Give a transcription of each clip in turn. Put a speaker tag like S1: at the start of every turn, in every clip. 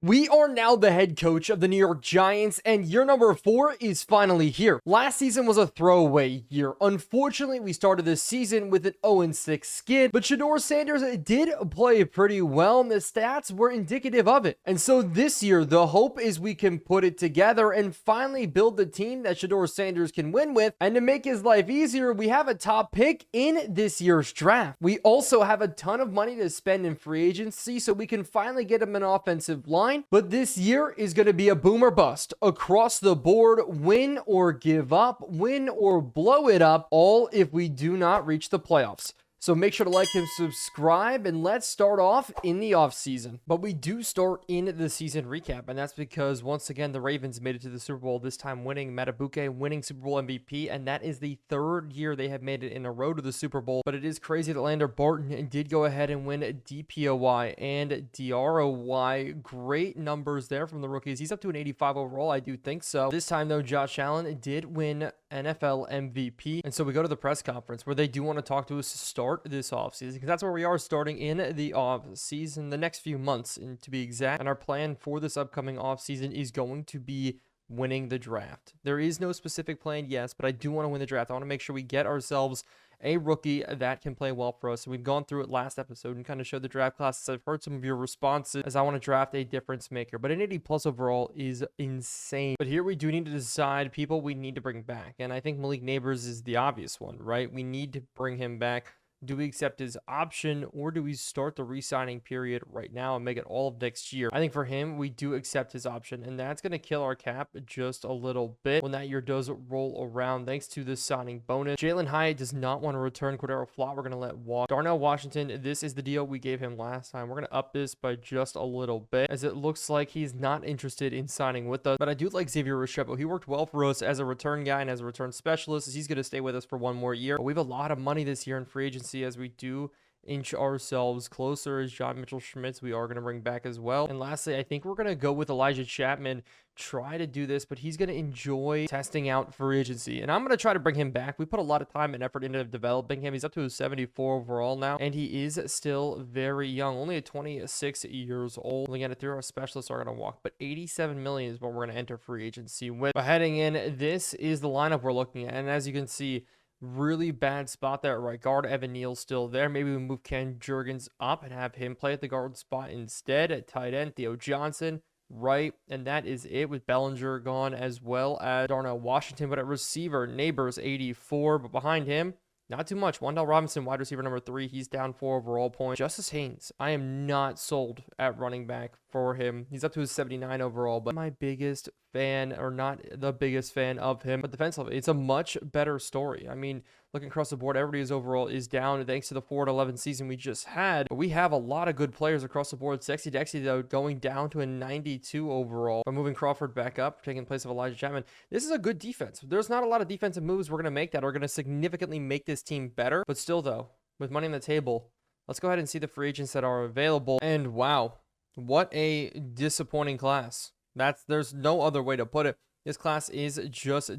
S1: We are now the head coach of the New York Giants, and year number 4 is finally here. Last season was a throwaway year. Unfortunately, we started this season with an 0-6 skid, but Shedeur Sanders did play pretty well, and the stats were indicative of it. And so this year, the hope is we can put it together and finally build the team that Shedeur Sanders can win with. And to make his life easier, we have a top pick in this year's draft. We also have a ton of money to spend in free agency, so we can finally get him an offensive line. But this year is going to be a boom or bust across the board. Win or give up, win or blow it up, all if we do not reach the playoffs. So make sure to like and subscribe, and let's start off in the offseason. But we do start in the season recap, and that's because, once again, the Ravens made it to the Super Bowl, this time winning Madubuike, winning Super Bowl MVP, and that is the third year they have made it in a row to the Super Bowl. But it is crazy that Lander Barton did go ahead and win DPOY and DROY. Great numbers there from the rookies. He's up to an 85 overall, I do think so. This time, though, Josh Allen did win NFL MVP, and so we go to the press conference where they do want to talk to us to start this offseason, because that's where we are starting in the offseason, the next few months, and to be exact. And our plan for this upcoming offseason is going to be winning the draft. There is no specific plan, yes, but I do want to win the draft. I want to make sure we get ourselves a rookie that can play well for us. And we've gone through it last episode and kind of showed the draft classes. I've heard some of your responses as I want to draft a difference maker, but an 80 plus overall is insane. But here we do need to decide people we need to bring back. And I think Malik Neighbors is the obvious one, right? We need to bring him back. Do we accept his option, or do we start the re-signing period right now and make it all of next year? I think for him, we do accept his option, and that's going to kill our cap just a little bit when that year does roll around, thanks to this signing bonus. Jalen Hyatt does not want to return. Cordero Flott, we're going to let walk. Darnell Washington, this is the deal we gave him last time. We're going to up this by just a little bit, as it looks like he's not interested in signing with us. But I do like Xavier Restrepo. He worked well for us as a return guy and as a return specialist. He's going to stay with us for one more year. But we have a lot of money this year in free agency, as we do inch ourselves closer. As John Mitchell Schmitz, we are going to bring back as well. And lastly, I think we're going to go with Elijah Chapman. Try to do this, but he's going to enjoy testing out free agency, and I'm going to try to bring him back. We put a lot of time and effort into developing him. He's up to a 74 overall now, and he is still very young, only at 26 years old. Again, if our specialists are going to walk, but 87 million is what we're going to enter free agency with. But heading in, this is the lineup we're looking at, and as you can see, really bad spot there at right guard. Evan Neal's still there. Maybe we move Ken Jurgens up and have him play at the guard spot instead. At tight end, Theo Johnson, right, and that is it, with Bellinger gone, as well as Darnell Washington. But at receiver, Neighbors 84, but behind him, not too much. Wan'Dale Robinson, wide receiver number 3. He's down 4 overall points. Justice Haynes, I am not sold at running back for him. He's up to his 79 overall, but my biggest fan, or not the biggest fan of him, but defensively, it's a much better story. I mean, looking across the board, everybody's overall is down thanks to the 4-11 season we just had. But we have a lot of good players across the board. Sexy Dexy, though, going down to a 92 overall. By moving Crawford back up, taking place of Elijah Chapman. This is a good defense. There's not a lot of defensive moves we're going to make that are going to significantly make this team better. But still, though, with money on the table, let's go ahead and see the free agents that are available. And wow, what a disappointing class. There's no other way to put it. This class is just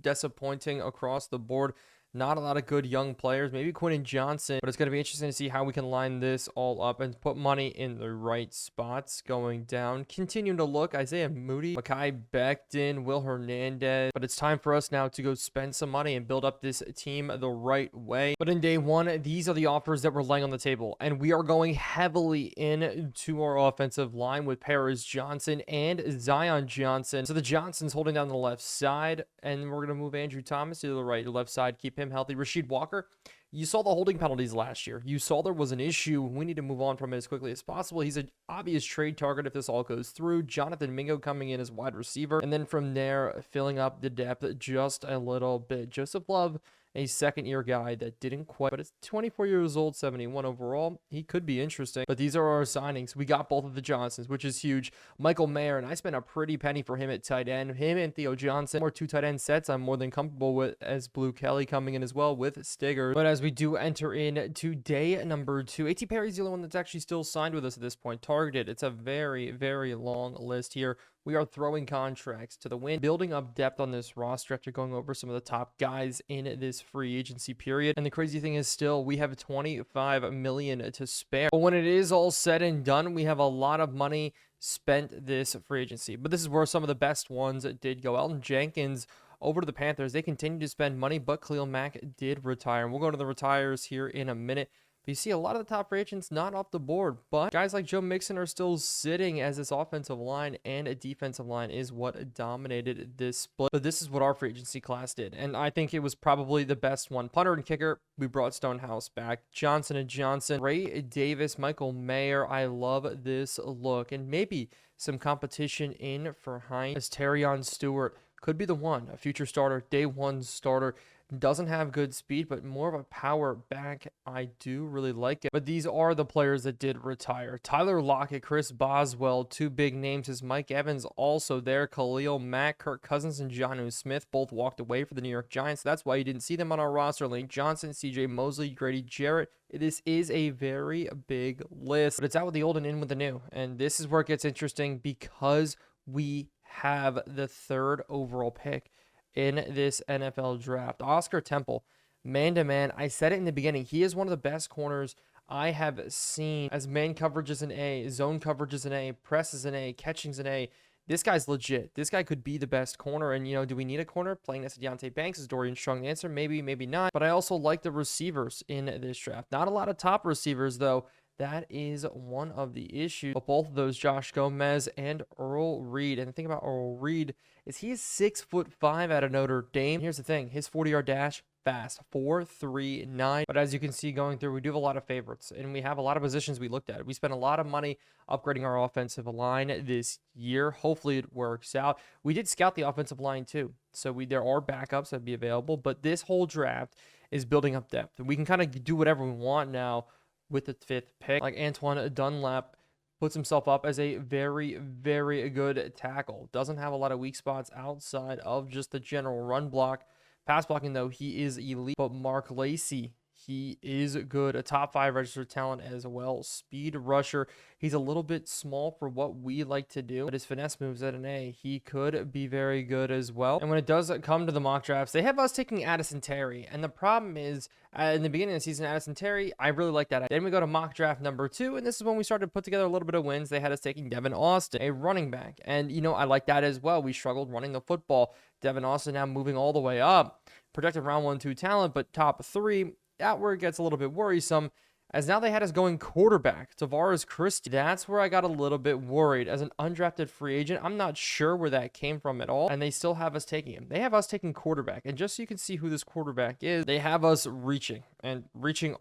S1: disappointing across the board. Not a lot of good young players. Maybe Quentin Johnson, but it's going to be interesting to see how we can line this all up and put money in the right spots. Going down, continuing to look, Isaiah Moody, Mekhi Becton, Will Hernandez. But it's time for us now to go spend some money and build up this team the right way. But in day one, these are the offers that we're laying on the table, and we are going heavily into our offensive line with Paris Johnson and Zion Johnson. So the Johnsons holding down the left side, and we're going to move Andrew Thomas to the right, left side, keep him healthy. Rasheed Walker, you saw the holding penalties last year. You saw there was an issue. We need to move on from it as quickly as possible. He's an obvious trade target if this all goes through. Jonathan Mingo coming in as wide receiver, and then from there, filling up the depth just a little bit. Joseph Love, a second-year guy that didn't quite, but it's 24 years old, 71 overall. He could be interesting, but these are our signings. We got both of the Johnsons, which is huge. Michael Mayer, and I spent a pretty penny for him at tight end. Him and Theo Johnson, or 2 tight end sets I'm more than comfortable with, as Blue Kelly coming in as well with Stigger. But as we do enter in to day number 2, A.T. Perry's the only one that's actually still signed with us at this point, targeted. It's a very, very long list here. we are throwing contracts to the wind, building up depth on this roster after going over some of the top guys in this free agency period. And the crazy thing is still, we have $25 million to spare. But when it is all said and done, we have a lot of money spent this free agency. But this is where some of the best ones did go. Elton Jenkins over to the Panthers. They continue to spend money, but Khalil Mack did retire. And we'll go to the retires here in a minute. But you see a lot of the top free agents not off the board, but guys like Joe Mixon are still sitting, as this offensive line and a defensive line is what dominated this split. But this is what our free agency class did, and I think it was probably the best one. Punter and kicker, we brought Stonehouse back. Johnson & Johnson, Ray Davis, Michael Mayer. I love this look, and maybe some competition in for Hines, as Terrion Stewart could be the one, a future starter, day one starter. Doesn't have good speed, but more of a power back. I do really like it. But these are the players that did retire. Tyler Lockett, Chris Boswell, two big names. Is Mike Evans also there? Khalil Mack, Kirk Cousins, and Jonnu Smith both walked away for the New York Giants. That's why you didn't see them on our roster. Lane Johnson, CJ Mosley, Grady Jarrett. This is a very big list, but it's out with the old and in with the new. And this is where it gets interesting because we have the 3rd overall pick in this NFL draft. Oscar Temple, man-to-man. I said it in the beginning. He is one of the best corners I have seen, as man coverage is an A, zone coverage is an A, press is an A, catching is an A. This guy's legit. This guy could be the best corner. And, do we need a corner? Playing next to Deontay Banks is Dorian Strong. The answer, maybe, maybe not. But I also like the receivers in this draft. Not a lot of top receivers, though. That is one of the issues. But both of those, Josh Gomez and Earl Reed. And the thing about Earl Reed is he is 6'5" out of Notre Dame. Here's the thing. His 40-yard dash, fast. 4.39. But as you can see going through, we do have a lot of favorites. And we have a lot of positions we looked at. We spent a lot of money upgrading our offensive line this year. Hopefully it works out. We did scout the offensive line too. So there are backups that be available. But this whole draft is building up depth. And we can kind of do whatever we want now with the 5th pick. Like Antoine Dunlap puts himself up as a very, very good tackle. Doesn't have a lot of weak spots outside of just the general run block. Pass blocking, though, he is elite. But Mark Lacey, he is good. A top 5 registered talent as well. Speed rusher. He's a little bit small for what we like to do, but his finesse moves at an A. He could be very good as well. And when it does come to the mock drafts, they have us taking Addison Terry. And the problem is, in the beginning of the season, Addison Terry, I really like that. Then we go to mock draft number 2, and this is when we started to put together a little bit of wins. They had us taking Devin Austin, a running back. And, I like that as well. We struggled running the football. Devin Austin now moving all the way up. Projected round 1-2 talent, but top 3. That where it gets a little bit worrisome, as now they had us going quarterback. Tavares Christie. That's where I got a little bit worried. As an undrafted free agent, I'm not sure where that came from at all, and they still have us taking him. They have us taking quarterback, and just so you can see who this quarterback is, they have us reaching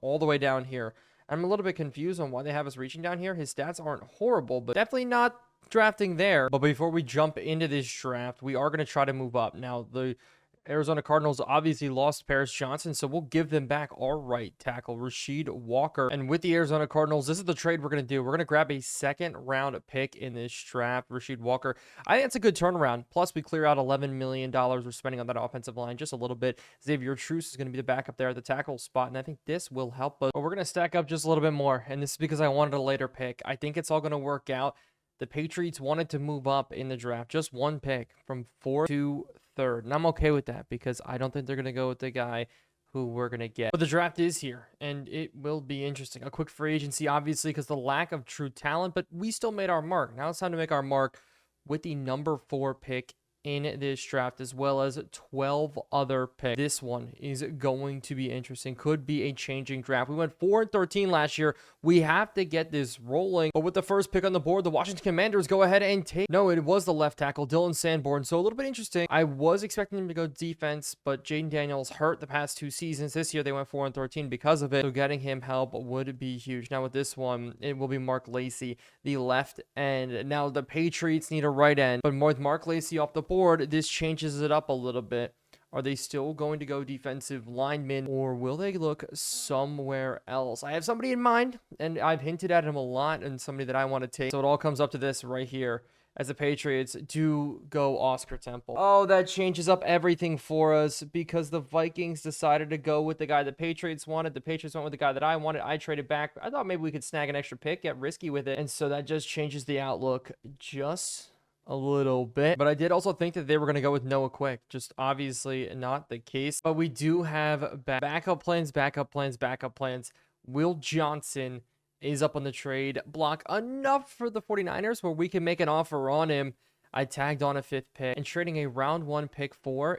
S1: all the way down here. I'm a little bit confused on why they have us reaching down here. His stats aren't horrible, but definitely not drafting there. But before we jump into this draft, we are going to try to move up. Now, the Arizona Cardinals obviously lost Paris Johnson, so we'll give them back our right tackle, Rasheed Walker. And with the Arizona Cardinals, this is the trade we're going to do. We're going to grab a 2nd-round pick in this draft, Rasheed Walker. I think it's a good turnaround. Plus, we clear out $11 million we're spending on that offensive line just a little bit. Xavier Truce is going to be the backup there at the tackle spot, and I think this will help us. But we're going to stack up just a little bit more, and this is because I wanted a later pick. I think it's all going to work out. The Patriots wanted to move up in the draft, just one pick from 4th to 3rd. And I'm okay with that because I don't think they're going to go with the guy who we're going to get. But the draft is here, and it will be interesting. A quick free agency, obviously, because the lack of true talent, but we still made our mark. Now it's time to make our mark with the number 4 pick in this draft, as well as 12 other picks. This one is going to be interesting. Could be a changing draft. We went 4-13 last year. We have to get this rolling. But with the first pick on the board, the Washington Commanders go ahead and take... No, it was the left tackle, Dylan Sanborn. So a little bit interesting. I was expecting him to go defense, but Jaden Daniels hurt the past 2 seasons. This year, they went 4-13 because of it. So getting him help would be huge. Now with this one, it will be Mark Lacey, the left end. Now the Patriots need a right end, but with Mark Lacey off the board, this changes it up a little bit. Are they still going to go defensive lineman, or will they look somewhere else? I have somebody in mind, and I've hinted at him a lot, and somebody that I want to take. So it all comes up to this right here, as the Patriots do go Oscar Temple. Oh, that changes up everything for us, because the Vikings decided to go with the guy the Patriots wanted. The Patriots went with the guy that I wanted. I traded back. I thought maybe we could snag an extra pick, get risky with it, and so that just changes the outlook just a little bit, but I did also think that they were going to go with Noah Quick. Just obviously not the case, but we do have backup plans. Will Johnson is up on the trade block enough for the 49ers where we can make an offer on him. I tagged on a 5th pick and trading a round 1 pick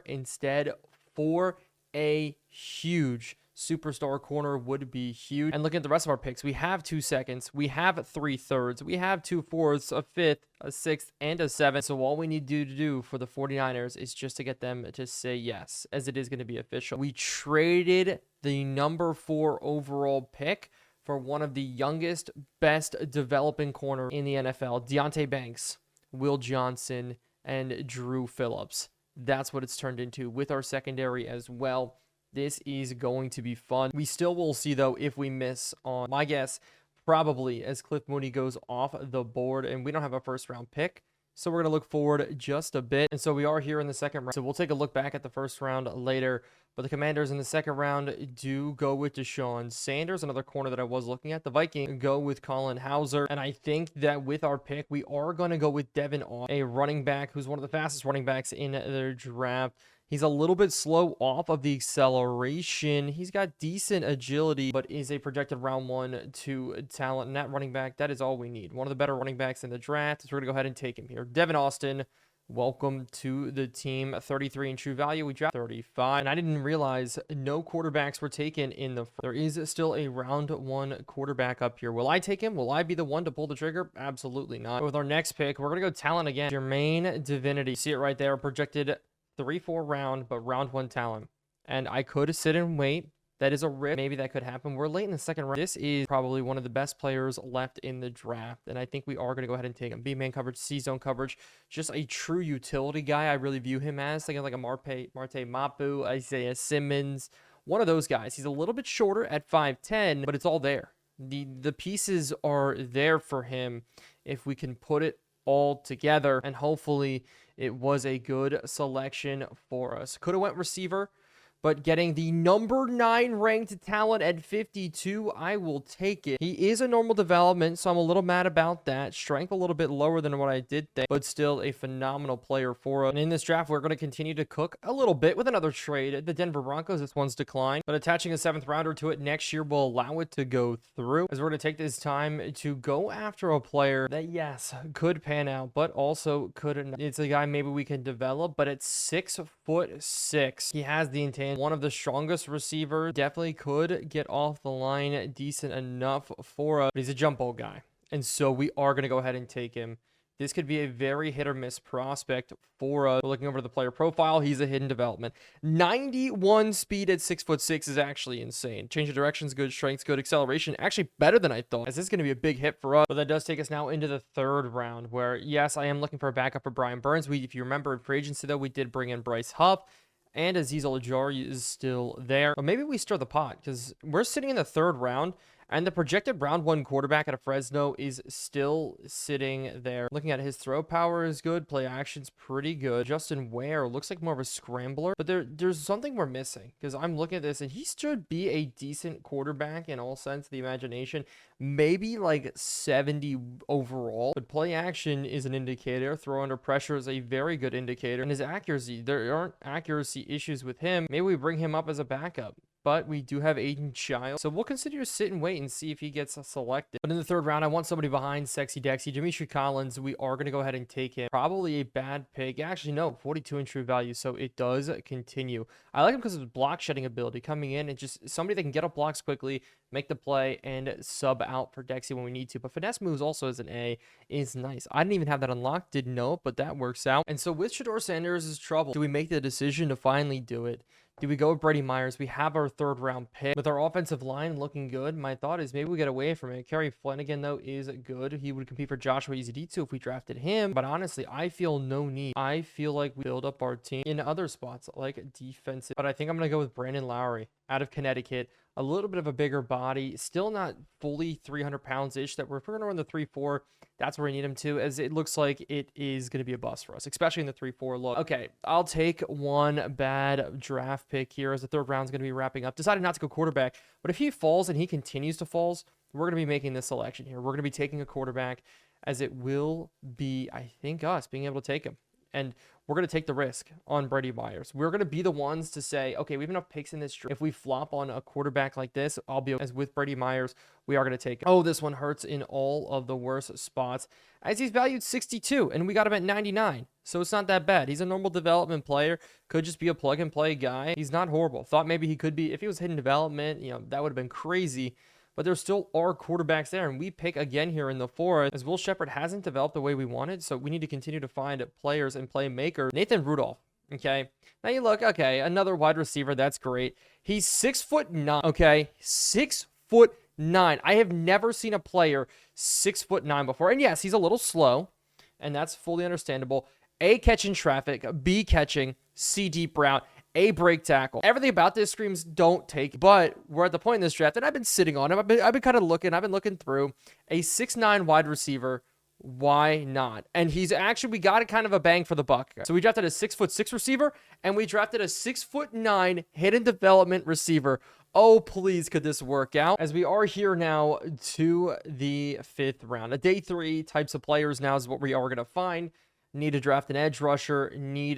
S1: instead for a huge superstar corner would be huge. And looking at the rest of our picks, we have 2 seconds, we have 3 thirds, we have 2 fourths, a 5th, a 6th, and a 7th. So all we need to do for the 49ers is just to get them to say yes, as it is going to be official. We traded the number 4 overall pick for one of the youngest, best developing corner in the NFL, Deonte Banks, Will Johnson, and Drew Phillips. That's what it's turned into with our secondary as well. This is going to be fun. We still will see, though, if we miss on, my guess, probably as Cliff Mooney goes off the board, and we don't have a first-round pick. So we're going to look forward just a bit. And so we are here in the second round. So we'll take a look back at the first round later. But the Commanders in the second round do go with Shedeur Sanders, another corner that I was looking at. The Vikings go with Colin Hauser. And I think that with our pick, we are going to go with Devin Austin, a running back who's one of the fastest running backs in their draft. He's a little bit slow off of the acceleration. He's got decent agility, but is a projected round 1 to talent. And that running back, that is all we need. One of the better running backs in the draft. So we're going to go ahead and take him here. Devin Austin, welcome to the team. 33 in true value. We dropped 35. And I didn't realize no quarterbacks were taken in the... There is still a round 1 quarterback up here. Will I take him? Will I be the one to pull the trigger? Absolutely not. With our next pick, we're going to go talent again. Jermaine Divinity. See it right there. Projected 3-4 round, but round 1 talent. And I could sit and wait. That is a risk. Maybe that could happen. We're late in the second round. This is probably one of the best players left in the draft. And I think we are going to go ahead and take him. B-man coverage, C-zone coverage. Just a true utility guy. I really view him as. Thinking like a Marte Mapu, Isaiah Simmons. One of those guys. He's a little bit shorter at 5'10", but it's all there. The pieces are there for him if we can put it all together. And hopefully it was a good selection for us. Could have went receiver, but getting the number 9 ranked talent at 52, I will take it. He is a normal development, so I'm a little mad about that. Strength a little bit lower than what I did think, but still a phenomenal player for us. And in this draft, we're going to continue to cook a little bit with another trade. The Denver Broncos, this one's declined, but attaching a 7th rounder to it next year will allow it to go through, as we're going to take this time to go after a player that, yes, could pan out, but also couldn't. It's a guy maybe we can develop, but at 6'6", he has the intent. One of the strongest receivers, definitely could get off the line decent enough for us. But he's a jump ball guy, and so we are going to go ahead and take him. This could be a very hit or miss prospect for us. We're looking over the player profile. He's a hidden development. 91 speed at 6'6" is actually insane. Change of directions, good. Strength's good. Acceleration, actually better than I thought, as this is going to be a big hit for us. But that does take us now into the 3rd round, where, yes, I am looking for a backup for Brian Burns. If you remember in free agency, though, we did bring in Bryce Huff. And Azeez Ojulari is still there. But maybe we stir the pot, because we're sitting in the 3rd round, and the projected round 1 quarterback out of Fresno is still sitting there. Looking at his throw power is good. Play action's pretty good. Justin Ware looks like more of a scrambler. But there's something we're missing, because I'm looking at this, and he should be a decent quarterback in all sense of the imagination. Maybe like 70 overall. But play action is an indicator. Throw under pressure is a very good indicator. And his accuracy, there aren't accuracy issues with him. Maybe we bring him up as a backup. But we do have Aiden Child, so we'll consider to sit and wait and see if he gets selected. But in the 3rd round, I want somebody behind Sexy Dexy. Dimitri Collins, we are going to go ahead and take him. Probably a bad pick. Actually, no, 42 in true value, so it does continue. I like him because of his block shedding ability. Coming in and just somebody that can get up blocks quickly, make the play, and sub out for Dexy when we need to. But finesse moves also as an A is nice. I didn't even have that unlocked, didn't know it, but that works out. And so with Shedeur Sanders' trouble, do we make the decision to finally do it? Do we go with Brady Myers? We have our 3rd round pick. With our offensive line looking good, my thought is maybe we get away from it. Kerry Flanagan, though, is good. He would compete for Joshua Ezeditsu if we drafted him. But honestly, I feel no need. I feel like we build up our team in other spots, like defensive. But I think I'm going to go with Brandon Lowry out of Connecticut. A little bit of a bigger body, still not fully 300 pounds-ish. That we're going to run the 3-4. That's where we need him to, as it looks like it is going to be a bust for us, especially in the 3-4 look. Okay, I'll take one bad draft pick here, as the 3rd round is going to be wrapping up. Decided not to go quarterback, but if he falls and he continues to fall, we're going to be making this selection here. We're going to be taking a quarterback. as it will be, I think, us being able to take him. And we're going to take the risk on Brady Myers. We're going to be the ones to say, okay, we have enough picks in this draft. If we flop on a quarterback like this, I'll be, as with Brady Myers, we are going to take him. Oh, this one hurts in all of the worst spots, as he's valued 62, and we got him at 99. So it's not that bad. He's a normal development player. Could just be a plug-and-play guy. He's not horrible. Thought maybe he could be. If he was hidden development, that would have been crazy. But there still are quarterbacks there, and we pick again here in the fourth, as Will Shepherd hasn't developed the way we wanted, so we need to continue to find players and playmakers. Nathan Rudolph, okay? Now you look, okay, another wide receiver, that's great. He's 6'9", okay? 6'9". I have never seen a player 6'9" before, and yes, he's a little slow, and that's fully understandable. A, catching traffic, B, catching, C, deep route, A, break tackle. Everything about this screams don't take, but we're at the point in this draft, and I've been sitting on him. I've been kind of looking. I've been looking through a 6'9" wide receiver. Why not? And he's actually, we got kind of a bang for the buck. So we drafted a 6'6" receiver, and we drafted a 6'9" hidden development receiver. Oh, please, could this work out? As we are here now to the 5th round. A day 3 types of players now is what we are going to find. Need to draft an edge rusher.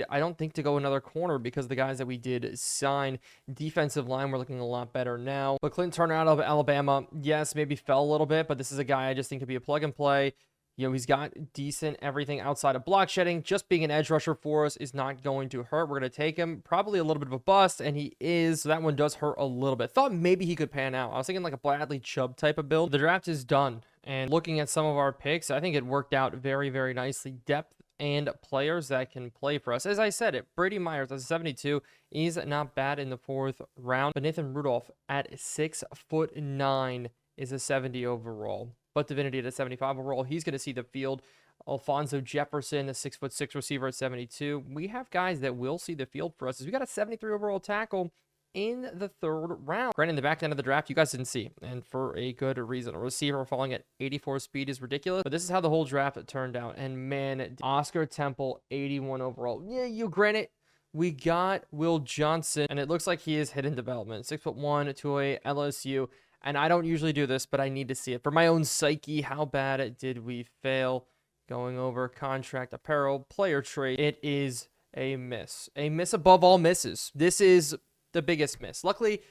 S1: I don't think, to go another corner because the guys that we did sign. Defensive line, we're looking a lot better now. But Clinton Turner out of Alabama, yes, maybe fell a little bit, but this is a guy I just think to be a plug and play. He's got decent everything outside of block shedding. Just being an edge rusher for us is not going to hurt. We're going to take him. Probably a little bit of a bust, and he is. So that one does hurt a little bit. Thought maybe he could pan out. I was thinking like a Bradley Chubb type of build. The draft is done. And looking at some of our picks, I think it worked out very, very nicely. Depth and players that can play for us. As I said, Brady Myers at 72 is not bad in the 4th round. But Nathan Rudolph at 6'9" is a 70 overall. But Divinity at a 75 overall, he's going to see the field. Alfonso Jefferson, the 6'6" receiver at 72. We have guys that will see the field for us. We got a 73 overall tackle in the 3rd round. Granted, in the back end of the draft, you guys didn't see, and for a good reason. A receiver falling at 84 speed is ridiculous, but this is how the whole draft turned out. And man, Oscar Temple, 81 overall. Yeah, granted, we got Will Johnson, and it looks like he is hidden development. 6'1", to a LSU, and I don't usually do this, but I need to see it. For my own psyche, how bad did we fail? Going over contract, apparel, player trade. It is a miss. A miss above all misses. This is the biggest miss. Luckily,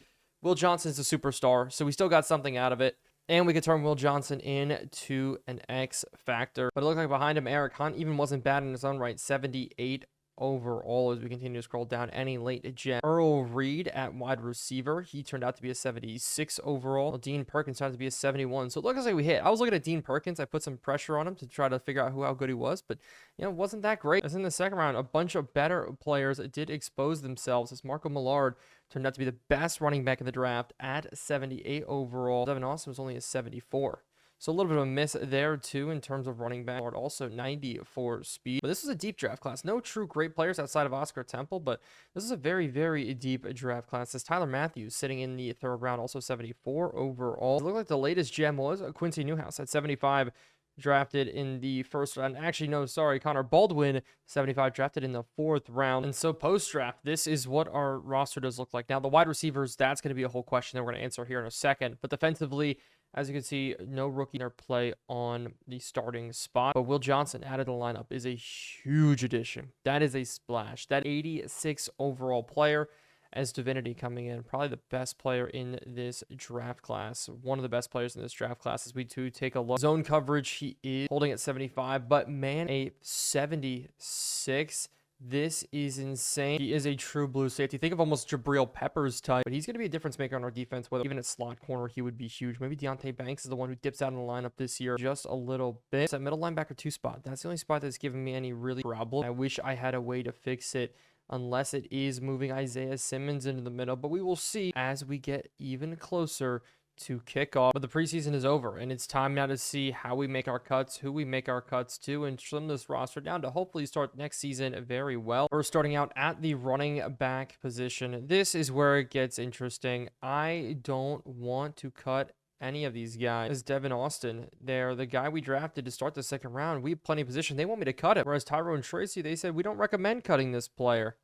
S1: Will Johnson's a superstar, so we still got something out of it. And we could turn Will Johnson into an X factor. But it looked like behind him, Eric Hunt even wasn't bad in his own right. 78 overall as we continue to scroll down. Any late gem. Earl Reed at wide receiver. He turned out to be a 76 overall. Well, Dean Perkins turned out to be a 71. So it looks like we hit. I was looking at Dean Perkins. I put some pressure on him to try to figure out how good he was. But, it wasn't that great. As in the 2nd round, a bunch of better players did expose themselves. As Marco Millard turned out to be the best running back in the draft at 78 overall. Devin Austin was only a 74. So a little bit of a miss there, too, in terms of running back. Also 90 for speed. But this was a deep draft class. No true great players outside of Oscar Temple, but this is a very, very deep draft class. There's Tyler Matthews sitting in the 3rd round, also 74 overall. It looked like the latest gem was Quincy Newhouse at 75, drafted in the 1st round. Actually, no, sorry, Connor Baldwin, 75, drafted in the 4th round. And so post-draft, this is what our roster does look like. Now, the wide receivers, that's going to be a whole question that we're going to answer here in a second. But defensively, as you can see, no rookie or play on the starting spot. But Will Johnson added to the lineup is a huge addition. That is a splash. That 86 overall player as Divinity coming in. Probably the best player in this draft class. One of the best players in this draft class as we do take a look. Zone coverage, he is holding at 75. But man, a 76. This is insane. He is a true blue safety. Think of almost Jabril Peppers type, but he's going to be a difference maker on our defense. Whether even at slot corner, he would be huge. Maybe Deontay Banks is the one who dips out in the lineup this year just a little bit. It's that middle linebacker 2 spot. That's the only spot that's giving me any really problem. I wish I had a way to fix it, unless it is moving Isaiah Simmons into the middle, but we will see as we get even closer to kickoff. But the preseason is over, and it's time now to see how we make our cuts, who we make our cuts to, and trim this roster down to hopefully start next season very well. We're starting out at the running back position. This is where it gets interesting. I don't want to cut any of these guys. As Devin Austin, they're the guy we drafted to start the 2nd round. We have plenty of position. They want me to cut it. Whereas Tyrone Tracy, they said, we don't recommend cutting this player.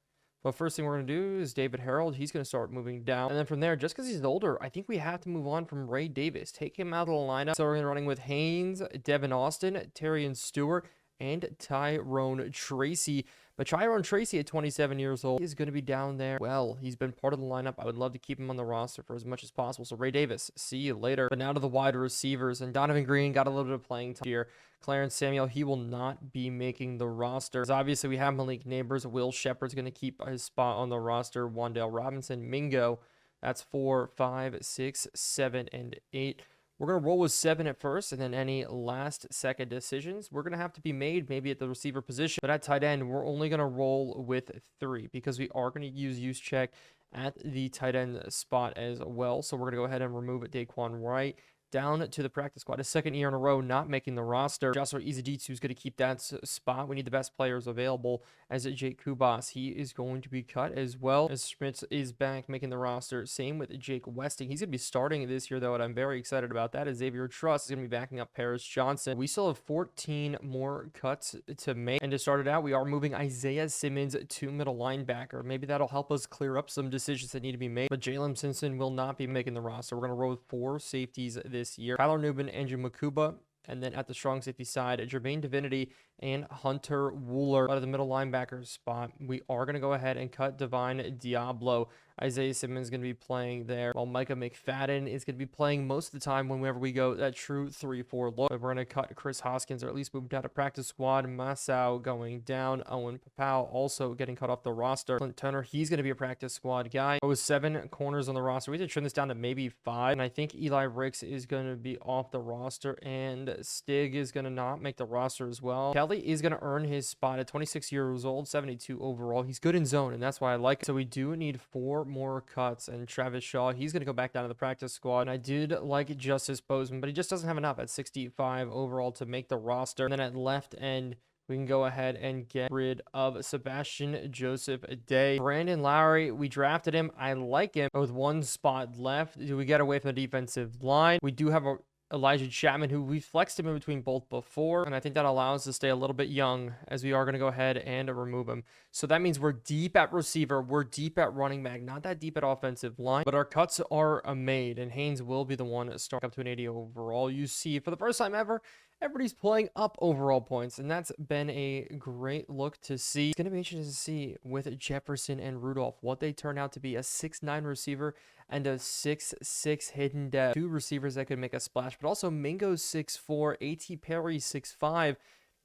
S1: But first thing we're going to do is David Harold. He's going to start moving down. And then from there, just because he's older, I think we have to move on from Ray Davis. Take him out of the lineup. So we're going to running with Haynes, Devin Austin, Terrion Stewart, and Tyrone Tracy. But Tyrone Tracy at 27 years old is going to be down there. Well, he's been part of the lineup. I would love to keep him on the roster for as much as possible. So Ray Davis, see you later. But now to the wide receivers. And Donovan Green got a little bit of playing time here. Clarence Samuel, he will not be making the roster. Because obviously, we have Malik Neighbors. Will Shepard's going to keep his spot on the roster. Wan'Dale Robinson, Mingo. That's 4, 5, 6, 7, and 8. We're going to roll with 7 at first, and then any last-second decisions, we're going to have to be made maybe at the receiver position. But at tight end, we're only going to roll with 3 because we are going to use check at the tight end spot as well. So we're going to go ahead and remove Daquan Wright down to the practice squad. His second year in a row not making the roster. Joshua Izuditsu is going to keep that spot. We need the best players available as Jake Kubas. He is going to be cut as well as Schmitz is back making the roster. Same with Jake Westing. He's going to be starting this year though, and I'm very excited about that. As Xavier Truss is going to be backing up Paris Johnson. We still have 14 more cuts to make. And to start it out, we are moving Isaiah Simmons to middle linebacker. Maybe that'll help us clear up some decisions that need to be made. But Jalen Simpson will not be making the roster. We're going to roll with 4 safeties this year. Kyler Newman, Andrew Makuba, and then at the strong safety side, Jermaine Divinity and Hunter Wooler. Out of the middle linebacker spot, we are going to go ahead and cut Divine Diablo. Isaiah Simmons is going to be playing there, while Micah McFadden is going to be playing most of the time whenever we go that true 3-4 look. We're going to cut Chris Hoskins, or at least moved out of practice squad. Masao going down. Owen Papao also getting cut off the roster. Clint Turner, he's going to be a practice squad guy. With 7 corners on the roster, we did trim this down to maybe 5. And I think Eli Ricks is going to be off the roster, and Stig is going to not make the roster as well. Kelly is going to earn his spot at 26 years old, 72 overall. He's good in zone, and that's why I like it. So we do need 4 more cuts, and Travis Shaw, he's going to go back down to the practice squad. And I did like Justice Bozeman, but he just doesn't have enough at 65 overall to make the roster. And then at left end, we can go ahead and get rid of Sebastian Joseph Day. Brandon Lowry, we drafted him. I like him. With 1 spot left, do we get away from the defensive line? We do have Elijah Chapman, who we flexed him in between both before, and I think that allows us to stay a little bit young, as we are going to go ahead and remove him. So that means we're deep at receiver, we're deep at running back, not that deep at offensive line, but our cuts are made, and Haynes will be the one to start up to an 80 overall. You see, for the first time ever, everybody's playing up overall points, and that's been a great look to see. It's going to be interesting to see with Jefferson and Rudolph what they turn out to be. A 6'9 receiver and a 6'6 hidden depth. 2 receivers that could make a splash, but also Mingo 6'4, A.T. Perry 6'5.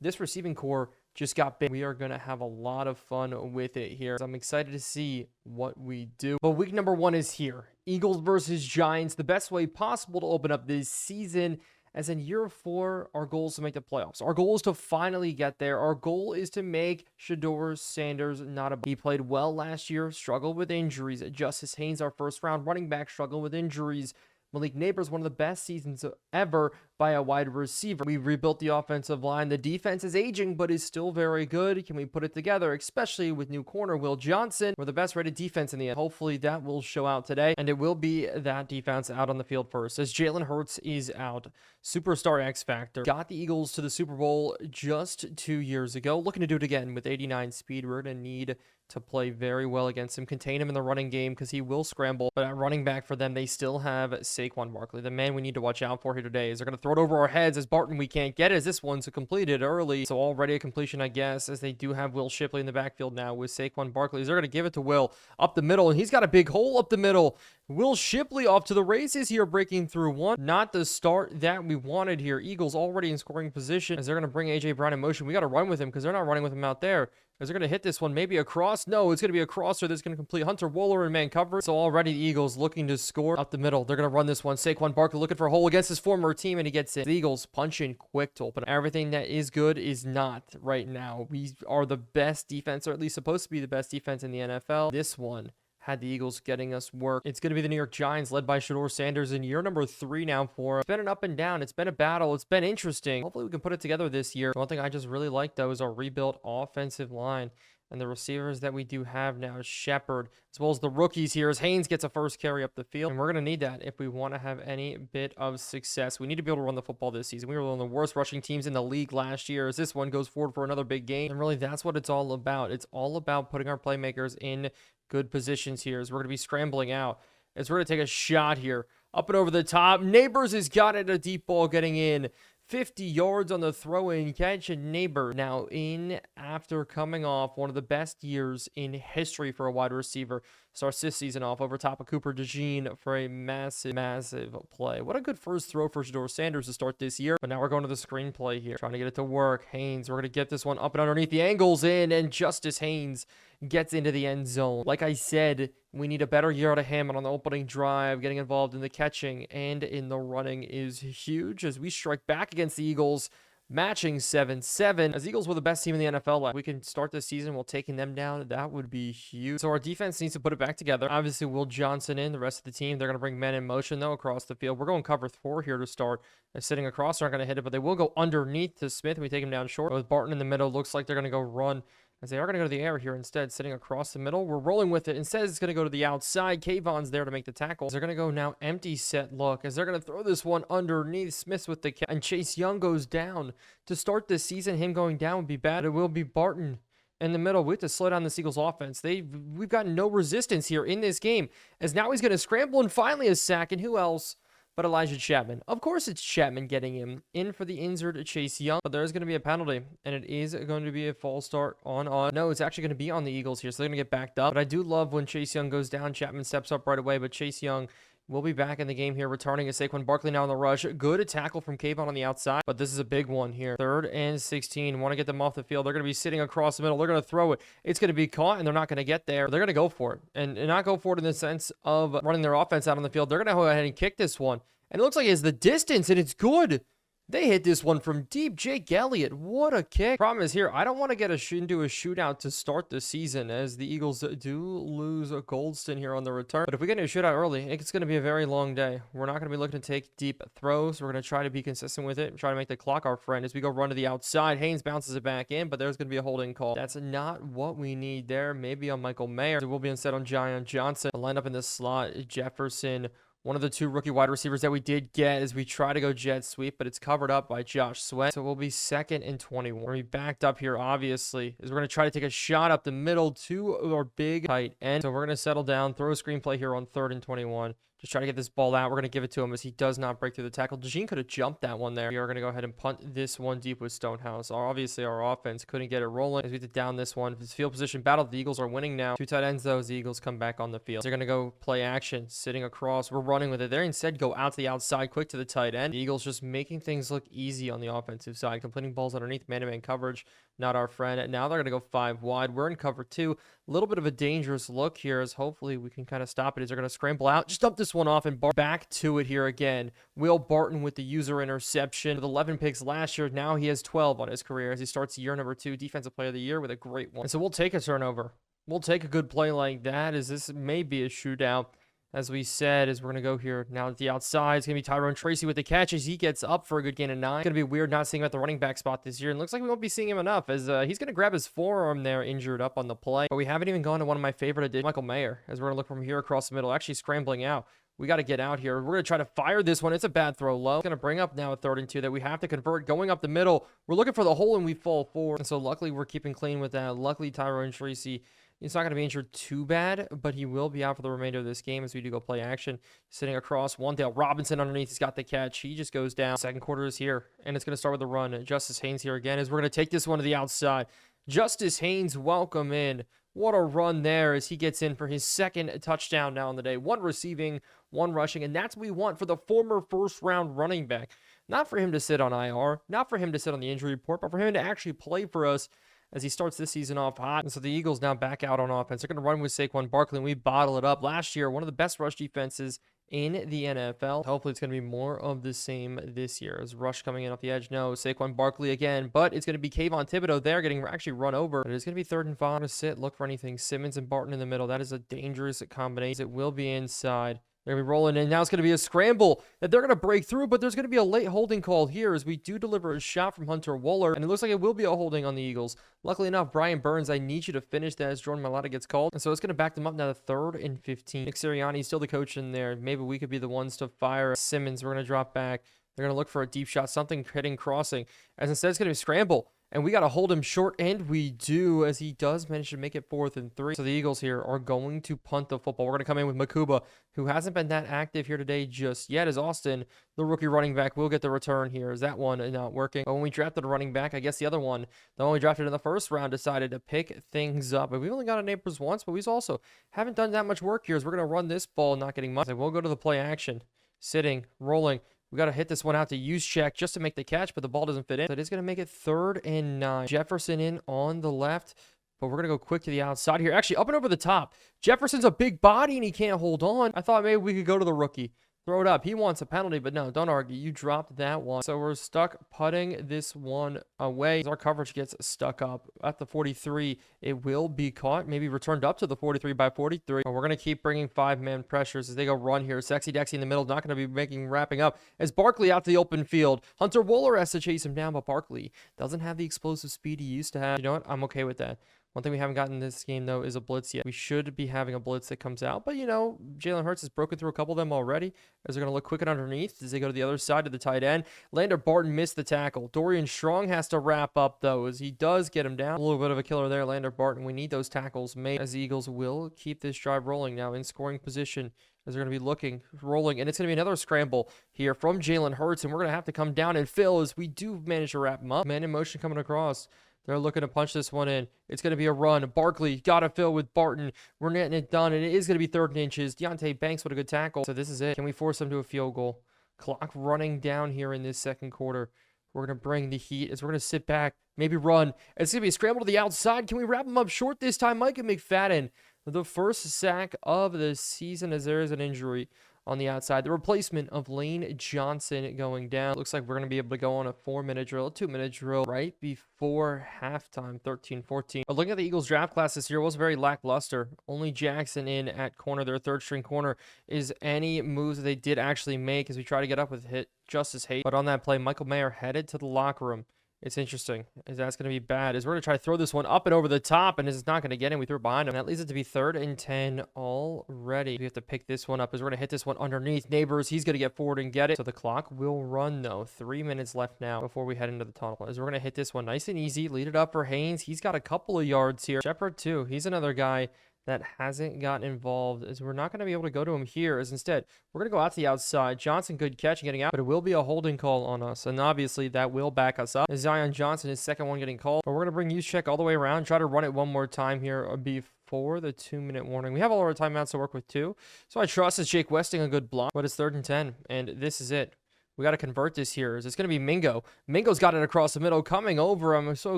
S1: This receiving core just got big. We are going to have a lot of fun with it here. So I'm excited to see what we do. But week number 1 is here. Eagles versus Giants, the best way possible to open up this season. As in year 4, our goal is to make the playoffs. Our goal is to finally get there. Our goal is to make Shedeur Sanders not a... He played well last year, struggled with injuries. Justice Haynes, our first-round running back, struggled with injuries. Malik Neighbors, one of the best seasons ever by a wide receiver. We rebuilt the offensive line. The defense is aging, but is still very good. Can we put it together, especially with new corner Will Johnson? We're the best rated defense in the end. Hopefully that will show out today, and it will be that defense out on the field first, as Jalen Hurts is out. Superstar X Factor got the Eagles to the Super Bowl just 2 years ago. Looking to do it again with 89 speed. We're going to need to play very well against him, contain him in the running game because he will scramble. But at running back for them, they still have Saquon Barkley. The man we need to watch out for here today is they're going to throw it over our heads as Barton. We can't get it as this one's completed early. So already a completion, I guess, as they do have Will Shipley in the backfield now with Saquon Barkley. They're going to give it to Will up the middle, and he's got a big hole up the middle. Will Shipley off to the races here, breaking through 1. Not the start that we wanted here. Eagles already in scoring position as they're going to bring A.J. Brown in motion. We got to run with him because they're not running with him out there. As they're going to hit this one, maybe a cross. No, it's going to be a crosser that's going to complete Hunter Wooler in man coverage. So already the Eagles looking to score up the middle. They're going to run this one. Saquon Barkley looking for a hole against his former team, and he gets it. The Eagles punching quick to open. Everything that is good is not right now. We are the best defense, or at least supposed to be the best defense in the NFL. This one had the Eagles getting us work. It's going to be the New York Giants led by Shedeur Sanders in year number 3 now for him. It's been an up and down. It's been a battle. It's been interesting. Hopefully we can put it together this year. One thing I just really like, though, is our rebuilt offensive line. And the receivers that we do have now is Shepard, as well as the rookies here, as Haynes gets a first carry up the field. And we're going to need that if we want to have any bit of success. We need to be able to run the football this season. We were one of the worst rushing teams in the league last year, as this one goes forward for another big game. And really, that's what it's all about. It's all about putting our playmakers in good positions here, as we're going to be scrambling out. As we're going to take a shot here. Up and over the top. Neighbors has got it. A deep ball getting in. 50 yards on the throw-in catch, and Neighbor now in after coming off one of the best years in history for a wide receiver. Starts this season off over top of Cooper DeJean for a massive play. What a good first throw for Shedeur Sanders to start this year. But now we're going to the screenplay here, trying to get it to work. Haynes, we're going to get this one up and underneath. The angle's in, and Justice Haynes gets into the end zone. Like I said, we need a better year out of him, and on the opening drive, getting involved in the catching and in the running is huge as we strike back against the Eagles, matching 7-7. As Eagles were the best team in the NFL, we can start this season while taking them down. That would be huge. So our defense needs to put it back together. Obviously, Will Johnson in, the rest of the team, they're going to bring men in motion, though, across the field. We're going cover 4 here to start. They're sitting across, they're not going to hit it, but they will go underneath to Smith, and we take him down short. With Barton in the middle, looks like they're going to go run, as they are going to go to the air here instead, sitting across the middle. We're rolling with it. Instead, it's going to go to the outside. Kayvon's there to make the tackle. They're going to go now empty set look, as they're going to throw this one underneath. Smith with the catch, and Chase Young goes down. To start this season, him going down would be bad. It will be Barton in the middle. We have to slow down the Eagles offense. We've got no resistance here in this game, as now he's going to scramble and finally a sack. And who else but Elijah Chapman? Of course, it's Chapman getting him in for the injured Chase Young, but there's going to be a penalty, and it is going to be a false start on. No, it's actually going to be on the Eagles here, so they're going to get backed up. But I do love when Chase Young goes down. Chapman steps up right away, but Chase Young will be back in the game here, returning as Saquon Barkley now on the rush. Good tackle from Kayvon on the outside, but this is a big one here. 3rd and 16. Want to get them off the field. They're going to be sitting across the middle. They're going to throw it. It's going to be caught, and they're not going to get there. They're going to go for it, and not go for it in the sense of running their offense out on the field. They're going to go ahead and kick this one. And it looks like it's the distance, and it's good. They hit this one from deep. Jake Elliott, what a kick. Problem is here, I don't want to get into a shootout to start the season, as the Eagles do lose a Goldston here on the return. But if we get into a shootout early, it's going to be a very long day. We're not going to be looking to take deep throws. We're going to try to be consistent with it, try to make the clock our friend as we go run to the outside. Haynes bounces it back in, but there's going to be a holding call. That's not what we need there. Maybe on Michael Mayer. It will be instead on Zion Johnson. The lineup in the slot, Jefferson, one of the 2 rookie wide receivers that we did get, as we try to go jet sweep, but it's covered up by Josh Sweat. So we'll be 2nd and 21. We're backed up here, obviously, as we're going to try to take a shot up the middle to our big tight end. So we're going to settle down, throw a screenplay here on 3rd and 21. Just try to get this ball out. We're going to give it to him as he does not break through the tackle. DeJean could have jumped that one there. We are going to go ahead and punt this one deep with Stonehouse. Obviously, our offense couldn't get it rolling as we did down this one. This field position battle, the Eagles are winning now. 2 tight ends, though, as the Eagles come back on the field. So they're going to go play action, sitting across. We're running with it. They instead go out to the outside, quick to the tight end. The Eagles just making things look easy on the offensive side, completing balls underneath man-to-man coverage. Not our friend. And now they're going to go 5 wide. We're in cover 2. A little bit of a dangerous look here, as hopefully we can kind of stop it as they're going to scramble out. Just dump this one off and back to it here again. Will Barton with the user interception. With 11 picks last year, now he has 12 on his career as he starts year number 2, Defensive Player of the Year, with a great one. And so we'll take a turnover. We'll take a good play like that, as this may be a shootout. As we said, as we're going to go here now at the outside, it's going to be Tyrone Tracy with the catch as he gets up for a good gain of 9. It's going to be weird not seeing him at the running back spot this year. And looks like we won't be seeing him enough, as he's going to grab his forearm there, injured up on the play. But we haven't even gone to one of my favorite additions, Michael Mayer, as we're going to look from here across the middle, actually scrambling out. We got to get out here. We're going to try to fire this one. It's a bad throw low. It's going to bring up now a 3rd and 2 that we have to convert. Going up the middle, we're looking for the hole, and we fall forward. And so luckily, we're keeping clean with that. Luckily, Tyrone Tracy, he's not going to be injured too bad, but he will be out for the remainder of this game as we do go play action. Sitting across, Wandale Robinson underneath. He's got the catch. He just goes down. 2nd quarter is here, and it's going to start with a run. Justice Haynes here again as we're going to take this one to the outside. Justice Haynes, welcome in. What a run there as he gets in for his 2nd touchdown now on the day. 1 receiving, 1 rushing, and that's what we want for the former 1st-round running back. Not for him to sit on IR, not for him to sit on the injury report, but for him to actually play for us as he starts this season off hot. And so the Eagles now back out on offense. They're going to run with Saquon Barkley, and we bottle it up. Last year, one of the best rush defenses in the NFL. Hopefully, it's going to be more of the same this year. As Rush coming in off the edge, no, Saquon Barkley again, but it's going to be Kayvon Thibodeau there getting actually run over. But it's going to be 3rd and 5. To sit, look for anything. Simmons and Barton in the middle. That is a dangerous combination. It will be inside. They're going to be rolling in. Now it's going to be a scramble that they're going to break through, but there's going to be a late holding call here as we do deliver a shot from Hunter Wohler, and it looks like it will be a holding on the Eagles. Luckily enough, Brian Burns, I need you to finish that as Jordan Mailata gets called, and so it's going to back them up now to 3rd and 15. Nick Sirianni's still the coach in there. Maybe we could be the ones to fire Simmons. We're going to drop back. They're going to look for a deep shot, something hitting crossing, as instead it's going to be a scramble. And we got to hold him short, and we do, as he does manage to make it 4th and 3. So the Eagles here are going to punt the football. We're going to come in with Makuba, who hasn't been that active here today just yet, as Austin, the rookie running back, will get the return here. Is that one not working? But when we drafted a running back, I guess the other one, the one we drafted in the 1st round, decided to pick things up. And we've only got a neighbors once, but we also haven't done that much work here, as we're going to run this ball, not getting much. And we'll go to the play action. Sitting, rolling. We got to hit this one out to use check just to make the catch, but the ball doesn't fit in. So it is going to make it 3rd and 9. Jefferson in on the left, but we're going to go quick to the outside here. Actually, up and over the top. Jefferson's a big body, and he can't hold on. I thought maybe we could go to the rookie. Throw it up. He wants a penalty, but no, don't argue. You dropped that one. So we're stuck putting this one away. As our coverage gets stuck up at the 43, it will be caught. Maybe returned up to the 43 by 43. But we're going to keep bringing 5-man pressures as they go run here. Sexy Dexy in the middle, not going to be wrapping up. As Barkley out to the open field. Hunter Wohler has to chase him down, but Barkley doesn't have the explosive speed he used to have. You know what? I'm okay with that. One thing we haven't gotten in this game, though, is a blitz yet. We should be having a blitz that comes out. But, you know, Jalen Hurts has broken through a couple of them already, as they're going to look quick and underneath as they go to the other side of the tight end. Lander Barton missed the tackle. Dorian Strong has to wrap up, though, as he does get him down. A little bit of a killer there, Lander Barton. We need those tackles made, as the Eagles will keep this drive rolling now in scoring position, as they're going to be looking, rolling, and it's going to be another scramble here from Jalen Hurts, and we're going to have to come down and fill as we do manage to wrap him up. Man in motion coming across. They're looking to punch this one in. It's going to be a run. Barkley got to fill with Barton. We're getting it done, and it is going to be 3rd and inches. Deontay Banks with a good tackle. So this is it. Can we force them to a field goal? Clock running down here in this 2nd quarter. We're going to bring the heat as we're going to sit back, maybe run. It's going to be a scramble to the outside. Can we wrap him up short this time? Micah McFadden, the first sack of the season, as there is an injury on the outside. The replacement of Lane Johnson going down. Looks like we're going to be able to go on a 4-minute drill, a 2-minute drill right before halftime, 13-14. But looking at the Eagles draft class this year, was very lackluster. Only Jackson in at corner, their 3rd-string corner, is any moves that they did actually make as we try to get up with Justice Haight. But on that play, Michael Mayer headed to the locker room. It's interesting, as that's going to be bad, as we're going to try to throw this one up and over the top, and it's not going to get in. We threw it behind him. And that leads it to be 3rd and 10 already. We have to pick this one up, as we're going to hit this one underneath. Neighbors, he's going to get forward and get it. So the clock will run, though. 3 minutes left now before we head into the tunnel, as we're going to hit this one nice and easy. Lead it up for Haynes. He's got a couple of yards here. Shepard, too. He's another guy that hasn't gotten involved, as we're not going to be able to go to him here, as instead we're going to go out to the outside. Johnson, good catch and getting out, but it will be a holding call on us, and obviously that will back us up. As Zion Johnson, his 2nd one getting called, but we're going to bring use check all the way around, try to run it one more time here before the 2-minute warning. We have all our timeouts to work with too, so I trust as Jake Westing a good block, but it's 3rd and 10, and this is it. We got to convert this here. It's going to be Mingo. Mingo's got it across the middle, coming over. I'm so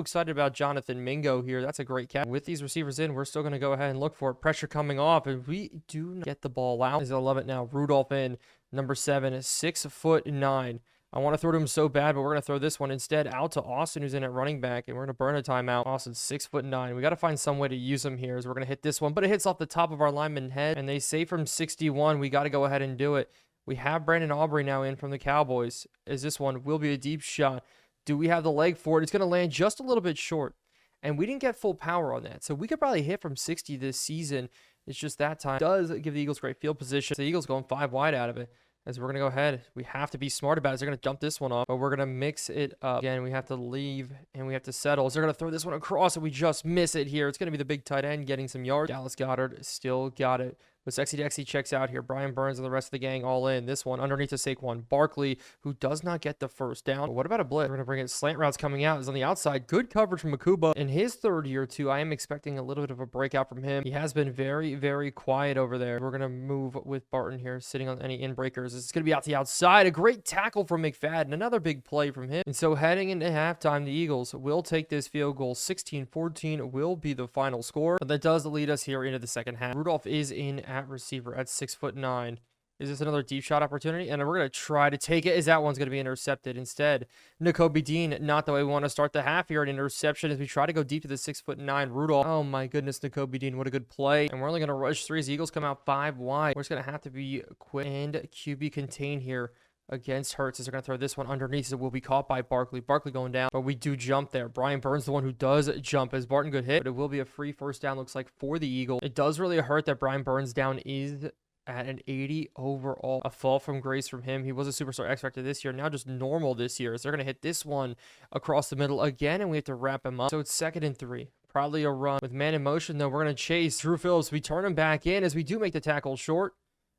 S1: excited about Jonathan Mingo here. That's a great catch. With these receivers in, we're still going to go ahead and look for it. Pressure coming off, and we do not get the ball out. I love it now. Rudolph in, number 7, 6'9". I want to throw to him so bad, but we're going to throw this one instead out to Austin, who's in at running back, and we're going to burn a timeout. Austin's 6'9". We got to find some way to use him here, as we're going to hit this one, but it hits off the top of our lineman head, and they say from 61, we got to go ahead and do it. We have Brandon Aubrey now in from the Cowboys, as this one will be a deep shot. Do we have the leg for it? It's going to land just a little bit short, and we didn't get full power on that. So we could probably hit from 60 this season. It's just that time. It does give the Eagles great field position. The Eagles going 5 wide out of it, as we're going to go ahead. We have to be smart about it. They're going to dump this one off, but we're going to mix it up. Again, we have to leave, and we have to settle. So they're going to throw this one across, and we just miss it here. It's going to be the big tight end getting some yards. Dallas Goedert still got it. But Sexy Dexy checks out here. Brian Burns and the rest of the gang all in. This one underneath the Saquon Barkley, who does not get the 1st down. But what about a blitz? We're going to bring it. Slant routes coming out. Is on the outside. Good coverage from Makuba. In his 3rd year, too, I am expecting a little bit of a breakout from him. He has been very, very quiet over there. We're going to move with Barton here, sitting on any in-breakers. It's going to be out the outside. A great tackle from McFadden. Another big play from him. And so heading into halftime, the Eagles will take this field goal. 16-14 will be the final score. But that does lead us here into the 2nd half. Rudolph is in at receiver at 6'9". Is this another deep shot opportunity? And we're going to try to take it as that one's going to be intercepted instead. Nakobe Dean, not the way we want to start the half here. An interception as we try to go deep to the 6'9" Rudolph. Oh my goodness, Nakobe Dean, what a good play. And we're only going to rush 3 as the Eagles come out 5 wide. We're just going to have to be quick and QB contain here against Hurts as they're going to throw this one underneath. So it will be caught by Barkley. Barkley going down, but we do jump there. Brian Burns, the one who does jump, as Barton good hit, but it will be a free first down, looks like, for the Eagle. It does really hurt that Brian Burns down is at an 80 overall. A fall from grace from him. He was a superstar X Factor this year, now just normal this year. So they're going to hit this one across the middle again, and we have to wrap him up. So it's 2nd and 3. Probably a run. With man in motion, though, we're going to chase Drew Phillips. We turn him back in as we do make the tackle short.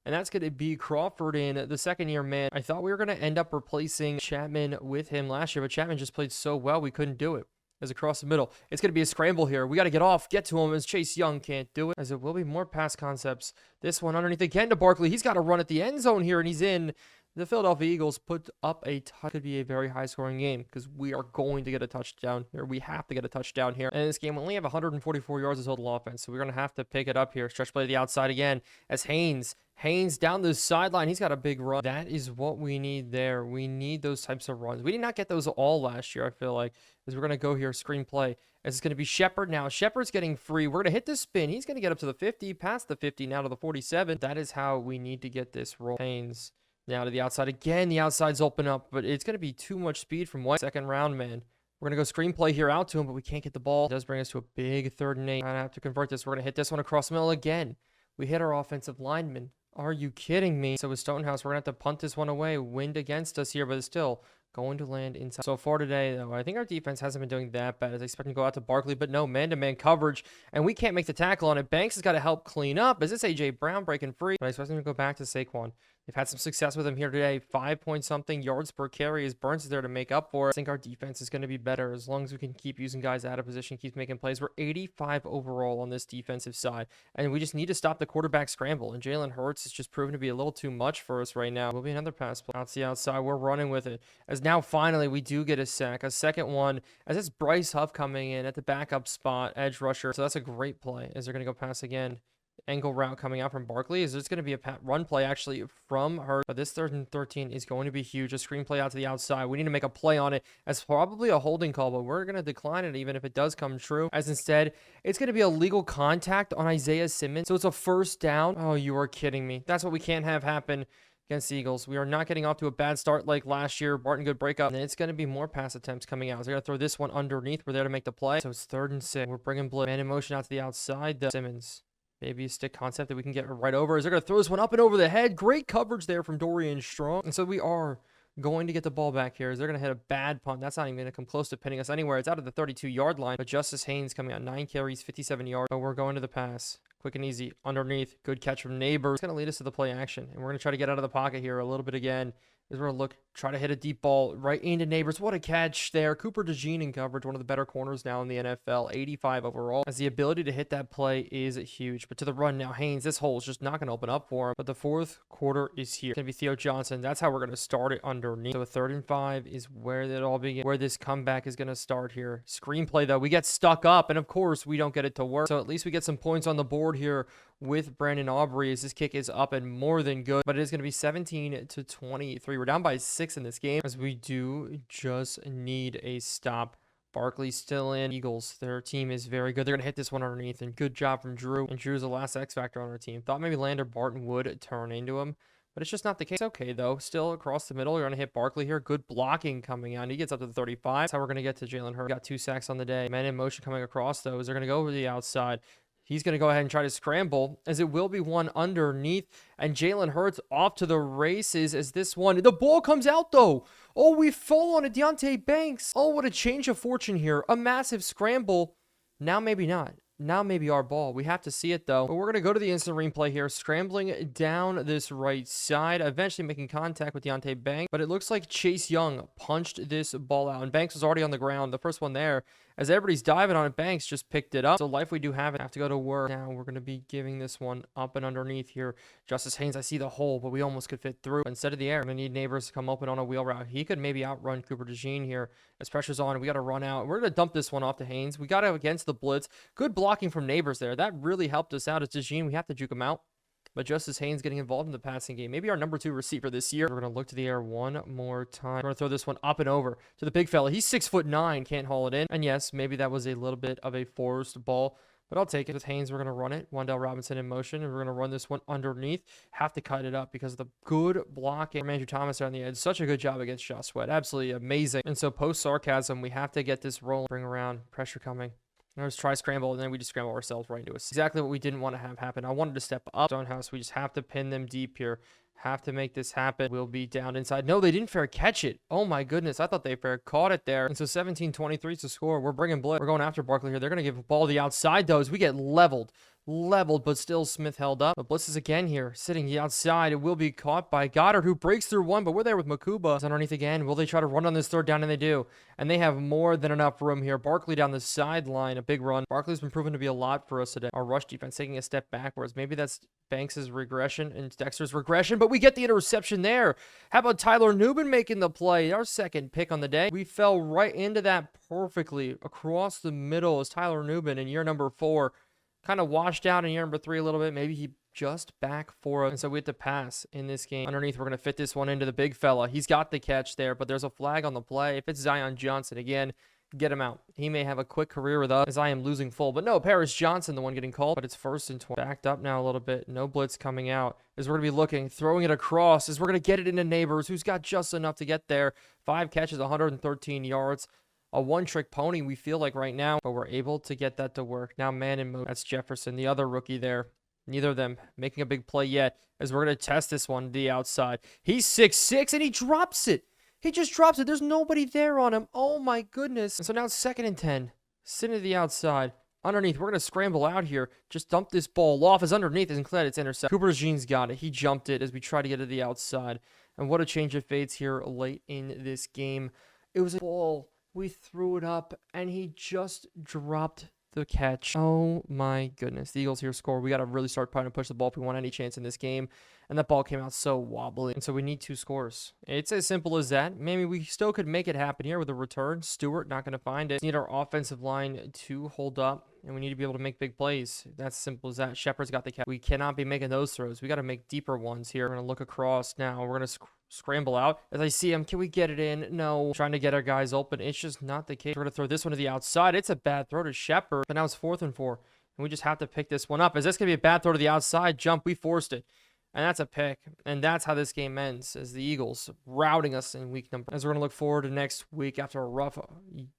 S1: And that's going to be Crawford in the second-year man. I thought we were going to end up replacing Chapman with him last year, but Chapman just played so well, we couldn't do it. As across the middle, it's going to be a scramble here. We got to get off, get to him, as Chase Young can't do it. As it will be more pass concepts. This one underneath again to Barkley. He's got to run at the end zone here, and he's in. The Philadelphia Eagles put up a touch. Could be a very high-scoring game because we are going to get a touchdown here. We have to get a touchdown here. And in this game, we only have 144 yards of total offense, so we're going to have to pick it up here. Stretch play to the outside again as Haynes down the sideline. He's got a big run. That is what we need there. We need those types of runs. We did not get those all last year, I feel like, as we're going to go here, screenplay. As it's going to be Shepard now. Shepard's getting free. We're going to hit the spin. He's going to get up to the 50, past the 50, now to the 47. That is how we need to get this roll. Haynes now to the outside again. The outside's open up, but it's going to be too much speed from White. Second round, man. We're going to go screenplay here out to him, but we can't get the ball. It does bring us to a big 3rd and 8. I have to convert this. We're going to hit this one across the middle again. We hit our offensive lineman. Are you kidding me? So with Stonehouse, we're going to have to punt this one away. Wind against us here, but it's still going to land inside. So far today, though, I think our defense hasn't been doing that bad as I expect to go out to Barkley, but no, man-to-man coverage, and we can't make the tackle on it. Banks has got to help clean up. Is this A.J. Brown breaking free? But I expect him to go back to Saquon. They've had some success with him here today. 5-point-something yards per carry as Burns is there to make up for it. I think our defense is going to be better as long as we can keep using guys out of position, keep making plays. We're 85 overall on this defensive side, and we just need to stop the quarterback scramble. And Jalen Hurts is just proven to be a little too much for us right now. Will be another pass play. Out to the outside. We're running with it. As now finally we do get a sack. A second one. As it's Bryce Huff coming in at the backup spot, edge rusher. So that's a great play as they're going to go pass again. Angle route coming out from Barkley. Is there's going to be a run play actually from her, but this 3rd and 13 is going to be huge. A screen play out to the outside. We need to make a play on it as probably a holding call, but we're going to decline it even if it does come true, as instead it's going to be a legal contact on Isaiah Simmons. So it's a first down. Oh, you are kidding me. That's what we can't have happen against the Eagles. We are not getting off to a bad start like last year. Barton good breakup, and it's going to be more pass attempts coming out. So they're going to throw this one underneath. We're there to make the play. So it's 3rd and 6. We're bringing blitz. Man in motion out to the outside. Simmons. Maybe a stick concept that we can get right over. As they're going to throw this one up and over the head. Great coverage there from Dorian Strong. And so we are going to get the ball back here. As they're going to hit a bad punt. That's not even going to come close to pinning us anywhere. It's out of the 32-yard line. But Justice Haynes coming out 9 carries, 57 yards. But we're going to the pass. Quick and easy. Underneath. Good catch from Neighbors. It's going to lead us to the play action. And we're going to try to get out of the pocket here a little bit again. As we're going to try to hit a deep ball right into Neighbors. What a catch there. Cooper DeJean in coverage, one of the better corners now in the NFL, 85 overall. As the ability to hit that play is huge. But to the run now, Haynes, this hole is just not going to open up for him. But the 4th quarter is here. It's going to be Theo Johnson. That's how we're going to start it underneath. So a 3rd and 5 is where it all begins, where this comeback is going to start here. Screenplay, though, we get stuck up, and of course, we don't get it to work. So at least we get some points on the board here with Brandon Aubrey as this kick is up and more than good. But it is going to be 17-23. We're down by 6 in this game as we do just need a stop. Barkley's still in. Eagles, their team is very good. They're going to hit this one underneath, and good job from Drew. And Drew's the last X Factor on our team. Thought maybe Lander Barton would turn into him, but it's just not the case. Okay, though. Still across the middle. We're going to hit Barkley here. Good blocking coming out. He gets up to the 35. That's how we're going to get to Jalen Hurts. Got 2 sacks on the day. Man in motion coming across, though, as they're going to go over the outside. He's going to go ahead and try to scramble, as it will be one underneath. And Jalen Hurts off to the races as this one. The ball comes out, though. Oh, we fall on a Deontay Banks. Oh, what a change of fortune here. A massive scramble. Now maybe not. Now maybe our ball. We have to see it, though. But we're going to go to the instant replay here. Scrambling down this right side. Eventually making contact with Deontay Banks. But it looks like Chase Young punched this ball out. And Banks was already on the ground. The first one there. As everybody's diving on it, Banks just picked it up. So life we do have it. Have to go to work. Now we're going to be giving this one up and underneath here. Justice Haynes, I see the hole, but we almost could fit through. But instead of the air, we're going to need Neighbors to come open on a wheel route. He could maybe outrun Cooper DeJean here. As pressure's on, we got to run out. We're going to dump this one off to Haynes. We got it against the blitz. Good blocking from Neighbors there. That really helped us out. As DeJean, we have to juke him out. but Justice Haynes getting involved in the passing game. Maybe our number 2 receiver this year. We're going to look to the air one more time. We're going to throw this one up and over to the big fella. He's 6'9", can't haul it in. And yes, maybe that was a little bit of a forced ball, but I'll take it. With Haynes, we're going to run it. Wan'Dale Robinson in motion, and we're going to run this one underneath. Have to cut it up because of the good blocking from Andrew Thomas on the edge. Such a good job against Josh Sweat. Absolutely amazing. And so post-sarcasm, we have to get this rolling. Bring around. Pressure coming. Let's try scramble, and then we just scramble ourselves right into it. Exactly what we didn't want to have happen. I wanted to step up. Stonehouse, we just have to pin them deep here. Have to make this happen. We'll be down inside. No, they didn't fair catch it. Oh my goodness. I thought they fair caught it there. And so 17-23 is the score. We're bringing blitz. We're going after Barkley here. They're going to give the ball to the outside, though, as we get leveled, but still Smith held up. But Bliss is again here, sitting the outside. It will be caught by Goddard, who breaks through one, but we're there with Makuba. It's underneath again. Will they try to run on this third down? And they do. And they have more than enough room here. Barkley down the sideline, a big run. Barkley's been proven to be a lot for us today. Our rush defense taking a step backwards. Maybe that's Banks' regression and Dexter's regression, but we get the interception there. How about Tyler Nubin making the play? Our second pick on the day. We fell right into that perfectly across the middle as Tyler Nubin in year number 4. Kind of washed out in year number 3 a little bit. Maybe he just back for us. And so we have to pass in this game. Underneath, we're going to fit this one into the big fella. He's got the catch there, but there's a flag on the play. If it's Zion Johnson again, get him out. He may have a quick career with us as I am losing full. But no, Paris Johnson, the one getting called. But it's 1st and 20. Backed up now a little bit. No blitz coming out. As we're going to be looking, throwing it across. As we're going to get it into Neighbors, who's got just enough to get there. 5 catches, 113 yards. A one-trick pony, we feel like right now. But we're able to get that to work. Now man in move. That's Jefferson, the other rookie there. Neither of them making a big play yet. As we're going to test this one to the outside. He's 6'6", and he drops it. He just drops it. There's nobody there on him. Oh, my goodness. And so now it's 2nd and 10. Sitting to the outside. Underneath, we're going to scramble out here. Just dump this ball off. As underneath is included. It's intercepted. Cooper Jean's got it. He jumped it as we try to get to the outside. And what a change of fates here late in this game. It was a ball. We threw it up, and he just dropped the catch. Oh, my goodness. The Eagles here score. We got to really start trying to push the ball if we want any chance in this game. And that ball came out so wobbly. And so we need 2 scores. It's as simple as that. Maybe we still could make it happen here with a return. Stewart not going to find it. We need our offensive line to hold up. And we need to be able to make big plays. That's as simple as that. Shepard's got the catch. We cannot be making those throws. We got to make deeper ones here. We're going to look across now. We're going to scramble out. As I see him, can we get it in? No. Trying to get our guys open. It's just not the case. We're going to throw this one to the outside. It's a bad throw to Shepard. But now it's 4th and 4. And we just have to pick this one up. As that's going to be a bad throw to the outside jump, we forced it. And that's a pick. And that's how this game ends, as the Eagles routing us in week number. As we're going to look forward to next week after a rough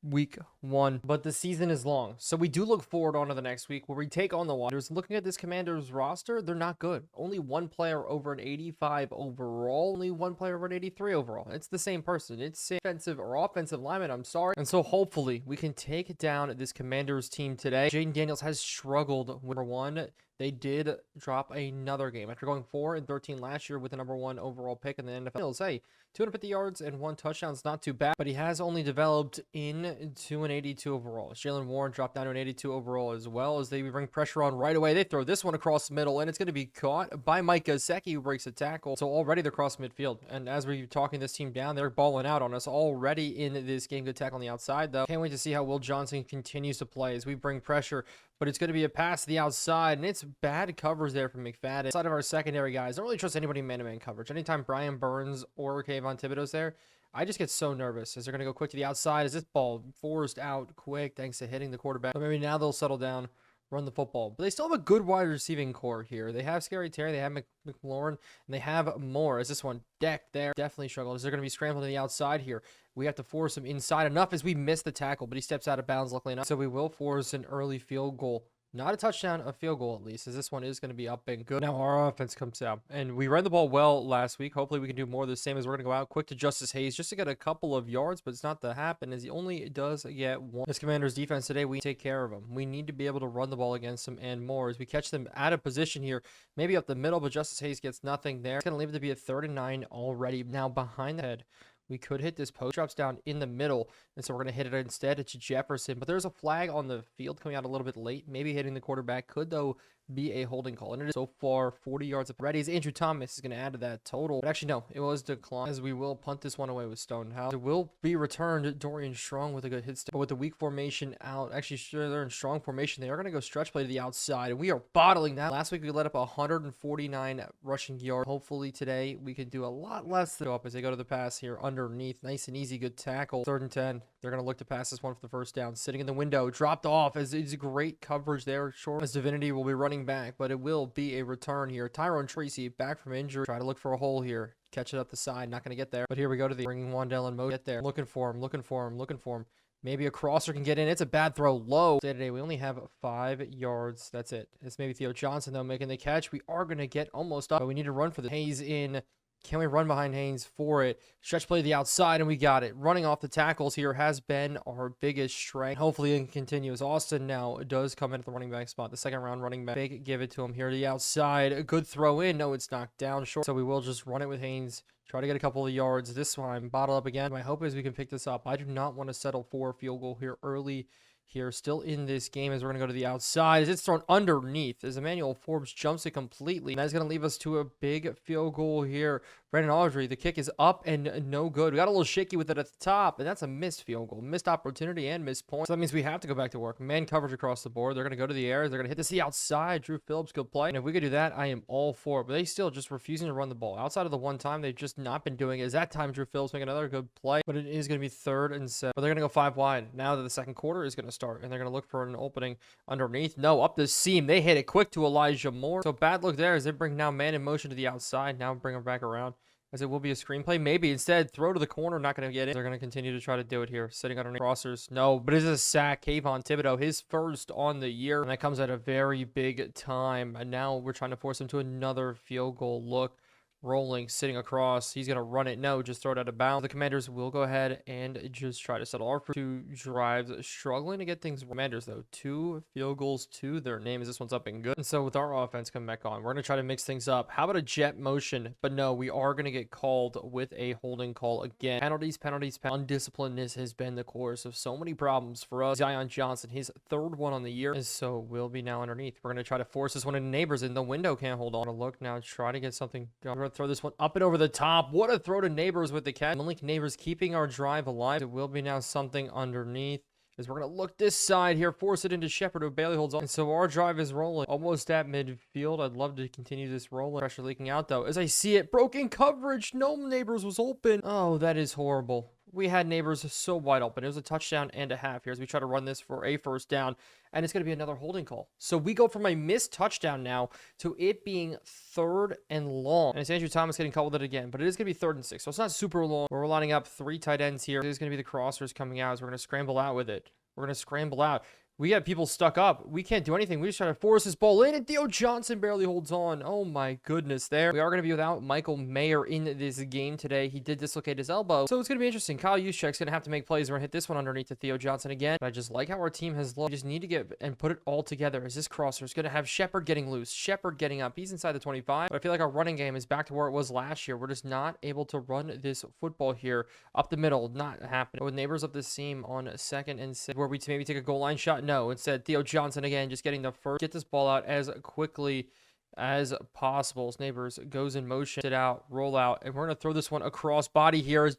S1: week 1. But the season is long. So we do look forward on to the next week where we take on the Wanderers. Looking at this Commanders roster, they're not good. Only one player over an 85 overall. Only one player over an 83 overall. It's the same person. It's defensive or offensive lineman. I'm sorry. And so hopefully we can take down this Commanders team today. Jaden Daniels has struggled with number 1. They did drop another game after going 4-13 last year with the number 1 overall pick in the NFL. Hey, 250 yards and 1 touchdown is not too bad, but he has only developed into an 82 overall. Jalen Warren dropped down to an 82 overall as well, as they bring pressure on right away. They throw this one across the middle, and it's going to be caught by Mike Gesicki, who breaks a tackle. So already they're across midfield, and as we're talking this team down, they're balling out on us already in this game. Good tackle on the outside, though. Can't wait to see how Will Johnson continues to play as we bring pressure. But it's going to be a pass to the outside, and it's bad covers there from McFadden. Outside of our secondary guys, I don't really trust anybody in man-to-man coverage. Anytime Brian Burns or Kayvon Thibodeau's there, I just get so nervous as they're going to go quick to the outside. As this ball forced out quick thanks to hitting the quarterback. But maybe now they'll settle down, run the football. But they still have a good wide receiving core here. They have Scary Terry, they have McLaurin, and they have more. As this one decked there, definitely struggled. As they're going to be scrambling to the outside here. We have to force him inside enough as we miss the tackle, but he steps out of bounds luckily enough. So we will force an early field goal. Not a touchdown, a field goal at least, as this one is going to be up and good. Now our offense comes out, and we ran the ball well last week. Hopefully we can do more of the same, as we're going to go out quick to Justice Hayes just to get a couple of yards, but it's not to happen, as he only does get 1. This Commander's defense today, we take care of them. We need to be able to run the ball against them and more, as we catch them out of position here, maybe up the middle, but Justice Hayes gets nothing there. It's going to leave it to be a 3rd and 9 already. Now behind the head. We could hit this post, drops down in the middle, and so we're going to hit it instead to Jefferson. But there's a flag on the field coming out a little bit late, maybe hitting the quarterback. Could, though, be a holding call. And it is so far 40 yards up. Ready as Andrew Thomas is going to add to that total. But actually, no, it was declined, as we will punt this one away with Stonehouse. It will be returned. Dorian Strong with a good hit stick. But with the weak formation out, actually, sure, they're in strong formation. They are going to go stretch play to the outside, and we are bottling that. Last week, we let up 149 rushing yards. Hopefully, today, we can do a lot less than go up as they go to the pass here underneath. Nice and easy, good tackle. 3rd and 10. They're going to look to pass this one for the first down. Sitting in the window, dropped off as it's great coverage there. Short as Divinity will be running back, but it will be a return here. Tyrone Tracy back from injury. Try to look for a hole here. Catch it up the side. Not going to get there. But here we go to the bringing Wandell in mode. Get there. Looking for him. Maybe a crosser can get in. It's a bad throw low. Today we only have 5 yards. That's it. It's maybe Theo Johnson, though, making the catch. We are going to get almost up, but we need to run for the Hayes in. Can we run behind Haynes for it? Stretch play to the outside, and we got it. Running off the tackles here has been our biggest strength. Hopefully it continues. Austin now does come in at the running back spot. The 2nd round running back. Big, give it to him here to the outside. A good throw in. No, it's knocked down short. So we will just run it with Haynes. Try to get a couple of yards. This time, bottle up again. My hope is we can pick this up. I do not want to settle for a field goal here early. Here, still in this game, as we're going to go to the outside, as it's thrown underneath, as Emmanuel Forbes jumps it completely. And that's going to leave us to a big field goal here. Brandon Audrey, the kick is up and no good. We got a little shaky with it at the top, and that's a missed field goal. Missed opportunity and missed point. So that means we have to go back to work. Man coverage across the board. They're going to go to the air. They're going to hit this to the outside. Drew Phillips, good play. And if we could do that, I am all for it. But they still just refusing to run the ball. Outside of the one time, they've just not been doing it. As that time, Drew Phillips making another good play. But it is going to be 3rd and 7. But they're going to go 5 wide. Now that the 2nd quarter is going to start, and they're going to look for an opening underneath. No, up the seam. They hit it quick to Elijah Moore. So bad look there as they bring now man in motion to the outside. Now bring him back around. As it will be a screenplay. Maybe instead throw to the corner. Not going to get it. They're going to continue to try to do it here. Sitting underneath crossers. No, but it is a sack. Kayvon Thibodeau, his first on the year. And that comes at a very big time. And now we're trying to force him to another field goal look. Rolling, sitting across. He's going to run it. No, just throw it out of bounds. The Commanders will go ahead and just try to settle our 2 drives. Struggling to get things. Commanders, though, 2 field goals to their name as this one's up and good. And so with our offense coming back on, we're going to try to mix things up. How about a jet motion? But no, we are going to get called with a holding call again. Penalties. Undisciplinedness has been the course of so many problems for us. Zion Johnson, his 3rd one on the year. And so we'll be now underneath. We're going to try to force this one into Neighbors, and the window can't hold on. To look now, try to get something going. Throw this one up and over the top. What a throw to Neighbors with the catch. Malik Neighbors keeping our drive alive. It will be now something underneath. As we're going to look this side here, force it into Shepard, who barely holds on. And so our drive is rolling almost at midfield. I'd love to continue this rolling. Pressure leaking out, though. As I see it, broken coverage. No, Neighbors was open. Oh, that is horrible. We had Neighbors so wide open. It was a touchdown and a half here as we try to run this for a first down. And it's going to be another holding call. So we go from a missed touchdown now to it being 3rd and long. And it's Andrew Thomas getting called with it again. But it is going to be 3rd and 6. So it's not super long. We're lining up 3 tight ends here. It's going to be the crossers coming out as we're going to scramble out with it. We're going to scramble out. We got people stuck up. We can't do anything. We just try to force this ball in, and Theo Johnson barely holds on. Oh, my goodness there. We are going to be without Michael Mayer in this game today. He did dislocate his elbow, so it's going to be interesting. Kyle Juszczyk's going to have to make plays. We're going to hit this one underneath to Theo Johnson again. But I just like how our team has looked. We just need to get and put it all together. As this crosser is going to have Shepard getting loose, Shepard getting up. He's inside the 25, but I feel like our running game is back to where it was last year. We're just not able to run this football here up the middle. Not happening. With Neighbors up the seam on 2nd and 6, where we maybe take a goal line shot. No, instead Theo Johnson again, just getting the first. Get this ball out as quickly as possible. As Neighbors goes in motion, sit out, roll out, and we're going to throw this one across body here. As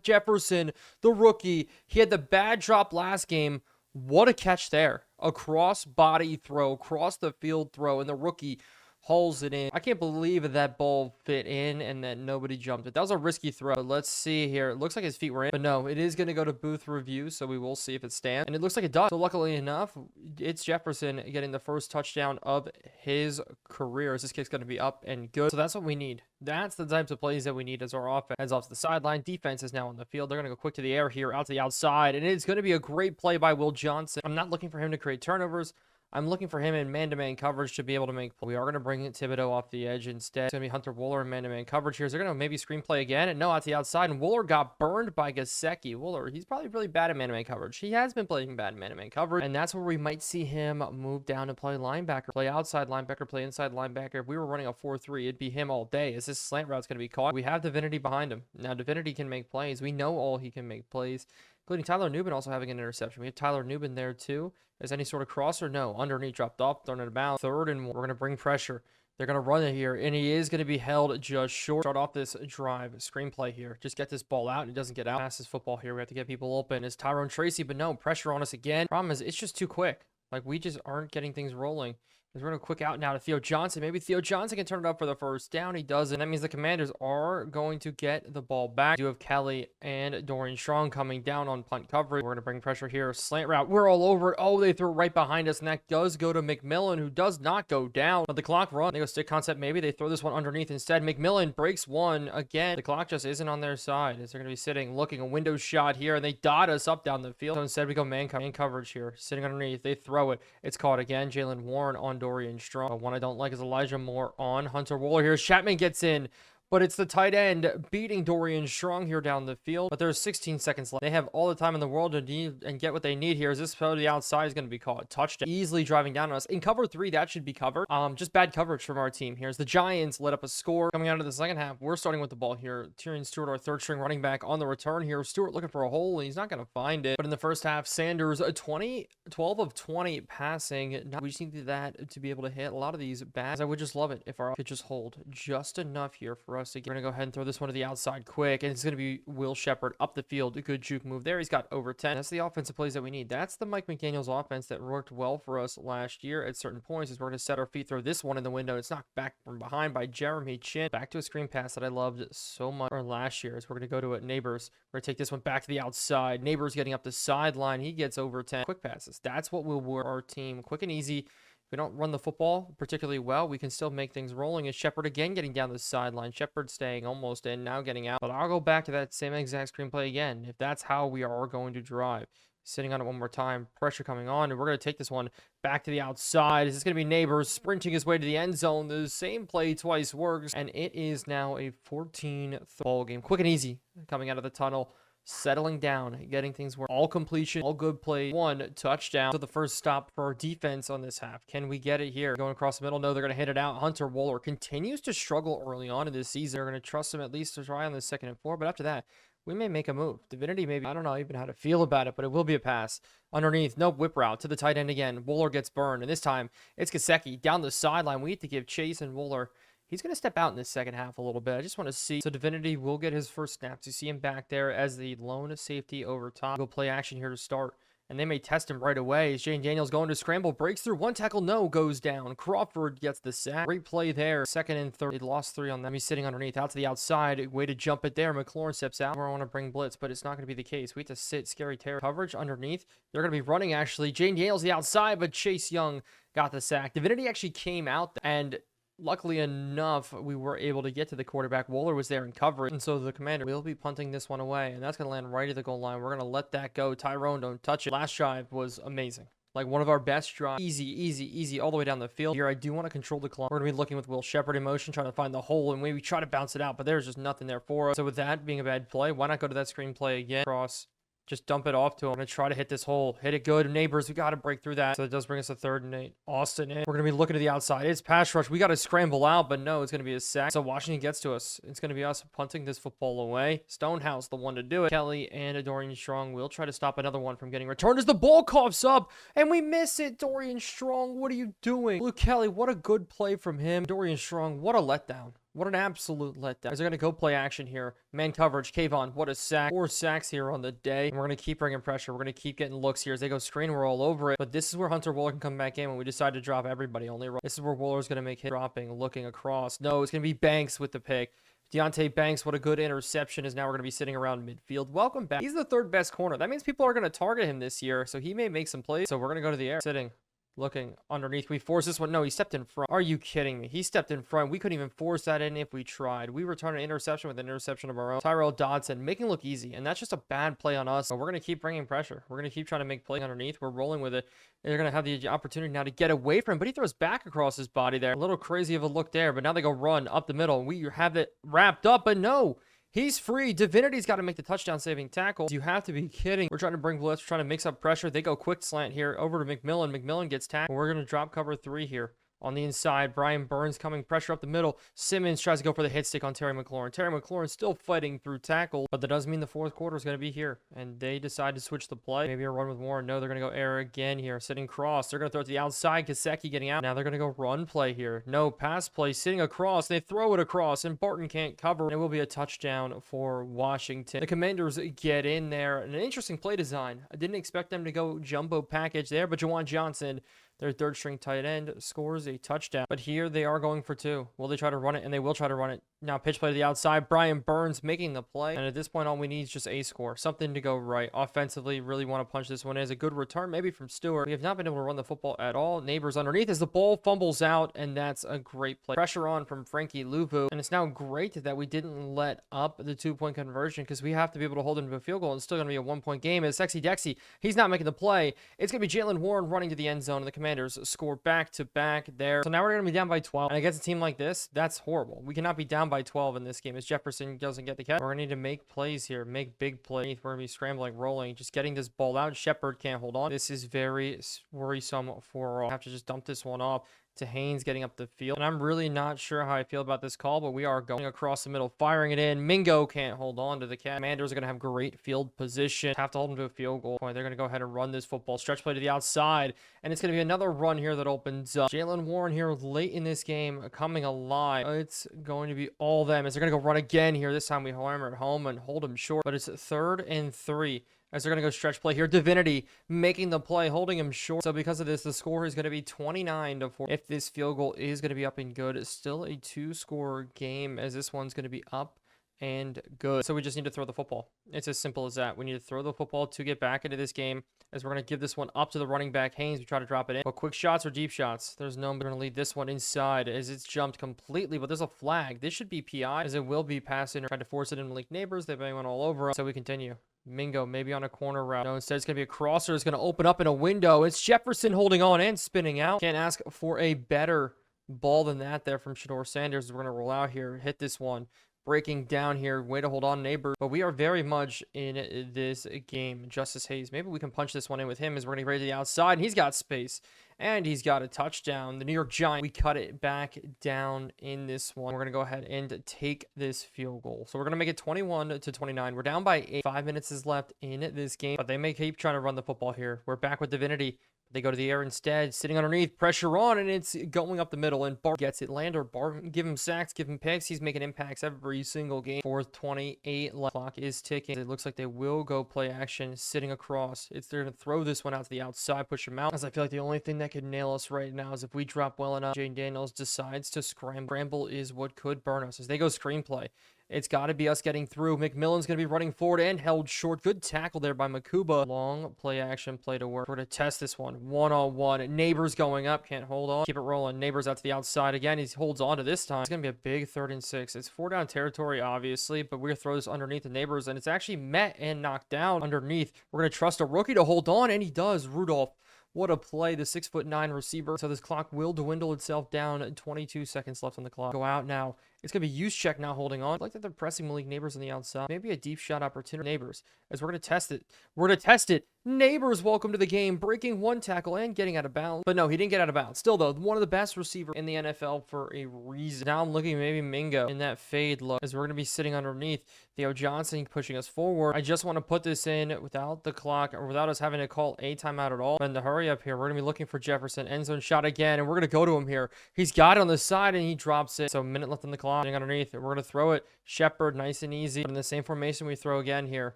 S1: Jefferson, the rookie, he had the bad drop last game. What a catch there. A cross body throw, cross the field throw, and the rookie hauls it in. I can't believe that ball fit in and that nobody jumped it. That was a risky throw. But let's see here. It looks like his feet were in, but no, it is going to go to booth review, so we will see if it stands. And it looks like it does. So luckily enough, it's Jefferson getting the first touchdown of his career as this kick's going to be up and good. So that's what we need. That's the types of plays that we need as our offense heads off to the sideline. Defense is now on the field. They're going to go quick to the air here, out to the outside, and it's going to be a great play by Will Johnson. I'm not looking for him to create turnovers. I'm looking for him in man-to-man coverage to be able to make play. We are going to bring Thibodeau off the edge instead. It's going to be Hunter Wooler in man-to-man coverage here. So they're going to maybe screenplay again. And no, out to the outside. And Wooler got burned by Gesicki. Wooler, he's probably really bad at man-to-man coverage. He has been playing bad man-to-man coverage. And that's where we might see him move down and play linebacker. Play outside linebacker, play inside linebacker. If we were running a 4-3, it'd be him all day. As this slant route's going to be caught. We have Divinity behind him. Now, Divinity can make plays. We know all he can make plays. including Tyler Nubin also having an interception. We have Tyler Nubin there too. Is any sort of crosser? No. Underneath, dropped off, thrown it about. 3rd and 1. We're going to bring pressure. They're going to run it here, and he is going to be held just short. Start off this drive, screenplay here. Just get this ball out, and it doesn't get out. Pass this football here. We have to get people open. It's Tyrone Tracy, but no, pressure on us again. Problem is, it's just too quick. Like, we just aren't getting things rolling. We're going to quick out now to Theo Johnson. Maybe Theo Johnson can turn it up for the first down. He doesn't. That means the Commanders are going to get the ball back. We do have Kelly and Dorian Strong coming down on punt coverage. We're going to bring pressure here. Slant route. We're all over it. Oh, they threw it right behind us, and that does go to McMillan, who does not go down. But the clock runs. They go stick concept maybe. They throw this one underneath instead. McMillan breaks one again. The clock just isn't on their side. As they're going to be sitting, looking a window shot here, and they dot us up down the field. So instead, we go man coverage here. Sitting underneath. They throw it. It's caught again. Jalen Warren on Dorian Strong. One I don't like is Elijah Moore on Hunter Wohler here. Chapman gets in, but it's the tight end beating Dorian Strong here down the field. But there's 16 seconds left. They have all the time in the world to need and get what they need here. Is this throw to the outside is going to be caught. Touchdown. Easily driving down on us. In cover 3, that should be covered. Just bad coverage from our team here. As the Giants let up a score coming out of the second half. We're starting with the ball here. Tyrion Stewart, our 3rd string running back on the return here. Stewart looking for a hole, and he's not going to find it. But in the first half, Sanders 12 of 20 passing. We just need that to be able to hit a lot of these bad. I would just love it if our could just hold just enough here for us to get. We're going to go ahead and throw this one to the outside quick, and it's going to be Will Shepherd up the field. A good juke move there. He's got over 10. That's the offensive plays that we need. That's the Mike McDaniel's offense that worked well for us last year at certain points. As we're going to set our feet, throw this one in the window. It's knocked back from behind by Jeremy Chin. Back to a screen pass that I loved so much last year. As we're going to go to it. Neighbors. We're going to take this one back to the outside. Neighbors getting up the sideline. He gets over 10. Quick passes. That's what will work our team. Quick and easy. If we don't run the football particularly well, we can still make things rolling. Is Shepard again getting down the sideline. Shepard staying almost in, now getting out. But I'll go back to that same exact screenplay again, if that's how we are going to drive. Sitting on it one more time. Pressure coming on, and we're going to take this one back to the outside. Is this going to be Neighbors sprinting his way to the end zone? The same play twice works, and it is now a 14th ball game. Quick and easy coming out of the tunnel. Settling down, getting things work. All completion, all good play. 1 touchdown. So the first stop for our defense on this half. Can we get it here? Going across the middle. No, they're going to hit it out. Hunter Wohler continues to struggle early on in this season. They're going to trust him at least to try on the 2nd and 4. But after that, we may make a move. Divinity maybe. I don't know even how to feel about it, but it will be a pass. Underneath, nope, whip route to the tight end again. Wohler gets burned, and this time it's Gesicki down the sideline. We need to give Chase and Wohler. He's going to step out in this second half a little bit. I just want to see. So Divinity will get his first snaps. You see him back there as the lone safety over top. Go play action here to start. And they may test him right away. As Jane Daniels going to scramble. Breaks through. 1 tackle. No. Goes down. Crawford gets the sack. Great play there. 2nd and 3rd. They lost 3 on them. He's sitting underneath. Out to the outside. Way to jump it there. McLaurin steps out. I want to bring blitz, but it's not going to be the case. We have to sit scary terror coverage underneath. They're going to be running actually. Jane Daniels the outside, but Chase Young got the sack. Divinity actually came out and luckily enough, we were able to get to the quarterback. Wohler was there in coverage, and so the Commander will be punting this one away, and that's going to land right at the goal line. We're going to let that go. Tyrone, don't touch it. Last drive was amazing. Like one of our best drives. Easy, all the way down the field. Here, I do want to control the clock. We're going to be looking with Will Shepherd in motion, trying to find the hole, and maybe try to bounce it out, but there's just nothing there for us. So with that being a bad play, why not go to that screenplay again? Cross. Just dump it off to him. I'm going to try to hit this hole. Hit it good. Neighbors, we got to break through that. So it does bring us a 3rd and 8. Austin in. We're going to be looking to the outside. It's pass rush. We got to scramble out, but no, it's going to be a sack. So Washington gets to us. It's going to be us punting this football away. Stonehouse, the one to do it. Kelly and Dorian Strong will try to stop another one from getting returned as the ball coughs up, and we miss it. Dorian Strong, what are you doing? Luke Kelly, what a good play from him. Dorian Strong, what a letdown. What an absolute letdown. As they're going to go play action here. Man coverage. Kayvon, what a sack. 4 sacks here on the day. And we're going to keep bringing pressure. We're going to keep getting looks here. As they go screen, we're all over it. But this is where Hunter Wohler can come back in when we decide to drop everybody. This is where Wohler's going to make hit dropping, looking across. No, it's going to be Banks with the pick. Deontay Banks, what a good interception, is now we're going to be sitting around midfield. Welcome back. He's the 3rd best corner. That means people are going to target him this year, so he may make some plays. So we're going to go to the air. Sitting. Looking underneath. We force this one. No, he stepped in front. Are you kidding me? He stepped in front. We couldn't even force that in if we tried. We returned an interception with an interception of our own. Tyrell Dodson making it look easy, and that's just a bad play on us. So we're going to keep bringing pressure. We're going to keep trying to make plays underneath. We're rolling with it. They're going to have the opportunity now to get away from him, but he throws back across his body there. A little crazy of a look there, but now they go run up the middle. We have it wrapped up, but no. He's free. Divinity's got to make the touchdown-saving tackle. You have to be kidding. We're trying to bring blitz. We're trying to mix up pressure. They go quick slant here over to McMillan. McMillan gets tackled. We're going to drop cover 3 here. On the inside, Brian Burns coming pressure up the middle. Simmons tries to go for the hit stick on Terry McLaurin. Terry McLaurin still fighting through tackle, but that does mean the fourth quarter is going to be here. And they decide to switch the play. Maybe a run with Warren. No, they're going to go air again here. Sitting cross. They're going to throw it to the outside. Kaseki getting out. Now they're going to go run play here. No, pass play. Sitting across. They throw it across, and Barton can't cover. It will be a touchdown for Washington. The Commanders get in there. An interesting play design. I didn't expect them to go jumbo package there, but Juwan Johnson, their third string tight end, scores a touchdown. But here they are going for two. Will they try to run it? And they will try to run it. Now pitch play to the outside. Brian Burns making the play. And at this point, all we need is just a score. Something to go right. Offensively, really want to punch this one in. As a good return, maybe from Stewart. We have not been able to run the football at all. Neighbors underneath as the ball fumbles out. And that's a great play. Pressure on from Frankie Luvu. And it's now great that we didn't let up the 2-point conversion, because we have to be able to hold him to a field goal. And it's still going to be a 1-point game. As Sexy Dexy, he's not making the play. It's going to be Jalen Warren running to the end zone. And the Commanders score back to back there. So now we're going to be down by 12. And against a team like this, that's horrible. We cannot be down by 12 in this game as Jefferson doesn't get the catch. We're going to need to make plays here, make big plays. We're going to be scrambling, rolling, just getting this ball out. Shepard can't hold on. This is very worrisome for all. I have to just dump this one off to Haynes getting up the field. And I'm really not sure how I feel about this call, but we are going across the middle, firing it in. Mingo can't hold on to the catch. Commanders are going to have great field position. Have to hold them to a field goal point. They're going to go ahead and run this football. Stretch play to the outside, and it's going to be another run here that opens up. Jalen Warren here late in this game coming alive. It's going to be all them as they're going to go run again here. This time we hammer it home and hold him short, but it's 3rd and 3. As they're going to go stretch play here. Divinity making the play, holding him short. So because of this, the score is going to be 29-4. If this field goal is going to be up and good, it's still a 2-score game, as this one's going to be up and good. So we just need to throw the football. It's as simple as that. We need to throw the football to get back into this game, as we're going to give this one up to the running back, Haynes. We try to drop it in. But quick shots or deep shots? There's no. We're going to lead this one inside as it's jumped completely, but there's a flag. This should be PI, as it will be passing. Tried to force it in Malik Neighbors. They went all over us. So we continue. Mingo maybe on a corner route. No, instead it's going to be a crosser. It's going to open up in a window. It's Jefferson holding on and spinning out. Can't ask for a better ball than that there from Shedeur Sanders. We're going to roll out here, hit this one. Breaking down here, way to hold on, Neighbor. But we are very much in this game. Justice Hayes, maybe we can punch this one in with him as we're going to get ready to the outside. And he's got space, and he's got a touchdown. The New York Giants, we cut it back down in this one. We're going to go ahead and take this field goal. So we're going to make it 21-29. We're down by 8. 5 minutes is left in this game, but they may keep trying to run the football here. We're back with Divinity. They go to the air instead, sitting underneath, pressure on, and it's going up the middle, and Bart gets it. Lander, Bart, give him sacks, give him picks. He's making impacts every single game. 4th 28 left. Clock is ticking. It looks like they will go play action, sitting across. They're going to throw this one out to the outside, push him out, as I feel like the only thing that could nail us right now is if we drop well enough. Jane Daniels decides to scramble. Scramble is what could burn us as they go screenplay. It's got to be us getting through. McMillan's going to be running forward and held short. Good tackle there by Makuba. Long play action, play to work. We're going to test this one. One-on-one. Neighbors going up. Can't hold on. Keep it rolling. Neighbors out to the outside again. He holds on to this time. It's going to be a big 3rd and 6. It's 4 down territory, obviously, but we're going to throw this underneath the Neighbors, and it's actually met and knocked down underneath. We're going to trust a rookie to hold on, and he does. Rudolph. What a play, the 6'9" receiver. So this clock will dwindle itself down. 22 seconds left on the clock. Go out now. It's going to be Juszczyk now holding on. I like that they're pressing Malik Neighbors on the outside. Maybe a deep shot opportunity. Neighbors, as we're going to test it. We're going to test it. Neighbors, welcome to the game. Breaking one tackle and getting out of bounds. But no, he didn't get out of bounds. Still, though, one of the best receivers in the NFL for a reason. Now I'm looking at maybe Mingo in that fade look, as we're going to be sitting underneath. Theo Johnson pushing us forward. I just want to put this in without the clock, or without us having to call a timeout at all. And to hurry up here, we're going to be looking for Jefferson. End zone shot again, and we're going to go to him here. He's got it on the side, and he drops it. So a minute left on the clock. Sitting underneath, we're going to throw it. Shepard, nice and easy. But in the same formation, we throw again here.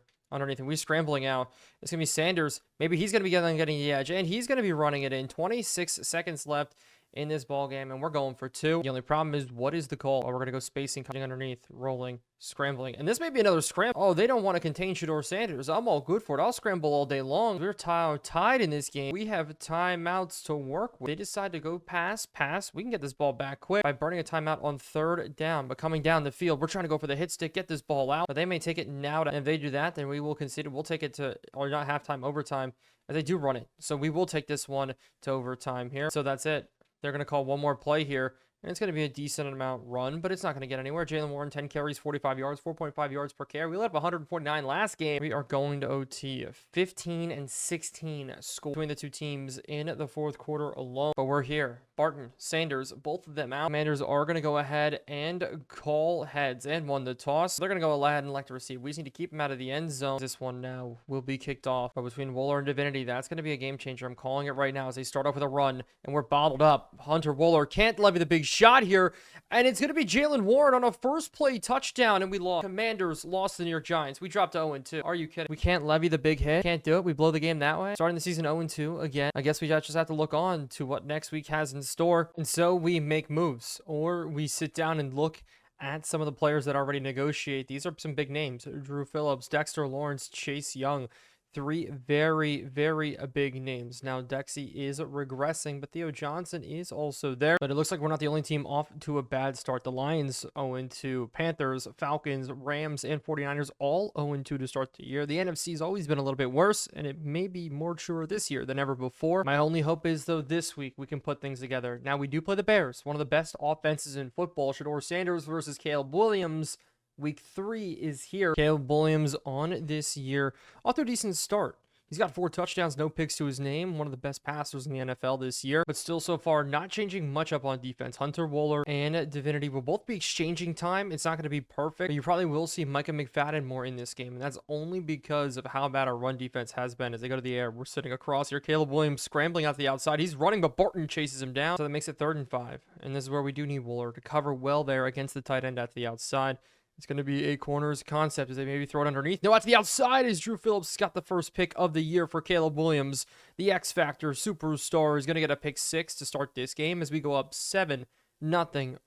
S1: Underneath, and we're scrambling out. It's going to be Sanders. Maybe he's going to be getting the edge, and he's going to be running it in. 26 seconds left in this ball game, and we're going for 2. The only problem is, what is the call? Oh, we're going to go spacing, coming underneath, rolling, scrambling. And this may be another scramble. Oh, they don't want to contain Shedeur Sanders. I'm all good for it. I'll scramble all day long. We're tied in this game. We have timeouts to work with. They decide to go pass. We can get this ball back quick by burning a timeout on 3rd down. But coming down the field, we're trying to go for the hit stick, get this ball out. But they may take it now. And if they do that, then we will concede it. We'll take it to, or not halftime, overtime. As they do run it. So we will take this one to overtime here. So that's it. They're going to call one more play here, and it's going to be a decent amount run, but it's not going to get anywhere. Jalen Warren, 10 carries, 45 yards, 4.5 yards per carry. We let up 149 last game. We are going to OT. 15-16 score between the two teams in the 4th quarter alone, but we're here. Barton, Sanders, both of them out. Commanders are going to go ahead and call heads and won the toss. They're going to go ahead and elect to receive. We just need to keep him out of the end zone. This one now will be kicked off. But between Wooler and Divinity, that's going to be a game changer. I'm calling it right now as they start off with a run, and we're bottled up. Hunter Wooler can't levy the big shot here, and it's going to be Jalen Warren on a first play touchdown, and we lost. Commanders lost to the New York Giants. We dropped to 0-2. Are you kidding? We can't levy the big hit. Can't do it. We blow the game that way. Starting the season 0-2 again. I guess we just have to look on to what next week has in store. And so we make moves, or we sit down and look at some of the players that already negotiate. These are some big names. Drew Phillips, Dexter Lawrence, Chase Young. Three very, very big names. Now, Dexy is regressing, but Theo Johnson is also there. But it looks like we're not the only team off to a bad start. The Lions 0-2, Panthers, Falcons, Rams, and 49ers all 0-2 to start the year. The NFC's always been a little bit worse, and it may be more truer this year than ever before. My only hope is, though, this week we can put things together. Now, we do play the Bears, one of the best offenses in football. Shedeur Sanders versus Caleb Williams. Week 3 is here. Caleb Williams on this year, off to a decent start. He's got 4 touchdowns, no picks to his name. One of the best passers in the NFL this year, but still so far not changing much up on defense. Hunter Wooler and Divinity will both be exchanging time. It's not going to be perfect, but you probably will see Micah McFadden more in this game, and that's only because of how bad our run defense has been. As they go to the air, we're sitting across here. Caleb Williams scrambling out to the outside. He's running, but Barton chases him down, so that makes it 3rd and 5. And this is where we do need Wooler to cover well there against the tight end at the outside. It's going to be a corners concept as they maybe throw it underneath. No, out to the outside as Drew Phillips got the first pick of the year for Caleb Williams. The X Factor superstar is going to get a pick 6 to start this game as we go up 7-0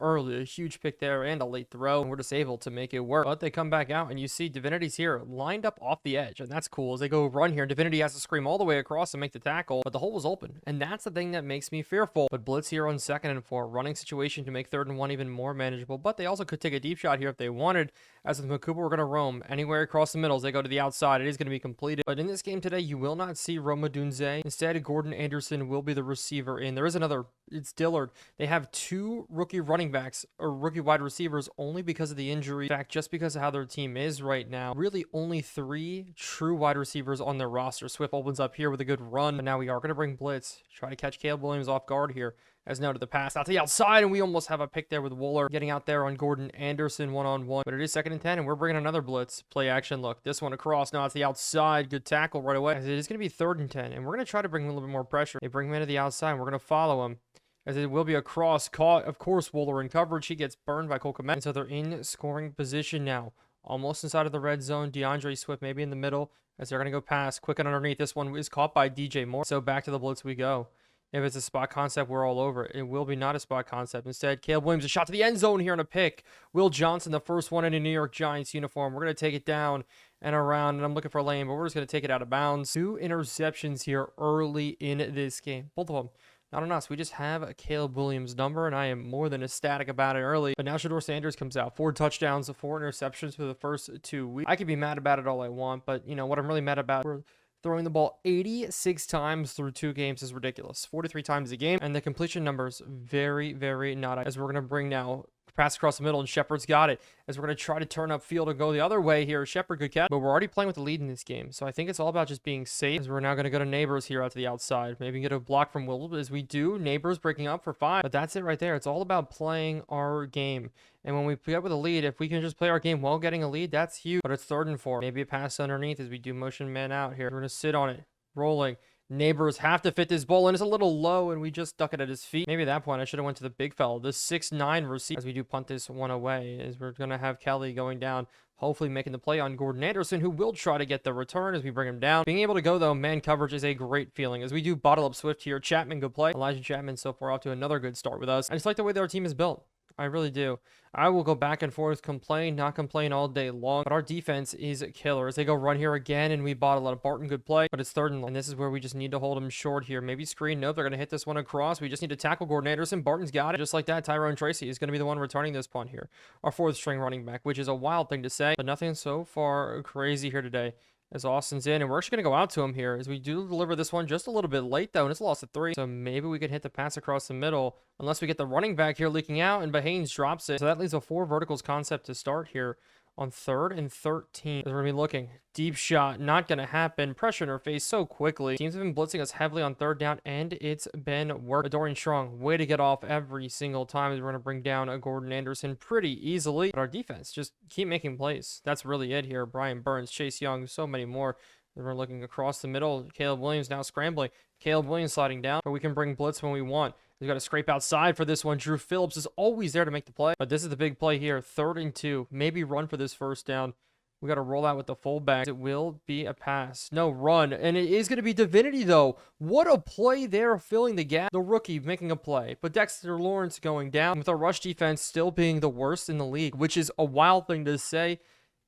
S1: early. A huge pick there and a late throw, and we're just able to make it work. But they come back out, and you see Divinity's here lined up off the edge, and that's cool. As they go run here, Divinity has to scream all the way across and make the tackle, but the hole was open, and that's the thing that makes me fearful. But blitz here on 2nd and 4, running situation to make 3rd and 1 even more manageable, but they also could take a deep shot here if they wanted. As with McCooper, we're going to roam anywhere across the middle as they go to the outside. It is going to be completed, but in this game today, you will not see Roma Dunze. Instead, Gordon Anderson will be the receiver in. There is another, it's Dillard. They have 2 rookie running backs or rookie wide receivers only because of the injury. In fact, just because of how their team is right now, really only 3 true wide receivers on their roster. Swift opens up here with a good run, but now we are going to bring blitz. Try to catch Caleb Williams off guard here. As noted, the pass out to the outside, and we almost have a pick there with Wooler getting out there on Gordon Anderson one-on-one. But it is 2nd and 10, and we're bringing another blitz. Play action look. This one across. Now it's the outside. Good tackle right away. As it is going to be 3rd and 10, and we're going to try to bring a little bit more pressure. They bring him into the outside, and we're going to follow him. As it will be a cross caught. Of course, Wooler in coverage. He gets burned by Cole Kmet. And so they're in scoring position now. Almost inside of the red zone. DeAndre Swift maybe in the middle. As they're going to go pass. Quick and underneath. This one is caught by DJ Moore. So back to the blitz we go. If it's a spot concept, we're all over it. It will be not a spot concept. Instead, Caleb Williams, a shot to the end zone here on a pick. Will Johnson, the first one in a New York Giants uniform. We're going to take it down and around, and I'm looking for a lane, but we're just going to take it out of bounds. 2 interceptions here early in this game. Both of them. Not on us. We just have a Caleb Williams number, and I am more than ecstatic about it early. But now Shedeur Sanders comes out. 4 touchdowns, 4 interceptions for the first 2 weeks. I could be mad about it all I want, but you know what I'm really mad about? We're throwing the ball 86 times through 2 games is ridiculous. 43 times a game, and the completion numbers very, very not. As we're going to bring now pass across the middle, and Shepard's got it. As we're going to try to turn up field and go the other way here. Shepard could catch, but we're already playing with the lead in this game. So I think it's all about just being safe. As we're now going to go to Neighbors here out to the outside. Maybe get a block from Will as we do. Neighbors breaking up for 5. But that's it right there. It's all about playing our game. And when we get with a lead, if we can just play our game while getting a lead, that's huge. But it's 3rd and 4. Maybe a pass underneath as we do motion man out here. We're going to sit on it. Rolling. Neighbors have to fit this ball, and it's a little low, and we just stuck it at his feet. Maybe at that point, I should have went to the big fella. This 6'9" receiver, as we do punt this one away, as we're going to have Kelly going down, hopefully making the play on Gordon Anderson, who will try to get the return as we bring him down. Being able to go, though, man coverage is a great feeling. As we do bottle up Swift here, Chapman, good play. Elijah Chapman so far off to another good start with us. I just like the way that our team is built. I really do. I will go back and forth, complain, not complain all day long, but our defense is killer. As they go run here again, and we bottle out a Barton, good play, but it's 3rd and this is where we just need to hold them short here. Maybe screen. Nope, they're going to hit this one across. We just need to tackle Gordon Anderson. Barton's got it. Just like that, Tyrone Tracy is going to be the one returning this punt here. Our 4th string running back, which is a wild thing to say, but nothing so far crazy here today. As Austin's in, and we're actually going to go out to him here as we do deliver this one just a little bit late, though, and it's a loss of 3. So maybe we can hit the pass across the middle unless we get the running back here leaking out, and Bahaynes drops it. So that leaves a 4 verticals concept to start here on 3rd and 13. We're going to be looking. Deep shot, not going to happen. Pressure in her face so quickly. Teams have been blitzing us heavily on 3rd down, and it's been working. Dorian Strong, way to get off every single time. We're going to bring down a Gordon Anderson pretty easily. But our defense, just keep making plays. That's really it here. Brian Burns, Chase Young, so many more. We're looking across the middle. Caleb Williams now scrambling. Caleb Williams sliding down, but we can bring blitz when we want. We've got to scrape outside for this one. Drew Phillips is always there to make the play, but this is the big play here. 3rd and 2. Maybe run for this 1st down. We got to roll out with the fullback. It will be a pass. No, run. And it is going to be Divinity, though. What a play there, filling the gap. The rookie making a play, but Dexter Lawrence going down with our rush defense still being the worst in the league, which is a wild thing to say.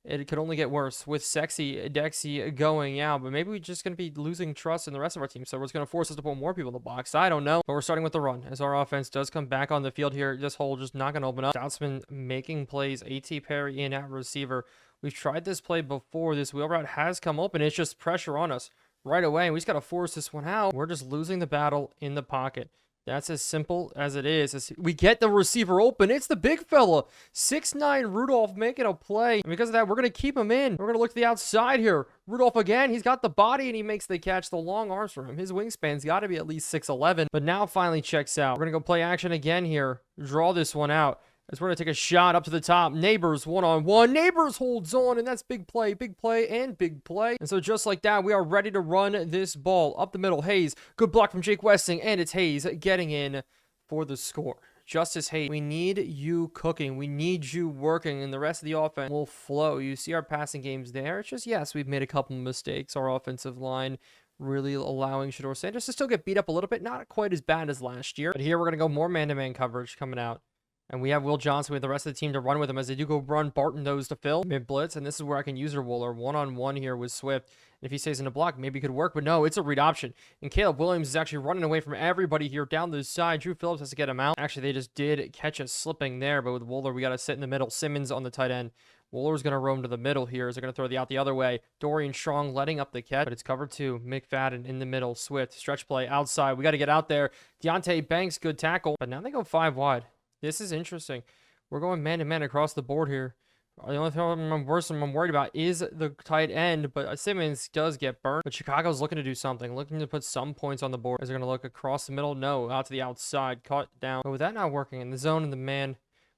S1: It could only get worse with Sexy Dexy going out, but maybe we're just going to be losing trust in the rest of our team, so it's going to force us to put more people in the box. I don't know, but we're starting with the run as our offense does come back on the field here. This hole just not going to open up. Doutzman making plays. A.T. Perry in at receiver. We've tried this play before. This wheel route has come open. It's just pressure on us right away, and we just got to force this one out. We're just losing the battle in the pocket. That's as simple as it is. As we get the receiver open. It's the big fella. 6'9" Rudolph making a play. And because of that, we're going to keep him in. We're going to look to the outside here. Rudolph again. He's got the body and he makes the catch. The long arms for him. His wingspan's got to be at least 6'11". But now finally checks out. We're going to go play action again here. Draw this one out. As we're going to take a shot up to the top. Neighbors one-on-one. Neighbors holds on, and that's big play, and big play. And so just like that, we are ready to run this ball up the middle. Hayes, good block from Jake Westing, and it's Hayes getting in for the score. Justice Hayes, we need you cooking. We need you working, and the rest of the offense will flow. You see our passing games there. It's just, yes, we've made a couple of mistakes. Our offensive line really allowing Shedeur Sanders to still get beat up a little bit. Not quite as bad as last year. But here we're going to go more man-to-man coverage coming out. And we have Will Johnson with the rest of the team to run with him as they do go run Barton those to Phil. Mid blitz, and this is where I can use her Wooler one-on-one here with Swift. And if he stays in the block, maybe it could work, but no, it's a read option. And Caleb Williams is actually running away from everybody here down the side. Drew Phillips has to get him out. Actually, they just did catch us slipping there, but with Wooler, we got to sit in the middle. Simmons on the tight end. Wooler's going to roam to the middle here as they're going to throw the out the other way. Dorian Strong letting up the catch, but it's covered 2. McFadden in the middle. Swift, stretch play outside. We got to get out there. Deontay Banks, good tackle. But now they go 5 wide. This is interesting. We're going man-to-man across the board here. The only thing I'm worried about is the tight end, but Simmons does get burnt. But Chicago's looking to do something, looking to put some points on the board. Is they're going to look across the middle? No, out to the outside, cut down. But with that not working, in the zone and the man,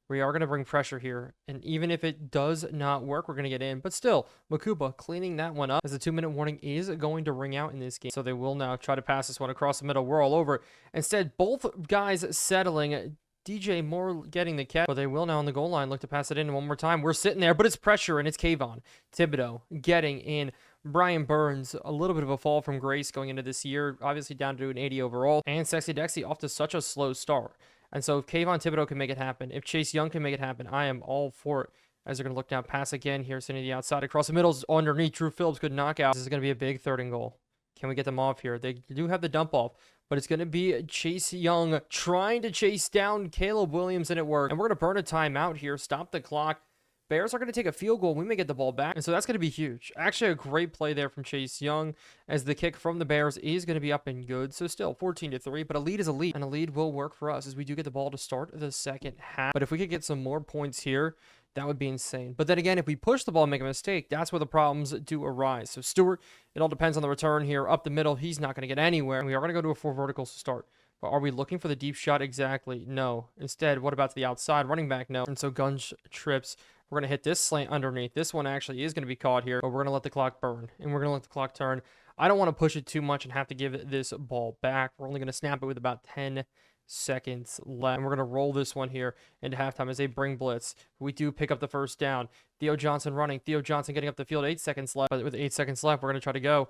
S1: we are going to bring pressure here. And even if it does not work, we're going to get in. But still, Makuba cleaning that one up as the 2-minute warning is going to ring out in this game. So they will now try to pass this one across the middle. We're all over. Instead, both guys settling. DJ Moore getting the catch, but they will now on the goal line look to pass it in one more time. We're sitting there, but it's pressure, and it's Kayvon Thibodeau getting in. Brian Burns, a little bit of a fall from grace going into this year, obviously down to an 80 overall, and Sexy Dexy off to such a slow start. And so if Kayvon Thibodeau can make it happen, if Chase Young can make it happen, I am all for it. As they're going to look down, pass again here, sending the outside across the middle, underneath. Drew Phillips, good knockout. This is going to be a big 3rd and goal. Can we get them off here? They do have the dump off, but it's going to be Chase Young trying to chase down Caleb Williams, and it worked. And we're going to burn a timeout here, stop the clock. Bears are going to take a field goal. We may get the ball back, and so that's going to be huge. Actually, a great play there from Chase Young as the kick from the Bears is going to be up and good. So still 14-3, but a lead is a lead, and a lead will work for us as we do get the ball to start the second half. But if we could get some more points here, that would be insane. But then again, if we push the ball and make a mistake, that's where the problems do arise. So Stewart, it all depends on the return here. Up the middle, he's not going to get anywhere. And we are going to go to a 4 verticals to start. But are we looking for the deep shot? Exactly. No. Instead, what about to the outside? Running back? No. And so Gunge trips. We're going to hit this slant underneath. This one actually is going to be caught here. But we're going to let the clock burn. And we're going to let the clock turn. I don't want to push it too much and have to give this ball back. We're only going to snap it with about 10 seconds left. And we're going to roll this one here into halftime as they bring blitz. We do pick up the 1st down. Theo Johnson running. Theo Johnson getting up the field. 8 seconds left. But with 8 seconds left, we're going to try to go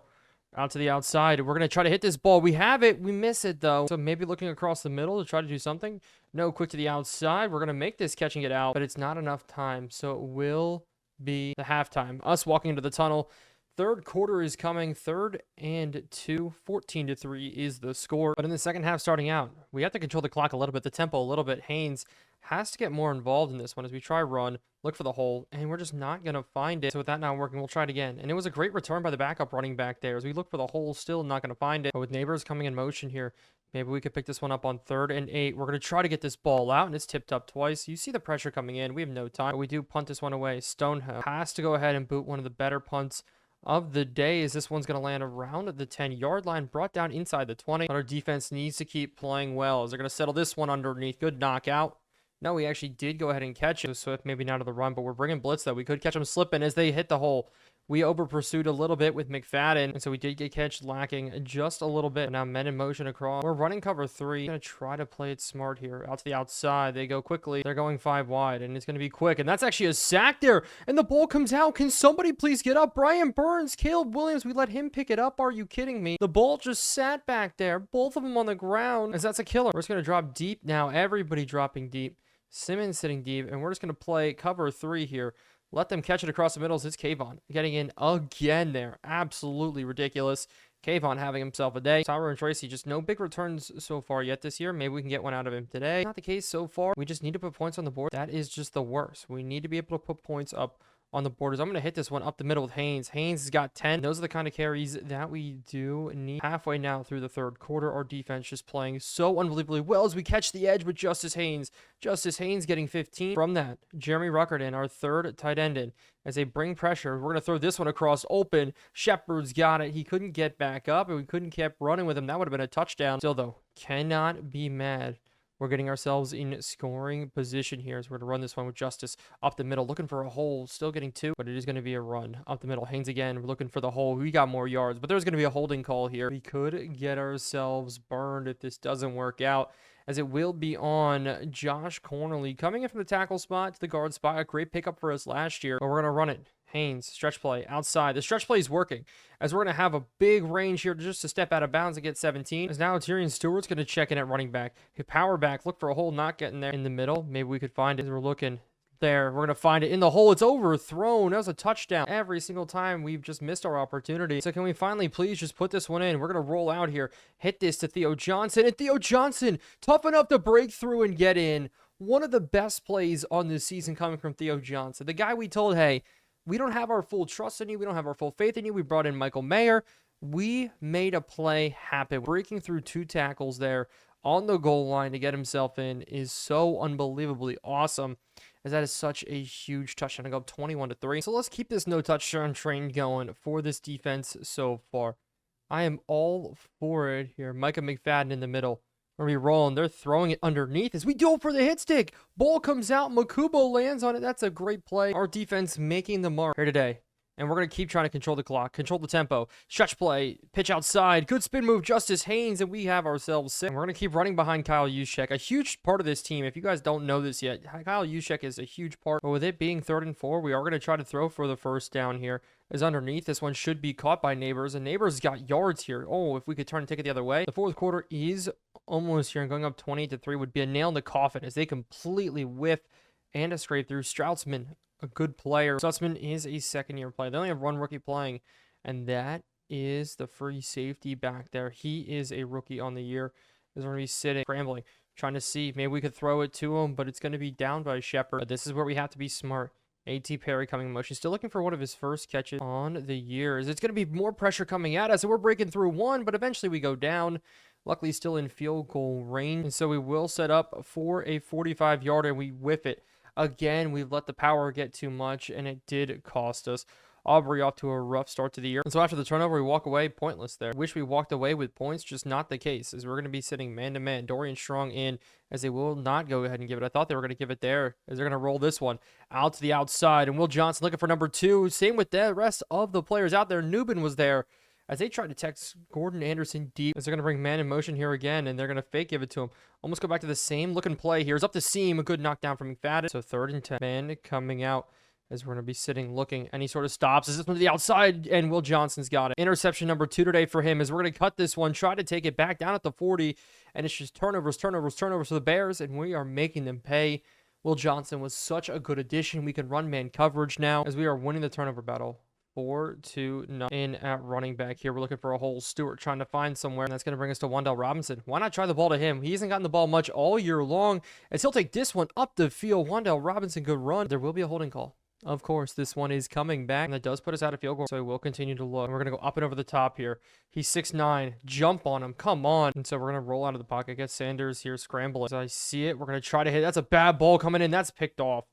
S1: out to the outside. We're going to try to hit this ball. We have it. We miss it, though. So maybe looking across the middle to try to do something. No, quick to the outside. We're going to make this catch and get out, but it's not enough time. So it will be the halftime. Us walking into the tunnel. 3rd quarter is coming. 3rd and 2. 14-3 is the score. But in the second half starting out, we have to control the clock a little bit, the tempo a little bit. Haynes has to get more involved in this one as we try run, look for the hole, and we're just not going to find it. So with that not working, we'll try it again. And it was a great return by the backup running back there as we look for the hole, still not going to find it. But with Neighbors coming in motion here, Maybe we could pick this one up on 3rd and 8. We're going to try to get this ball out, and it's tipped up twice. You see the pressure coming in. We have no time. But we do punt this one away. Stonehill has to go ahead and boot one of the better punts of the day, as this one's going to land around the 10-yard line, brought down inside the 20. But our defense needs to keep playing well, as they're going to settle this one underneath. Good knockout. No, we actually did go ahead and catch it. Swift maybe not to the run, but we're bringing blitz, though. We could catch them slipping as they hit the hole. We over-pursued a little bit with McFadden, and so we did get catch lacking just a little bit. Now men in motion across. We're running cover 3. Going to try to play it smart here. Out to the outside. They go quickly. They're going 5 wide, and it's going to be quick. And that's actually a sack there, and the ball comes out. Can somebody please get up? Brian Burns, Caleb Williams, we let him pick it up. Are you kidding me? The ball just sat back there. Both of them on the ground, as that's a killer. We're just going to drop deep now. Everybody dropping deep. Simmons sitting deep, and we're just going to play cover 3 here. Let them catch it across the middle. It's Kayvon getting in again there. Absolutely ridiculous. Kayvon having himself a day. Tyler and Tracy, just no big returns so far yet this year. Maybe we can get one out of him today. Not the case so far. We just need to put points on the board. That is just the worst. We need to be able to put points up on the borders. I'm going to hit this one up the middle with Haynes. Haynes has got 10. Those are the kind of carries that we do need. Halfway now through the 3rd quarter, our defense just playing so unbelievably well as we catch the edge with Justice Haynes. Justice Haynes getting 15. From that, Jeremy Ruckerton, our 3rd tight end in. As they bring pressure, we're going to throw this one across open. Shepard's got it. He couldn't get back up, and we couldn't keep running with him. That would have been a touchdown. Still, though, cannot be mad. We're getting ourselves in scoring position here, as we're going to run this one with Justice up the middle, looking for a hole, still getting 2, but it is going to be a run up the middle. Haynes again, we're looking for the hole. We got more yards, but there's going to be a holding call here. We could get ourselves burned if this doesn't work out, as it will be on Josh Cornerly, coming in from the tackle spot to the guard spot. A great pickup for us last year, but we're going to run it. Haynes, stretch play, outside. The stretch play is working, as we're going to have a big range here just to step out of bounds and get 17. As now Tyrion Stewart's going to check in at running back. Hit power back, look for a hole, not getting there in the middle. Maybe we could find it as we're looking there. We're going to find it in the hole. It's overthrown. That was a touchdown. Every single time we've just missed our opportunity. So can we finally please just put this one in? We're going to roll out here. Hit this to Theo Johnson. And Theo Johnson, tough enough to break through and get in. One of the best plays on this season coming from Theo Johnson. The guy we told, hey, we don't have our full trust in you. We don't have our full faith in you. We brought in Michael Mayer. We made a play happen. Breaking through 2 tackles there on the goal line to get himself in is so unbelievably awesome, as that is such a huge touchdown to go up 21-3. So let's keep this no touchdown train going for this defense so far. I am all for it here. Micah McFadden in the middle. We're going to be rolling. They're throwing it underneath as we do it for the hit stick. Ball comes out. Makubo lands on it. That's a great play. Our defense making the mark here today. And we're going to keep trying to control the clock, control the tempo. Stretch play, pitch outside. Good spin move, Justice Haynes, and we have ourselves 6. And we're going to keep running behind Kyle Juszczyk. A huge part of this team, if you guys don't know this yet, Kyle Juszczyk is a huge part. But with it being 3rd and 4, we are going to try to throw for the first down here. Is underneath. This one should be caught by Neighbors, and Neighbors got yards here. Oh, if we could turn and take it the other way. The 4th quarter is almost here, and going up 20-3 would be a nail in the coffin as they completely whiff and a scrape through. Stroudsman, a good player. Stutzman is a 2nd-year player. They only have 1 rookie playing, and that is the free safety back there. He is a rookie on the year. He's going to be sitting, scrambling, trying to see if maybe we could throw it to him, but it's going to be down by Shepard. But this is where we have to be smart. A.T. Perry coming in motion. Still looking for one of his first catches on the year. It's going to be more pressure coming at us. So we're breaking through 1, but eventually we go down. Luckily still in field goal range. And so we will set up for a 45-yarder, and we whiff it. Again, we've let the power get too much, and it did cost us. Aubrey off to a rough start to the year. And so after the turnover, we walk away pointless there. Wish we walked away with points, just not the case, as we're going to be sitting man-to-man. Dorian Strong in, as they will not go ahead and give it. I thought they were going to give it there, as they're going to roll this one out to the outside. And Will Johnson looking for number 2. Same with the rest of the players out there. Newbin was there, as they tried to text Gordon Anderson deep, as they're going to bring man in motion here again, and they're going to fake give it to him. Almost go back to the same looking play here. It's up the seam, a good knockdown from McFadden. So 3rd and 10. Man coming out, as we're going to be sitting looking, and he sort of stops. Is this one to the outside, and Will Johnson's got it. Interception number 2 today for him, as we're going to cut this one, try to take it back down at the 40, and it's just turnovers for the Bears, and we are making them pay. Will Johnson was such a good addition. We can run man coverage now, as we are winning the turnover battle. 4-2 in at running back here. We're looking for a hole. Stewart trying to find somewhere, and that's going to bring us to Wan'Dale Robinson. Why not try the ball to him? He hasn't gotten the ball much all year long, as he'll take this one up the field. Wan'Dale Robinson, good run. There will be a holding call Of course, this one is coming back, and that does put us out of field goal, so we'll continue to look. And we're going to go up and over the top here. He's 6'9". Jump on him. Come on. And so we're going to roll out of the pocket. Get Sanders here scrambling. As I see it, we're going to try to hit. That's a bad ball coming in. That's picked off.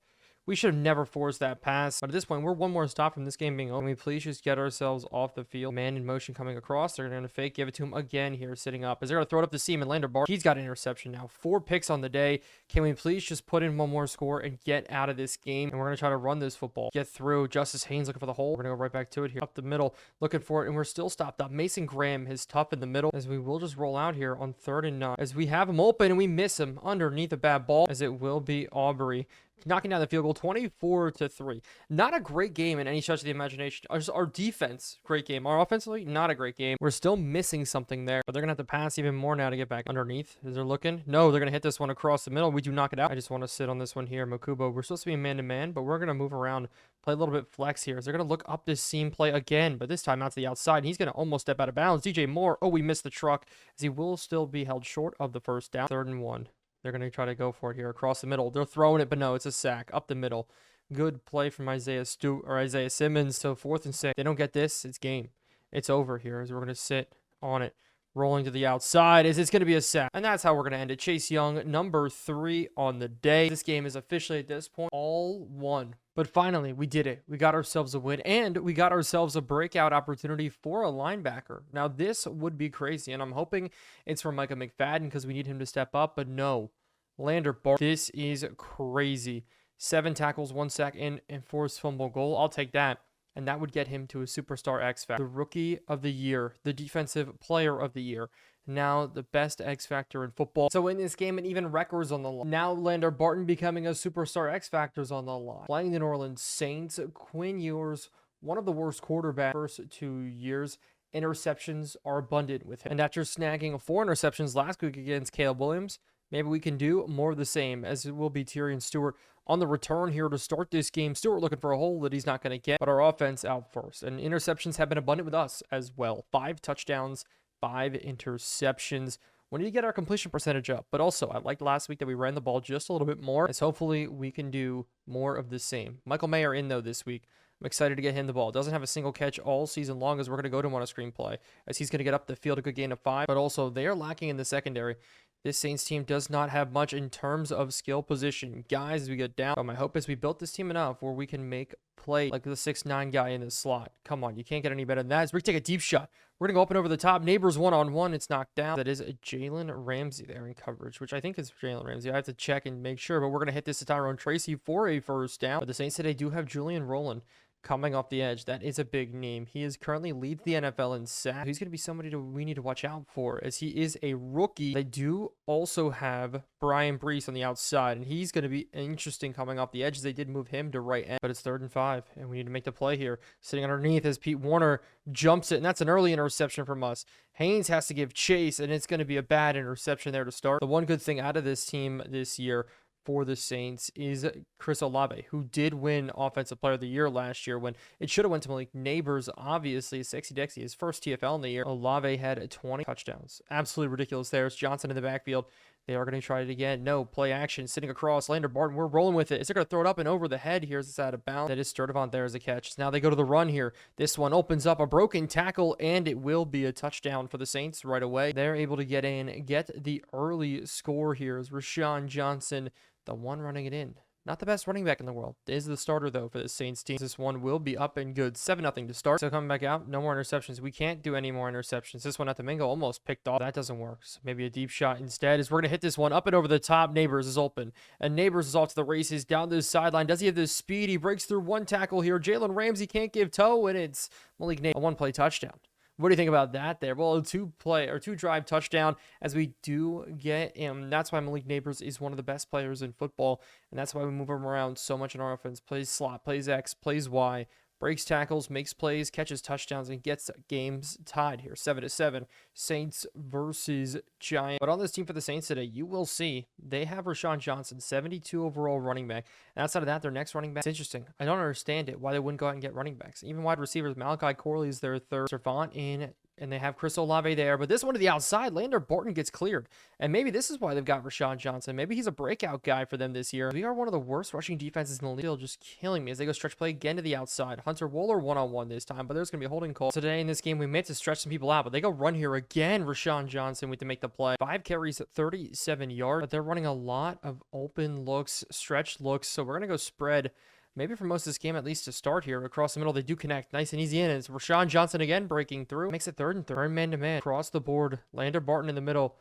S1: We should have never forced that pass. But at this point, we're one more stop from this game being over. Can we please just get ourselves off the field? Man in motion coming across. They're going to fake. Give it to him again here, sitting up. As they're going to throw it up the seam and Lander Bar. He's got an interception now. 4 picks on the day. Can we please just put in one more score and get out of this game? And we're going to try to run this football. Get through. Justice Haynes looking for the hole. We're going to go right back to it here. Up the middle. Looking for it. And we're still stopped up. Mason Graham is tough in the middle. As we will just roll out here on 3rd and 9. As we have him open and we miss him underneath a bad ball. As it will be Aubrey knocking down the field goal 24-3. Not a great game in any stretch of the imagination. Our defense, great game. Our offensively, not a great game. We're still missing something there, but they're going to have to pass even more now to get back underneath. As they're looking. No, they're going to hit this one across the middle. We do knock it out. I just want to sit on this one here. Makubo, we're supposed to be man-to-man, but we're going to move around, play a little bit flex here. As they're going to look up this seam play again, but this time out to the outside. And he's going to almost step out of bounds. DJ Moore, oh, we missed the truck, as he will still be held short of the first down. 3rd and 1. They're going to try to go for it here across the middle. They're throwing it, but no, it's a sack up the middle. Good play from Isaiah Simmons. So 4th and 6. They don't get this. It's game. It's over here as we're going to sit on it. Rolling to the outside as it's going to be a sack. And that's how we're going to end it. Chase Young, number 3 on the day. This game is officially at this point all won. But finally, we did it. We got ourselves a win, and we got ourselves a breakout opportunity for a linebacker. Now, this would be crazy, and I'm hoping it's for Micah McFadden because we need him to step up, but no. Lander Bar. This is crazy. 7 tackles, 1 sack, and forced fumble goal. I'll take that. And that would get him to a superstar X Factor. The Rookie of the Year, the Defensive Player of the Year, now the best X Factor in football. So in this game, and even records on the line. Now Lander Barton becoming a superstar X Factor's on the line. Playing the New Orleans Saints, Quinn Ewers, one of the worst quarterbacks first 2 years. Interceptions are abundant with him. And after snagging 4 interceptions last week against Caleb Williams, maybe we can do more of the same, as it will be Tyrion Stewart on the return here to start this game. Stewart looking for a hole that he's not going to get, but our offense out first. And interceptions have been abundant with us as well. 5 touchdowns, 5 interceptions. We need to get our completion percentage up. But also, I liked last week that we ran the ball just a little bit more, as hopefully we can do more of the same. Michael Mayer in, though, this week. I'm excited to get him the ball. Doesn't have a single catch all season long, as we're going to go to him on a screenplay, as he's going to get up the field a good gain of 5. But also, they are lacking in the secondary. This Saints team does not have much in terms of skill position. Guys, as we get down, my hope is we built this team enough where we can make play like the 6'9" guy in the slot. Come on, you can't get any better than that. As we take a deep shot. We're going to go up and over the top. Neighbors one-on-one. It's knocked down. That is a Jalen Ramsey there in coverage, which I think is Jalen Ramsey. I have to check and make sure, but we're going to hit this to Tyrone Tracy for a first down. But the Saints today do have Julian Rowland coming off the edge. That is a big name. He is currently leads the NFL in sacks. He's going to be somebody we need to watch out for, as he is a rookie. They do also have Brian Brees on the outside, and he's going to be interesting coming off the edge. They did move him to right end, but it's 3rd and 5, and we need to make the play here. Sitting underneath as Pete Warner jumps it, and that's an early interception from us. Haynes has to give chase, and it's going to be a bad interception there to start. The one good thing out of this team this year for the Saints is Chris Olave, who did win Offensive Player of the Year last year when it should have went to Malik Neighbors. Obviously, Sexy Dexy, his first TFL in the year. Olave had 20 touchdowns. Absolutely ridiculous there. It's Johnson in the backfield. They are going to try it again. No, play action, sitting across. Lander Barton, we're rolling with it. Is they're going to throw it up and over the head here as it's out of bounds. That is Sturdivant there as a catch. Now they go to the run here. This one opens up a broken tackle, and it will be a touchdown for the Saints right away. They're able to get in, get the early score here as Rashawn Johnson, the one running it in. Not the best running back in the world. Is the starter, though, for the Saints team. This one will be up and good. 7-0 to start. So coming back out, no more interceptions. We can't do any more interceptions. This one at the Bengal almost picked off. That doesn't work. So maybe a deep shot instead, as we're going to hit this one up and over the top. Neighbors is open. And Neighbors is off to the races down this sideline. Does he have the speed? He breaks through one tackle here. Jalen Ramsey can't give toe, and it's Malik Neighbors. A one-play touchdown. What do you think about that there? Well, a two-drive touchdown, as we do get him. That's why Malik Neighbors is one of the best players in football, and that's why we move him around so much in our offense. Plays slot, plays X, plays Y, breaks tackles, makes plays, catches touchdowns, and gets games tied here. 7-7. Saints versus Giants. But on this team for the Saints today, you will see they have Rashawn Johnson, 72 overall running back. And outside of that, their next running back, it's interesting. I don't understand it, why they wouldn't go out and get running backs. Even wide receivers, Malachi Corley is their third. Servant in And they have Chris Olave there, but this one to the outside, Lander Barton gets cleared. And maybe this is why they've got Rashawn Johnson. Maybe he's a breakout guy for them this year. We are one of the worst rushing defenses in the league, just killing me as they go stretch play again to the outside. Hunter Wohler one-on-one this time, but there's going to be a holding call. So today in this game, we meant to stretch some people out, but they go run here again. Rashawn Johnson with to make the play. 5 carries, 37 yards, but they're running a lot of open looks, stretch looks, so we're going to go spread. Maybe for most of this game, at least to start here. Across the middle, they do connect. Nice and easy in. It's Rashawn Johnson again breaking through. Makes it 3rd and 3rd. Man-to-man. Across the board. Lander Barton in the middle.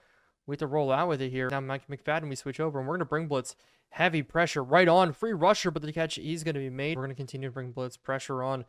S1: We have to roll out with it here. Now Mike McFadden, we switch over, and we're going to bring blitz. Heavy pressure right on. Free rusher, but the catch is going to be made. We're going to continue to bring blitz. Pressure on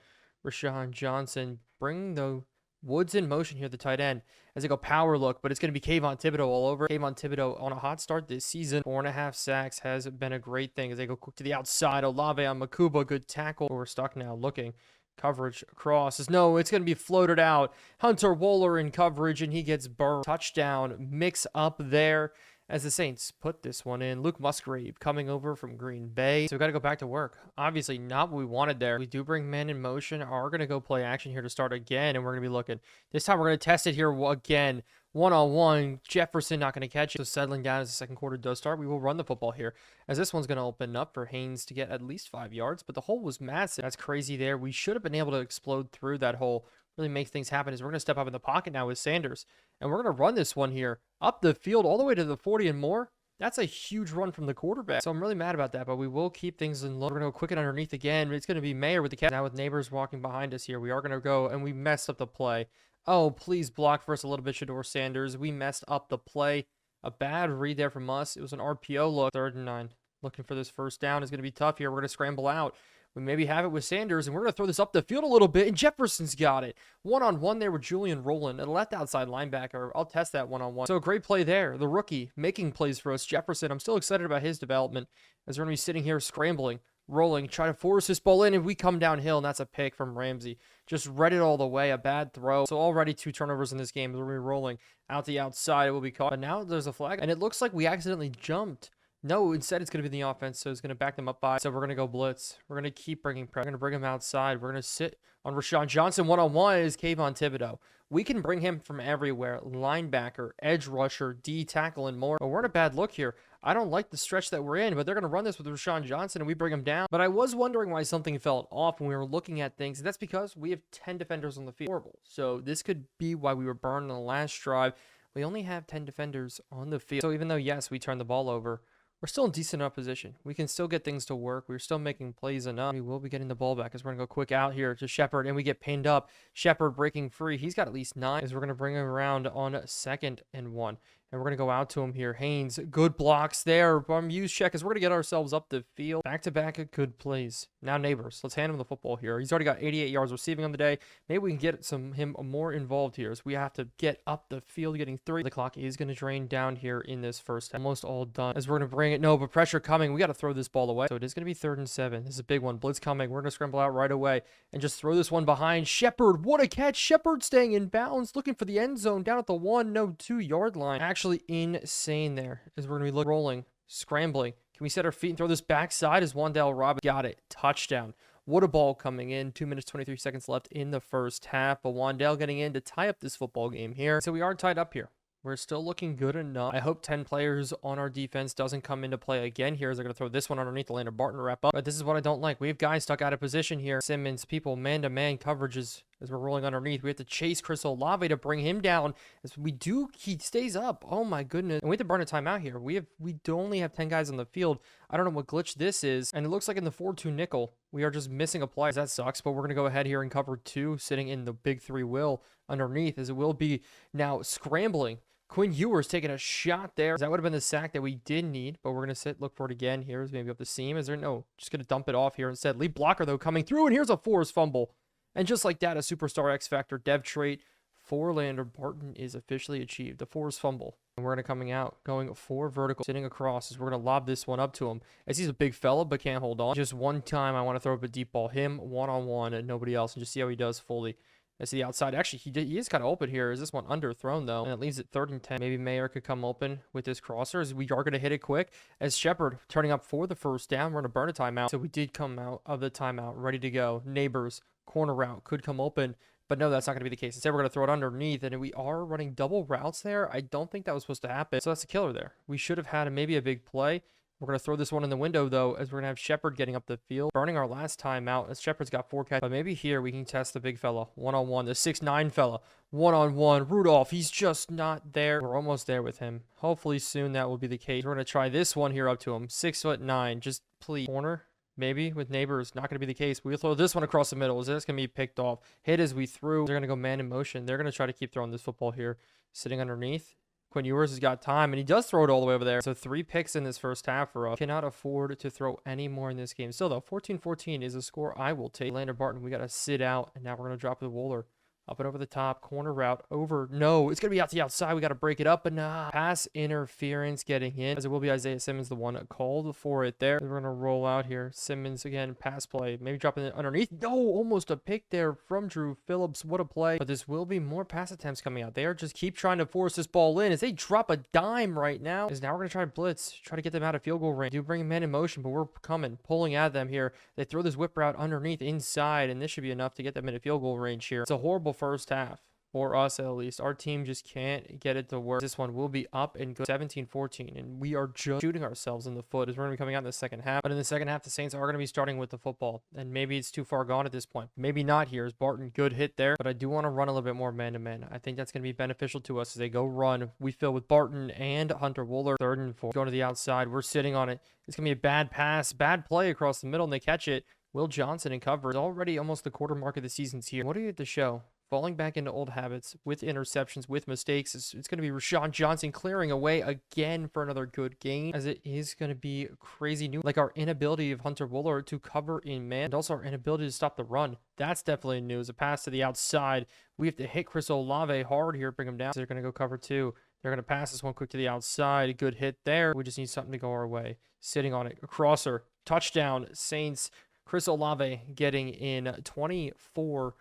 S1: Rashawn Johnson. Bring the Woods in motion here, the tight end, as they go power look, but it's going to be Kayvon Thibodeau all over. Kayvon Thibodeau on a hot start this season. 4.5 sacks has been a great thing as they go quick to the outside. Olave on Makuba, good tackle. We're stuck now looking. Coverage across. It's going to be floated out. Hunter Wohler in coverage, and he gets burned. Touchdown mix up there as the Saints put this one in. Luke Musgrave coming over from Green Bay. So we got to go back to work. Obviously not what we wanted there. We do bring men in motion. Are going to go play action here to start again, and we're going to be looking. This time we're going to test it here again. One-on-one. Jefferson not going to catch it. So settling down as the second quarter does start, we will run the football here, as this one's going to open up for Haynes to get at least 5 yards, but the hole was massive. That's crazy there. We should have been able to explode through that hole. Really make things happen. Is we're going to step up in the pocket now with Sanders, and we're going to run this one here up the field all the way to the 40 and more. That's a huge run from the quarterback, so I'm really mad about that, but we will keep things in low. We're going to go quick it underneath again. It's going to be Mayer with the catch. Now with Neighbors walking behind us here, we are going to go, and we messed up the play. Oh, please block for us a little bit, Shedeur Sanders. We messed up the play. A bad read there from us. It was an RPO look. 3rd and 9. Looking for this first down is going to be tough here. We're going to scramble out. We maybe have it with Sanders, and we're going to throw this up the field a little bit, and Jefferson's got it. One-on-one there with Julian Rowland, a left outside linebacker. I'll test that one-on-one. So a great play there. The rookie making plays for us. Jefferson, I'm still excited about his development, as we're going to be sitting here scrambling, rolling, try to force this ball in, and we come downhill, and that's a pick from Ramsey. Just read it all the way, a bad throw. So already 2 turnovers in this game. We're going to be rolling out the outside. It will be caught. But now there's a flag, and it looks like we accidentally jumped. No, instead it's going to be the offense, so it's going to back them up by. So we're going to go blitz. We're going to keep bringing pressure. We're going to bring him outside. We're going to sit on Rashawn Johnson. One-on-one is Kayvon Thibodeau. We can bring him from everywhere. Linebacker, edge rusher, D tackle, and more. But we're in a bad look here. I don't like the stretch that we're in, but they're going to run this with Rashawn Johnson, and we bring him down. But I was wondering why something felt off when we were looking at things, and that's because we have 10 defenders on the field. Horrible. So this could be why we were burned on the last drive. We only have 10 defenders on the field. So even though, yes, we turned the ball over, we're still in decent enough position. We can still get things to work. We're still making plays enough. We will be getting the ball back as we're going to go quick out here to Shepard, and we get pinned up. Shepard breaking free. He's got at least 9 as we're going to bring him around on 2nd and 1. And we're going to go out to him here. Haynes, good blocks there. Use check as we're going to get ourselves up the field. Back-to-back good plays. Now Neighbors. Let's hand him the football here. He's already got 88 yards receiving on the day. Maybe we can get him more involved here as we have to get up the field, getting 3. The clock is going to drain down here in this first half. Almost all done as we're going to bring it. No, but pressure coming. We got to throw this ball away. So it is going to be 3rd and 7. This is a big one. Blitz coming. We're going to scramble out right away and just throw this one behind. Shepard, what a catch. Shepard staying in bounds, looking for the end zone down at the 2-yard line. Actually insane there as we're going to be rolling, scrambling. Can we set our feet and throw this backside as Wan'Dale Robinson got it? Touchdown. What a ball coming in. 2 minutes, 23 seconds left in the first half. But Wan'Dale getting in to tie up this football game here. So we are tied up here. We're still looking good enough. I hope 10 players on our defense doesn't come into play again here as they're going to throw this one underneath the Lander Barton wrap up. But this is what I don't like. We have guys stuck out of position here. Simmons, people, man-to-man coverages as we're rolling underneath. We have to chase Chris Olave to bring him down. As we do, he stays up. Oh my goodness. And we have to burn a timeout here. We only have 10 guys on the field. I don't know what glitch this is. And it looks like in the 4-2 nickel, we are just missing a play. That sucks, but we're going to go ahead here and cover 2, sitting in the big 3 will underneath, as it will be now scrambling. Quinn Ewers taking a shot there. That would have been the sack that we did need, but we're going to look for it again. Here's maybe up the seam. Is there? No, just going to dump it off here instead. Lead blocker, though, coming through, and here's a forced fumble. And just like that, a superstar X Factor dev trait for Lander Barton is officially achieved. The forced fumble. And we're going to going 4 vertical, sitting across, as we're going to lob this one up to him. As he's a big fella, but can't hold on. Just one time, I want to throw up a deep ball. Him, one-on-one, and nobody else, and just see how he does fully. As the outside, actually, he is kind of open here. Is this one underthrown, though? And it leaves it 3rd and 10. Maybe Mayer could come open with this crosser, as we are going to hit it quick. As Shepard turning up for the first down, we're going to burn a timeout. So we did come out of the timeout, ready to go. Neighbors, corner route, could come open. But no, that's not going to be the case. Instead, we're going to throw it underneath, and we are running double routes there. I don't think that was supposed to happen. So that's a killer there. We should have had maybe a big play. We're going to throw this one in the window, though, as we're going to have Shepard getting up the field. Burning our last time out, as Shepard's got 4 catches. But maybe here we can test the big fella. One-on-one, the 6'9" fella. One-on-one. Rudolph, he's just not there. We're almost there with him. Hopefully soon that will be the case. We're going to try this one here up to him. 6'9". Just please. Corner. Maybe with Neighbors, not going to be the case. We'll throw this one across the middle. Is this going to be picked off? Hit as we threw. They're going to go man in motion. They're going to try to keep throwing this football here. Sitting underneath. Quinn Ewers has got time, and he does throw it all the way over there. So 3 picks in this first half for us. Cannot afford to throw any more in this game. Still, though, 14-14 is a score I will take. Lander Barton, we got to sit out, and now we're going to drop the Wooler. Up and over the top, corner route, over. No, it's going to be out to the outside. We got to break it up, but nah. Pass interference getting in, as it will be Isaiah Simmons, the one called for it there. We're going to roll out here. Simmons again, pass play. Maybe dropping it underneath. No, almost a pick there from Drew Phillips. What a play. But this will be more pass attempts coming out. They are just keep trying to force this ball in as they drop a dime right now. As now we're going to try to blitz, try to get them out of field goal range. Do bring a man in motion, but we're coming, pulling at them here. They throw this whip route underneath, inside, and this should be enough to get them into field goal range here. It's a horrible first half for us, at least. Our team just can't get it to work. This one will be up and go 17-14, and we are just shooting ourselves in the foot as we're going to be coming out in the second half. But in the second half, the Saints are going to be starting with the football, and maybe it's too far gone at this point. Maybe not here. As Barton, good hit there, but I do want to run a little bit more man-to-man. I think that's going to be beneficial to us as they go run. We fill with Barton and Hunter Wooler. 3rd and 4. Going to the outside. We're sitting on it. It's going to be a bad pass, bad play across the middle, and they catch it. Will Johnson in cover. It's already almost the quarter mark of the season's here. What do you have to show? Falling back into old habits with interceptions, with mistakes. It's going to be Rashawn Johnson clearing away again for another good game, as it is going to be crazy new. Like our inability of Hunter Wooler to cover in man, and also our inability to stop the run. That's definitely new. As a pass to the outside, we have to hit Chris Olave hard here, bring him down. So they're going to go cover 2. They're going to pass this one quick to the outside. A good hit there. We just need something to go our way. Sitting on it. A crosser. Touchdown. Saints. Chris Olave getting in 24.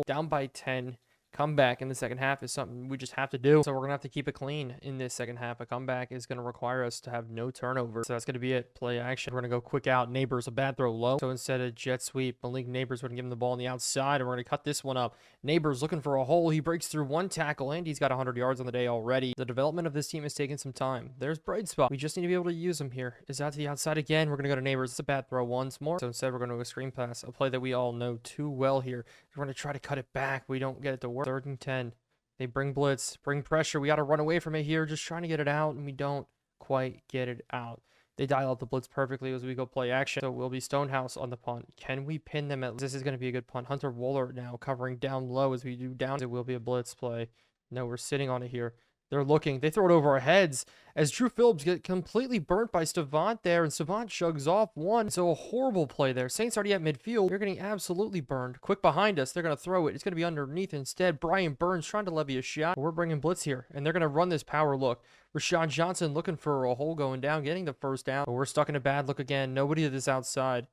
S1: Down by 10. Comeback in the second half is something we just have to do. So we're going to have to keep it clean in this second half. A comeback is going to require us to have no turnover. So that's going to be it. Play action. We're going to go quick out. Neighbors, a bad throw low. So instead of jet sweep, Malik Neighbors would give him the ball on the outside, and we're going to cut this one up. Neighbors looking for a hole. He breaks through 1 tackle, and he's got 100 yards on the day already. The development of this team is taking some time. There's bright spot. We just need to be able to use them here. Is out to the outside again. We're going to go to Neighbors. It's a bad throw once more. So instead, we're going to go screen pass, a play that we all know too well here. We're going to try to cut it back. We don't get it to work. 3rd and 10. They bring blitz, bring pressure. We got to run away from it here, just trying to get it out, and we don't quite get it out. They dial up the blitz perfectly as we go play action. So we'll be Stonehouse on the punt. Can we pin them at least? This is going to be a good punt. Hunter Wooler now covering down low as we do down. It will be a blitz play. No, we're sitting on it here. They're looking. They throw it over our heads as Drew Phillips get completely burnt by Stavant there, and Stavant shugs off one. So a horrible play there. Saints already at midfield. They're getting absolutely burned. Quick behind us. They're going to throw it. It's going to be underneath instead. Brian Burns trying to levy a shot. We're bringing blitz here, and they're going to run this power look. Rashawn Johnson looking for a hole going down, getting the first down. But we're stuck in a bad look again. Nobody to this outside.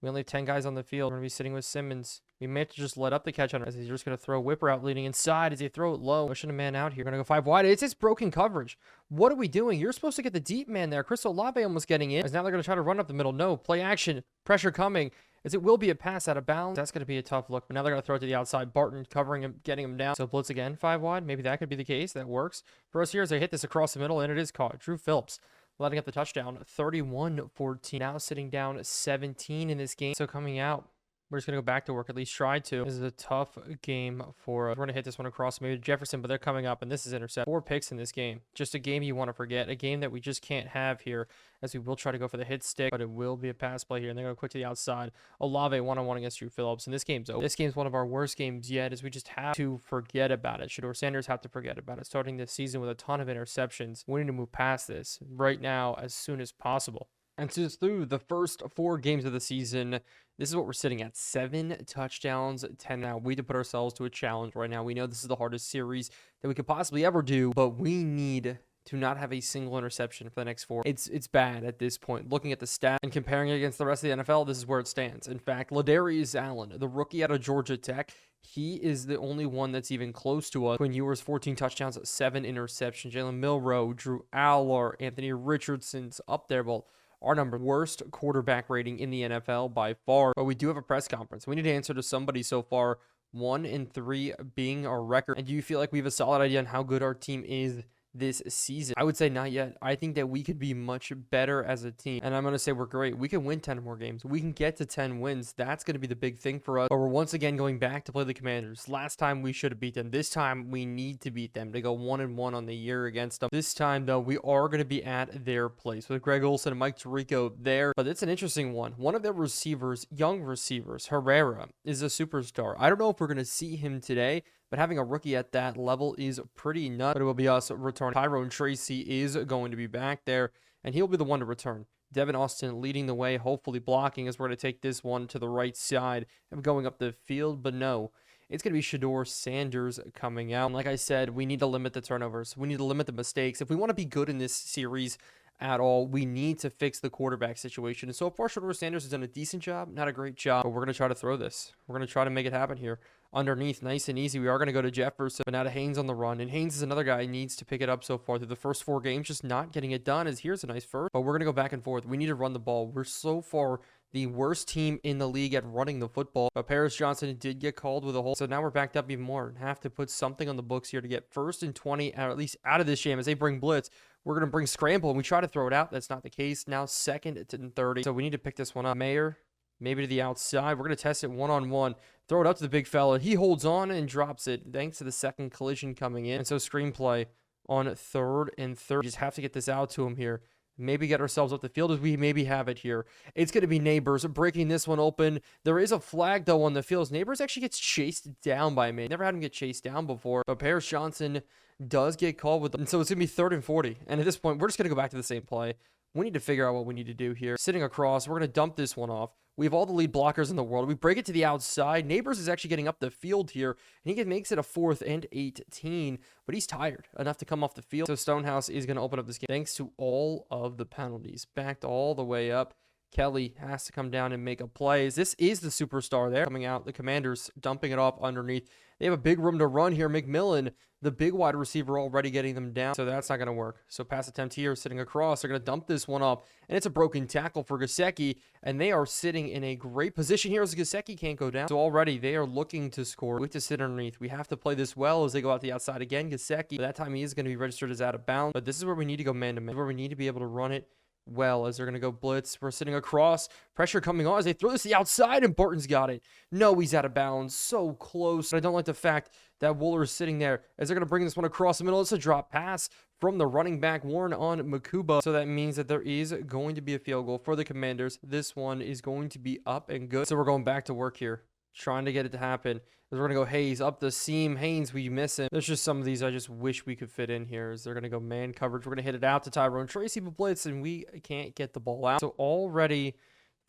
S1: We only have 10 guys on the field. We're going to be sitting with Simmons. We may have to just let up the catch on it, as he's just going to throw a whipper out leading inside as they throw it low. Pushing a man out here. We're going to go 5 wide. It's his broken coverage. What are we doing? You're supposed to get the deep man there. Chris Olave almost getting in. As now they're going to try to run up the middle. No. Play action. Pressure coming. As it will be a pass out of bounds. That's going to be a tough look. But now they're going to throw it to the outside. Barton covering him, getting him down. So blitz again. 5 wide. Maybe that could be the case. That works. For us here as they hit this across the middle, and it is caught. Drew Phillips letting up the touchdown. 31-14. Now sitting down 17 in this game. So coming out, we're just going to go back to work, at least try to. This is a tough game for us. We're going to hit this one across maybe Jefferson, but they're coming up, and this is intercept. 4 picks in this game. Just a game you want to forget. A game that we just can't have here, as we will try to go for the hit stick, but it will be a pass play here, and they're going to quick to the outside. Olave one-on-one against Drew Phillips, and this game's over. This game's one of our worst games yet, as we just have to forget about it. Shedeur Sanders have to forget about it. Starting this season with a ton of interceptions. We need to move past this right now as soon as possible. And so through the first 4 games of the season, this is what we're sitting at. 7 touchdowns, 10 now. We need to put ourselves to a challenge right now. We know this is the hardest series that we could possibly ever do, but we need to not have a single interception for the next 4. It's bad at this point. Looking at the stat and comparing it against the rest of the NFL, this is where it stands. In fact, Ladarius Allen, the rookie out of Georgia Tech, he is the only one that's even close to us. Quinn Ewers, 14 touchdowns, 7 interceptions. Jalen Milroe, Drew Aller, Anthony Richardson's up there, but our number worst quarterback rating in the NFL by far. But we do have a press conference. We need to answer to somebody so far. 1-3 being our record. And do you feel like we have a solid idea on how good our team is this season? I would say not yet. I think that we could be much better as a team. And I'm going to say we're great. We can win 10 more games. We can get to 10 wins. That's going to be the big thing for us. But we're once again going back to play the Commanders. Last time we should have beat them. This time we need to beat them to go 1-1 on the year against them. This time, though, we are going to be at their place with Greg Olsen and Mike Tirico there. But it's an interesting one. One of their receivers, young receivers, Herrera, is a superstar. I don't know if we're going to see him today, but having a rookie at that level is pretty nuts. But it will be us returning. Tyrone Tracy is going to be back there, and he'll be the one to return. Devin Austin leading the way, hopefully blocking, as we're going to take this one to the right side and going up the field. But no, it's going to be Shedeur Sanders coming out. And like I said, we need to limit the turnovers. We need to limit the mistakes. If we want to be good in this series at all, we need to fix the quarterback situation. And so far, Shedeur Sanders has done a decent job, not a great job, but we're going to try to throw this. We're going to try to make it happen here. Underneath, nice and easy. We are going to go to Jefferson, but now to Haynes on the run. And Haynes is another guy who needs to pick it up so far through the first 4 games, just not getting it done. As here's a nice first, but we're going to go back and forth. We need to run the ball. We're so far the worst team in the league at running the football. But Paris Johnson did get called with a hole, so now we're backed up even more and have to put something on the books here to get 1st and 20, or at least out of this jam. As they bring blitz, we're going to bring scramble, and we try to throw it out. That's not the case. Now 2nd and 30, so we need to pick this one up. Mayer, maybe to the outside. We're going to test it one-on-one. Throw it up to the big fella. He holds on and drops it thanks to the second collision coming in. And so screenplay on 3rd and 30. We just have to get this out to him here. Maybe get ourselves up the field as we maybe have it here. It's going to be Neighbors breaking this one open. There is a flag, though, on the field. Neighbors actually gets chased down by me. Never had him get chased down before. But Paris Johnson does get called with them. And so it's going to be 3rd and 40. And at this point, we're just going to go back to the same play. We need to figure out what we need to do here. Sitting across, we're going to dump this one off. We have all the lead blockers in the world. We break it to the outside. Neighbors is actually getting up the field here, and he makes it a 4th and 18, but he's tired enough to come off the field. So Stonehouse is going to open up this game thanks to all of the penalties. Backed all the way up. Kelly has to come down and make a play. This is the superstar there coming out. The Commanders dumping it off underneath. They have a big room to run here. McMillan, the big wide receiver, already getting them down. So that's not going to work. So pass attempt here, sitting across. They're going to dump this one up. And it's a broken tackle for Gesicki. And they are sitting in a great position here as Gesicki can't go down. So already they are looking to score. We have to sit underneath. We have to play this well as they go out the outside again. Gesicki, that time he is going to be registered as out of bounds. But this is where we need to go man-to-man. Where we need to be able to run it well as they're going to go blitz. We're sitting across. Pressure coming on as they throw this to the outside, and Barton's got it. No, he's out of bounds. So close. But I don't like the fact that Wooler is sitting there as they're going to bring this one across the middle. It's a drop pass from the running back, Warren on Makuba. So that means that there is going to be a field goal for the Commanders. This one is going to be up and good. So we're going back to work here, trying to get it to happen. As we're going to go Hayes up the seam. Haynes, we miss him. There's just some of these I just wish we could fit in here as they're going to go man coverage. We're going to hit it out to Tyrone Tracy, but blitz, and we can't get the ball out. So already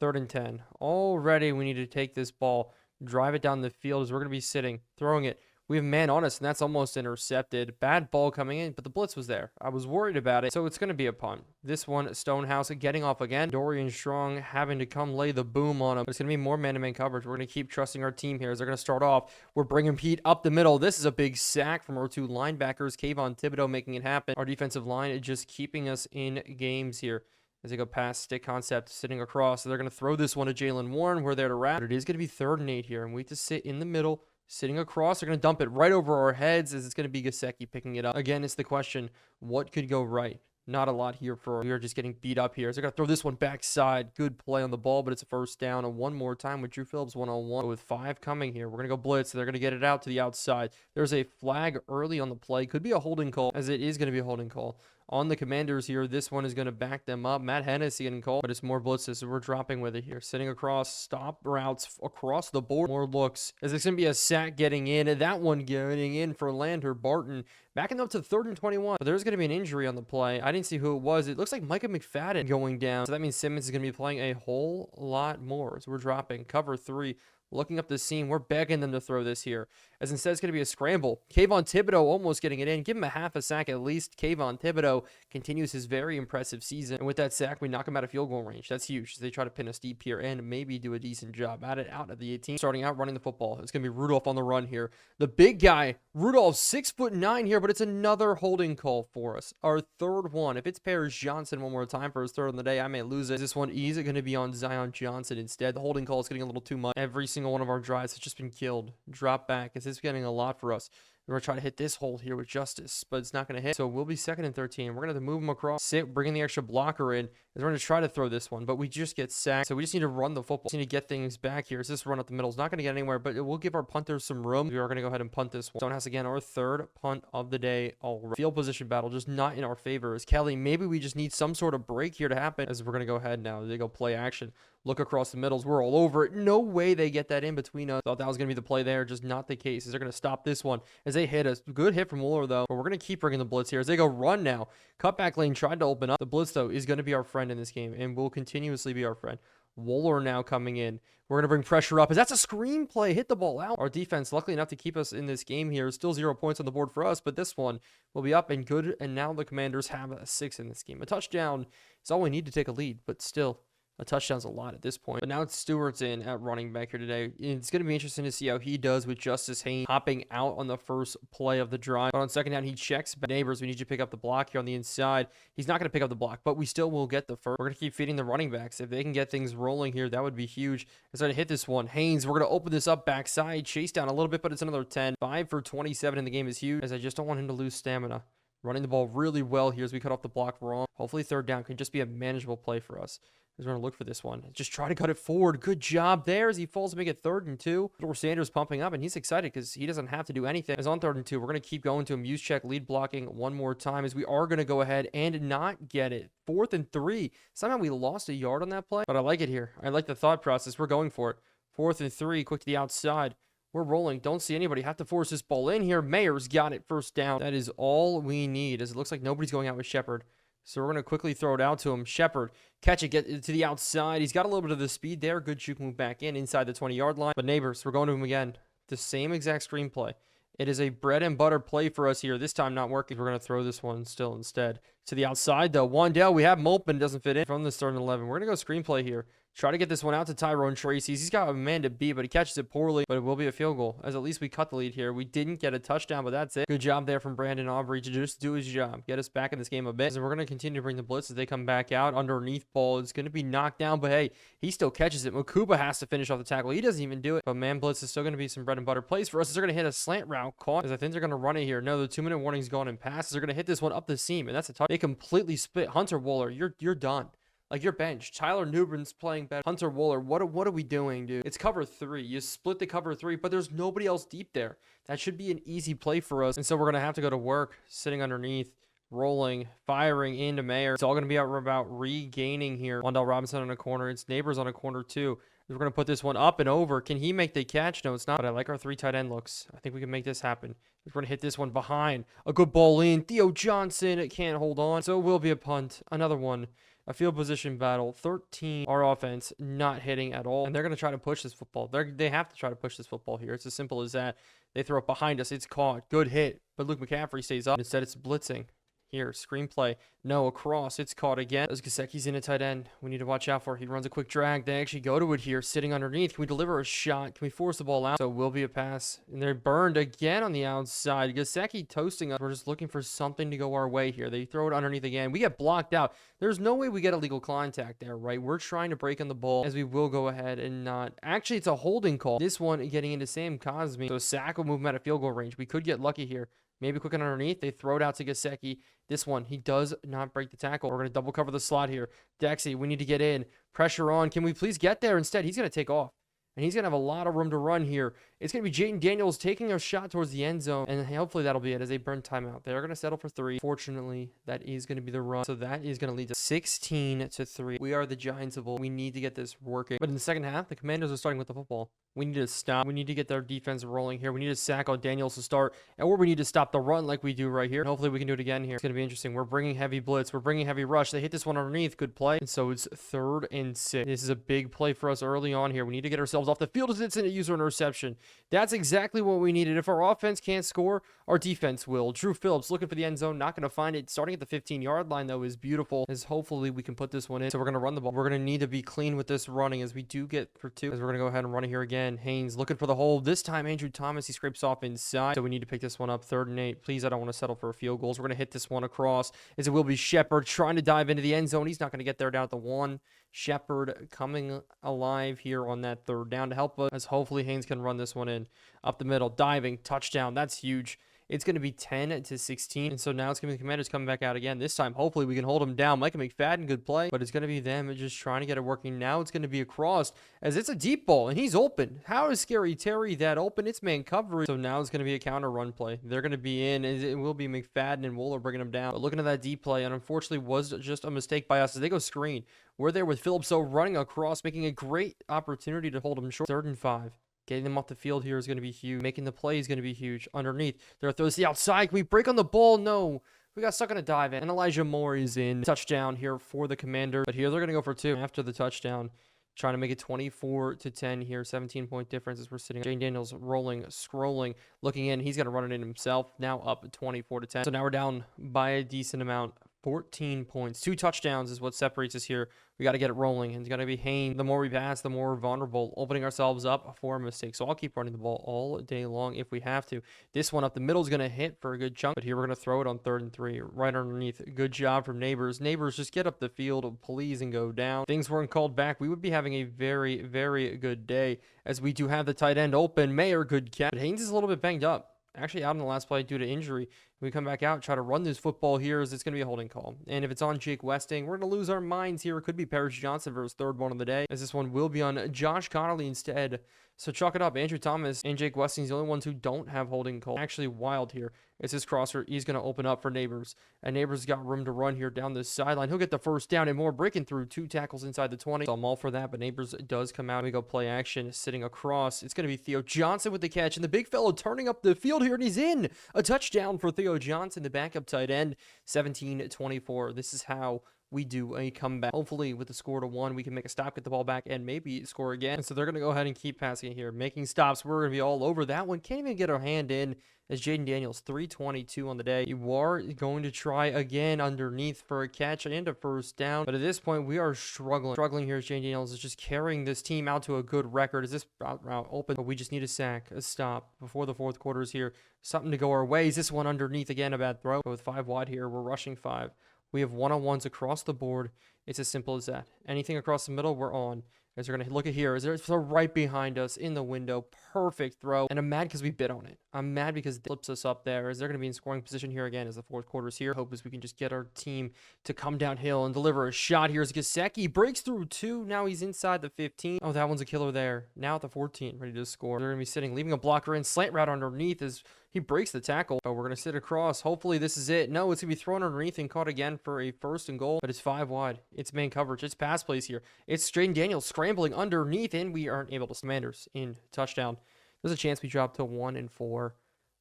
S1: 3rd and 10. Already we need to take this ball, drive it down the field as we're going to be sitting, throwing it. We have man on us, and that's almost intercepted. Bad ball coming in, but the blitz was there. I was worried about it, so it's going to be a punt. This one, Stonehouse getting off again. Dorian Strong having to come lay the boom on him. It's going to be more man-to-man coverage. We're going to keep trusting our team here as they're going to start off. We're bringing Pete up the middle. This is a big sack from our 2 linebackers. Kayvon Thibodeau making it happen. Our defensive line is just keeping us in games here. As they go past stick concept, sitting across. So they're going to throw this one to Jalen Warren. We're there to wrap. But it is going to be 3rd and 8 here, and we have to sit in the middle. Sitting across, they're going to dump it right over our heads as it's going to be Gesicki picking it up. Again, it's the question, what could go right? Not a lot here we are just getting beat up here. So they're going to throw this one backside. Good play on the ball, but it's a 1st down. And one more time with Drew Phillips one-on-one. With 5 coming here, we're going to go blitz. So they're going to get it out to the outside. There's a flag early on the play. Could be a holding call, as it is going to be a holding call on the Commanders here. This one is going to back them up. Matt Hennessy getting called, but it's more blitzes, so we're dropping with it here. Sitting across, stop routes across the board. More looks, as it's going to be a sack getting in, and that one getting in for Lander Barton. Backing up to 3rd and 21. But there's going to be an injury on the play. I didn't see who it was. It looks like Micah McFadden going down. So that means Simmons is going to be playing a whole lot more. So we're dropping cover 3. Looking up the seam, we're begging them to throw this here. As instead, it's going to be a scramble. Kayvon Thibodeau almost getting it in. Give him a half a sack at least. Kayvon Thibodeau continues his very impressive season. And with that sack, we knock him out of field goal range. That's huge. They try to pin us deep here and maybe do a decent job at it out of the 18. Starting out running the football. It's going to be Rudolph on the run here. The big guy, Rudolph, 6'9" here, but it's another holding call for us. Our 3rd one. If it's Paris Johnson one more time for his 3rd on the day, I may lose it. This one is going to be on Zion Johnson instead. The holding call is getting a little too much. Every single single one of our drives has just been killed. Drop back. Is this getting a lot for us? We're going to try to hit this hole here with Justice, but it's not going to hit. So we'll be 2nd and 13. We're going to have to move him across. Sit, bringing the extra blocker in. We're going to try to throw this one, but we just get sacked. So we just need to run the football. We need to get things back here. Is this run up the middle? It's not going to get anywhere, but it will give our punters some room. We are going to go ahead and punt this one. Zone has, again, our 3rd punt of the day already. Field position battle, just not in our favor. As Kelly, maybe we just need some sort of break here to happen. As we're going to go ahead now. They go play action. Look across the middles. We're all over it. No way they get that in between us. Thought that was going to be the play there. Just not the case. As they're going to stop this one as they hit us. Good hit from Wooler, though. But we're going to keep bringing the blitz here as they go run now. Cutback lane tried to open up. The blitz, though, is going to be our friend in this game and will continuously be our friend. Wooler now coming in. We're going to bring pressure up as that's a screen play. Hit the ball out. Our defense, luckily enough to keep us in this game here, still 0 points on the board for us, but this one will be up and good. And now the Commanders have a 6 in this game. A touchdown is all we need to take a lead, but still. A touchdown's a lot at this point. But now it's Stewart's in at running back here today. It's going to be interesting to see how he does with Justice Haynes hopping out on the first play of the drive. But on 2nd down, he checks back. Neighbors, we need you to pick up the block here on the inside. He's not going to pick up the block, but we still will get the first. We're going to keep feeding the running backs. If they can get things rolling here, that would be huge. As I hit this one, Haynes, we're going to open this up backside. Chase down a little bit, but it's another 10. 5 for 27 in the game is huge, as I just don't want him to lose stamina. Running the ball really well here as we cut off the block wrong. Hopefully 3rd down can just be a manageable play for us. We're going to look for this one. Just try to cut it forward. Good job there as he falls to make it 3rd and 2. Shedeur Sanders pumping up, and he's excited because he doesn't have to do anything. As on 3rd and 2, we're going to keep going to him. Use check, lead blocking one more time as we are going to go ahead and not get it. 4th and 3. Somehow we lost a yard on that play, but I like it here. I like the thought process. We're going for it. 4th and 3, quick to the outside. We're rolling. Don't see anybody. Have to force this ball in here. Mayer's got it. 1st down. That is all we need, as it looks like nobody's going out with Shepard. So we're going to quickly throw it out to him. Shepard, catch it, get it to the outside. He's got a little bit of the speed there. Good juke move back in inside the 20-yard line. But Neighbors, we're going to him again. The same exact screenplay. It is a bread and butter play for us here. This time not working. We're going to throw this one still instead. To the outside, though. Wandell, we have him open. Doesn't fit in from the 3rd and 11. We're going to go screenplay here. Try to get this one out to Tyrone Tracy's. He's got a man to beat, but he catches it poorly. But it will be a field goal, as at least we cut the lead here. We didn't get a touchdown, but that's it. Good job there from Brandon Aubrey to just do his job. Get us back in this game a bit. So we're going to continue to bring the blitz as they come back out. Underneath ball is going to be knocked down, but hey, he still catches it. Makuba has to finish off the tackle. He doesn't even do it. But man, blitz is still going to be some bread and butter plays for us. As they're going to hit a slant route caught, as I think they're going to run it here. No, the 2-minute warning's gone and passes. They're going to hit this one up the seam, and that's a touch. They completely split. Hunter Wooler, you're done. Like, you're benched. Tyler Newbern's playing better. Hunter Wooler, what are we doing, dude? It's cover 3. You split the cover 3, but there's nobody else deep there. That should be an easy play for us. And so we're going to have to go to work, sitting underneath, rolling, firing into Mayer. It's all going to be about regaining here. Wandell Robinson on a corner. It's Neighbors on a corner, too. We're going to put this one up and over. Can he make the catch? No, it's not. But I like our 3 tight end looks. I think we can make this happen. We're going to hit this one behind. A good ball in. Theo Johnson, it can't hold on. So it will be a punt. Another one. A field position battle. 13. Our offense not hitting at all. And they're going to try to push this football. They have to try to push this football here. It's as simple as that. They throw it behind us. It's caught. Good hit. But Luke McCaffrey stays up. Instead, it's blitzing. Here, screenplay. No, across. It's caught again. As Gesicki's in a tight end. We need to watch out for it. He runs a quick drag. They actually go to it here, sitting underneath. Can we deliver a shot? Can we force the ball out? So it will be a pass. And they're burned again on the outside. Gesicki toasting us. We're just looking for something to go our way here. They throw it underneath again. We get blocked out. There's no way we get illegal contact there, right? We're trying to break on the ball, as we will go ahead and not. Actually, it's a holding call. This one getting into Sam Cosme. So sack will move him out of field goal range. We could get lucky here. Maybe quick and underneath. They throw it out to Gesicki. This one, he does not break the tackle. We're going to double cover the slot here. Dexy, we need to get in. Pressure on. Can we please get there? Instead, he's going to take off. And he's going to have a lot of room to run here. It's going to be Jaden Daniels taking a shot towards the end zone. And hopefully that'll be it as they burn timeout. They're going to settle for 3. Fortunately, that is going to be the run. So that is going to lead to 16-3. We are the Giants of old. We need to get this working. But in the second half, the Commanders are starting with the football. We need to stop. We need to get their defense rolling here. We need to sack on Daniels to start. Or we need to stop the run like we do right here. And hopefully we can do it again here. It's going to be interesting. We're bringing heavy blitz. We're bringing heavy rush. They hit this one underneath. Good play. And so it's 3rd and 6. This is a big play for us early on here. We need to get ourselves off the field as it's in a user interception. That's exactly what we needed. If our offense can't score, our defense will. Drew Phillips looking for the end zone. Not going to find it. Starting at the 15-yard line, though, is beautiful. As hopefully we can put this one in. So we're going to run the ball. We're going to need to be clean with this running as we do get for 2. As we're going to go ahead and run it here again. Haynes looking for the hole. This time, Andrew Thomas, he scrapes off inside. So we need to pick this one up. 3rd and 8. Please, I don't want to settle for field goals. We're going to hit this one across. As it will be Shepard trying to dive into the end zone. He's not going to get there down at the 1. Shepard coming alive here on that third down to help us, as hopefully Haynes can run this one in. Up the middle, diving, touchdown. That's huge. It's going to be 10-16, and so now it's going to be the Commanders coming back out again. This time, hopefully, we can hold them down. Micah McFadden, good play, but it's going to be them just trying to get it working. Now it's going to be a cross, as it's a deep ball, and he's open. How is Scary Terry that open? It's man coverage, so now it's going to be a counter run play. They're going to be in, and it will be McFadden and Wooler bringing them down. But looking at that deep play, and unfortunately was just a mistake by us as they go screen. We're there with Phillips, so running across, making a great opportunity to hold them short. 3rd and 5. Getting them off the field here is going to be huge. Making the play is going to be huge. Underneath, they're throws to the outside. Can we break on the ball? No. We got stuck on a dive in. And Elijah Moore is in. Touchdown here for the Commanders. But here they're going to go for 2 after the touchdown. Trying to make it 24-10 here. 17-point difference as we're sitting. Jane Daniels rolling, scrolling, looking in. He's going to run it in himself. Now up 24-10. So now we're down by a decent amount. 14 points. 2 touchdowns is what separates us here. We got to get it rolling, and it's got to be Haynes. The more we pass, the more we're vulnerable, opening ourselves up for a mistake. So I'll keep running the ball all day long if we have to. This one up the middle is going to hit for a good chunk, but here we're going to throw it on 3rd and 3, right underneath. Good job from Neighbors. Neighbors, just get up the field, please, and go down. Things weren't called back. We would be having a very, very good day, as we do have the tight end open. Mayer, good catch. But Haynes is a little bit banged up. Actually out in the last play due to injury. We come back out, try to run this football here, as it's going to be a holding call. And if it's on Jake Westing, we're going to lose our minds here. It could be Paris Johnson for his 3rd one of the day, as this one will be on Josh Connolly instead. So chalk it up. Andrew Thomas and Jake Westing's the only ones who don't have holding call. Actually wild here. It's his crosser. He's going to open up for Neighbors. And Neighbors got room to run here down the sideline. He'll get the 1st down and more, breaking through 2 tackles inside the 20. So I'm all for that, but Neighbors does come out. We go play action, sitting across. It's going to be Theo Johnson with the catch. And the big fellow turning up the field here, and he's in. A touchdown for Theo Johnson, the backup tight end. 17-24. This is how we do a comeback. Hopefully, with the score to 1, we can make a stop, get the ball back, and maybe score again. So they're going to go ahead and keep passing it here. Making stops. We're going to be all over that one. Can't even get our hand in, as Jaden Daniels, 322 on the day. You are going to try again underneath for a catch and a 1st down. But at this point, we are struggling. Struggling here as Jaden Daniels is just carrying this team out to a good record. Is this route open? But we just need a sack, a stop before the 4th quarter is here. Something to go our way. Is this one underneath again? A bad throw. But with 5 wide here, we're rushing 5. We have one-on-ones across the board. It's as simple as that. Anything across the middle, we're on. As they're going to look at here, as they're right behind us in the window. Perfect throw. And I'm mad because we bit on it. I'm mad because it flips us up there, as they're going to be in scoring position here again as the 4th quarter is here. Hope is we can just get our team to come downhill and deliver a shot here as Gesicki breaks through 2. Now he's inside the 15. Oh, that one's a killer there. Now at the 14, ready to score. They're going to be sitting, leaving a blocker in. Slant route underneath as he breaks the tackle. But we're going to sit across. Hopefully this is it. No, it's going to be thrown underneath and caught again for a 1st and goal. But it's 5 wide. It's man coverage. It's pass plays here. It's Jaden Daniels scrambling underneath, and we aren't able to. Commanders in touchdown. There's a chance we drop to 1-4.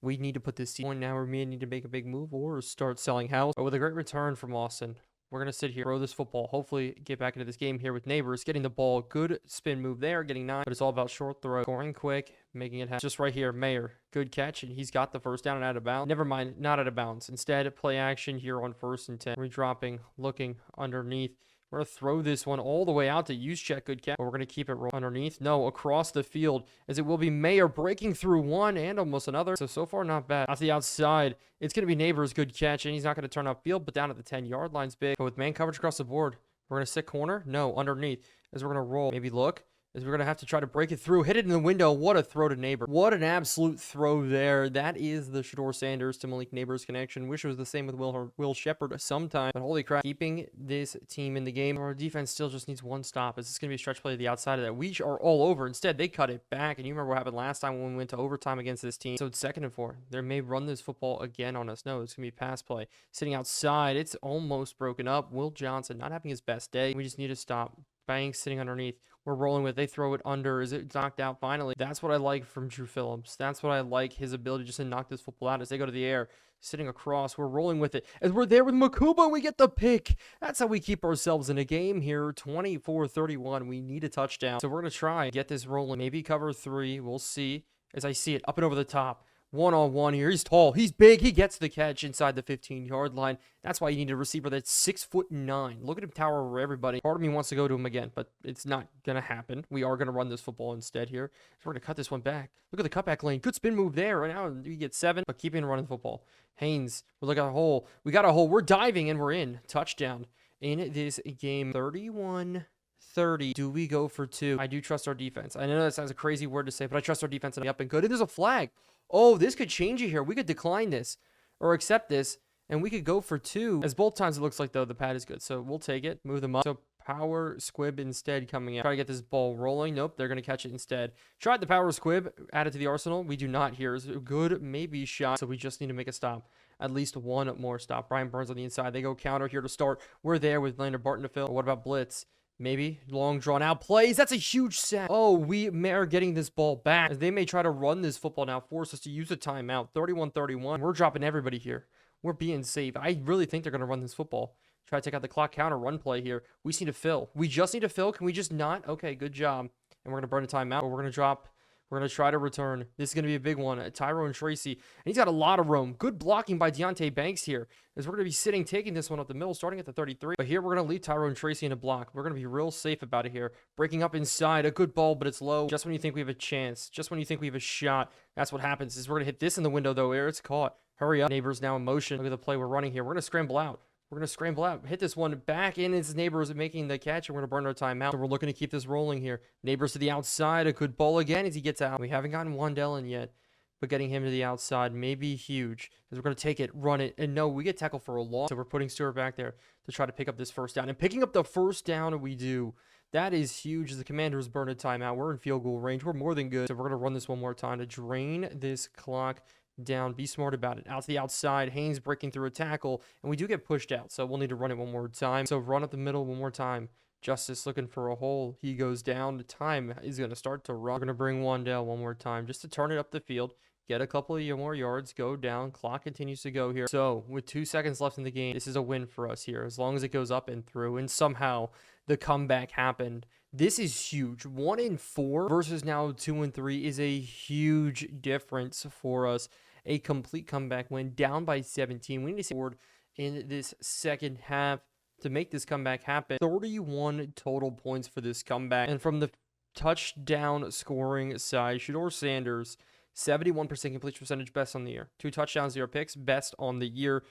S1: We need to put this team on now. We may need to make a big move or start selling house. But with a great return from Austin, we're going to sit here, throw this football, hopefully get back into this game here with Neighbors, getting the ball. Good spin move there, getting 9. But it's all about short throw, scoring quick, making it happen. Just right here, Mayer, good catch, and he's got the 1st down and out of bounds. Never mind, not out of bounds. Instead, play action here on 1st and 10. Redropping, looking underneath. We're going to throw this one all the way out to Juszczyk. Good catch. But we're going to keep it roll underneath. No, across the field, as it will be Mayer breaking through 1 and almost another. So far, not bad. Off the outside, it's going to be Neighbors. Good catch, and he's not going to turn upfield, but down at the 10-yard line's big. But with man coverage across the board, we're going to sit corner. No, underneath, as we're going to roll. Maybe look. As we're going to have to try to break it through. Hit it in the window. What a throw to Neighbor. What an absolute throw there. That is the Shedeur Sanders to Malik Neighbors connection. Wish it was the same with Will Shepard sometime. But holy crap. Keeping this team in the game. Our defense still just needs 1 stop. Is this going to be a stretch play to the outside of that? We are all over. Instead, they cut it back. And you remember what happened last time when we went to overtime against this team. So it's 2nd and 4. They may run this football again on us. No, it's going to be pass play. Sitting outside. It's almost broken up. Will Johnson not having his best day. We just need to stop. Banks sitting underneath. We're rolling with it. They throw it under. Is it knocked out finally? That's what I like from Drew Phillips. That's what I like, his ability just to knock this football out as they go to the air. Sitting across. We're rolling with it. As we're there with Makuba, we get the pick. That's how we keep ourselves in a game here. 24-31. We need a touchdown. So we're going to try get this rolling. Maybe cover 3. We'll see. As I see it up and over the top. 1-on-1 here. He's tall. He's big. He gets the catch inside the 15-yard line. That's why you need a receiver that's 6'9". Look at him tower over everybody. Part of me wants to go to him again, but it's not going to happen. We are going to run this football instead here. So we're going to cut this one back. Look at the cutback lane. Good spin move there. Right now we get 7, but keeping running the football. Haynes, we look at a hole. We got a hole. We're diving and we're in. Touchdown in this game. 31-31. 30. Do we go for 2? I do trust our defense. I know that sounds a crazy word to say, but I trust our defense and up and good. And there's a flag. Oh, this could change it here. We could decline this or accept this, and we could go for 2. As both times it looks like, though, the pad is good. So we'll take it. Move them up. So power squib instead coming out. Try to get this ball rolling. Nope, they're going to catch it instead. Tried the power squib. Add it to the arsenal. We do not here. It's a good maybe shot. So we just need to make a stop. At least one more stop. Brian Burns on the inside. They go counter here to start. We're there with Lander Barton to fill. What about blitz? Maybe long drawn out plays. That's a huge sack. Oh, we are getting this ball back. As they may try to run this football now, force us to use a timeout. 31-31. We're dropping everybody here. We're being safe. I really think they're going to run this football. Try to take out the clock counter run play here. We just need to fill. We just need to fill. Can we just not? Okay, good job. And we're going to burn a timeout. But we're going to drop. We're going to try to return. This is going to be a big one. Tyrone Tracy. And he's got a lot of room. Good blocking by Deontay Banks here. As we're going to be sitting, taking this one up the middle, starting at the 33. But here we're going to leave Tyrone Tracy in a block. We're going to be real safe about it here. Breaking up inside. A good ball, but it's low. Just when you think we have a chance. Just when you think we have a shot. That's what happens. Is we're going to hit this in the window, though. It's caught. Hurry up. Neighbors now in motion. Look at the play we're running here. We're going to scramble out. We're going to scramble out, hit this one back in. His Neighbors making the catch, and we're going to burn our timeout. So we're looking to keep this rolling here. Neighbors to the outside. A good ball again as he gets out. We haven't gotten Wandell in yet, but getting him to the outside may be huge. As we're going to take it, run it, and no, we get tackled for a loss. So we're putting Stewart back there to try to pick up this first down. And picking up the first down, we do. That is huge as the Commanders burn a timeout. We're in field goal range. We're more than good. So we're going to run this one more time to drain this clock down. Be smart about it. Out to the outside. Haynes breaking through a tackle, and we do get pushed out, so we'll need to run it one more time. So run up the middle one more time. Justice looking for a hole. He goes down. The time is going to start to run. We're going to bring Wandell one more time just to turn it up the field. Get a couple of more yards. Go down. Clock continues to go here. So with 2 seconds left in the game, this is a win for us here. As long as it goes up and through, and somehow the comeback happened. This is huge. 1-4 versus now 2-3 is a huge difference for us. A complete comeback win, down by 17. We need to see forward in this second half to make this comeback happen. 31 total points for this comeback. And from the touchdown scoring side, Shedeur Sanders, 71% completion percentage, best on the year. 2 touchdowns, 0 picks, best on the year.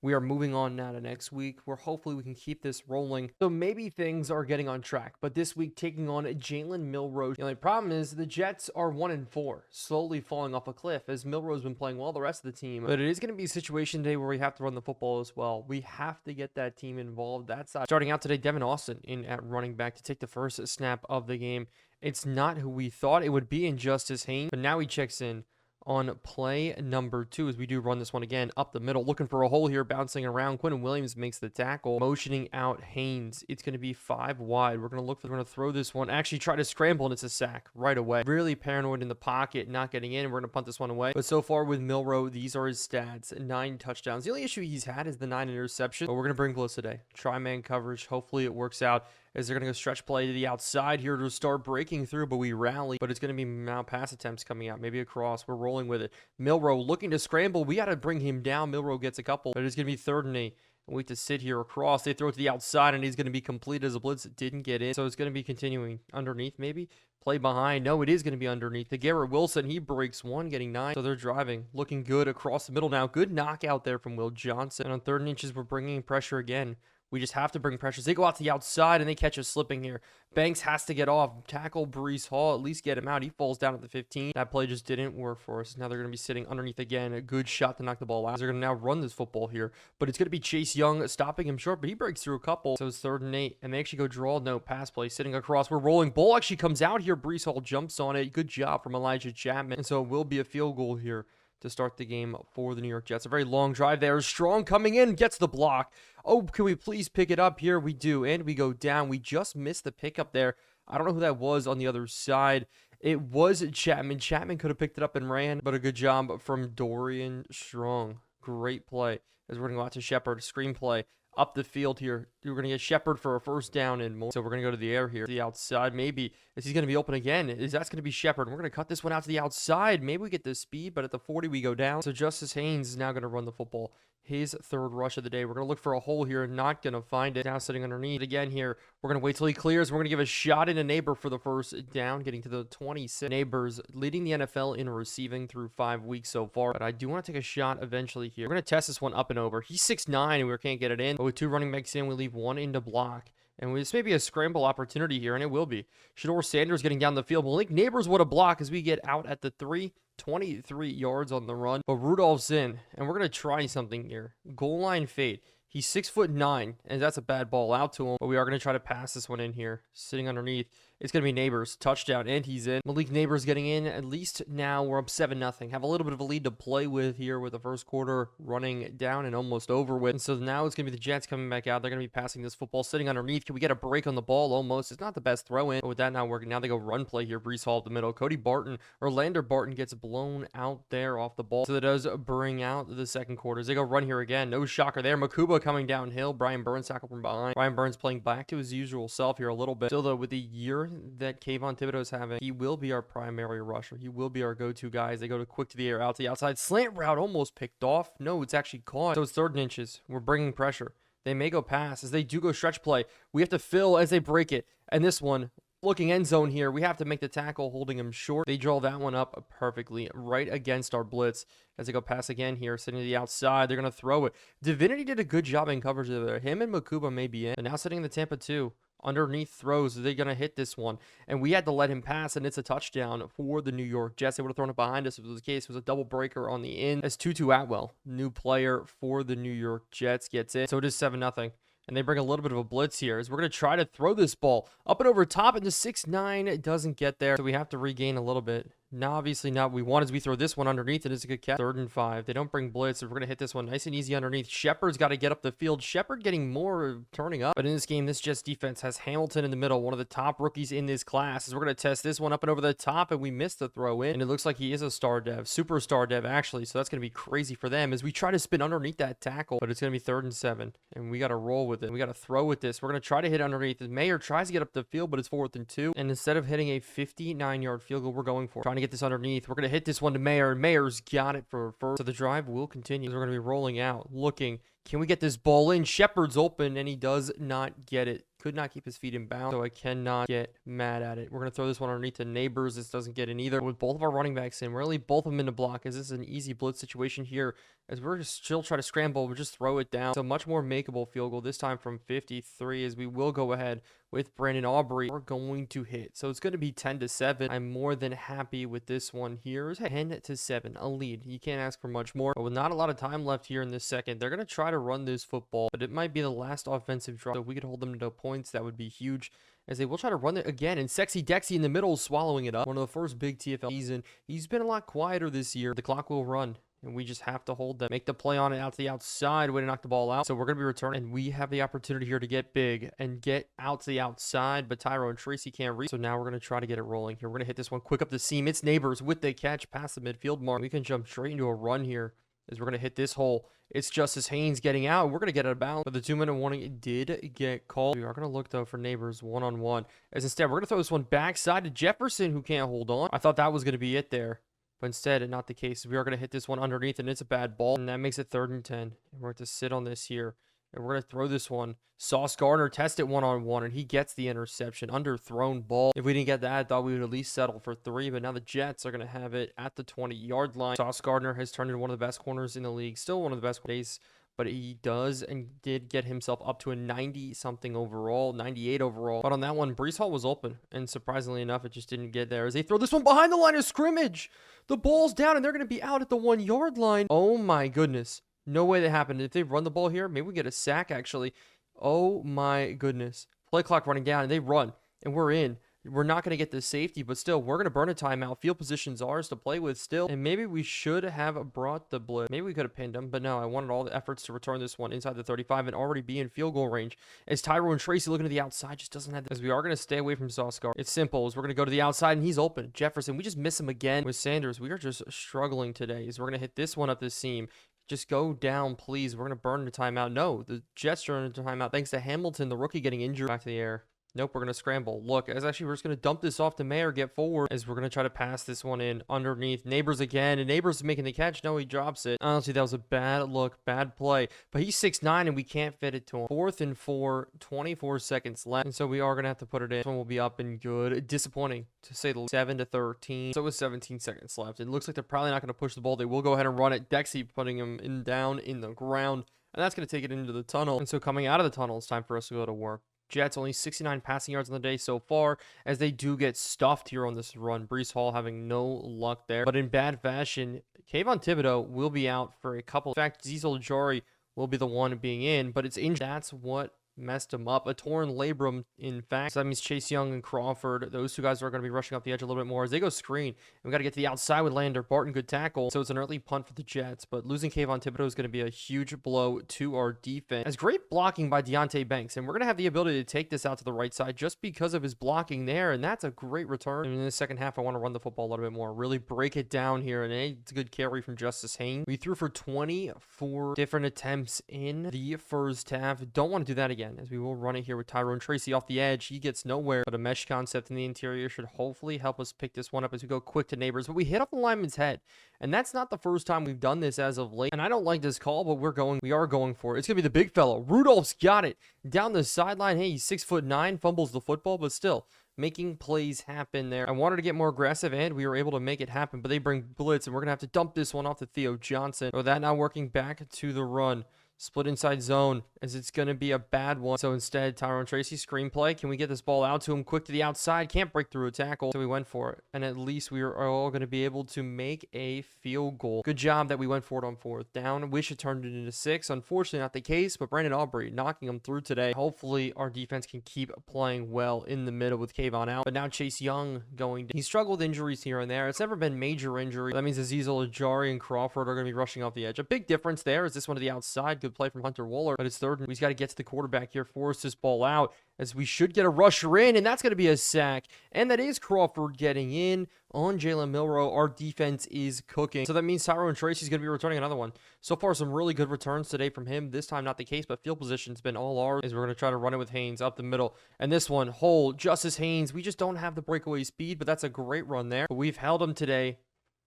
S1: We are moving on now to next week, where hopefully we can keep this rolling. So maybe things are getting on track. But this week, taking on Jalen Milroe. The only problem is the Jets are 1-4, slowly falling off a cliff, as Milroe's been playing well, the rest of the team. But it is going to be a situation today where we have to run the football as well. We have to get that team involved. That's starting out today, Devin Austin in at running back to take the first snap of the game. It's not who we thought it would be in Justice Haynes, but now he checks in on play number 2 as we do run this one again up the middle, looking for a hole here, bouncing around. Quentin Williams makes the tackle, motioning out Haynes. It's going to be 5 wide. We're going to throw this one, actually try to scramble, and it's a sack right away. Really paranoid in the pocket, not getting in. We're going to punt this one away. But so far with Milroe, these are his stats: 9 touchdowns. The only issue he's had is the 9 interceptions. But we're going to bring blitz today. Try man coverage. Hopefully it works out, as they're going to go stretch play to the outside here to start breaking through, but we rally. But it's going to be now pass attempts coming out, maybe a cross. We're rolling with it. Milroe looking to scramble. We got to bring him down. Milroe gets a couple, but it's going to be 3rd and 8. And we have to sit here across. They throw it to the outside, and he's going to be complete as a blitz didn't get in. So it's going to be continuing underneath, maybe. Play behind. No, it is going to be underneath. The Garrett Wilson, he breaks 1, getting 9. So they're driving. Looking good across the middle now. Good knockout there from Will Johnson. And on 3rd and inches, we're bringing pressure again. We just have to bring pressures. They go out to the outside, and they catch us slipping here. Banks has to get off. Tackle Breece Hall. At least get him out. He falls down at the 15. That play just didn't work for us. Now they're going to be sitting underneath again. A good shot to knock the ball out. They're going to now run this football here. But it's going to be Chase Young stopping him short, but he breaks through a couple. So it's 3rd and 8. And they actually go draw. No, pass play. Sitting across. We're rolling. Ball actually comes out here. Breece Hall jumps on it. Good job from Elijah Chapman. And so it will be a field goal here to start the game for the New York Jets. A very long drive there. Strong coming in, gets the block. Oh, can we please pick it up here? We do, and we go down. We just missed the pickup there. I don't know who that was on the other side. It was Chapman. Chapman could have picked it up and ran, but a good job from Dorian Strong. Great play. As we're going to go out to Shepard. Screen play. Up the field here. We're going to get Shepard for a first down and more. So we're going to go to the air here. The outside, maybe. Is he going to be open again? That's going to be Shepard. We're going to cut this one out to the outside. Maybe we get the speed, but at the 40 we go down. So Justice Haynes is now going to run the football. His 3rd rush of the day. We're going to look for a hole here. Not going to find it. Now sitting underneath again here. We're going to wait till he clears. We're going to give a shot in a Neighbor for the first down. Getting to the 26. Neighbors leading the NFL in receiving through 5 weeks so far. But I do want to take a shot eventually here. We're going to test this one up and over. He's 6'9", and we can't get it in. But with 2 running backs in, we leave 1 in to block. And this may be a scramble opportunity here, and it will be. Shedeur Sanders getting down the field. Malik Neighbors, what a block as we get out at the 3. 23 yards on the run. But Rudolph's in, and we're going to try something here. Goal line fade. He's 6'9", and that's a bad ball out to him. But we are going to try to pass this one in here. Sitting underneath. It's going to be Neighbors. Touchdown, and he's in. Malik Neighbors getting in. At least now we're up 7-0. Have a little bit of a lead to play with here with the first quarter running down and almost over with. And so now it's going to be the Jets coming back out. They're going to be passing this football. Sitting underneath. Can we get a break on the ball? Almost. It's not the best throw in. But with that not working, now they go run play here. Brees Hall up the middle. Cody Barton, or Lander Barton gets blown out there off the ball. So that does bring out the second quarter. As they go run here again. No shocker there. Makuba coming downhill. Brian Burns tackle from behind. Brian Burns playing back to his usual self here a little bit. Still though, with the year that Kayvon Thibodeau's having, he will be our primary rusher. He will be our go-to guy as they go to quick to the air, out to the outside. Slant route almost picked off. No, it's actually caught. So it's 3rd and inches. We're bringing pressure. They may go pass as they do go stretch play. We have to fill as they break it. And this one, looking end zone here, we have to make the tackle, holding him short. They draw that one up perfectly right against our blitz as they go pass again here, sitting to the outside. They're going to throw it. Divinity did a good job in coverage there. Him and Makuba may be in. And now sitting in the Tampa 2. Underneath throws, they're going to hit this one. And we had to let him pass, and it's a touchdown for the New York Jets. They would have thrown it behind us if it was the case. It was a double breaker on the in as Tutu Atwell, new player for the New York Jets, gets in. So it is 7-0. And they bring a little bit of a blitz here as we're going to try to throw this ball up and over top into 6'9". It doesn't get there. So we have to regain a little bit. Now, obviously not what we want as we throw this one underneath. It is a good catch. 3rd and 5. They don't bring blitz. So we're going to hit this one nice and easy underneath. Shepard's got to get up the field. Shepard getting more turning up. But in this game, this Jets defense has Hamilton in the middle, one of the top rookies in this class. As we're going to test this one up and over the top, and we missed the throw in. And it looks like he is a star dev, superstar dev actually. So that's going to be crazy for them as we try to spin underneath that tackle. But it's going to be 3rd and 7. And we got to roll with it. We got to throw with this. We're going to try to hit underneath. Mayer tries to get up the field, but it's 4th and 2. And instead of hitting a 59-yard field goal, we're going for trying to get this underneath. We're going to hit this one to Mayer, and Mayer's got it for first. So the drive will continue. We're going to be rolling out, looking. Can we get this ball in? Shepard's open, and he does not get it. Could not keep his feet in bounds, so I cannot get mad at it. We're going to throw this one underneath to Neighbors. This doesn't get in either. With both of our running backs in, really both of them in the block, as this is an easy blitz situation here. As we're just still try to scramble, we'll just throw it down. So much more makeable field goal, this time from 53, as we will go ahead with Brandon Aubrey. We're going to hit. So it's going to be 10-7. I'm more than happy with this one here. It's 10-7, a lead. You can't ask for much more. But with not a lot of time left here in this second, they're going to try to run this football, but it might be the last offensive drive. So if we could hold them to points, that would be huge, as they will try to run it again. And Sexy Dexy in the middle, swallowing it up. One of the first big TFL season. He's been a lot quieter this year. The clock will run, and we just have to hold them. Make the play on it out to the outside. Way to knock the ball out. So we're going to be returning, and we have the opportunity here to get big and get out to the outside, but Tyrone Tracy can't reach. So now we're going to try to get it rolling here. We're going to hit this one quick up the seam. It's Neighbors with the catch past the midfield mark. We can jump straight into a run here, as we're going to hit this hole. It's Justice Haynes getting out. We're going to get it about, but the 2-minute warning did get called. We are going to look, though, for Neighbors one-on-one. As instead, we're going to throw this one backside to Jefferson, who can't hold on. I thought that was going to be it there, but instead, not the case. We are going to hit this one underneath, and it's a bad ball, and that makes it 3rd and 10. And we're going to sit on this here, and we're going to throw this one. Sauce Gardner test it one-on-one, and he gets the interception. Underthrown ball. If we didn't get that, I thought we would at least settle for 3, but now the Jets are going to have it at the 20-yard line. Sauce Gardner has turned into one of the best corners in the league. Still one of the best days, but he does and did get himself up to a 90-something overall, 98 overall. But on that one, Brees Hall was open, and surprisingly enough, it just didn't get there. As they throw this one behind the line of scrimmage, the ball's down, and they're going to be out at the 1-yard line. Oh my goodness. No way that happened. If they run the ball here, maybe we get a sack, actually. Oh my goodness. Play clock running down, and they run, and we're in. We're not going to get the safety, but still, we're going to burn a timeout. Field position's ours to play with still, and maybe we should have brought the blitz. Maybe we could have pinned him, but no, I wanted all the efforts to return this one inside the 35 and already be in field goal range. As Tyrone Tracy looking to the outside just doesn't have, as we are going to stay away from Sauce Gardner. It's simple, as we're going to go to the outside, and he's open. Jefferson, we just miss him again. With Sanders, we are just struggling today, as we're going to hit this one up the seam. Just go down, please. We're going to burn the timeout. No, the Jets are in the timeout thanks to Hamilton, the rookie, getting injured. Back to the air. Nope, we're going to scramble. Look, as actually we're just going to dump this off to Mayer, get forward, as we're going to try to pass this one in underneath. Neighbors again, and Neighbors making the catch. No, he drops it. Honestly, that was a bad look, bad play. But he's 6'9", and we can't fit it to him. 4th and 4, 24 seconds left. And so we are going to have to put it in. This one will be up and good. Disappointing, to say the least. 7-13. So with 17 seconds left. It looks like they're probably not going to push the ball. They will go ahead and run it. Dexy putting him down in the ground. And that's going to take it into the tunnel. And so coming out of the tunnel, it's time for us to go to work. Jets only 69 passing yards on the day so far, as they do get stuffed here on this run. Breece Hall having no luck there. But in bad fashion, Kayvon Thibodeau will be out for a couple. In fact, Azeez Ojulari will be the one being in, but it's injured. That's what messed him up. A torn labrum, in fact. So that means Chase Young and Crawford, those two guys are going to be rushing up the edge a little bit more as they go screen. And we got to get to the outside with Lander. Barton, good tackle. So it's an early punt for the Jets, but losing Kayvon Thibodeau is going to be a huge blow to our defense. As great blocking by Deonte Banks, and we're going to have the ability to take this out to the right side just because of his blocking there, and that's a great return. And in the second half, I want to run the football a little bit more, really break it down here, and it's a good carry from Justice Haynes. We threw for 24 different attempts in the first half. Don't want to do that again, as we will run it here with Tyrone Tracy off the edge. He gets nowhere, but a mesh concept in the interior should hopefully help us pick this one up as we go quick to Neighbors. But we hit off the lineman's head, and that's not the first time we've done this as of late. And I don't like this call, but we are going for it. It's gonna be the big fellow. Rudolph's got it down the sideline. Hey, he's 6'9", fumbles the football, but still making plays happen there. I wanted to get more aggressive, and we were able to make it happen, but they bring blitz, and we're gonna have to dump this one off to Theo Johnson. With that now working back to the run. Split inside zone, as it's going to be a bad one. So instead, Tyrone Tracy, screenplay. Can we get this ball out to him quick to the outside? Can't break through a tackle, so we went for it. And at least we are all going to be able to make a field goal. Good job that we went for it on fourth down. Wish it turned it into 6. Unfortunately, not the case, but Brandon Aubrey knocking him through today. Hopefully, our defense can keep playing well in the middle with Kayvon out. But now Chase Young going down. He struggled with injuries here and there. It's never been major injury. That means Azeez Ojulari and Crawford are going to be rushing off the edge. A big difference there is this one to the outside. Good play from Hunter Waller. But it's third, and we've got to get to the quarterback here, force this ball out, as we should get a rusher in, and that's going to be a sack. And that is Crawford getting in on Jalen Milroe. Our defense is cooking. So that means Tyrone Tracy is going to be returning another one. So far, some really good returns today from him. This time, not the case, but field position's been all ours, as we're going to try to run it with Haynes up the middle. And this one, hole, Justice Haynes. We just don't have the breakaway speed, but that's a great run there. But we've held him today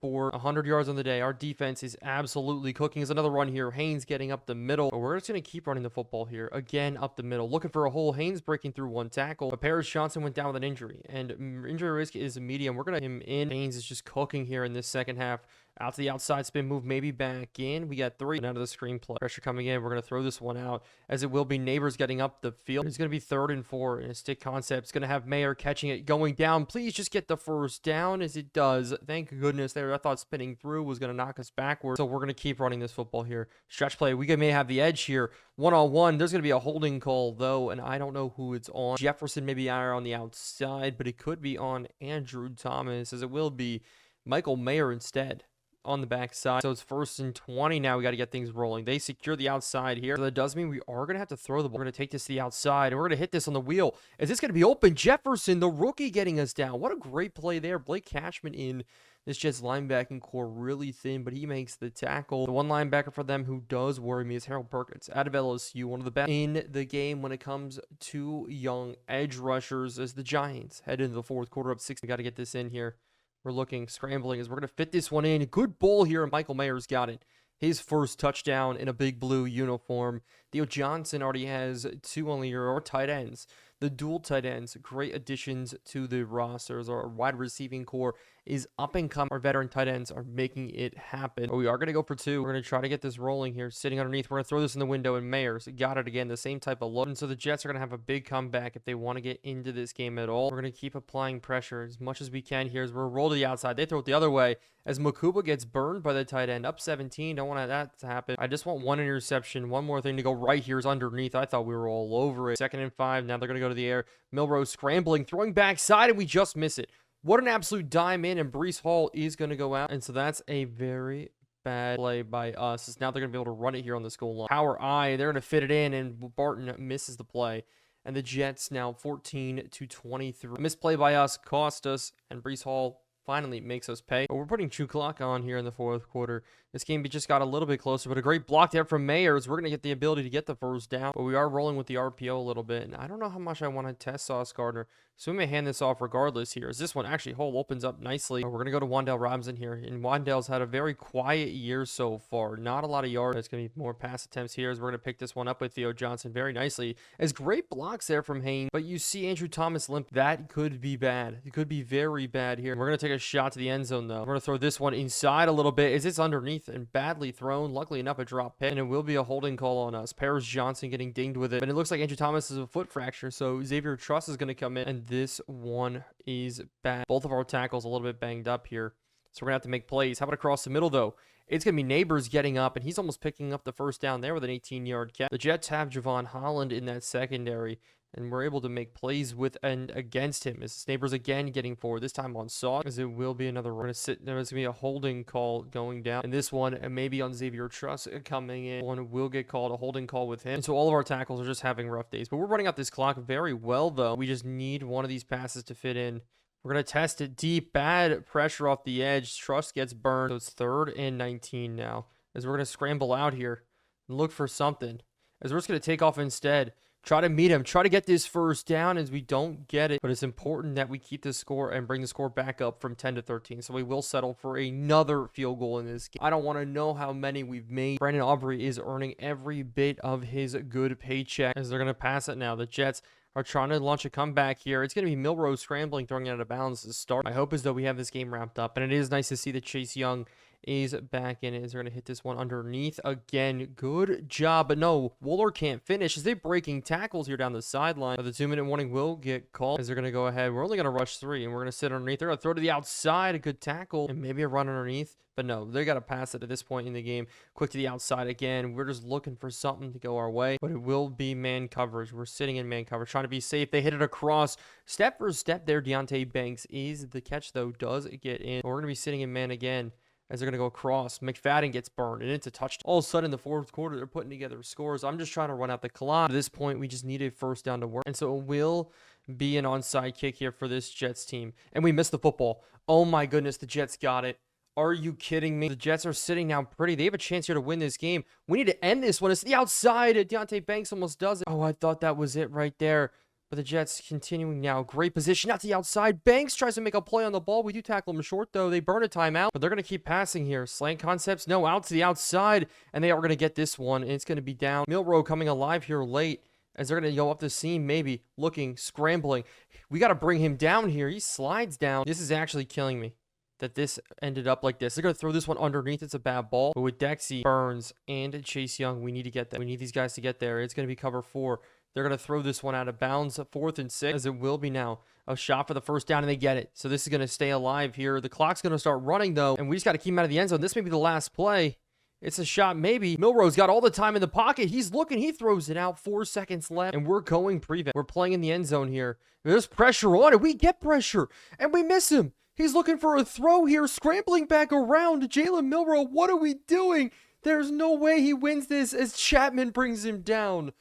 S1: for 100 yards on the day. Our defense is absolutely cooking. There's another run here. Haynes getting up the middle. But we're just going to keep running the football here. Again, up the middle. Looking for a hole. Haynes breaking through one tackle. But Paris Johnson went down with an injury. And injury risk is medium. We're going to him in. Haynes is just cooking here in this second half. Out to the outside, spin move, maybe back in. We got 3 out of the screenplay. Pressure coming in. We're going to throw this one out, as it will be Neighbors getting up the field. It's going to be 3rd and 4 in a stick concept. It's going to have Mayer catching it, going down. Please just get the first down, as it does. Thank goodness there. I thought spinning through was going to knock us backwards. So we're going to keep running this football here. Stretch play. We may have the edge here. One-on-one. There's going to be a holding call, though, and I don't know who it's on. Jefferson may be on the outside, but it could be on Andrew Thomas, as it will be Michael Mayer instead on the backside. So it's 1st and 20 now. We got to get things rolling. They secure the outside here. So that does mean we are going to have to throw the ball. We're going to take this to the outside, and we're going to hit this on the wheel. Is this going to be open? Jefferson, the rookie, getting us down. What a great play there. Blake Cashman in. This Jets linebacking core really thin, but he makes the tackle. The one linebacker for them who does worry me is Harold Perkins out of LSU, one of the best in the game when it comes to young edge rushers, as the Giants head into the fourth quarter up 6. We got to get this in here. We're looking, scrambling, as we're going to fit this one in. Good ball here, and Michael Mayer's got it. His first touchdown in a big blue uniform. Theo Johnson already has 2 on the year, or tight ends. The dual tight ends, great additions to the rosters. Our wide receiving core is up and coming. Our veteran tight ends are making it happen. But we are going to go for 2. We're going to try to get this rolling here. Sitting underneath. We're going to throw this in the window, and Mayers got it again. The same type of look. And so the Jets are going to have a big comeback if they want to get into this game at all. We're going to keep applying pressure as much as we can here as we're rolled to the outside. They throw it the other way as Makuba gets burned by the tight end. Up 17. Don't want that to happen. I just want 1 interception. One more thing to go right here is underneath. I thought we were all over it. 2nd and 5. Now they're going to go to the air. Milroe scrambling, throwing backside, and we just miss it. What an absolute dime in, and Breece Hall is going to go out. And so that's a very bad play by us. Now they're going to be able to run it here on the goal line. Power I, they're going to fit it in, and Barton misses the play. And the Jets now 14-23. A misplay by us cost us, and Breece Hall finally makes us pay. But we're putting true clock on here in the fourth quarter. This game just got a little bit closer, but a great block there from Mayers. We're going to get the ability to get the first down, but we are rolling with the RPO a little bit, and I don't know how much I want to test Sauce Gardner, so we may hand this off regardless here. As this one actually, hole opens up nicely. We're going to go to Wan'Dale Robinson here, and Wan'Dale's had a very quiet year so far. Not a lot of yards. It's going to be more pass attempts here as we're going to pick this one up with Theo Johnson very nicely. As great blocks there from Haynes, but you see Andrew Thomas limp. That could be bad. It could be very bad here. We're going to take a shot to the end zone, though. We're going to throw this one inside a little bit. It's underneath and badly thrown. Luckily enough, a drop pick, and it will be a holding call on us. Paris Johnson getting dinged with it, but it looks like Andrew Thomas is a foot fracture, so Xavier Truss is going to come in, and this one is bad. Both of our tackles a little bit banged up here, so we're going to have to make plays. How about across the middle, though? It's going to be Neighbors getting up, and he's almost picking up the first down there with an 18-yard catch. The Jets have Javon Holland in that secondary, and we're able to make plays with and against him. As Neighbors again getting forward, this time on Sauce, as it will be another. We're going to sit. There's going to be a holding call going down, and this one, and maybe on Xavier Truss coming in. One will get called, a holding call with him. And so all of our tackles are just having rough days, but we're running out this clock very well, though. We just need one of these passes to fit in. We're going to test it deep. Bad pressure off the edge. Truss gets burned. So it's 3rd and 19 now. As we're going to scramble out here and look for something. As we're just going to take off instead. Try to meet him. Try to get this first down as we don't get it. But it's important that we keep the score and bring the score back up from 10 to 13. So we will settle for another field goal in this game. I don't want to know how many we've made. Brandon Aubrey is earning every bit of his good paycheck as they're going to pass it now. The Jets are trying to launch a comeback here. It's going to be Milroe scrambling, throwing it out of bounds to start. My hope is that we have this game wrapped up, and it is nice to see that Chase Young is back in it. They're going to hit this one underneath again. Good job, but no, Wooler can't finish as they're breaking tackles here down the sideline. The 2-minute warning will get called as they're going to go ahead. We're only going to rush 3, and we're going to sit underneath. They're going to throw to the outside, a good tackle, and maybe a run underneath. But no, they got to pass it at this point in the game. Quick to the outside again. We're just looking for something to go our way, but it will be man coverage. We're sitting in man coverage, trying to be safe. They hit it across. Step for step there, Deontay Banks is the catch, though, does get in. We're going to be sitting in man again as they're going to go across. McFadden gets burned, and it's a touchdown. All of a sudden, in the 4th quarter, they're putting together scores. I'm just trying to run out the clock. At this point, we just need a first down to work, and so it will be an onside kick here for this Jets team. And we missed the football. Oh, my goodness, the Jets got it. Are you kidding me? The Jets are sitting down pretty. They have a chance here to win this game. We need to end this one. It's the outside. Deontay Banks almost does it. Oh, I thought that was it right there. But the Jets continuing now. Great position out to the outside. Banks tries to make a play on the ball. We do tackle him short, though. They burn a timeout, but they're going to keep passing here. Slant concepts. No, out to the outside. And they are going to get this one, and it's going to be down. Milroe coming alive here late as they're going to go up the seam, maybe looking, scrambling. We got to bring him down here. He slides down. This is actually killing me that this ended up like this. They're going to throw this one underneath. It's a bad ball. But with Dexy, Burns, and Chase Young, we need to get that. We need these guys to get there. It's going to be cover 4. They're going to throw this one out of bounds, 4th and 6, as it will be now. A shot for the first down, and they get it. So this is going to stay alive here. The clock's going to start running, though, and we just got to keep him out of the end zone. This may be the last play. It's a shot, maybe. Milroe's got all the time in the pocket. He's looking. He throws it out. 4 seconds left, and we're going prevent. We're playing in the end zone here. There's pressure on it. We get pressure, and we miss him. He's looking for a throw here, scrambling back around. Jalen Milroe, what are we doing? There's no way he wins this as Chapman brings him down.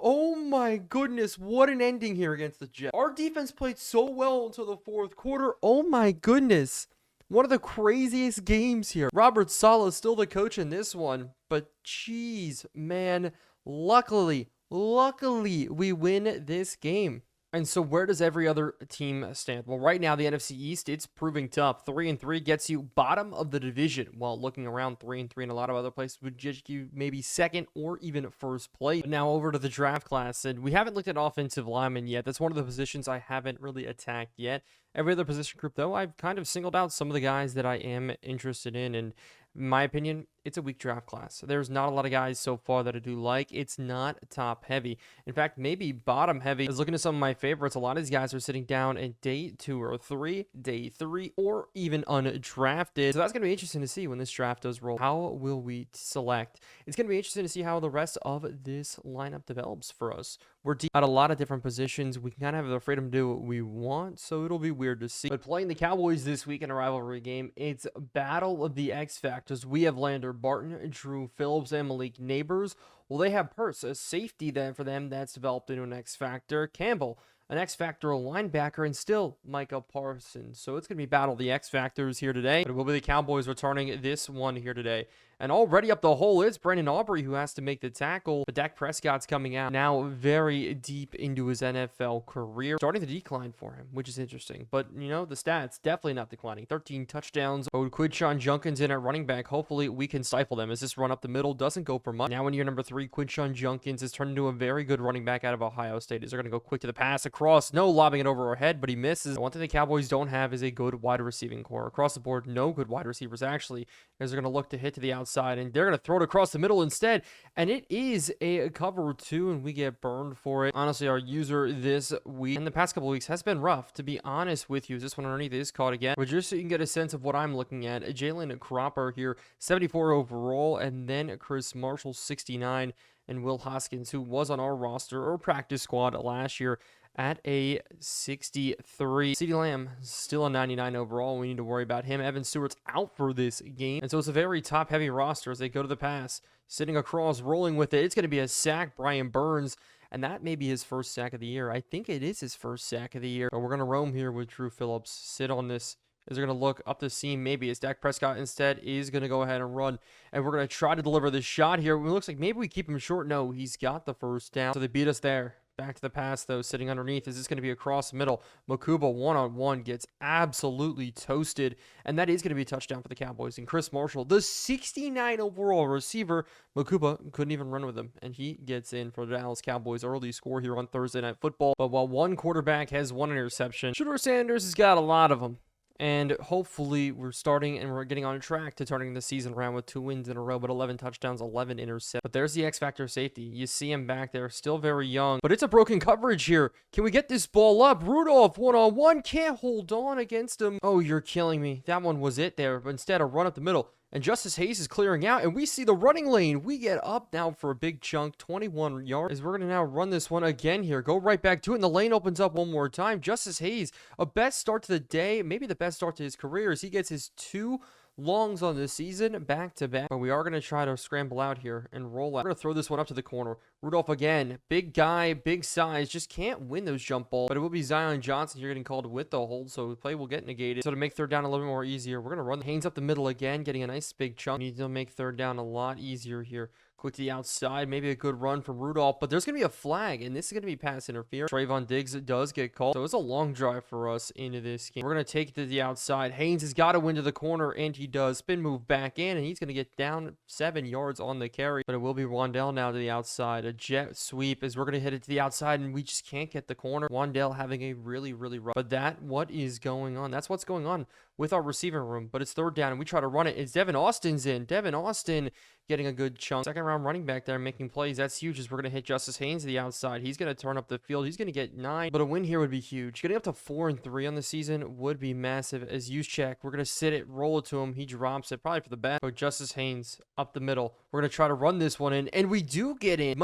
S1: Oh my goodness, what an ending here against the Jets. Our defense played so well until the 4th quarter. Oh my goodness. One of the craziest games here. Robert Saleh is still the coach in this one, but geez, man, luckily, we win this game. And so where does every other team stand? Well, right now, the NFC East, it's proving tough. 3-3 gets you bottom of the division, while looking around 3-3 in a lot of other places would get you maybe 2nd or even 1st place. But now over to the draft class, and we haven't looked at offensive linemen yet. That's one of the positions I haven't really attacked yet. Every other position group, though, I've kind of singled out some of the guys that I am interested in, and in my opinion, it's a weak draft class. There's not a lot of guys so far that I do like. It's not top heavy. In fact, maybe bottom heavy. I was looking at some of my favorites. A lot of these guys are sitting down at day 2 or 3, day 3, or even undrafted. So that's going to be interesting to see when this draft does roll. How will we select? It's going to be interesting to see how the rest of this lineup develops for us. We're deep at a lot of different positions. We can kind of have the freedom to do what we want, so it'll be weird to see. But playing the Cowboys this week in a rivalry game, it's Battle of the X Factors. We have Lander Barton, Drew Phillips, and Malik Neighbors. Well, they have Purse, a safety then for them that's developed into an X Factor. Campbell, an X Factor linebacker, and still Micah Parsons. So it's going to be Battle of the X Factors here today. But it will be the Cowboys returning this one here today. And already up the hole, it's Brandon Aubrey who has to make the tackle. But Dak Prescott's coming out now very deep into his NFL career. Starting to decline for him, which is interesting. But, you know, the stats definitely not declining. 13 touchdowns. But with Quinshon Judkins in at running back, hopefully we can stifle them as this run up the middle doesn't go for much. Now in year number 3, Quinshon Judkins is turned into a very good running back out of Ohio State. Is they're going to go quick to the pass across. No lobbing it over our head, but he misses. One thing the Cowboys don't have is a good wide receiving core. Across the board, no good wide receivers actually, as they're going to look to hit to the outside, and they're going to throw it across the middle instead, and it is a cover 2, and we get burned for it. Honestly, our user this week and the past couple weeks has been rough, to be honest with you. This one underneath is caught again, but just so you can get a sense of what I'm looking at, Jalen Cropper here, 74 overall, and then Chris Marshall, 69, and Will Hoskins, who was on our roster or practice squad last year, at a 63. CeeDee Lamb still a 99 overall. We need to worry about him. Evan Stewart's out for this game. And so it's a very top-heavy roster as they go to the pass. Sitting across, rolling with it. It's going to be a sack, Brian Burns. And that may be his first sack of the year. I think it is his first sack of the year. But we're going to roam here with Drew Phillips. Sit on this. Is they're going to look up the seam. Maybe it's Dak Prescott instead is going to go ahead and run. And we're going to try to deliver this shot here. It looks like maybe we keep him short. No, he's got the first down. So they beat us there. Back to the pass, though, sitting underneath. Is this going to be across the middle? Makuba one-on-one gets absolutely toasted, and that is going to be a touchdown for the Cowboys. And Chris Marshall, the 69 overall receiver, Makuba couldn't even run with him, and he gets in for the Dallas Cowboys. Early score here on Thursday Night Football. But while one quarterback has one interception, Shedeur Sanders has got a lot of them. And hopefully we're starting and we're getting on track to turning the season around with 2 wins in a row, but 11 touchdowns, 11 interceptions. But there's the X-Factor safety. You see him back there, still very young. But it's a broken coverage here. Can we get this ball up? Rudolph, one-on-one, can't hold on against him. Oh, you're killing me. That one was it there, but instead a run up the middle. And Justice Hayes is clearing out, and we see the running lane. We get up now for a big chunk, 21 yards. As we're going to now run this one again here. Go right back to it, and the lane opens up one more time. Justice Hayes, a best start to the day, maybe the best start to his career, as he gets his 2 longs on this season back to back. But we are going to try to scramble out here and roll out. We're going to throw this one up to the corner. Rudolph again, big guy, big size, just can't win those jump balls. But it will be Zion Johnson here getting called with the hold, so the play will get negated. So to make third down a little bit more easier, we're going to run Haynes up the middle again, getting a nice big chunk. We need to make third down a lot easier here. Quick to the outside, maybe a good run from Rudolph, but there's going to be a flag, and this is going to be pass interference. Trayvon Diggs does get called, so it's a long drive for us into this game. We're going to take it to the outside. Haynes has got to win to the corner, and he does. Spin move back in, and he's going to get down 7 yards on the carry, but it will be Wandell now to the outside. A jet sweep as we're going to hit it to the outside, and we just can't get the corner. Wandell having a really rough. But what is going on? That's what's going on with our receiving room, but it's third down, and we try to run it. It's Devin Austin's in. Devin Austin getting a good chunk. Second round running back there making plays. That's huge as we're going to hit Justice Haynes to the outside. He's going to turn up the field. He's going to get 9, but a win here would be huge. Getting up to 4-3 on the season would be massive. As Juszczyk, we're going to sit it, roll it to him. He drops it, probably for the best. But Justice Haynes up the middle. We're going to try to run this one in, and we do get in.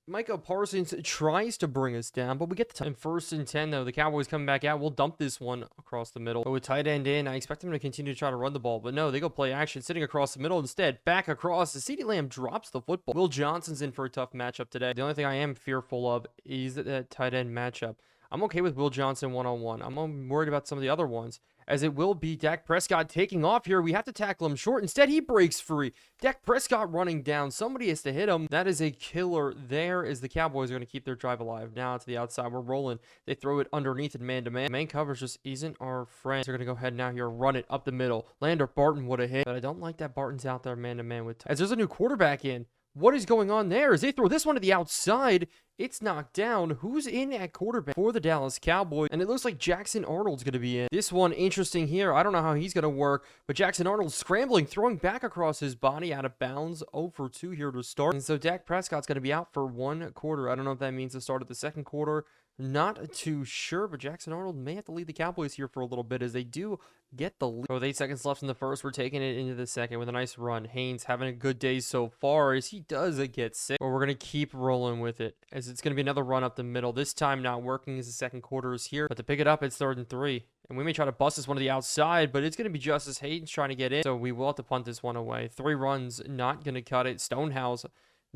S1: Micah Parsons tries to bring us down, but we get the time. 1st and 10, though. The Cowboys coming back out. We'll dump this one across the middle. But with tight end in, I expect them to continue to try to run the ball. But no, they go play action, sitting across the middle instead. Back across. The CeeDee Lamb drops the football. Will Johnson's in for a tough matchup today. The only thing I am fearful of is that tight end matchup. I'm okay with Will Johnson one-on-one. I'm worried about some of the other ones, as it will be Dak Prescott taking off here. We have to tackle him short. Instead, he breaks free. Dak Prescott running down. Somebody has to hit him. That is a killer there, as the Cowboys are going to keep their drive alive. Now to the outside. We're rolling. They throw it underneath and man-to-man. Man coverage just isn't our friend. So they're going to go ahead now here, run it up the middle. Lander Barton would have hit, but I don't like that Barton's out there man-to-man with. As there's a new quarterback in. What is going on there? As they throw this one to the outside, it's knocked down. Who's in at quarterback for the Dallas Cowboys? And it looks like Jackson Arnold's going to be in. This one interesting here. I don't know how he's going to work, but Jackson Arnold scrambling, throwing back across his body out of bounds. 0 for 2 here to start. And so Dak Prescott's going to be out for 1 quarter. I don't know if that means the start of the second quarter. Not too sure, but Jackson Arnold may have to lead the Cowboys here for a little bit, as they do get the lead. So with 8 seconds left in the first, we're taking it into the second with a nice run. Haynes having a good day so far, as he does get sick, but we're going to keep rolling with it, as it's going to be another run up the middle. This time not working, as the second quarter is here, but to pick it up, it's 3rd and 3. And we may try to bust this one to the outside, but it's going to be Justice Haynes trying to get in, so we will have to punt this one away. 3 runs, not going to cut it. Stonehouse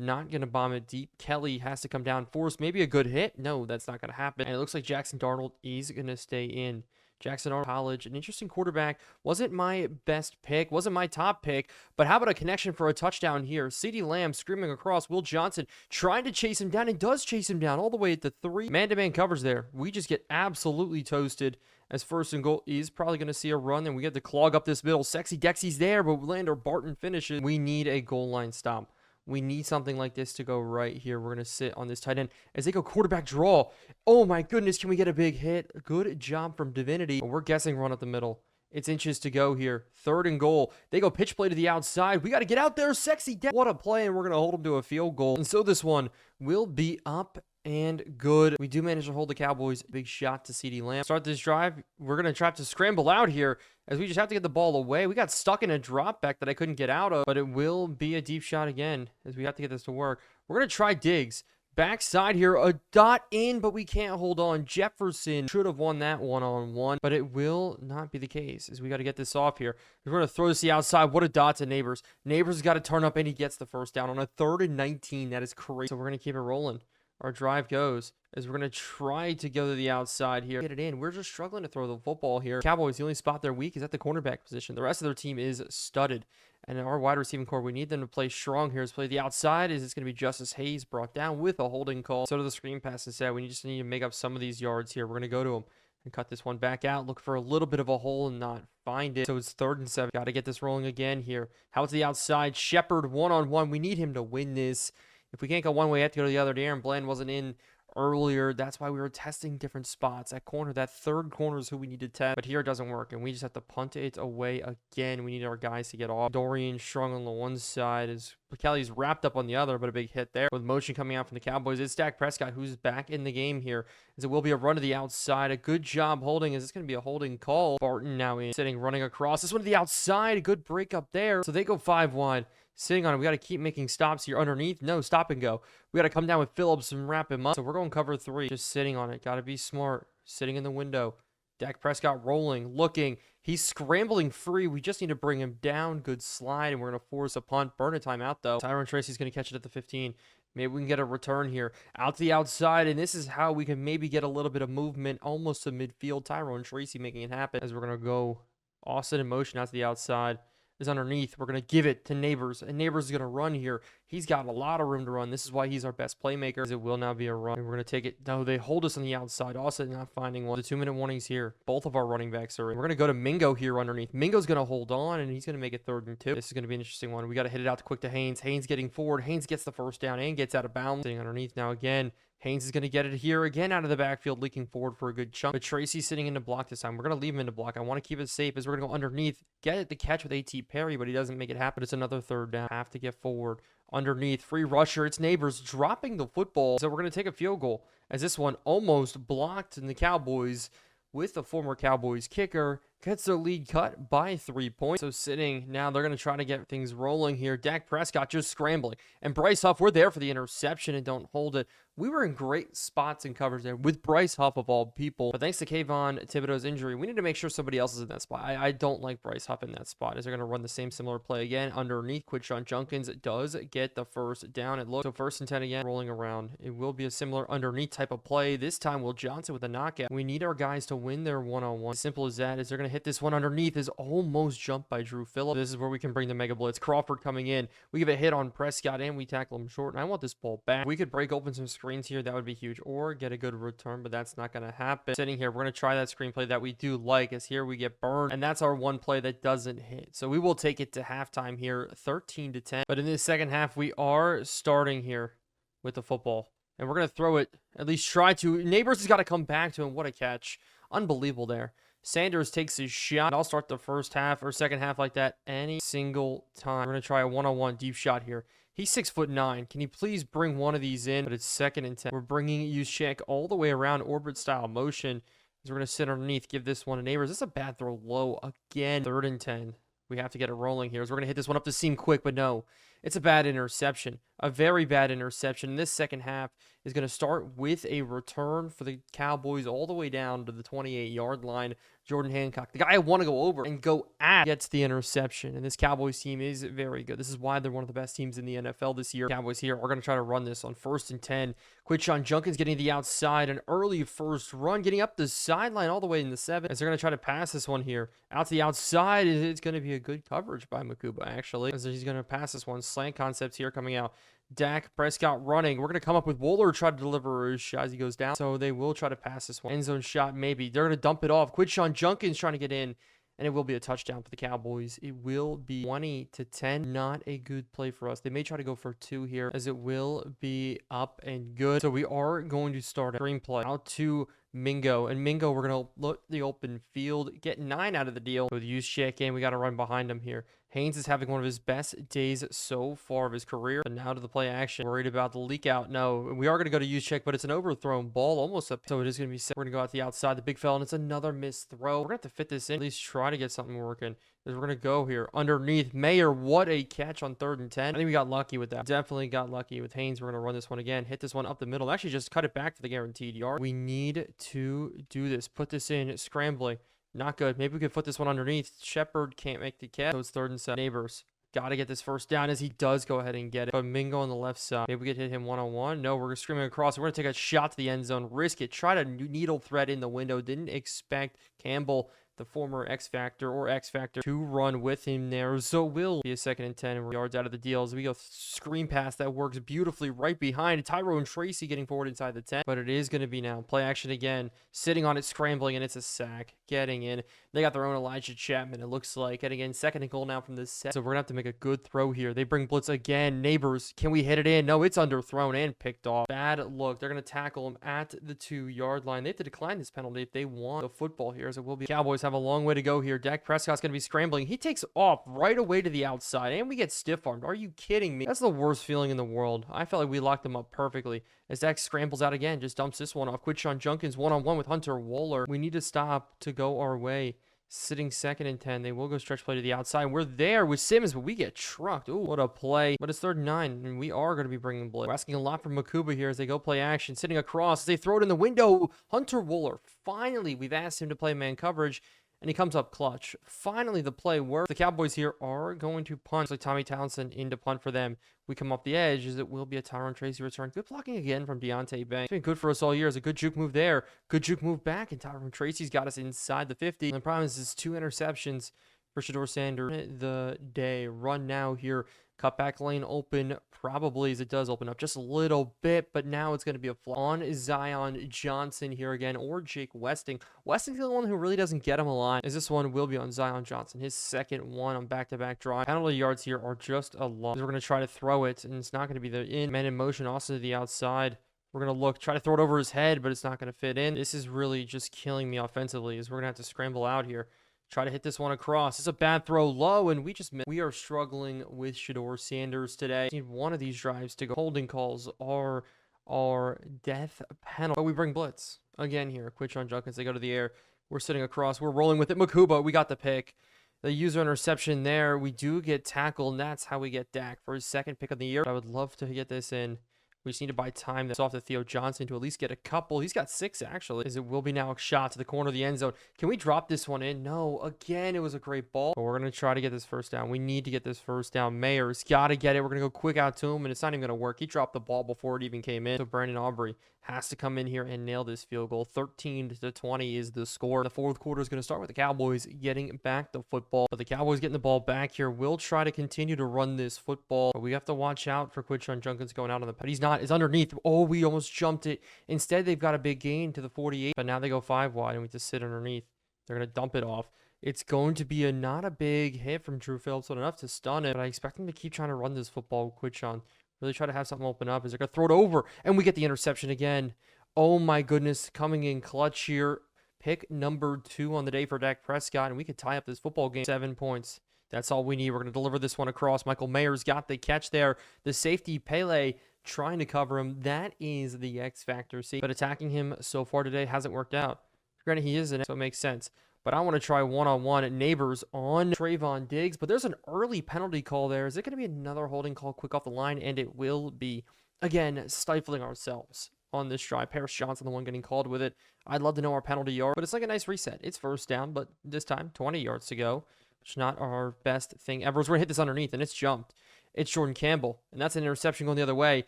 S1: not going to bomb it deep. Kelly has to come down, force maybe a good hit. No, that's not going to happen. And it looks like Jackson Darnold is going to stay in. Jackson Arnold College, an interesting quarterback. Wasn't my best pick, wasn't my top pick, but how about a connection for a touchdown here? CeeDee Lamb screaming across. Will Johnson trying to chase him down and does chase him down all the way at the 3. Man-to-man covers there. We just get absolutely toasted as 1st and goal. He's probably going to see a run, and we get to clog up this middle. Sexy Dexy's there, but Lander Barton finishes. We need a goal line stop. We need something like this to go right here. We're going to sit on this tight end as they go quarterback draw. Oh my goodness, can we get a big hit? Good job from Divinity. We're guessing run up the middle. It's inches to go here. 3rd and goal. They go pitch play to the outside. We got to get out there. Sexy. What a play, and we're going to hold them to a field goal. And so this one will be up and good. We do manage to hold the Cowboys. Big shot to CeeDee Lamb. Start this drive. We're going to try to scramble out here as we just have to get the ball away. We got stuck in a drop back that I couldn't get out of, but it will be a deep shot again as we have to get this to work. We're going to try Diggs. Backside here, a dot in, but we can't hold on. Jefferson should have won that one-on-one, but it will not be the case as we got to get this off here. We're going to throw this to the outside. What a dot to Neighbors. Neighbors has got to turn up, and he gets the first down on a 3rd and 19. That is crazy. So we're going to keep it rolling. Our drive goes as we're going to try to go to the outside here. Get it in. We're just struggling to throw the football here. Cowboys, the only spot they're weak is at the cornerback position. The rest of their team is studded. And our wide receiving core, we need them to play strong here. Is play the outside. Is it's going to be Justice Hayes brought down with a holding call. So to the screen pass instead. We just need to make up some of these yards here. We're going to go to him and cut this one back out. Look for a little bit of a hole and not find it. So it's 3rd and 7. Got to get this rolling again here. How to the outside. Shepard one-on-one. We need him to win this. If we can't go one way, we have to go to the other. Aaron Bland wasn't in earlier. That's why we were testing different spots. That corner, that 3rd corner is who we need to test. But here it doesn't work, and we just have to punt it away again. We need our guys to get off. Dorian strung on the one side. As Kelly's wrapped up on the other, but a big hit there. With motion coming out from the Cowboys, it's Dak Prescott who's back in the game here. As it will be a run to the outside. A good job holding. Is this going to be a holding call? Barton now in. Sitting, running across. This one to the outside. A good break up there. So they go 5 wide. Sitting on it. We got to keep making stops here underneath. No, stop and go. We got to come down with Phillips and wrap him up. So we're going cover 3. Just sitting on it. Got to be smart. Sitting in the window. Dak Prescott rolling, looking. He's scrambling free. We just need to bring him down. Good slide, and we're going to force a punt. Burn a timeout, though. Tyrone Tracy's going to catch it at the 15. Maybe we can get a return here. Out to the outside, and this is how we can maybe get a little bit of movement almost to midfield. Tyrone Tracy making it happen as we're going to go Austin in motion out to the outside. Is underneath. We're going to give it to Neighbors, and Neighbors is going to run here. He's got a lot of room to run. This is why he's our best playmaker. It will now be a run. And we're going to take it. No, they hold us on the outside. Austin not finding one. The 2-minute warnings here. Both of our running backs are in. We're going to go to Mingo here underneath. Mingo's going to hold on, and he's going to make it 3rd and 2. This is going to be an interesting one. We got to hit it out quick to Haynes. Haynes getting forward. Haynes gets the first down and gets out of bounds. Sitting underneath now again. Haynes is going to get it here again out of the backfield, leaking forward for a good chunk. But Tracy's sitting in the block this time. We're going to leave him in the block. I want to keep it safe as we're going to go underneath. Get it the catch with A.T. Perry, but he doesn't make it happen. It's another 3rd down. Have to get forward. Underneath. Free rusher. It's Neighbors dropping the football. So we're going to take a field goal as this one almost blocked in the Cowboys with the former Cowboys kicker. Gets their lead cut by 3 points. So sitting now, they're going to try to get things rolling here. Dak Prescott just scrambling. And Bryce Huff, we're there for the interception and don't hold it. We were in great spots and coverage there with Bryce Huff of all people. But thanks to Kayvon Thibodeau's injury, we need to make sure somebody else is in that spot. I don't like Bryce Huff in that spot as they're going to run the same similar play again. Underneath, Quinshon Junkins does get the first down. It looks so 1st and 10 again, rolling around. It will be a similar underneath type of play. This time, Will Johnson with a knockout. We need our guys to win their one-on-one. Simple as that is they're going to hit this one underneath. Is almost jumped by Drew Phillips. This is where we can bring the mega blitz. Crawford coming in. We give a hit on Prescott and we tackle him short. And I want this ball back. We could break open some screens here. That would be huge. Or get a good return, but that's not going to happen. Sitting here, we're going to try that screenplay that we do like as here we get burned. And that's our one play that doesn't hit. So we will take it to halftime here, 13-10. But in this second half, we are starting here with the football. And we're going to throw it, at least try to. Neighbors has got to come back to him. What a catch. Unbelievable there. Sanders takes his shot. I'll start the first half or second half like that any single time. We're going to try a one-on-one deep shot here. He's 6'9". Can you please bring one of these in? But it's 2nd and 10. We're bringing Juszczyk all the way around orbit style motion. As we're going to sit underneath, give this one to Neighbors. This is a bad throw low again. 3rd and 10. We have to get it rolling here. As we're going to hit this one up the seam quick, but no. It's a bad interception, a very bad interception. This second half is going to start with a return for the Cowboys all the way down to the 28-yard line. Jordan Hancock, the guy I want to go over and go at, gets the interception. And this Cowboys team is very good. This is why they're one of the best teams in the NFL this year. Cowboys here are going to try to run this on 1st and 10. Quinshon Judkins getting the outside, an early first run, getting up the sideline all the way in the 7. As they're going to try to pass this one here. Out to the outside, it's going to be a good coverage by Makuba, actually. As he's going to pass this one. Slant concepts here coming out. Dak Prescott running. We're going to come up with Wohler, try to deliver a shot as he goes down. So they will try to pass this one. End zone shot, maybe. They're going to dump it off. Quinshon Judkins trying to get in. And it will be a touchdown for the Cowboys. It will be 20-10. Not a good play for us. They may try to go for 2 here, as it will be up and good. So we are going to start a screenplay out to Mingo. And Mingo, we're going to look the open field, get 9 out of the deal. With Juszczyk in, we got to run behind him here. Haynes is having one of his best days so far of his career. But now to the play action. Worried about the leak out. No, we are going to go to Juszczyk, but it's an overthrown ball almost up. So it is going to be set. We're going to go out the outside, the big fella, and it's another missed throw. We're going to have to fit this in. At least try to get something working. As we're going to go here underneath Mayer. What a catch on 3rd and 10. I think we got lucky with that. Definitely got lucky with Haynes. We're going to run this one again. Hit this one up the middle. Actually, just cut it back for the guaranteed yard. We need to do this. Put this in. Scrambling. Not good. Maybe we could put this one underneath. Shepard can't make the catch. So it's 3rd and 7. Neighbors. Got to get this first down, as he does go ahead and get it. But Mingo on the left side. Maybe we could hit him one-on-one. No, we're screaming across. We're going to take a shot to the end zone. Risk it. Try to needle thread in the window. Didn't expect Campbell, the former X-Factor or X-Factor, to run with him there. So will be a 2nd and 10, and we're yards out of the deal as we go screen pass that works beautifully right behind Tyrone Tracy getting forward inside the 10. But it is going to be now play action again, sitting on it, scrambling, and it's a sack. Getting in. They got their own Elijah Chapman, it looks like. Getting in, 2nd and goal now from this set. So we're going to have to make a good throw here. They bring blitz again. Neighbors, can we hit it in? No, it's underthrown and picked off. Bad look. They're going to tackle him at the 2-yard line. They have to decline this penalty if they want the football here, as it will be. Cowboys have a long way to go here. Dak Prescott's going to be scrambling. He takes off right away to the outside, and we get stiff-armed. Are you kidding me? That's the worst feeling in the world. I felt like we locked them up perfectly. As Dak scrambles out again, just dumps this one off. Quinshon Judkins one-on-one with Hunter Wohler. We need to stop to go our way. Sitting 2nd and 10. They will go stretch play to the outside. We're there with Simmons, but we get trucked. Ooh, what a play. But it's 3rd and 9, and we are going to be bringing blitz. We're asking a lot from Makuba here as they go play action. Sitting across. As they throw it in the window. Hunter Wohler. Finally, we've asked him to play man coverage, and he comes up clutch. Finally, the play works. The Cowboys here are going to punt. Like Tommy Townsend in to punt for them. We come up the edge, as it will be a Tyrone Tracy return. Good blocking again from Deontay Banks. It's been good for us all year. It's a good juke move there. Good juke move back, and Tyrone Tracy's got us inside the 50. And the problem is 2 interceptions for Shedeur Sanders. The day run now here. Cut back lane open, probably, as it does open up just a little bit, but now it's going to be a fly on Zion Johnson here again, or Jake Westing. Westing's the one who really doesn't get him a lot, as this one will be on Zion Johnson, his 2nd one on back-to-back drive. Penalty yards here are just a lot. We're going to try to throw it, and it's not going to be the in. Man in motion, also to the outside. We're going to try to throw it over his head, but it's not going to fit in. This is really just killing me offensively, as we're going to have to scramble out here. Try to hit this one across. It's a bad throw low, and we just missed. We are struggling with Shedeur Sanders today. We need one of these drives to go. Holding calls are our death penalty. But we bring blitz again here. Quinshon Judkins, they go to the air. We're sitting across. We're rolling with it. Makuba, we got the pick. The user interception there. We do get tackled, and that's how we get Dak for his 2nd pick of the year. I would love to get this in. We just need to buy time. That's off to Theo Johnson to at least get a couple. He's got 6, actually. As it will be now a shot to the corner of the end zone. Can we drop this one in? No. Again, it was a great ball. But we're going to try to get this first down. We need to get this first down. Mayer's got to get it. We're going to go quick out to him, and it's not even going to work. He dropped the ball before it even came in. So Brandon Aubrey has to come in here and nail this field goal. 13-20 is the score. The 4th quarter is going to start with the Cowboys getting back the football. But the Cowboys getting the ball back here will try to continue to run this football. But we have to watch out for Quinshon Judkins going out on the pad. He's not. It's underneath. Oh, we almost jumped it. Instead, they've got a big gain to the 48. But now they go 5 wide, and we just sit underneath. They're going to dump it off. It's going to be not a big hit from Drew Phillips, but enough to stun it. But I expect him to keep trying to run this football with Quinshon. Really try to have something open up. Is they're going to throw it over, and we get the interception again. Oh, my goodness. Coming in clutch here. Pick number 2 on the day for Dak Prescott, and we could tie up this football game. 7 points. That's all we need. We're going to deliver this one across. Michael Mayer's got the catch there. The safety, Pele, trying to cover him. That is the X factor. See, but attacking him so far today hasn't worked out. Granted, he is in it, so it makes sense. but I want to try one-on-one Neighbors on Trayvon Diggs, but there's an early penalty call there. Is it going to be another holding call quick off the line? And it will be. Again, stifling ourselves on this drive. Paris Johnson, the one getting called with it. I'd love to know our penalty yard, but it's like a nice reset. It's first down, but this time 20 yards to go, which is not our best thing ever. We're going to hit this underneath, and it's jumped. It's Jordan Campbell, and that's an interception going the other way.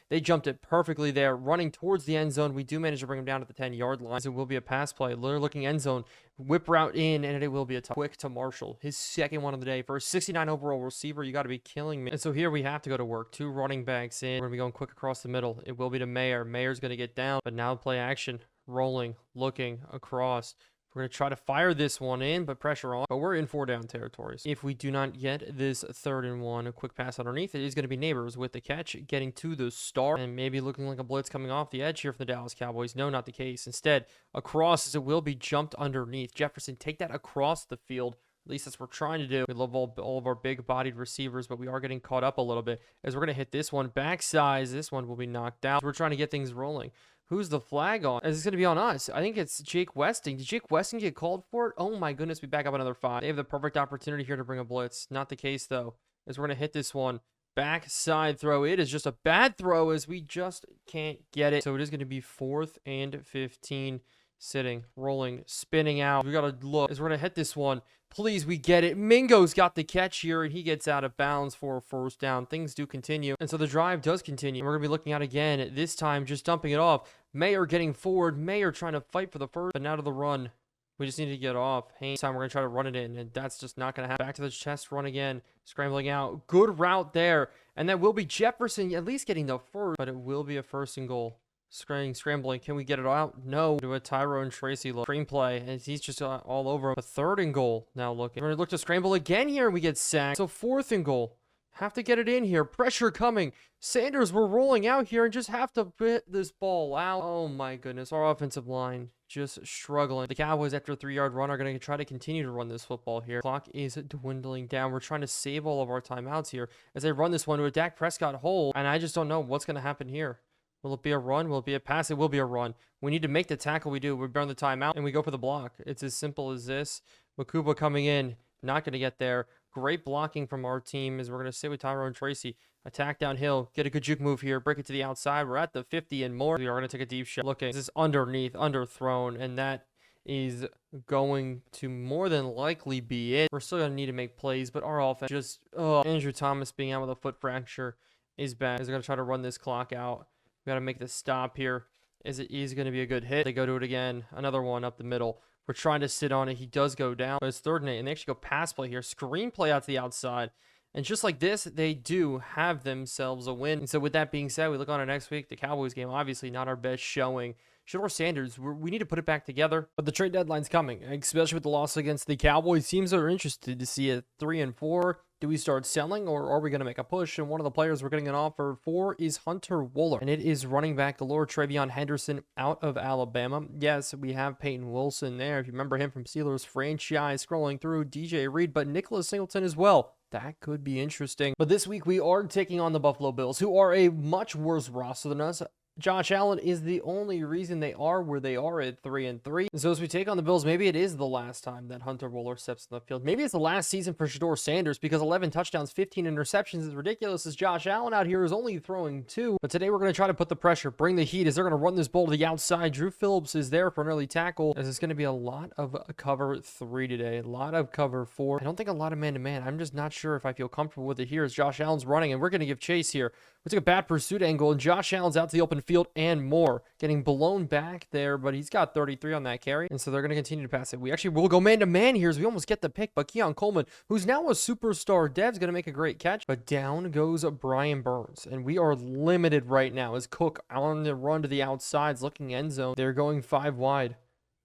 S1: They jumped it perfectly there, running towards the end zone. We do manage to bring him down to the 10-yard line. So it will be a pass play. Looking end zone. Whip route in, and it will be a quick to Marshall. His second one of the day. For a 69 overall receiver, you got to be killing me. And so here we have to go to work. 2 running backs in. We're going to be going quick across the middle. It will be to Mayer. Mayer's going to get down, but now play action. Rolling, looking across. We're going to try to fire this one in, but pressure on. But we're in 4-down territories. If we do not get this 3rd and 1, a quick pass underneath, it is going to be Neighbors with the catch, getting to the star, and maybe looking like a blitz coming off the edge here from the Dallas Cowboys. No, not the case. Instead, across as it will be jumped underneath. Jefferson, take that across the field. At least that's what we're trying to do. We love all of our big-bodied receivers, but we are getting caught up a little bit as we're going to hit this one. Backside, this one will be knocked out. We're trying to get things rolling. Who's the flag on? Is this going to be on us? I think it's Jake Westing. Did Jake Westing get called for it? Oh my goodness, we back up another 5. They have the perfect opportunity here to bring a blitz. Not the case though, as we're going to hit this one. Backside throw. It is just a bad throw as we just can't get it. So it is going to be 4th and 15. Sitting, rolling, spinning out. We got to look as we're going to hit this one. Please, we get it. Mingo's got the catch here, and he gets out of bounds for a first down. Things do continue, and so the drive does continue. We're going to be looking at again, this time just dumping it off. Mayer getting forward. Mayer trying to fight for the first, but now to the run. We just need to get off. This time we're going to try to run it in, and that's just not going to happen. Back to the chest run again. Scrambling out. Good route there, and that will be Jefferson at least getting the first, but it will be a 1st and goal. Scrambling. Can we get it out? No. Do a Tyrone Tracy look. Screenplay, and he's just all over him. A 3rd and goal now looking. We're going to look to scramble again here, and we get sacked. So 4th and goal. Have to get it in here. Pressure coming. Sanders, we're rolling out here and just have to hit this ball out. Oh my goodness. Our offensive line just struggling. The Cowboys, after a 3-yard run, are going to try to continue to run this football here. Clock is dwindling down. We're trying to save all of our timeouts here as they run this one to a Dak Prescott hole, and I just don't know what's going to happen here. Will it be a run? Will it be a pass? It will be a run. We need to make the tackle. We do. We burn the timeout, and we go for the block. It's as simple as this. Makuba coming in. Not going to get there. Great blocking from our team as we're going to sit with Tyrone Tracy. Attack downhill. Get a good juke move here. Break it to the outside. We're at the 50 and more. We are going to take a deep shot. Looking. This is underneath, underthrown, and that is going to more than likely be it. We're still going to need to make plays, but our offense just... Andrew Thomas being out with a foot fracture is bad. He's going to try to run this clock out. We got to make the stop here, as it is going to be a good hit. They go to it again. Another one up the middle. We're trying to sit on it. He does go down, but it's 3rd and 8, and they actually go pass play here. Screenplay out to the outside. And just like this, they do have themselves a win. And so with that being said, we look on to next week. The Cowboys game, obviously not our best showing. Shedeur Sanders, we need to put it back together. But the trade deadline's coming, especially with the loss against the Cowboys. Teams are interested to see it 3 and 4. Do we start selling, or are we going to make a push? And one of the players we're getting an offer for is Hunter Wooler. And it is running back galore, Travion Henderson out of Alabama. Yes, we have Peyton Wilson there. If you remember him from Steelers franchise, scrolling through DJ Reed, but Nicholas Singleton as well. That could be interesting. But this week we are taking on the Buffalo Bills, who are a much worse roster than us. Josh Allen is the only reason they are where they are at 3 and 3. And so as we take on the Bills, maybe it is the last time that Hunter Wooler steps on the field. Maybe it's the last season for Shedeur Sanders, because 11 touchdowns, 15 interceptions is ridiculous, as Josh Allen out here is only throwing 2. But today we're going to try to put the pressure, bring the heat, as they're going to run this ball to the outside. Drew Phillips is there for an early tackle, as it's going to be a lot of cover 3 today, a lot of cover 4. I don't think a lot of man-to-man. I'm just not sure if I feel comfortable with it here as Josh Allen's running, and we're going to give chase here. We took a bad pursuit angle, and Josh Allen's out to the open field and more. Getting blown back there, but he's got 33 on that carry, and so they're going to continue to pass it. We actually will go man-to-man here as we almost get the pick, but Keon Coleman, who's now a superstar dev, is going to make a great catch, but down goes Brian Burns, and we are limited right now as Cook on the run to the outsides, looking end zone. They're going 5 wide.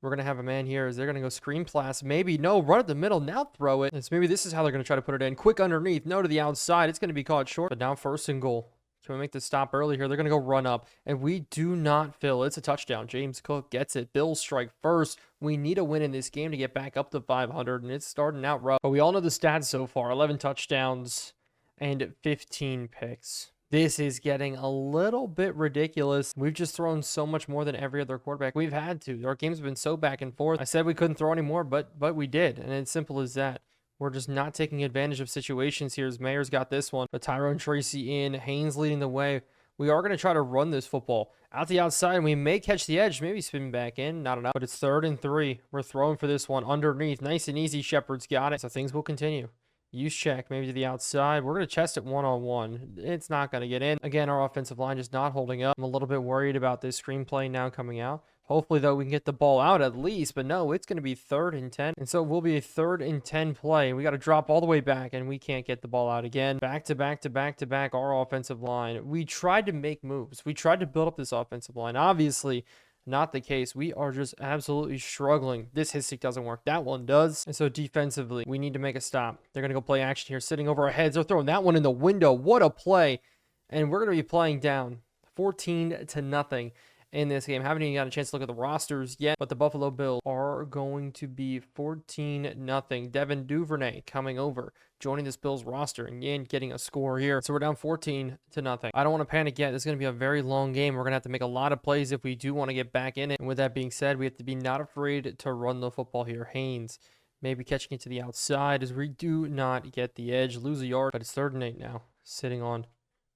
S1: We're going to have a man here as they're going to go screen pass. Maybe. No, run at the middle. Now throw it. Maybe this is how they're going to try to put it in. Quick underneath. No to the outside. It's going to be caught short, but now 1st and goal. Can we make the stop early here? They're going to go run up, and we do not fill. It's a touchdown. James Cook gets it. Bills strike first. We need a win in this game to get back up to 500, and it's starting out rough. But we all know the stats so far. 11 touchdowns and 15 picks. This is getting a little bit ridiculous. We've just thrown so much more than every other quarterback. We've had to. Our games have been so back and forth. I said we couldn't throw anymore, but we did. And it's simple as that. We're just not taking advantage of situations here as Mayer's got this one. But Tyrone Tracy in, Haynes leading the way. We are going to try to run this football out the outside, and we may catch the edge, maybe spin back in. I don't know. But it's 3rd and 3. We're throwing for this one underneath. Nice and easy. Shepard's got it. So things will continue. Use check, maybe to the outside. We're going to chest it one-on-one. It's not going to get in. Again, our offensive line just not holding up. I'm a little bit worried about this screenplay now coming out. Hopefully, though, we can get the ball out at least. But no, it's going to be 3rd and 10. And so it will be a 3rd and 10 play. We got to drop all the way back, and we can't get the ball out again. Back to back to back to back, our offensive line. We tried to make moves. We tried to build up this offensive line. Obviously, not the case. We are just absolutely struggling. This hit stick doesn't work. That one does. And so defensively, we need to make a stop. They're going to go play action here, sitting over our heads. They're throwing that one in the window. What a play. And we're going to be playing down 14-0 in this game. Haven't even got a chance to look at the rosters yet, but the Buffalo Bills are going to be 14-0. Devin Duvernay coming over, joining this Bills roster and getting a score here. So we're down 14-0. I don't want to panic yet. This is going to be a very long game. We're going to have to make a lot of plays if we do want to get back in it. And with that being said, we have to be not afraid to run the football here. Haynes maybe catching it to the outside as we do not get the edge, lose a yard, but it's 3rd and 8 now. Sitting on,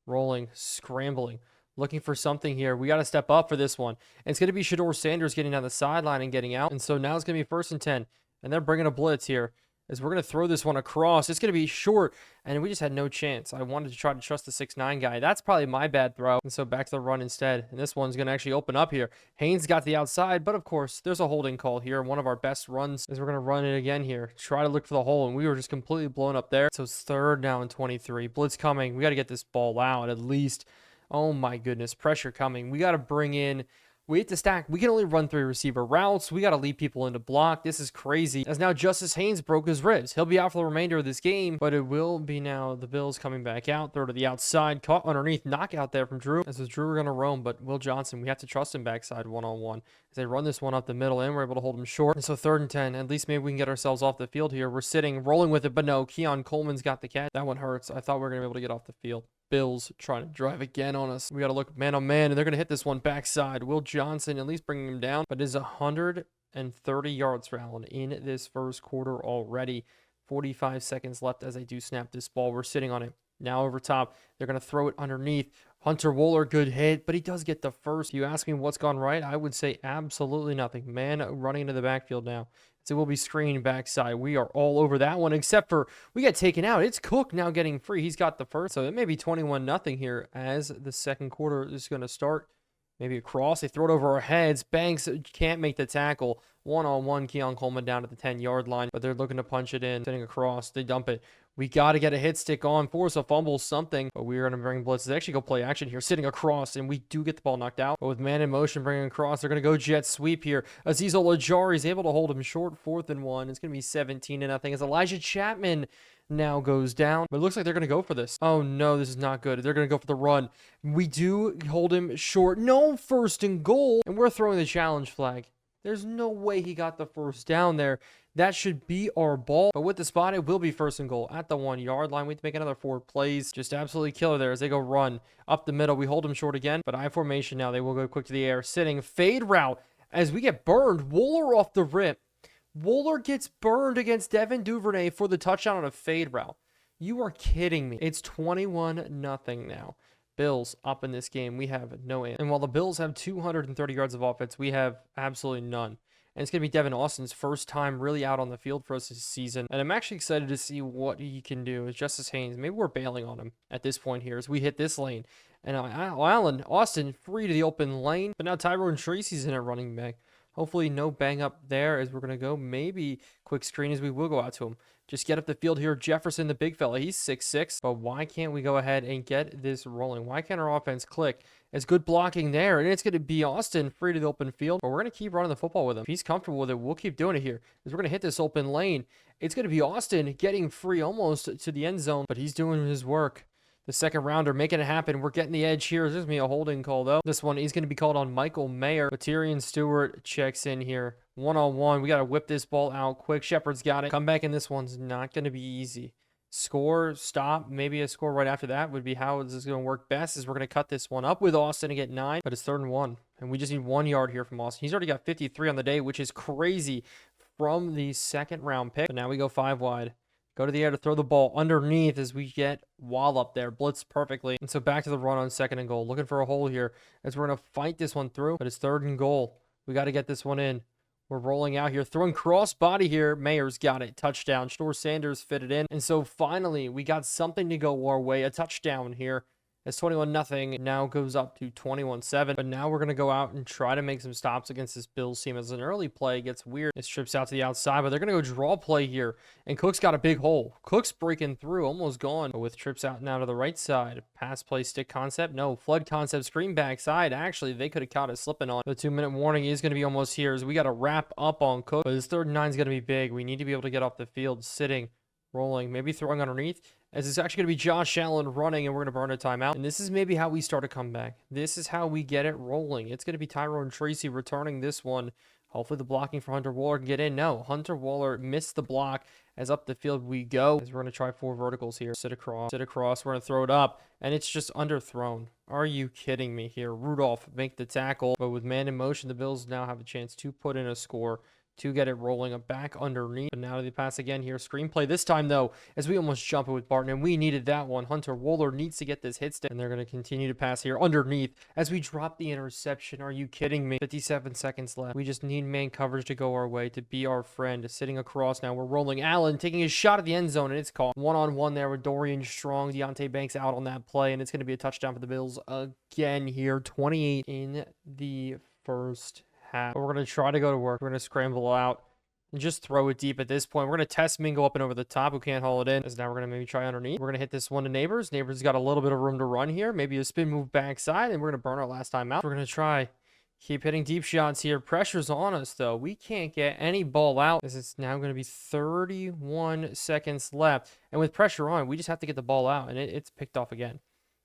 S1: rolling, scrambling. Looking for something here. We got to step up for this one. And it's going to be Shedeur Sanders getting down the sideline and getting out. And so now it's going to be 1st and 10. And they're bringing a blitz here as we're going to throw this one across. It's going to be short. And we just had no chance. I wanted to try to trust the 6'9 guy. That's probably my bad throw. And so back to the run instead. And this one's going to actually open up here. Haynes got the outside. But of course, there's a holding call here. One of our best runs is we're going to run it again here. Try to look for the hole. And we were just completely blown up there. So it's 3rd down and 23. Blitz coming. We got to get this ball out at least. Oh my goodness, pressure coming. We got to bring in, we hit the stack. We can only run 3 receiver routes. We got to lead people into block. This is crazy. As now Justice Haynes broke his ribs. He'll be out for the remainder of this game, but it will be now the Bills coming back out. Throw to the outside, caught underneath, knockout there from Drew. As Drew are going to roam, but Will Johnson, we have to trust him backside one-on-one. As they run this one up the middle and we're able to hold him short. And so 3rd and 10, at least maybe we can get ourselves off the field here. We're sitting, rolling with it, but no, Keon Coleman's got the catch. That one hurts. I thought we were going to be able to get off the field. Bills trying to drive again on us. We got to look man on man, and they're going to hit this one backside. Will Johnson at least bringing him down, but it is 130 yards for Allen in this 1st quarter already. 45 seconds left as they do snap this ball. We're sitting on it. Now over top, they're going to throw it underneath. Hunter Wooler, good hit, but he does get the first. You ask me what's gone right, I would say absolutely nothing. Man running into the backfield now. So we'll be screened backside. We are all over that one, except for we get taken out. It's Cook now getting free. He's got the first. So it may be 21-0 here as the 2nd quarter is going to start. Maybe a cross. They throw it over our heads. Banks can't make the tackle. One-on-one, Keon Coleman down at the 10-yard line, but they're looking to punch it in. Sitting across. They dump it. We got to get a hit stick on, force a fumble, something. But we're going to bring blitzes. They actually go play action here, sitting across, and we do get the ball knocked out. But with man in motion, bringing across, they're going to go jet sweep here. Azeez Ojulari is able to hold him short, 4th and 1. It's going to be 17-0 as Elijah Chapman now goes down. But it looks like they're going to go for this. Oh, no, this is not good. They're going to go for the run. We do hold him short. No 1st and goal, and we're throwing the challenge flag. There's no way he got the first down there. That should be our ball. But with the spot, it will be 1st and goal at the 1-yard line. We have to make another 4 plays. Just absolutely killer there as they go run up the middle. We hold them short again, but I formation now. They will go quick to the air. Sitting, fade route as we get burned. Wooler off the rip. Wooler gets burned against Devin Duvernay for the touchdown on a fade route. You are kidding me. It's 21-0 now. Bills up in this game. We have no answer. And while the Bills have 230 yards of offense, we have absolutely none. And it's going to be Devin Austin's first time really out on the field for us this season. And I'm actually excited to see what he can do with Justice Haynes. Maybe we're bailing on him at this point here as we hit this lane. And Austin free to the open lane. But now Tyrone Tracy's in at running back. Hopefully no bang up there as we're going to go. Maybe quick screen as we will go out to him. Just get up the field here. Jefferson, the big fella, he's 6'6". But why can't we go ahead and get this rolling? Why can't our offense click? It's good blocking there. And it's going to be Austin free to the open field. But we're going to keep running the football with him. If he's comfortable with it, we'll keep doing it here. As we're going to hit this open lane. It's going to be Austin getting free almost to the end zone. But he's doing his work. The second rounder making it happen. We're getting the edge here. There's going to be a holding call, though. This one is going to be called on Michael Mayer. But Tyrion Stewart checks in here. One-on-one. We got to whip this ball out quick. Shepard's got it. Come back in this one's not going to be easy. Score, stop, maybe a score right after that would be how this is going to work best. Is we're going to cut this one up with Austin to get 9, but it's 3rd and 1. And we just need 1 yard here from Austin. He's already got 53 on the day, which is crazy from the 2nd round pick. But now we go 5 wide. Go to the air to throw the ball underneath as we get Wall up there. Blitz perfectly. And so back to the run on 2nd and goal. Looking for a hole here as we're going to fight this one through. But it's 3rd and goal. We got to get this one in. We're rolling out here. Throwing cross body here. Mayer's got it. Touchdown. Shedeur Sanders fitted in. And so finally, we got something to go our way. A touchdown here. As 21-0 now goes up to 21-7. But now we're going to go out and try to make some stops against this Bills team. As an early play gets weird. It strips out to the outside, but they're going to go draw play here. And Cook's got a big hole. Cook's breaking through, almost gone. But with trips out now to the right side. Pass play stick concept. No, flood concept. Screen backside. Actually, they could have caught it slipping on. The 2-minute warning is going to be almost here. As we got to wrap up on Cook. But this 3rd and 9 is going to be big. We need to be able to get off the field sitting, rolling, maybe throwing underneath. As it's actually going to be Josh Allen running, and we're going to burn a timeout. And this is maybe how we start a comeback. This is how we get it rolling. It's going to be Tyrone Tracy returning this one. Hopefully the blocking for Hunter Waller can get in. No, Hunter Waller missed the block as up the field we go. As we're going to try 4 verticals here. Sit across. We're going to throw it up, and it's just underthrown. Are you kidding me here? Rudolph make the tackle, but with man in motion, the Bills now have a chance to put in a score, to get it rolling up back underneath. But now they pass again here. Screenplay this time, though, as we almost jump it with Barton, and we needed that one. Hunter Waller needs to get this hit stick, and they're going to continue to pass here underneath as we drop the interception. Are you kidding me? 57 seconds left. We just need man coverage to go our way, to be our friend. Sitting across now, we're rolling. Allen taking his shot at the end zone, and it's caught. One-on-one there with Dorian Strong. Deontay Banks out on that play, and it's going to be a touchdown for the Bills again here. 28 in the first half. We're going to try to go to work. We're going to scramble out and just throw it deep at this point. We're going to test Mingo up and over the top, who can't haul it in. As now we're going to maybe try underneath. We're going to hit this one to Neighbors. Neighbors got a little bit of room to run here. Maybe a spin move backside, and we're going to burn our last time out. We're going to try keep hitting deep shots here. Pressure's on us, though. We can't get any ball out, as it's now going to be 31 seconds left. And with pressure on, we just have to get the ball out, and it's picked off again.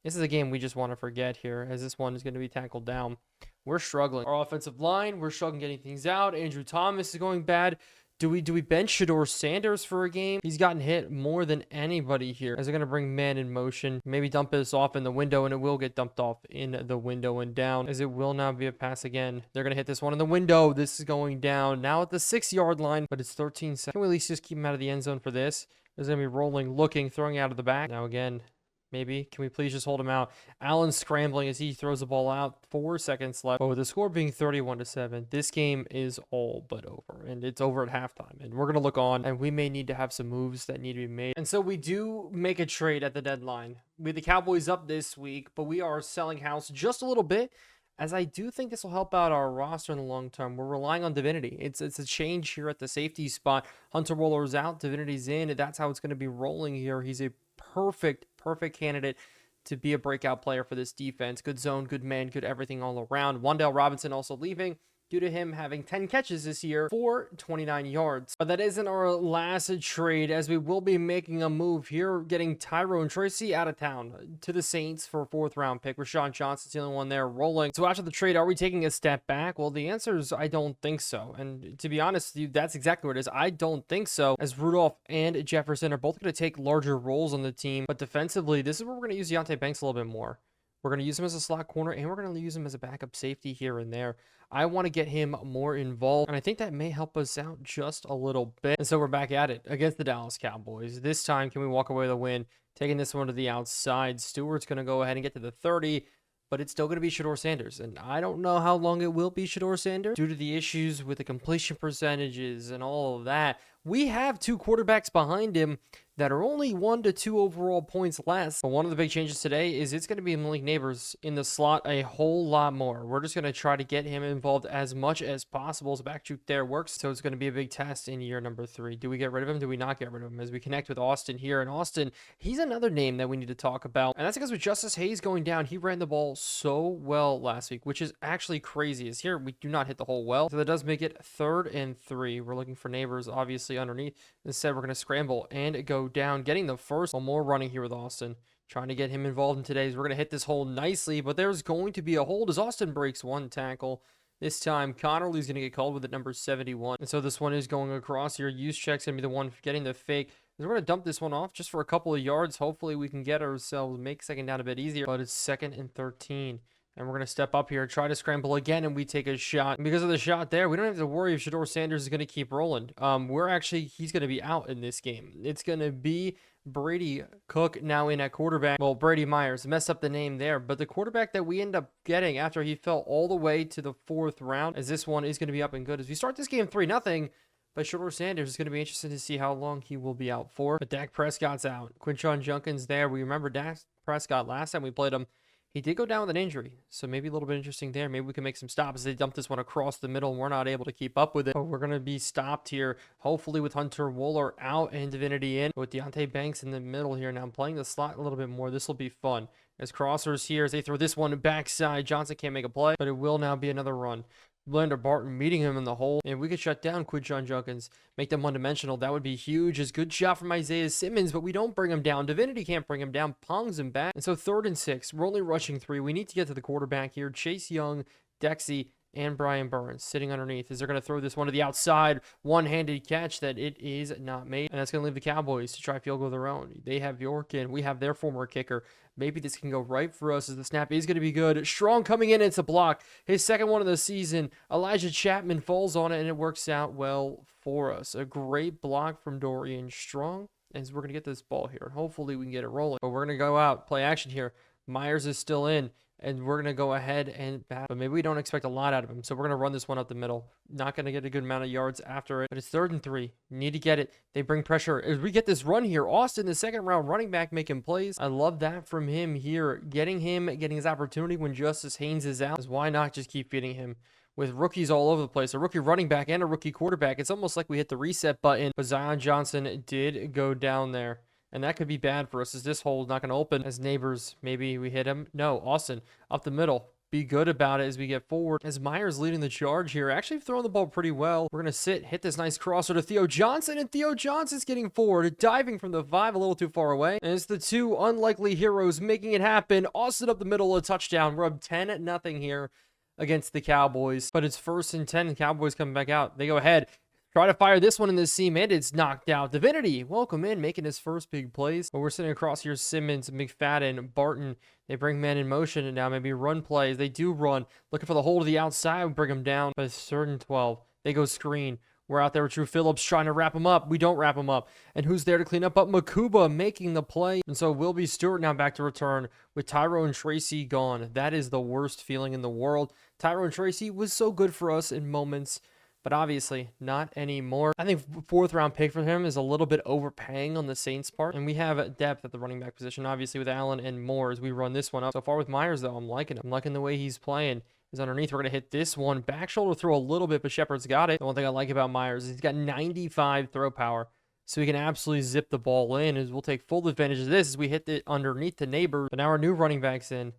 S1: This is a game we just want to forget here, as this one is going to be tackled down. We're struggling. Our offensive line, we're struggling getting things out. Andrew Thomas is going bad. Do we bench Shedeur Sanders for a game? He's gotten hit more than anybody here. As they're going to bring man in motion. Maybe dump this off in the window, and it will get dumped off in the window and down, as it will now be a pass again. They're going to hit this one in the window. This is going down now at the 6-yard line, but it's 13 seconds. Can we at least just keep him out of the end zone for this? There's going to be rolling, looking, throwing out of the back. Now again, maybe. Can we please just hold him out? Allen scrambling as he throws the ball out. 4 seconds left. But with the score being 31-7, this game is all but over. And it's over at halftime. And we're going to look on, and we may need to have some moves that need to be made. And so we do make a trade at the deadline. We have the Cowboys up this week, but we are selling house just a little bit, as I do think this will help out our roster in the long term. We're relying on Divinity. It's a change here at the safety spot. Hunter Waller's out. Divinity's in. And that's how it's going to be rolling here. He's a perfect candidate to be a breakout player for this defense. Good zone, good man, good everything all around. Wan'Dale Robinson also leaving due to him having 10 catches this year for 29 yards. But that isn't our last trade, as we will be making a move here, getting Tyrone Tracy out of town to the Saints for a 4th round pick. Rashawn Johnson's the only one there rolling. So after the trade, are we taking a step back? Well, the answer is I don't think so. And to be honest with you, that's exactly what it is. I don't think so, as Rudolph and Jefferson are both going to take larger roles on the team. But defensively, this is where we're going to use Deontay Banks a little bit more. We're going to use him as a slot corner, and we're going to use him as a backup safety here and there. I want to get him more involved, and I think that may help us out just a little bit. And so we're back at it against the Dallas Cowboys. This time, can we walk away with a win? Taking this one to the outside. Stewart's going to go ahead and get to the 30, but it's still going to be Shedeur Sanders. And I don't know how long it will be Shedeur Sanders due to the issues with the completion percentages and all of that. We have 2 quarterbacks behind him that are only 1 to 2 overall points less. But one of the big changes today is it's going to be Malik Neighbors in the slot a whole lot more. We're just going to try to get him involved as much as possible. His back juke there works, so it's going to be a big test in year number 3. Do we get rid of him? Do we not get rid of him? As we connect with Austin here. And Austin, he's another name that we need to talk about. And that's because with Justice Hayes going down, he ran the ball so well last week, which is actually crazy. As here, we do not hit the hole well. So that does make it 3rd and 3. We're looking for Neighbors, obviously, underneath. Instead, we're going to scramble and go down, getting the first. One more running here with Austin, trying to get him involved in today's. We're going to hit this hole nicely, but there's going to be a hold as Austin breaks 1 tackle. This time, Connerly's going to get called with it, number 71. And so this one is going across here. Use check's going to be the one getting the fake. is we're going to dump this one off just for a couple of yards. Hopefully we can get ourselves, make second down a bit easier, but it's 2nd and 13. And we're going to step up here, try to scramble again, and we take a shot. And because of the shot there, we don't have to worry if Shedeur Sanders is going to keep rolling. He's going to be out in this game. It's going to be Brady Cook now in at quarterback. Well, Brady Myers, messed up the name there, but the quarterback that we end up getting after he fell all the way to the 4th round, as this one is going to be up and good. As we start this game 3-0, but Shedeur Sanders is going to be interested to see how long he will be out for. But Dak Prescott's out. Quinshon Judkins there. We remember Dak Prescott last time we played him. He did go down with an injury, so maybe a little bit interesting there. Maybe we can make some stops. They dump this one across the middle, and we're not able to keep up with it. But we're going to be stopped here, hopefully with Hunter Wooler out and Divinity in. With Deonte Banks in the middle here. Now I'm playing the slot a little bit more. This will be fun. As crossers here, as they throw this one backside. Johnson can't make a play, but it will now be another run. Blender Barton meeting him in the hole, and we could shut down Quinshon Judkins, make them one-dimensional. That would be huge. It's a good shot from Isaiah Simmons, but we don't bring him down. Divinity can't bring him down. Pongs him back. And so 3rd and 6. We're only rushing 3. We need to get to the quarterback here. Chase Young, Dexy, and Brian Burns sitting underneath as they're going to throw this one to the outside. One-handed catch that it is not made. And that's going to leave the Cowboys to try field goal of their own. They have York in. We have their former kicker. Maybe this can go right for us as the snap is going to be good. Strong coming in. It's a block. His 2nd one of the season. Elijah Chapman falls on it, and it works out well for us. A great block from Dorian Strong as we're going to get this ball here. Hopefully we can get it rolling. But we're going to go out, play action here. Myers is still in. And we're going to go ahead and bat. But maybe we don't expect a lot out of him. So we're going to run this one up the middle. Not going to get a good amount of yards after it. But it's 3rd and 3. Need to get it. They bring pressure. As we get this run here, Austin, the 2nd round running back, making plays. I love that from him here. Getting his opportunity when Justice Haynes is out. Is why not just keep feeding him? With rookies all over the place, a rookie running back and a rookie quarterback. It's almost like we hit the reset button. But Zion Johnson did go down there. And that could be bad for us as this hole is not going to open. As Neighbors, maybe we hit him. No, Austin up the middle. Be good about it as we get forward. As Myers leading the charge here. Actually throwing the ball pretty well. We're going to hit this nice crosser to Theo Johnson. And Theo Johnson's getting forward. Diving from the 5 a little too far away. And it's the 2 unlikely heroes making it happen. Austin up the middle, a touchdown. We're up 10-0 here against the Cowboys. But it's 1st and 10. The Cowboys coming back out. They go ahead. Try to fire this one in the seam, and it's knocked out. Divinity, welcome in, making his first big plays. But we're sitting across here, Simmons, McFadden, Barton. They bring men in motion, and now maybe run plays. They do run. Looking for the hole to the outside, we bring them down. But it's 3rd and 12. They go screen. We're out there with Drew Phillips trying to wrap him up. We don't wrap him up. And who's there to clean up? But Makuba making the play. And so Wilby Stewart now back to return with Tyrone Tracy gone. That is the worst feeling in the world. Tyrone Tracy was so good for us in moments, but obviously not anymore. I think 4th round pick for him is a little bit overpaying on the Saints part. And we have depth at the running back position, obviously with Allen and Moore as we run this one up. So far with Myers, though, I'm liking him. I'm liking the way he's playing. He's underneath. We're going to hit this one. Back shoulder throw a little bit, but Shepard's got it. The one thing I like about Myers is he's got 95 throw power. So he can absolutely zip the ball in as we'll take full advantage of this as we hit it underneath the Neighbors. But now our new running back's in.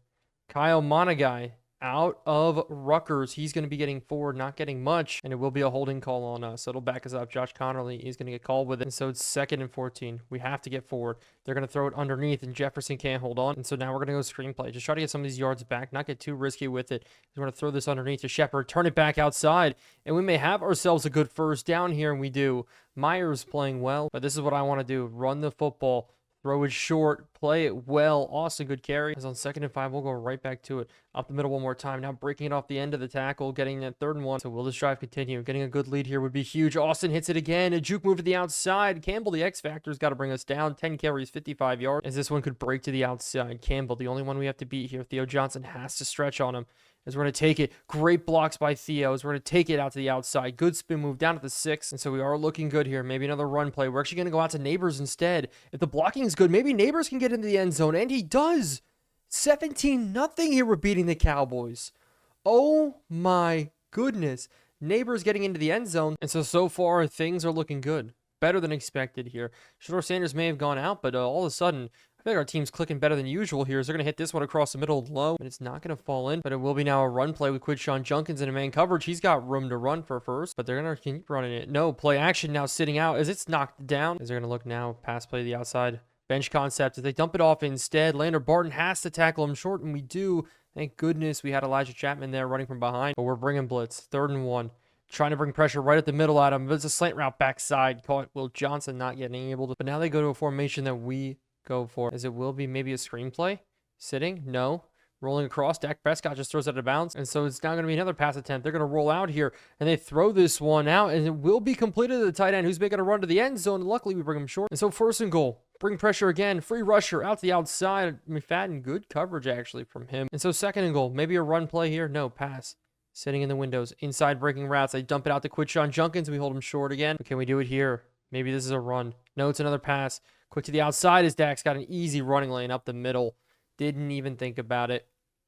S1: Kyle Monagai. Out of Rutgers. He's going to be getting forward, not getting much, and it will be a holding call on us. So it'll back us up. Josh Connerly is going to get called with it. And so it's 2nd and 14. We have to get forward. They're going to throw it underneath, and Jefferson can't hold on. And so now we're going to go screenplay. Just try to get some of these yards back, not get too risky with it. We're going to throw this underneath to Shepard, turn it back outside, and we may have ourselves a good 1st down here, and we do. Myers playing well, but this is what I want to do. Run the football. Throw it short, play it well. Austin, good carry. As on 2nd and 5, we'll go right back to it. Up the middle one more time. Now breaking it off the end of the tackle, getting that 3rd and 1. So will this drive continue? Getting a good lead here would be huge. Austin hits it again. A juke move to the outside. Campbell, the X Factor's got to bring us down. 10 carries, 55 yards. As this one could break to the outside. Campbell, the only one we have to beat here. Theo Johnson has to stretch on him. As we're going to take it. Great blocks by Theo. As we're going to take it out to the outside. Good spin move down to the 6. And so we are looking good here. Maybe another run play. We're actually going to go out to Neighbors instead. If the blocking is good, maybe Neighbors can get into the end zone. And he does. 17-0 here. We're beating the Cowboys. Oh my goodness. Neighbors getting into the end zone. And so far, things are looking good. Better than expected here. Shedeur Sanders may have gone out, but all of a sudden, I think our team's clicking better than usual here. So they're going to hit this one across the middle low, and it's not going to fall in. But it will be now a run play with Quinshon Judkins in a man coverage. He's got room to run for first, but they're going to keep running it. No, play action now sitting out as it's knocked down. As they're going to look now, pass play to the outside. Bench concept. As they dump it off instead, Lander Barton has to tackle him short, and we do. Thank goodness we had Elijah Chapman there running from behind, but we're bringing blitz. 3rd and 1. trying to bring pressure right at the middle at him. But it's a slant route backside. Call it Will Johnson not getting able to. But now they go to a formation that we go for. As it will be maybe a screenplay. Sitting? No. Rolling across. Dak Prescott just throws it out of bounds. And so it's now going to be another pass attempt. They're going to roll out here. And they throw this one out. And it will be completed to the tight end who's making a run to the end zone. Luckily, we bring him short. And so 1st and goal. Bring pressure again. Free rusher out to the outside. McFadden, good coverage actually from him. And so 2nd and goal. Maybe a run play here. No, pass. Sitting in the windows. Inside breaking routes. They dump it out to Quinshon Judkins. We hold him short again. But can we do it here? Maybe this is a run. No, it's another pass. Quick to the outside as Dak's got an easy running lane up the middle. Didn't even think about it.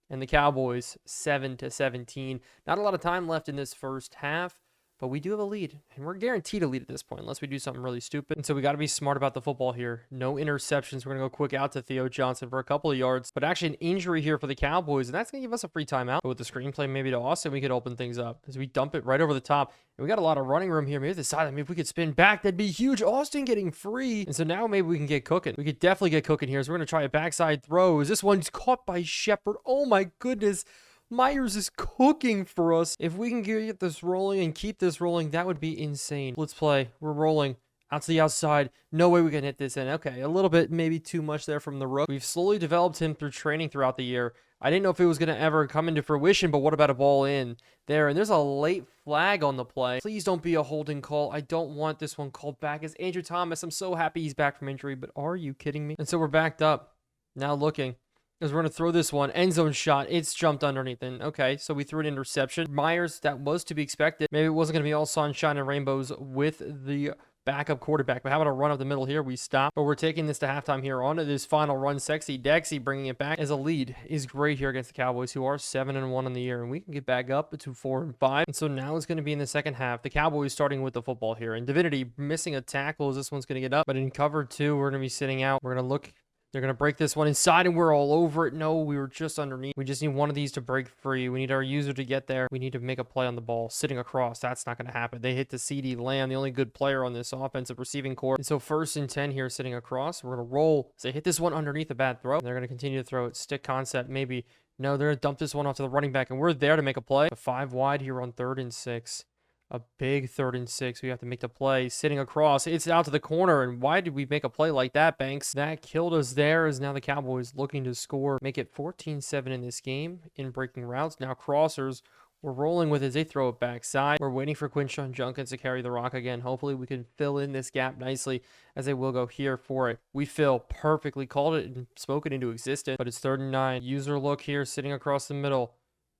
S1: And the Cowboys, 7-17. Not a lot of time left in this first half, but we do have a lead. And we're guaranteed a lead at this point, unless we do something really stupid. And so we got to be smart about the football here. No interceptions. We're going to go quick out to Theo Johnson for a couple of yards. But actually an injury here for the Cowboys, and that's going to give us a free timeout. But with the screenplay maybe to Austin, we could open things up as we dump it right over the top. And we got a lot of running room here. Maybe the side, I mean, if we could spin back, that'd be huge. Austin getting free. And so now maybe we can get cooking. We could definitely get cooking here. So we're going to try a backside throw. This one's caught by Shepard. Oh my goodness. Myers is cooking for us. If we can get this rolling and keep this rolling, that would be insane. Let's play. We're rolling. Out to the outside. No way we can hit this in. Okay, a little bit, maybe too much there from the rook. We've slowly developed him through training throughout the year. I didn't know if it was going to ever come into fruition, but what about a ball in there? And there's a late flag on the play. Please don't be a holding call. I don't want this one called back. It's Andrew Thomas. I'm so happy he's back from injury, but are you kidding me? And so we're backed up. Now looking. Because we're going to throw this one. End zone shot. It's jumped underneath. And okay, so we threw an interception. Myers, that was to be expected. Maybe it wasn't going to be all sunshine and rainbows with the backup quarterback. But how about a run up the middle here? We stop. But we're taking this to halftime here. On to this final run. Sexy Dexy bringing it back as a lead is great here against the Cowboys, who are 7-1 in the year. And we can get back up to 4-5. And so now it's going to be in the second half. The Cowboys starting with the football here. And Divinity missing a tackle as this one's going to get up. But in cover 2, we're going to be sitting out. We're going to look. They're going to break this one inside, and we're all over it. No, we were just underneath. We just need one of these to break free. We need our user to get there. We need to make a play on the ball. Sitting across, that's not going to happen. They hit the CD Lamb, the only good player on this offensive receiving corps. And so 1st and 10 here sitting across. We're going to roll. So they hit this one underneath a bad throw. They're going to continue to throw it. Stick concept, maybe. No, they're going to dump this one off to the running back, and we're there to make a play. 5 wide here on 3rd and 6. A big 3rd and 6. We have to make the play. Sitting across. It's out to the corner. And why did we make a play like that, Banks? That killed us there as now the Cowboys looking to score. Make it 14-7 in this game in breaking routes. Now crossers. We're rolling with it as they throw it backside. We're waiting for Quinshon Judkins to carry the rock again. Hopefully we can fill in this gap nicely as they will go here for it. We fill perfectly. Called it and spoke it into existence. But it's 3rd and 9. User look here sitting across the middle.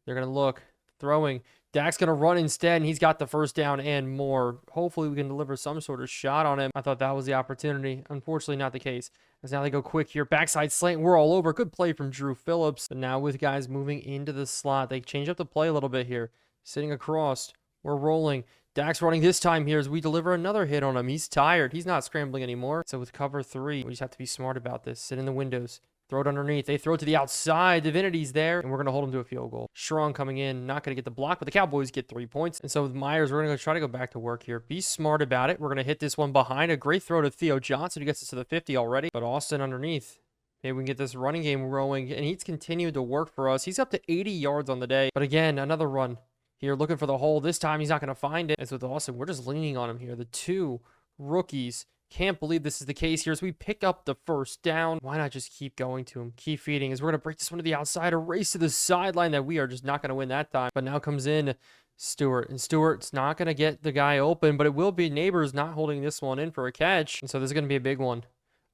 S1: They're going to look. Throwing. Dak's going to run instead, and he's got the first down and more. Hopefully, we can deliver some sort of shot on him. I thought that was the opportunity. Unfortunately, not the case. As now they go quick here. Backside slant. We're all over. Good play from Drew Phillips. But now with guys moving into the slot, they change up the play a little bit here. Sitting across. We're rolling. Dak's running this time here as we deliver another hit on him. He's tired. He's not scrambling anymore. So with cover 3, we just have to be smart about this. Sit in the windows. Throw it underneath. They throw it to the outside. Divinity's there, and we're going to hold him to a field goal. Strong coming in. Not going to get the block, but the Cowboys get 3 points. And so with Myers, we're going to try to go back to work here. Be smart about it. We're going to hit this one behind. A great throw to Theo Johnson, who gets us to the 50 already. But Austin underneath. Maybe we can get this running game rolling, and he's continued to work for us. He's up to 80 yards on the day. But again, another run here looking for the hole. This time, he's not going to find it. As with Austin, we're just leaning on him here. The 2 rookies. Can't believe this is the case here as we pick up the first down. Why not just keep going to him? Keep feeding as we're going to break this one to the outside. A race to the sideline that we are just not going to win that time. But now comes in Stewart. And Stewart's not going to get the guy open, but it will be Neighbors not holding this one in for a catch. And so this is going to be a big one.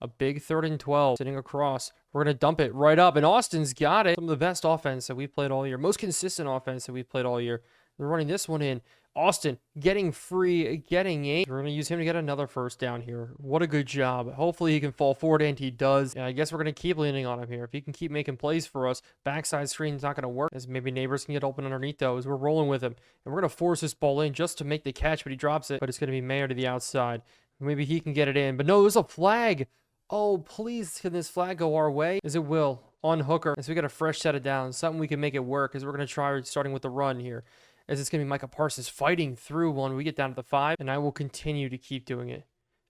S1: A big 3rd and 12 sitting across. We're going to dump it right up. And Austin's got it. Some of the best offense that we've played all year. Most consistent offense that we've played all year. They're running this one in. Austin getting free, getting 8. We're going to use him to get another first down here. What a good job. Hopefully he can fall forward, and he does. And I guess we're going to keep leaning on him here. If he can keep making plays for us, backside screen's not going to work. As maybe Neighbors can get open underneath those. We're rolling with him. And we're going to force this ball in just to make the catch, but he drops it. But it's going to be Mayer to the outside. Maybe he can get it in. But no, there's a flag. Oh, please, can this flag go our way? As it will. On Hooker. As we got a fresh set of downs. Something we can make it work. As we're going to try starting with the run here. As it's going to be Micah Parsons fighting through one. We get down to the 5, and I will continue to keep doing it.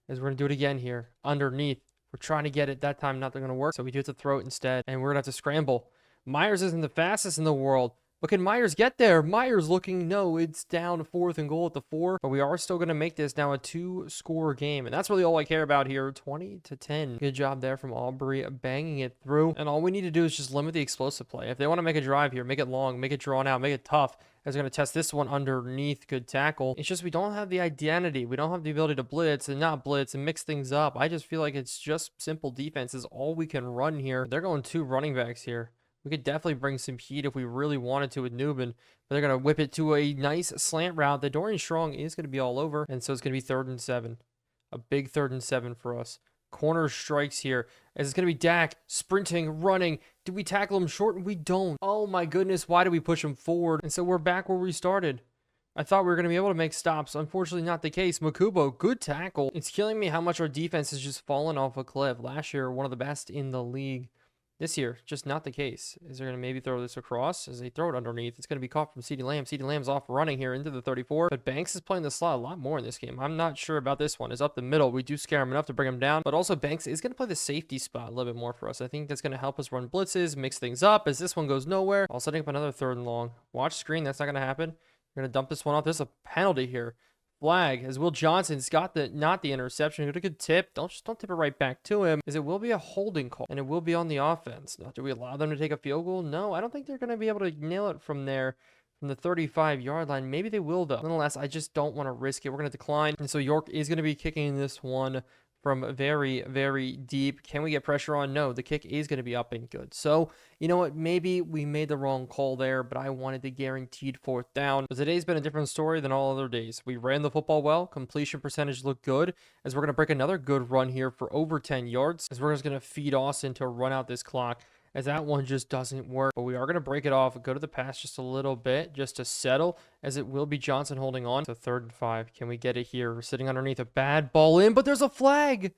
S1: As we're going to do it again here. Underneath. We're trying to get it. That time, not going to work, so we do have to throw it instead, and we're going to have to scramble. Myers isn't the fastest in the world, But can Myers get there? Myers looking, no, it's down 4th and goal at the 4. But we are still going to make this now a 2-score game. And that's really all I care about here. 20-10. Good job there from Aubrey banging it through. And all we need to do is just limit the explosive play. If they want to make a drive here, make it long, make it drawn out, make it tough. As they're going to test this one underneath. Good tackle. It's just we don't have the identity. We don't have the ability to blitz and not blitz and mix things up. I just feel like it's just simple defense is all we can run here. They're going 2 running backs here. We could definitely bring some heat if we really wanted to with Newman, but they're going to whip it to a nice slant route that Dorian Strong is going to be all over, and so it's going to be 3rd and 7. A big 3rd and 7 for us. Corner strikes here, as it's going to be Dak sprinting, running. Do we tackle him short? We don't. Oh my goodness, why did we push him forward? And so we're back where we started. I thought we were going to be able to make stops. Unfortunately, not the case. Makubo, good tackle. It's killing me how much our defense has just fallen off a cliff. Last year, one of the best in the league. This year, just not the case. Is they're going to maybe throw this across? As they throw it underneath, it's going to be caught from CeeDee Lamb. CeeDee Lamb's off running here into the 34. But Banks is playing the slot a lot more in this game. I'm not sure about this one. It's up the middle. We do scare him enough to bring him down. But also, Banks is going to play the safety spot a little bit more for us. I think that's going to help us run blitzes, mix things up. As this one goes nowhere, I'll setting up another 3rd and long. Watch screen. That's not going to happen. We're going to dump this one off. There's a penalty here. Flag as Will Johnson's got not the interception. Got a good tip. Don't tip it right back to him, as it will be a holding call and it will be on the offense. Now, do we allow them to take a field goal? No, I don't think they're going to be able to nail it from there, from the 35-yard line. Maybe they will though. Nonetheless, I just don't want to risk it. We're going to decline, and so York is going to be kicking this one from very, very deep. Can we get pressure on? No, the kick is going to be up and good. So, you know what? Maybe we made the wrong call there, but I wanted the guaranteed 4th down. But today's been a different story than all other days. We ran the football well. Completion percentage looked good, as we're going to break another good run here for over 10 yards, as we're just going to feed Austin to run out this clock, as that one just doesn't work. But we are going to break it off, go to the pass just a little bit, just to settle, as it will be Johnson holding on to 3rd and 5. Can we get it here? We're sitting underneath a bad ball in, but there's a flag.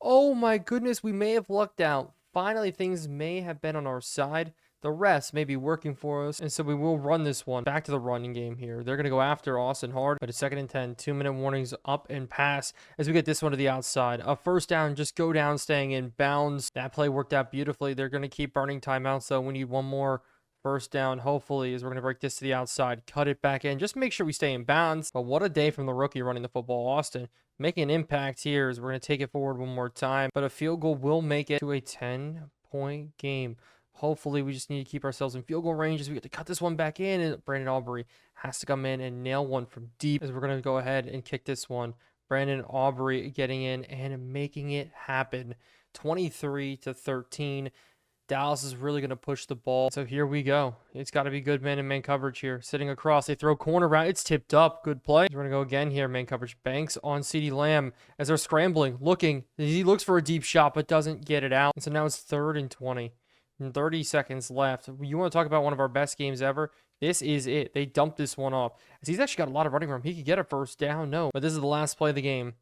S1: Oh my goodness, we may have lucked out. Finally, things may have been on our side. The rest may be working for us, and so we will run this one back to the running game here. They're going to go after Austin hard, but it's 2nd and 10. 2-minute warnings, up and pass as we get this one to the outside. A 1st down, just go down, staying in bounds. That play worked out beautifully. They're going to keep burning timeouts, so we need one more 1st down, hopefully, as we're going to break this to the outside, cut it back in, just make sure we stay in bounds. But what a day from the rookie running the football. Austin making an impact here, as we're going to take it forward one more time, but a field goal will make it to a 10-point game. Hopefully, we just need to keep ourselves in field goal range as we get to cut this one back in, and Brandon Aubrey has to come in and nail one from deep, as we're going to go ahead and kick this one. Brandon Aubrey getting in and making it happen. 23-13. Dallas is really going to push the ball. So here we go. It's got to be good man-to-man coverage here. Sitting across. They throw corner route. It's tipped up. Good play. We're going to go again here. Man coverage. Banks on CeeDee Lamb as they're scrambling. Looking. He looks for a deep shot but doesn't get it out. And so now it's 3rd and 20. And 30 seconds left. You want to talk about one of our best games ever? This is it. They dumped this one off. As he's actually got a lot of running room. He could get a 1st down. No. But this is the last play of the game.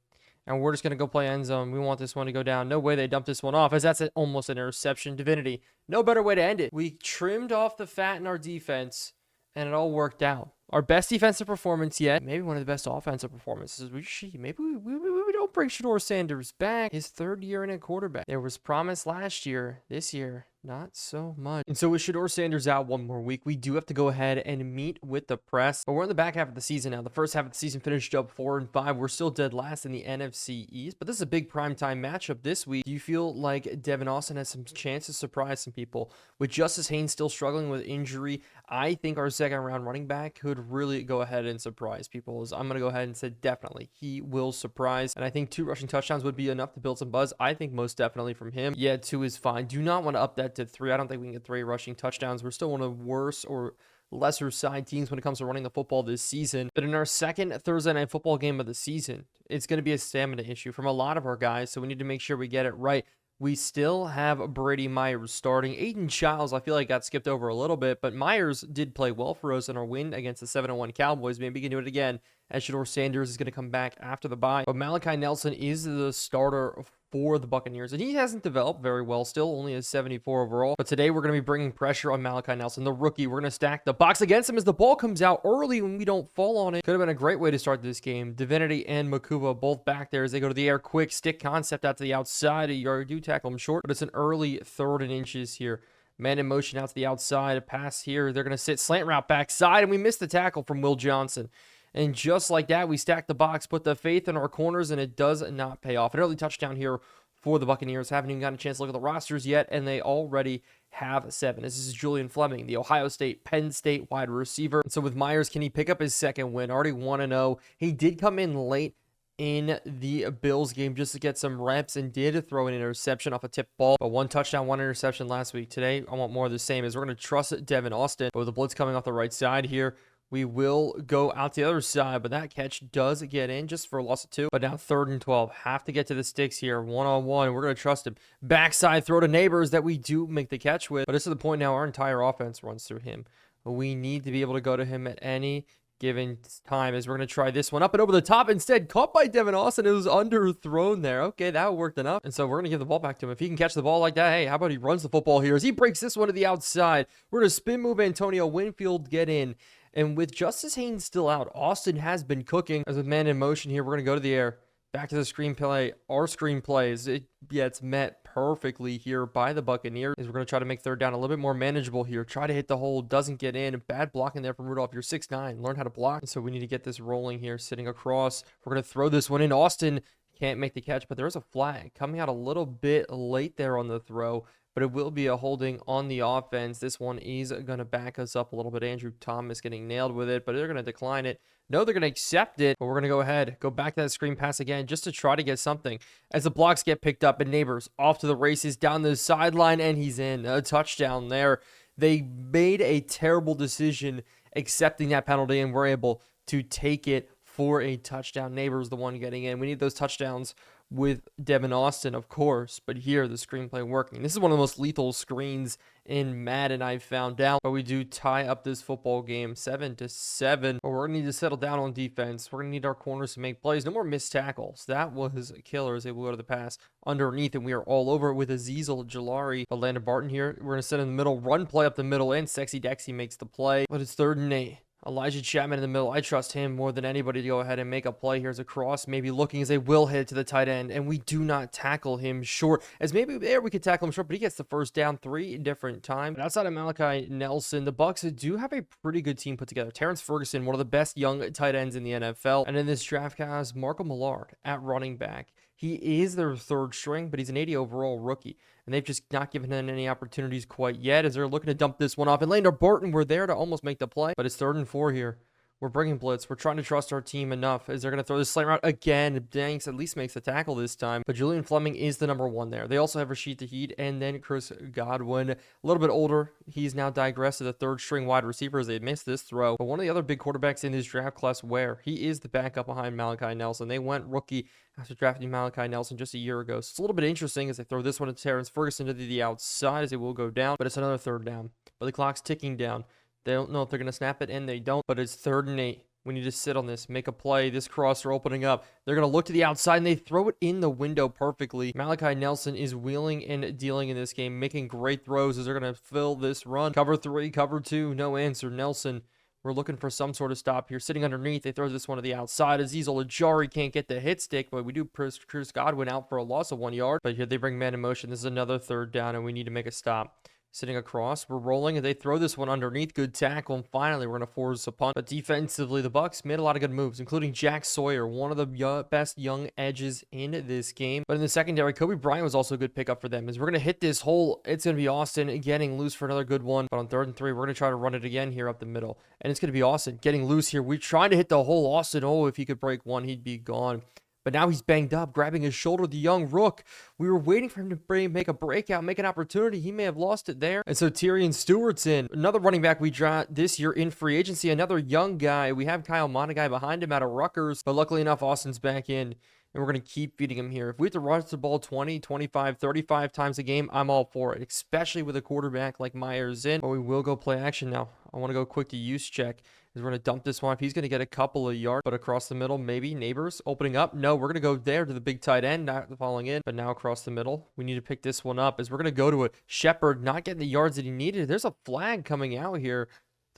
S1: And we're just going to go play end zone. We want this one to go down. No way they dumped this one off, as that's almost an interception. Divinity. No better way to end it. We trimmed off the fat in our defense, and it all worked out. Our best defensive performance yet. Maybe one of the best offensive performances. Maybe we don't bring Shedeur Sanders back. His 3rd year in at quarterback. There was promise last year. This year, not so much. And so with Shedeur Sanders out one more week, we do have to go ahead and meet with the press. But we're in the back half of the season now. The first half of the season finished up 4-5. We're still dead last in the NFC East. But this is a big primetime matchup this week. Do you feel like Devin Austin has some chance to surprise some people? With Justice Haynes still struggling with injury, I think our 2nd round running back could really go ahead and surprise people. I'm going to go ahead and say definitely he will surprise. And I think 2 rushing touchdowns would be enough to build some buzz. I think most definitely from him. Yeah, 2 is fine. Do not want to up that to 3. I don't think we can get 3 rushing touchdowns. We're still one of the worst or lesser side teams when it comes to running the football this season. But in our 2nd Thursday night football game of the season, it's going to be a stamina issue from a lot of our guys. So we need to make sure we get it right. We still have Brady Myers starting. Aiden Childs, I feel like got skipped over a little bit, but Myers did play well for us in our win against the 7-1 Cowboys. Maybe we can do it again, as Shedeur Sanders is going to come back after the bye. But Malachi Nelson is the starter for the Buccaneers, and he hasn't developed very well still, only a 74 overall. But today we're going to be bringing pressure on Malachi Nelson, the rookie. We're going to stack the box against him as the ball comes out early when we don't fall on it. Could have been a great way to start this game. Divinity and Makuba both back there as they go to the air quick. Stick concept out to the outside. You do tackle him short, but it's an early 3rd and inches here. Man in motion out to the outside. A pass here. They're going to sit slant route backside, and we missed the tackle from Will Johnson. And just like that, we stack the box, put the faith in our corners, and it does not pay off. An early touchdown here for the Buccaneers. Haven't even gotten a chance to look at the rosters yet, and they already have 7. This is Julian Fleming, the Ohio State, Penn State wide receiver. And so with Myers, can he pick up his second win? Already 1-0. He did come in late in the Bills game just to get some reps and did throw an interception off a tip ball. But 1 touchdown, 1 interception last week. Today, I want more of the same as we're going to trust Devin Austin. But with the blitz coming off the right side here, we will go out the other side, but that catch does get in just for a loss of 2. But now 3rd and 12. Have to get to the sticks here. 1-on-1. We're going to trust him. Backside throw to Neighbors that we do make the catch with. But this is the point now our entire offense runs through him. We need to be able to go to him at any given time as we're going to try this one up and over the top. Instead, caught by Devin Austin. It was underthrown there. Okay, that worked enough. And so we're going to give the ball back to him. If he can catch the ball like that, hey, how about he runs the football here as he breaks this one to the outside. We're going to spin move Antonio Winfield, get in. And with Justice Haynes still out, Austin has been cooking. As with man in motion here, we're going to go to the air. Back to the screenplay. Our screenplays. It's met perfectly here by the Buccaneers. As we're going to try to make 3rd down a little bit more manageable here. Try to hit the hole. Doesn't get in. Bad blocking there from Rudolph. You're 6'9". Learn how to block. And so we need to get this rolling here. Sitting across. We're going to throw this one in. Austin can't make the catch, but there is a flag coming out a little bit late there on the throw. But it will be a holding on the offense. This one is going to back us up a little bit. Andrew Thomas getting nailed with it, but they're going to decline it. No, they're going to accept it, but we're going to go ahead, go back to that screen pass again just to try to get something. As the blocks get picked up and Neighbors off to the races down the sideline, and he's in. A touchdown there. They made a terrible decision accepting that penalty, and we're able to take it for a touchdown. Neighbors the one getting in. We need those touchdowns with Devin Austin, of course, but here the screenplay working. This is one of the most lethal screens in Madden I've found out, but we do tie up this football game 7-7. But we're gonna need to settle down on defense. We're gonna need our corners to make plays. No more missed tackles. That was a killer as they will go to the pass underneath, and we are all over it with Azeezal Jalari. But Landon Barton here, we're gonna set in the middle, run play up the middle, and Sexy Dexy makes the play. But it's 3rd and 8. Elijah Chapman in the middle. I trust him more than anybody to go ahead and make a play. Here's a cross, maybe looking as they will hit to the tight end, and we do not tackle him short. As maybe there we could tackle him short, but he gets the 1st down 3 different times. But outside of Malachi Nelson, the Bucs do have a pretty good team put together. Terrence Ferguson, one of the best young tight ends in the NFL, and in this draft has Marco Millard at running back. He is their 3rd string, but he's an 80 overall rookie. And they've just not given him any opportunities quite yet as they're looking to dump this one off. And Landon Barton, we're there to almost make the play, but it's 3rd and 4 here. We're bringing blitz. We're trying to trust our team enough as they're going to throw this slant route again. Danks at least makes the tackle this time. But Julian Fleming is the number 1 there. They also have Rashid Shaheed and then Chris Godwin. A little bit older. He's now digressed to the 3rd string wide receiver as they missed this throw. But one of the other big quarterbacks in this draft class, where he is the backup behind Malachi Nelson. They went rookie after drafting Malachi Nelson just a year ago. So it's a little bit interesting as they throw this one to Terrence Ferguson to the outside as it will go down. But it's another 3rd down. But the clock's ticking down. They don't know if they're going to snap it, and they don't. But it's 3rd and 8. We need to sit on this, make a play. This crosser opening up. They're going to look to the outside, and they throw it in the window perfectly. Malachi Nelson is wheeling and dealing in this game, making great throws as they're going to fill this run. Cover 3, cover 2, no answer. Nelson, we're looking for some sort of stop here. Sitting underneath, they throw this one to the outside. Azeezal Jalari can't get the hit stick, but we do Chris Godwin out for a loss of 1 yard. But here they bring man in motion. This is another 3rd down, and we need to make a stop. Sitting across, we're rolling, and they throw this one underneath. Good tackle, and finally we're going to force a punt. But defensively, the Bucs made a lot of good moves, including Jack Sawyer, one of the best young edges in this game. But in the secondary, Kobe Bryant was also a good pickup for them. As we're going to hit this hole, it's going to be Austin getting loose for another good one. But on 3rd and 3, we're going to try to run it again here up the middle. And it's going to be Austin getting loose here. We're trying to hit the hole. Austin, oh, if he could break one, he'd be gone. But now he's banged up, grabbing his shoulder, the young rook. We were waiting for him to make a breakout, make an opportunity. He may have lost it there. And so Tyrion Stewart's in. Another running back we draft this year in free agency. Another young guy. We have Kyle Monaghy behind him out of Rutgers. But luckily enough, Austin's back in. And we're going to keep feeding him here. If we have to rush the ball 20, 25, 35 times a game, I'm all for it. Especially with a quarterback like Myers in. But we will go play action now. I want to go quick to use check. We're going to dump this one. If he's going to get a couple of yards, but across the middle, maybe Neighbors opening up. No, we're going to go there to the big tight end, not falling in, but now across the middle. We need to pick this one up as we're going to go to it. Shepard not getting the yards that he needed. There's a flag coming out here.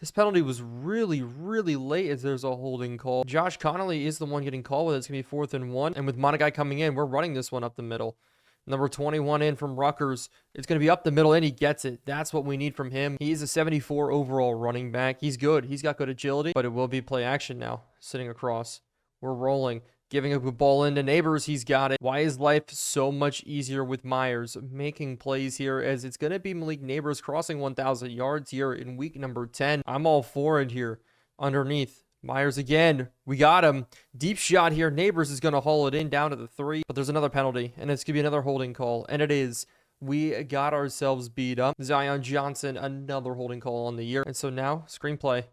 S1: This penalty was really, really late as there's a holding call. Josh Connolly is the one getting called with it. It's going to be 4th and 1. And with Monaghy coming in, we're running this one up the middle. Number 21 in from Rutgers. It's going to be up the middle, and he gets it. That's what we need from him. He's a 74 overall running back. He's good. He's got good agility, but it will be play action now. Sitting across. We're rolling. Giving a good ball into Neighbors. He's got it. Why is life so much easier with Myers making plays here, as it's going to be Malik Neighbors crossing 1,000 yards here in week number 10. I'm all for it here. Underneath. Myers again. We got him. Deep shot here. Neighbors is going to haul it in down to the 3. But there's another penalty, and it's going to be another holding call. And it is. We got ourselves beat up. Zion Johnson, another holding call on the year. And so now, screenplay.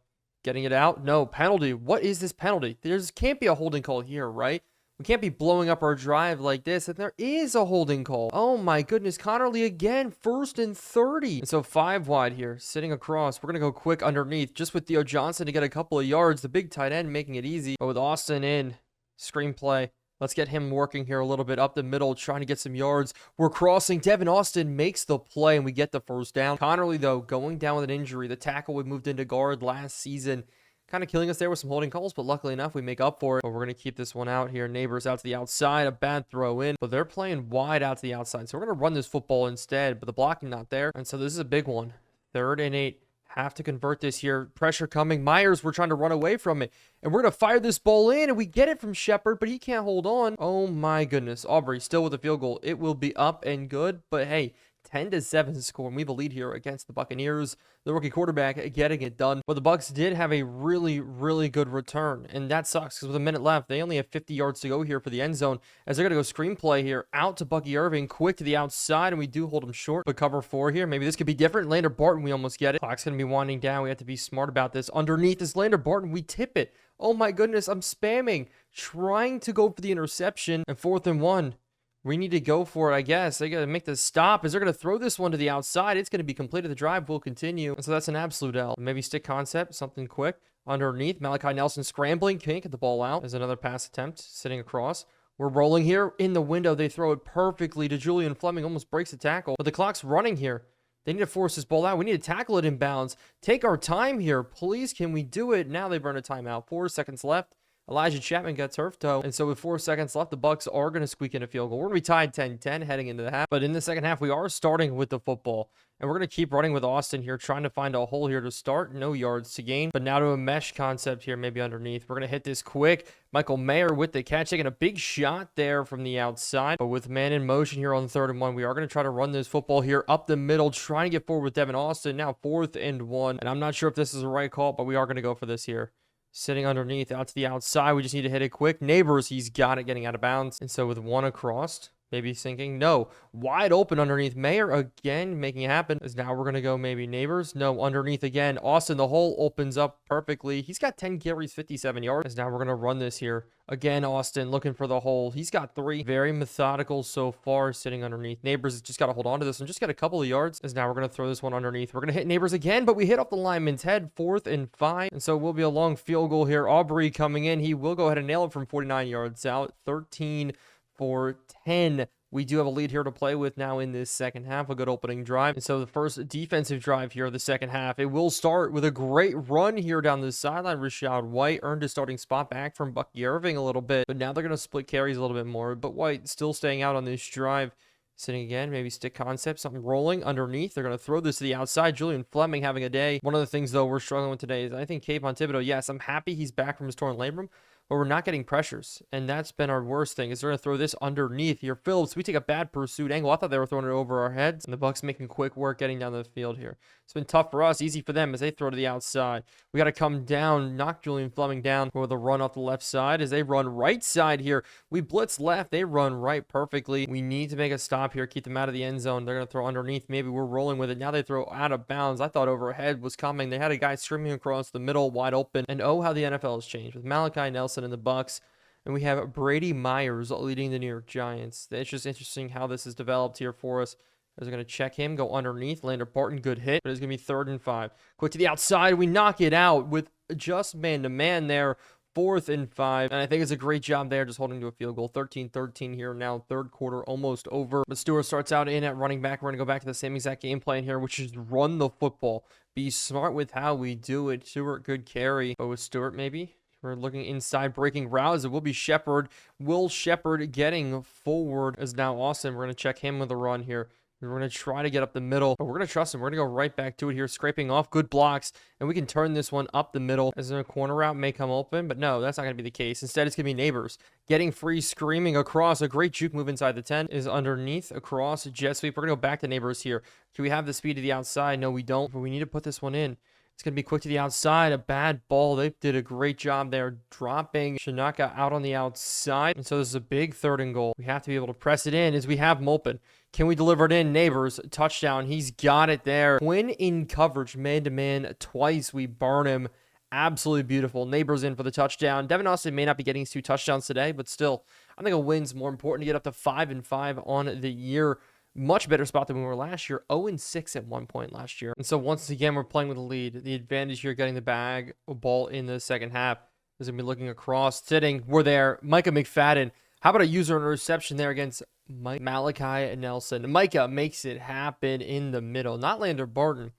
S1: Getting it out? No. Penalty. What is this penalty? There can't be a holding call here, right? We can't be blowing up our drive like this. And there is a holding call. Oh my goodness. Connerly again. 1st and 30. And so 5 wide here. Sitting across. We're going to go quick underneath. Just with Theo Johnson to get a couple of yards. The big tight end making it easy. But with Austin in. Screenplay. Let's get him working here a little bit up the middle, trying to get some yards. We're crossing. Devin Austin makes the play, and we get the first down. Connerly, though, going down with an injury. The tackle we moved into guard last season, kind of killing us there with some holding calls, but luckily enough, we make up for it. But we're going to keep this one out here. Neighbors out to the outside. A bad throw in, but they're playing wide out to the outside. So we're going to run this football instead, but the blocking not there. And so this is a big one. 3rd and 8. Have to convert this here. Pressure coming. Myers, we're trying to run away from it. And we're going to fire this ball in, and we get it from Shepard, but he can't hold on. Oh my goodness. Aubrey still with a field goal. It will be up and good, but hey, 10-7 score, and we have a lead here against the Buccaneers. The rookie quarterback getting it done. But the Bucs did have a really, really good return, and that sucks because with a minute left, they only have 50 yards to go here for the end zone, as they're going to go screenplay here out to Bucky Irving, quick to the outside, and we do hold him short, but cover 4 here. Maybe this could be different. Lander Barton, we almost get it. Clock's going to be winding down. We have to be smart about this. Underneath is Lander Barton. We tip it. Oh my goodness, I'm spamming, trying to go for the interception, and 4th and 1. We need to go for it, I guess. They got to make the stop. As they're going to throw this one to the outside, it's going to be completed. The drive will continue. And so that's an absolute L. Maybe stick concept, something quick. Underneath, Malachi Nelson scrambling. Can't get the ball out. There's another pass attempt sitting across. We're rolling here in the window. They throw it perfectly to Julian Fleming. Almost breaks the tackle. But the clock's running here. They need to force this ball out. We need to tackle it in bounds. Take our time here. Please, can we do it? Now they've run a timeout. 4 seconds left. Elijah Chapman got turf toe. And so with 4 seconds left, the Bucs are going to squeak in a field goal. We're going to be tied 10-10 heading into the half. But in the second half, we are starting with the football. And we're going to keep running with Austin here, trying to find a hole here to start. No yards to gain. But now to a mesh concept here, maybe underneath. We're going to hit this quick. Michael Mayer with the catch, taking a big shot there from the outside. But with man in motion here on 3rd and 1, we are going to try to run this football here up the middle, trying to get forward with Devin Austin. Now 4th and 1. And I'm not sure if this is the right call, but we are going to go for this here. Sitting underneath, out to the outside. We just need to hit it quick. Neighbors, he's got it, getting out of bounds. And so with 1 across, maybe sinking. No, wide open underneath. Mayer again making it happen. As now we're going to go maybe Neighbors. No, underneath again. Austin, the hole opens up perfectly. He's got 10 carries, 57 yards. As now we're going to run this here. Again, Austin looking for the hole. He's got 3. Very methodical so far, sitting underneath. Neighbors has just got to hold on to this and just get a couple of yards. As now we're going to throw this one underneath. We're going to hit Neighbors again, but we hit off the lineman's head. 4th and 5. And so it will be a long field goal here. Aubrey coming in. He will go ahead and nail it from 49 yards out. 13 for 10. We do have a lead here to play with now in this second half. A good opening drive. And so the first defensive drive here of the second half, it will start with a great run here down the sideline. Rashad White earned his starting spot back from Bucky Irving a little bit, but now they're going to split carries a little bit more. But White still staying out on this drive. Sitting again, maybe stick concept, something rolling underneath. They're going to throw this to the outside. Julian Fleming having a day. One of the things, though, we're struggling with today is I think Kayvon Thibodeau, yes, I'm happy he's back from his torn labrum, but we're not getting pressures. And that's been our worst thing, is they're going to throw this underneath here. Phillips, we take a bad pursuit angle. I thought they were throwing it over our heads. And the Bucs making quick work getting down the field here. It's been tough for us, easy for them as they throw to the outside. We got to come down, knock Julian Fleming down with a run off the left side as they run right side here. We blitz left. They run right perfectly. We need to make a stop here, keep them out of the end zone. They're going to throw underneath. Maybe we're rolling with it. Now they throw out of bounds. I thought overhead was coming. They had a guy streaming across the middle wide open. And oh, how the NFL has changed with Malachi Nelson and the Bucs. And we have Brady Myers leading the New York Giants. It's just interesting how this has developed here for us. They're going to check him, go underneath. Lander Barton, good hit, but it's going to be 3rd and 5. Quick to the outside. We knock it out with just man-to-man there. 4th and 5. And I think it's a great job there just holding to a field goal. 13-13 here now. 3rd quarter almost over. But Stewart starts out in at running back. We're going to go back to the same exact game plan here, which is run the football. Be smart with how we do it. Stewart, good carry. But with Stewart, maybe We're looking inside, breaking routes. It will be Shepard. Will Shepard getting forward as now Austin. We're going to check him with a run here. We're going to try to get up the middle, but we're going to trust him. We're going to go right back to it here, scraping off good blocks, and we can turn this one up the middle as a corner route may come open, but no, that's not going to be the case. Instead, it's going to be Neighbors getting free, screaming across. A great juke move inside the 10 is underneath, across, jet sweep. We're going to go back to Neighbors here. Do we have the speed to the outside? No, we don't, but we need to put this one in. It's going to be quick to the outside. A bad ball. They did a great job there dropping Shinaka out on the outside. And so this is a big 3rd and goal. We have to be able to press it in as we have Mulpin. Can we deliver it in? Neighbors, touchdown. He's got it there. Quinn in coverage, man-to-man twice. We burn him. Absolutely beautiful. Neighbors in for the touchdown. Devin Austin may not be getting his 2 touchdowns today, but still, I think a win's more important to get up to 5-5 on the year. Much better spot than we were last year. 0-6 at one point last year. And so once again, we're playing with a lead. The advantage here, getting the ball in the second half, is going to be looking across, sitting. We're there. Micah McFadden. How about a user interception there against Malachi Nelson? Micah makes it happen in the middle. Not Lander Barton.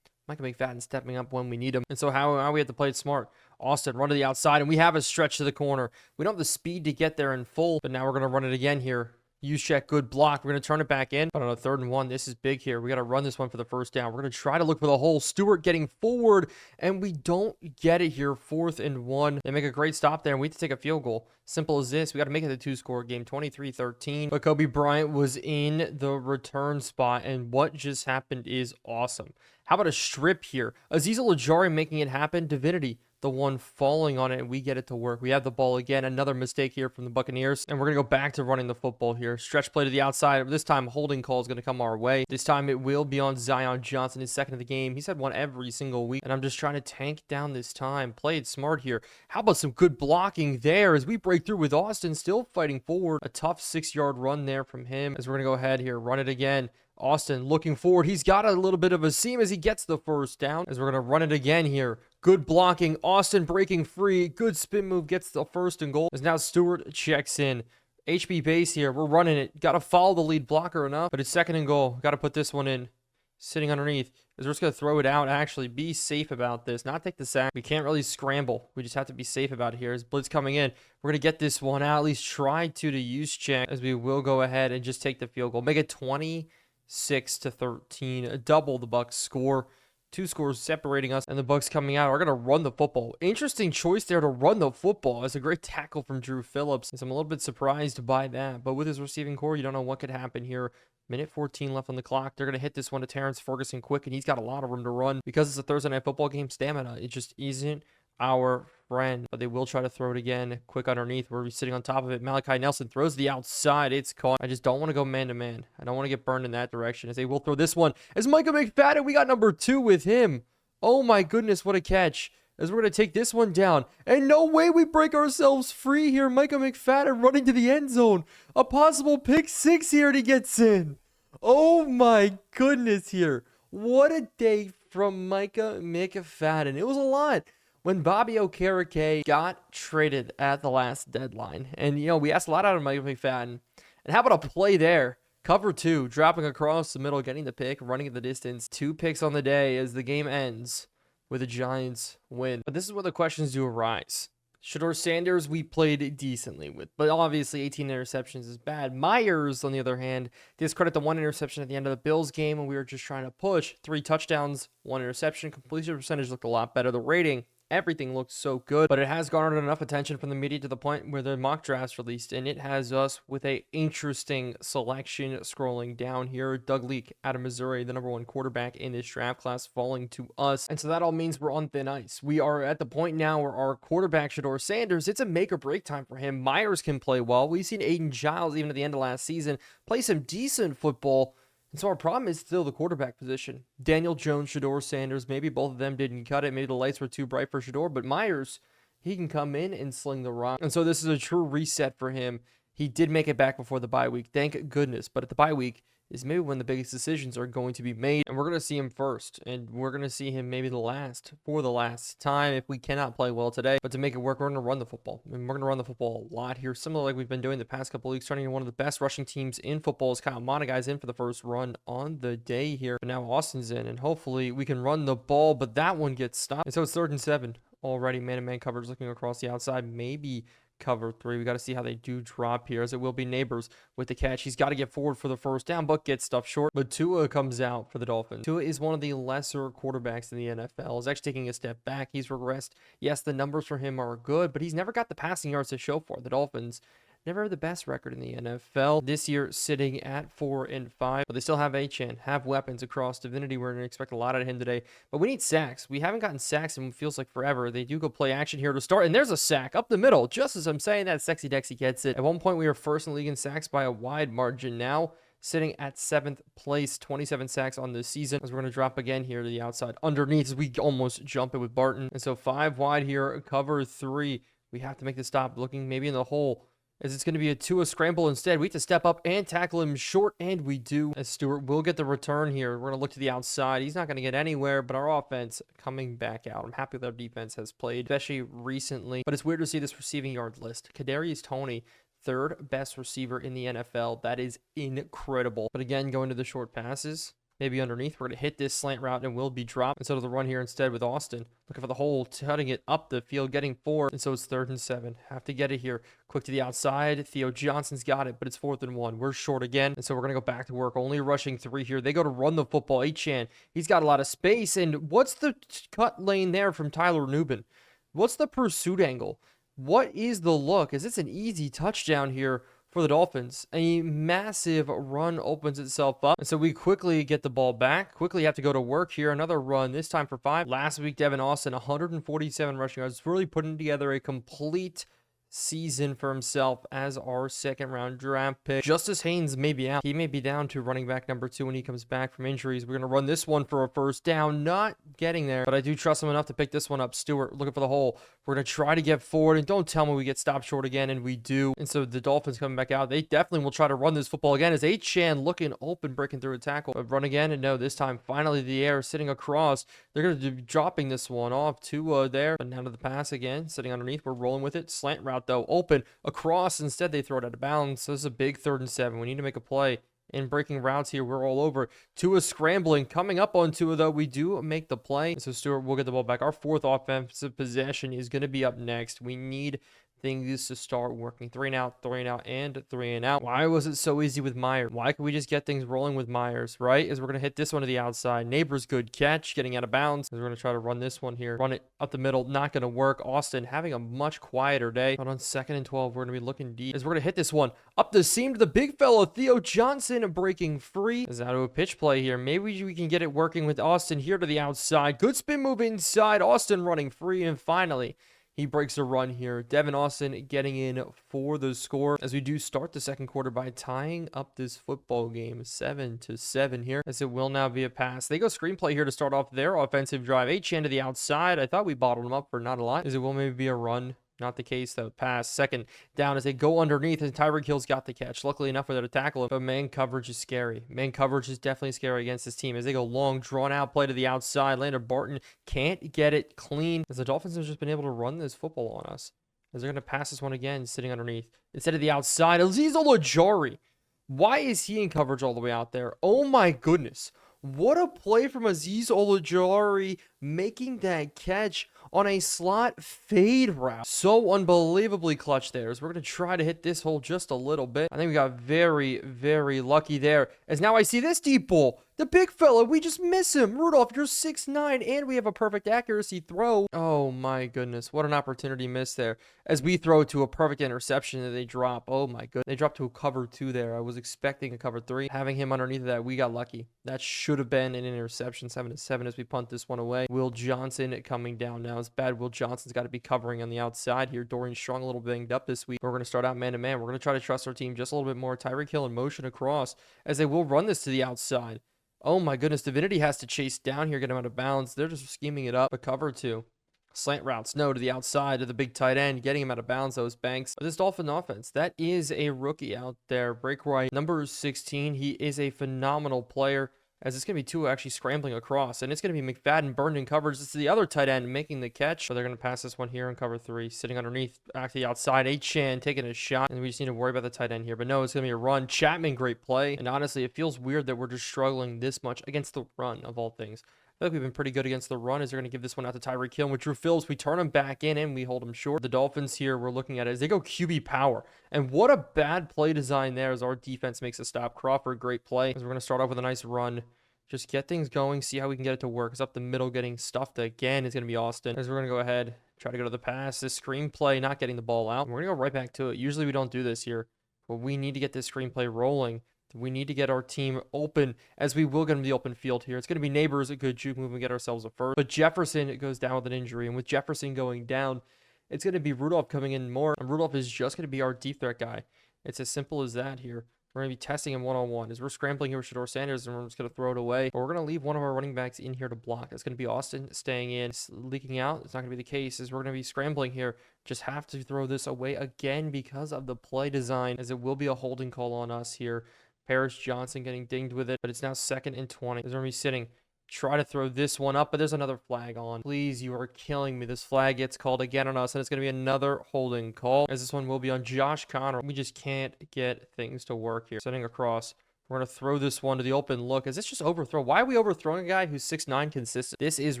S1: Micah McFadden stepping up when we need him. And so how we have to play it smart. Austin, run to the outside, and we have a stretch to the corner. We don't have the speed to get there in full, but now we're going to run it again here. Use check, good block. We're going to turn it back in. But on a 3rd and 1, this is big here. We got to run this one for the first down. We're going to try to look for the hole. Stewart getting forward, and we don't get it here. 4th and 1. They make a great stop there, and we have to take a field goal. Simple as this. We got to make it a 2-score game, 23-13. But Kobe Bryant was in the return spot, and what just happened is awesome. How about a strip here? Azeez Al-Ajari making it happen. Divinity, the one falling on it, and we get it to work. We have the ball again. Another mistake here from the Buccaneers, and we're going to go back to running the football here. Stretch play to the outside. This time, holding call is going to come our way. This time, it will be on Zion Johnson, his 2nd of the game. He's had one every single week, and I'm just trying to tank down this time. Play it smart here. How about some good blocking there as we break through with Austin still fighting forward. A tough 6-yard run there from him as we're going to go ahead here. Run it again. Austin looking forward. He's got a little bit of a seam as he gets the first down. As we're going to run it again here. Good blocking. Austin breaking free. Good spin move. Gets the 1st and goal. As now Stewart checks in. HB base here. We're running it. Got to follow the lead blocker enough. But it's 2nd and goal. Got to put this one in. Sitting underneath. As we're just going to throw it out. Actually, be safe about this. Not take the sack. We can't really scramble. We just have to be safe about it here. As blitz coming in. We're going to get this one out. At least try to use check. As we will go ahead and just take the field goal. Make it 26-13, double the Bucs score. 2 scores separating us, and the Bucs coming out are going to run the football. Interesting choice there to run the football. It's a great tackle from Drew Phillips. So I'm a little bit surprised by that, but with his receiving core, you don't know what could happen here. Minute 14 left on the clock. They're going to hit this one to Terrence Ferguson quick, and he's got a lot of room to run. Because it's a Thursday night football game, stamina, it just isn't our friend, but they will try to throw it again. Quick underneath. We're sitting on top of it. Malachi Nelson throws the outside. It's caught. I just don't want to go man-to-man. I don't want to get burned in that direction as they will throw this one. As Micah McFadden, we got number 2 with him. Oh my goodness, what a catch. As we're going to take this one down. And no way we break ourselves free here. Micah McFadden running to the end zone. A possible pick 6 here, and he gets in. Oh my goodness here. What a day from Micah McFadden. It was a lot. When Bobby Okereke got traded at the last deadline. And, you know, we asked a lot out of Micah McFadden. And how about a play there? Cover 2, dropping across the middle, getting the pick, running the distance. 2 picks on the day as the game ends with a Giants win. But this is where the questions do arise. Shedeur Sanders, we played decently with, but obviously 18 interceptions is bad. Myers, on the other hand, discredit the 1 interception at the end of the Bills game when we were just trying to push. 3 touchdowns, 1 interception. Completion percentage looked a lot better. The rating, everything looks so good, but it has garnered enough attention from the media to the point where the mock drafts released, and it has us with a interesting selection. Scrolling down here, Doug Leak out of Missouri, the number 1 quarterback in this draft class, falling to us, and so that all means we're on thin ice. We are at the point now where our quarterback, Shedeur Sanders, it's a make or break time for him. Myers can play well. We've seen Aiden Giles, even at the end of last season, play some decent football. And so our problem is still the quarterback position. Daniel Jones, Shedeur Sanders, maybe both of them didn't cut it. Maybe the lights were too bright for Shedeur, but Myers, he can come in and sling the rock. And so this is a true reset for him. He did make it back before the bye week, thank goodness. But at the bye week is maybe when the biggest decisions are going to be made. And we're going to see him first. And we're going to see him maybe for the last time if we cannot play well today. But to make it work, we're going to run the football. And we're going to run the football a lot here. Similar like we've been doing the past couple weeks, turning into one of the best rushing teams in football. As Kyle Monaguy's in for the first run on the day here. But now Austin's in. And hopefully we can run the ball. But that one gets stopped. And so it's 3rd and 7. already. Man-to-man coverage looking across the outside. Maybe cover 3. We got to see how they do drop here, as it will be Neighbors with the catch. He's got to get forward for the first down, but gets stuff short. But Tua comes out for the Dolphins. Tua is one of the lesser quarterbacks in the NFL. He's actually taking a step back. He's regressed. Yes, the numbers for him are good, but he's never got the passing yards to show for. The Dolphins never the best record in the NFL. This year, sitting at 4-5. But they still have Achane, have weapons across Divinity. We're going to expect a lot out of him today. But we need sacks. We haven't gotten sacks in what feels like forever. They do go play action here to start. And there's a sack up the middle. Just as I'm saying that, Sexy Dexy gets it. At one point, we were first in the league in sacks by a wide margin. Now, sitting at 7th place, 27 sacks on this season. As we're going to drop again here to the outside underneath as we almost jump it with Barton. And so 5 wide here, cover 3. We have to make the stop, looking maybe in the hole, as it's going to be a Tua scramble instead. We have to step up and tackle him short, and we do. As Stewart will get the return here. We're going to look to the outside. He's not going to get anywhere, but our offense coming back out. I'm happy that our defense has played, especially recently. But it's weird to see this receiving yard list. Kadarius Toney, 3rd best receiver in the NFL. That is incredible. But again, going to the short passes, maybe underneath. We're going to hit this slant route and will be dropped instead of the run here instead with Austin. Looking for the hole, cutting it up the field, getting 4. And so it's 3rd and 7. Have to get it here. Quick to the outside. Theo Johnson's got it, but it's 4th and 1. We're short again. And so we're going to go back to work. Only rushing 3 here. They go to run the football. Achane, he's got a lot of space. And what's the cut lane there from Tyler Nubin? What's the pursuit angle? What is the look? Is this an easy touchdown here for the Dolphins? A massive run opens itself up. And so we quickly get the ball back. Quickly have to go to work here. Another run, this time for 5. Last week, Devin Austin, 147 rushing yards. Really putting together a complete season for himself as our 2nd round draft pick. Justice Haynes may be out. He may be down to running back number 2 when he comes back from injuries. We're going to run this one for a first down. Not getting there, but I do trust him enough to pick this one up. Stewart looking for the hole. We're going to try to get forward, and don't tell me we get stopped short again, and we do. And so the Dolphins coming back out. They definitely will try to run this football again as Achane looking open, breaking through a tackle. But run again, and no, this time finally the air sitting across. They're going to be dropping this one off to there. But now to the pass again, sitting underneath. We're rolling with it. Slant route though, open across. Instead they throw it out of bounds. So this is a big 3rd and 7. We need to make a play. In breaking routes here, we're all over. Tua scrambling, coming up on Tua though. We do make the play. So Stewart will get the ball back. Our 4th offensive possession is going to be up next. We need things to start working. 3 and out, 3 and out, and 3 and out. Why was it so easy with Myers? Why could we just get things rolling with Myers, right? As we're going to hit this one to the outside. Neighbors, good catch, getting out of bounds. As we're going to try to run this one here. Run it up the middle, not going to work. Austin having a much quieter day. But on 2nd and 12, we're going to be looking deep. As we're going to hit this one up the seam to the big fella, Theo Johnson breaking free. Is out of a pitch play here. Maybe we can get it working with Austin here to the outside. Good spin move inside. Austin running free, and finally he breaks a run here. Devin Austin getting in for the score as we do start the 2nd quarter by tying up this football game 7-7 here, as it will now be a pass. They go screenplay here to start off their offensive drive. Achane to the outside. I thought we bottled them up for not a lot, as it will maybe be a run. Not the case though. Pass. 2nd down as they go underneath, and Tyreek Hill's got the catch. Luckily enough for them to tackle him. But man coverage is scary. Man coverage is definitely scary against this team as they go long, drawn out play to the outside. Landon Barton can't get it clean, as the Dolphins have just been able to run this football on us. As they're going to pass this one again, sitting underneath. Instead of the outside, Azeez Ojulari. Why is he in coverage all the way out there? Oh my goodness. What a play from Azeez Ojulari, making that catch on a slot fade route. So unbelievably clutch there. As we're going to try to hit this hole just a little bit. I think we got very, very lucky there. As now I see this deep ball. The big fella, we just miss him. Rudolph, you're 6'9", and we have a perfect accuracy throw. Oh my goodness, what an opportunity missed there. As we throw to a perfect interception that they drop. Oh my goodness. They dropped to a cover 2 there. I was expecting a cover 3. Having him underneath of that, we got lucky. That should have been an interception. 7-7 as we punt this one away. Will Johnson coming down now. It's bad. Will Johnson's got to be covering on the outside here. Dorian Strong a little banged up this week. We're going to start out man-to-man. We're going to try to trust our team just a little bit more. Tyreek Hill in motion across as they will run this to the outside. Oh my goodness, Divinity has to chase down here, get him out of bounds. They're just scheming it up. A cover 2. Slant routes, no, to the outside of the big tight end, getting him out of bounds, those Banks. But this Dolphin offense, that is a rookie out there. Break right, number 16. He is a phenomenal player, as it's going to be Tua actually scrambling across. And it's going to be McFadden burned in coverage. This is the other tight end making the catch. So they're going to pass this one here in cover 3. Sitting underneath, back to the outside. Achane taking a shot. And we just need to worry about the tight end here. But no, it's going to be a run. Chapman, great play. And honestly, it feels weird that we're just struggling this much against the run of all things. feel like we've been pretty good against the run. Is they're going to give this one out to Tyreek Hill with Drew Phillips. We turn him back in and we hold him short. The Dolphins here, we're looking at it as they go QB power. And what a bad play design there as our defense makes a stop. Crawford, great play. As we're going to start off with a nice run. Just get things going, see how we can get it to work. It's up the middle, getting stuffed again. It's going to be Austin. As we're going to go ahead, try to go to the pass. This screenplay, not getting the ball out. We're going to go right back to it. Usually we don't do this here, but we need to get this screenplay rolling. We need to get our team open, as we will get them the open field here. It's going to be Neighbors, a good juke move, and get ourselves a first. But Jefferson goes down with an injury, and with Jefferson going down, it's going to be Rudolph coming in more. And Rudolph is just going to be our deep threat guy. It's as simple as that here. We're going to be testing him one-on-one as we're scrambling here with Shedeur Sanders, and we're just going to throw it away. But we're going to leave one of our running backs in here to block. That's going to be Austin staying in, leaking out. It's not going to be the case as we're going to be scrambling here. Just have to throw this away again because of the play design, as it will be a holding call on us here. Paris Johnson getting dinged with it, but it's now 2nd and 20. As we're going to be sitting. Try to throw this one up, but there's another flag on. Please, you are killing me. This flag gets called again on us, and it's going to be another holding call, as this one will be on Josh Connor. We just can't get things to work here. Setting across. We're going to throw this one to the open look. Is this just overthrow? Why are we overthrowing a guy who's 6'9" consistent? This is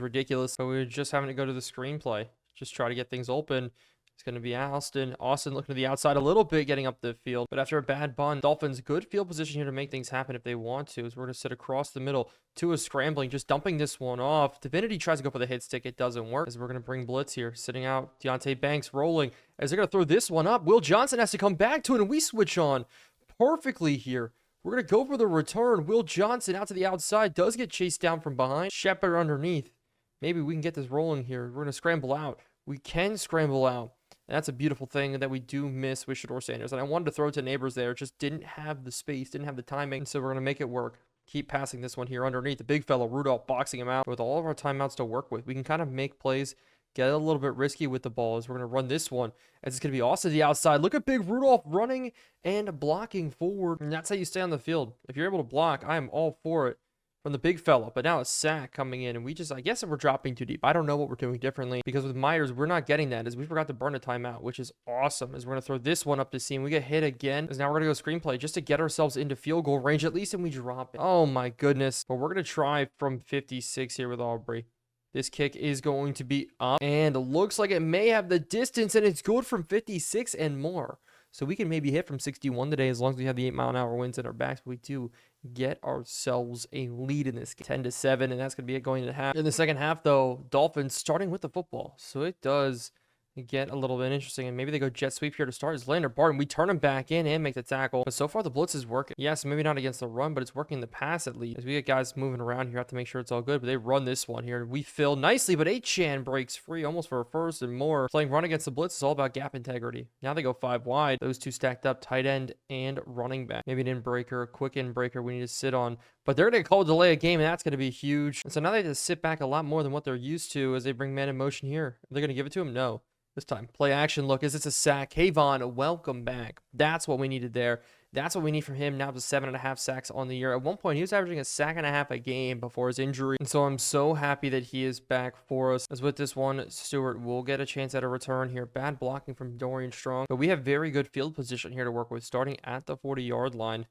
S1: ridiculous, but we're just having to go to the screenplay. Just try to get things open. It's going to be Austin. Austin looking to the outside a little bit, getting up the field. But after a bad bunt, Dolphins, good field position here to make things happen if they want to. As we're going to sit across the middle. Tua scrambling, just dumping this one off. Divinity tries to go for the hit stick. It doesn't work. As we're going to bring blitz here. Sitting out. Deontay Banks rolling. As they're going to throw this one up. Will Johnson has to come back to it, and we switch on perfectly here. We're going to go for the return. Will Johnson out to the outside. Does get chased down from behind. Shepard underneath. Maybe we can get this rolling here. We're going to scramble out. We can scramble out. And that's a beautiful thing that we do miss with Shedeur Sanders. And I wanted to throw it to Neighbors there. Just didn't have the space, didn't have the timing. So we're going to make it work. Keep passing this one here underneath. The big fellow, Rudolph, boxing him out. With all of our timeouts to work with, we can kind of make plays, get a little bit risky with the ball as we're going to run this one. As it's going to be Austin to the outside. Look at big Rudolph running and blocking forward. And that's how you stay on the field. If you're able to block, I am all for it. From the big fella, but now a sack coming in, and we just, I guess if we're dropping too deep, I don't know what we're doing differently, because with Myers, we're not getting that, as we forgot to burn a timeout, which is awesome, as we're going to throw this one up to seam. We get hit again, as now we're going to go screenplay just to get ourselves into field goal range at least, and we drop it. Oh my goodness, but we're going to try from 56 here with Aubrey. This kick is going to be up, and looks like it may have the distance, and it's good from 56 and more. So we can maybe hit from 61 today as long as we have the 8-mile-an-hour winds in our backs. But we do get ourselves a lead in this game, 10-7, and that's going to be it going into half. In the second half, though, Dolphins starting with the football. So it does get a little bit interesting, and maybe they go jet sweep here to start. It's Leonard Barton. We turn him back in and make the tackle. But so far, the blitz is working. Yes, maybe not against the run, but it's working the pass at least. As we get guys moving around here, have to make sure it's all good. But they run this one here. We fill nicely, but Achan breaks free almost for a first and more. Playing run against the blitz is all about gap integrity. Now they go 5 wide. Those two stacked up, tight end and running back. Maybe an in breaker, a quick in breaker we need to sit on. But they're going to call a delay a game, and that's going to be huge. And so now they have to sit back a lot more than what they're used to as they bring man in motion here. Are they going to give it to him? No. This time, play action look, as it's a sack. Kayvon, welcome back. That's what we needed there. That's what we need from him now to 7.5 sacks on the year. At one point, he was averaging a sack and a half a game before his injury. And so I'm so happy that he is back for us. As with this one, Stewart will get a chance at a return here. Bad blocking from Dorian Strong. But we have very good field position here to work with, starting at the 40-yard line.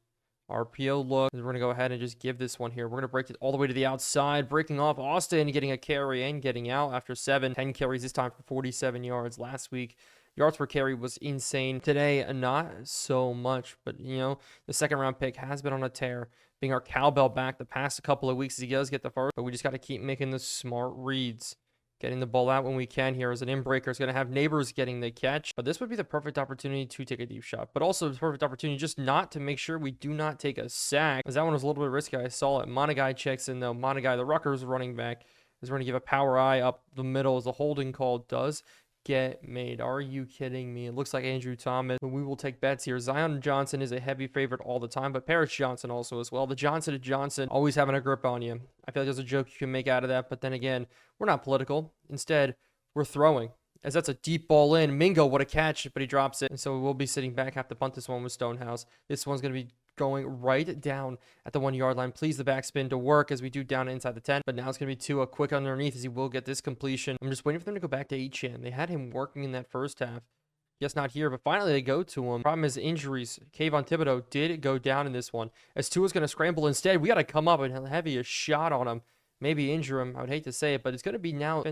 S1: RPO look. We're going to go ahead and just give this one here. We're going to break it all the way to the outside. Breaking off Austin, getting a carry and getting out after 10 carries this time for 47 yards. Last week, yards per carry was insane. Today, not so much. But, you know, the second-round pick has been on a tear. Being our cowbell back the past couple of weeks, he does get the first. But we just got to keep making the smart reads. Getting the ball out when we can here as an in-breaker. Is going to have Neighbors getting the catch. But this would be the perfect opportunity to take a deep shot. But also the perfect opportunity just not to make sure we do not take a sack. As that one was a little bit risky. I saw it. Monagai checks in though. Monagai, the Rutgers running back, is going to give a power eye up the middle as the holding call does get made. Are you kidding me? It looks like Andrew Thomas. But we will take bets here. Zion Johnson is a heavy favorite all the time, but Paris Johnson also as well. The Johnson to Johnson always having a grip on you. I feel like there's a joke you can make out of that, but then again, we're not political. Instead, we're throwing. As that's a deep ball in. Mingo, what a catch, but he drops it. And so we'll be sitting back, have to punt this one with Stonehouse. This one's going to be going right down at the 1-yard line. Please the backspin to work as we do down inside the 10. But now it's going to be Tua quick underneath as he will get this completion. I'm just waiting for them to go back to Achan. They had him working in that first half. Yes, not here, but finally they go to him. Problem is injuries. Kayvon Thibodeau did go down in this one. As Tua's going to scramble instead, we got to come up and heavy a shot on him. maybe injure him. I would hate to say it, but it's going to be now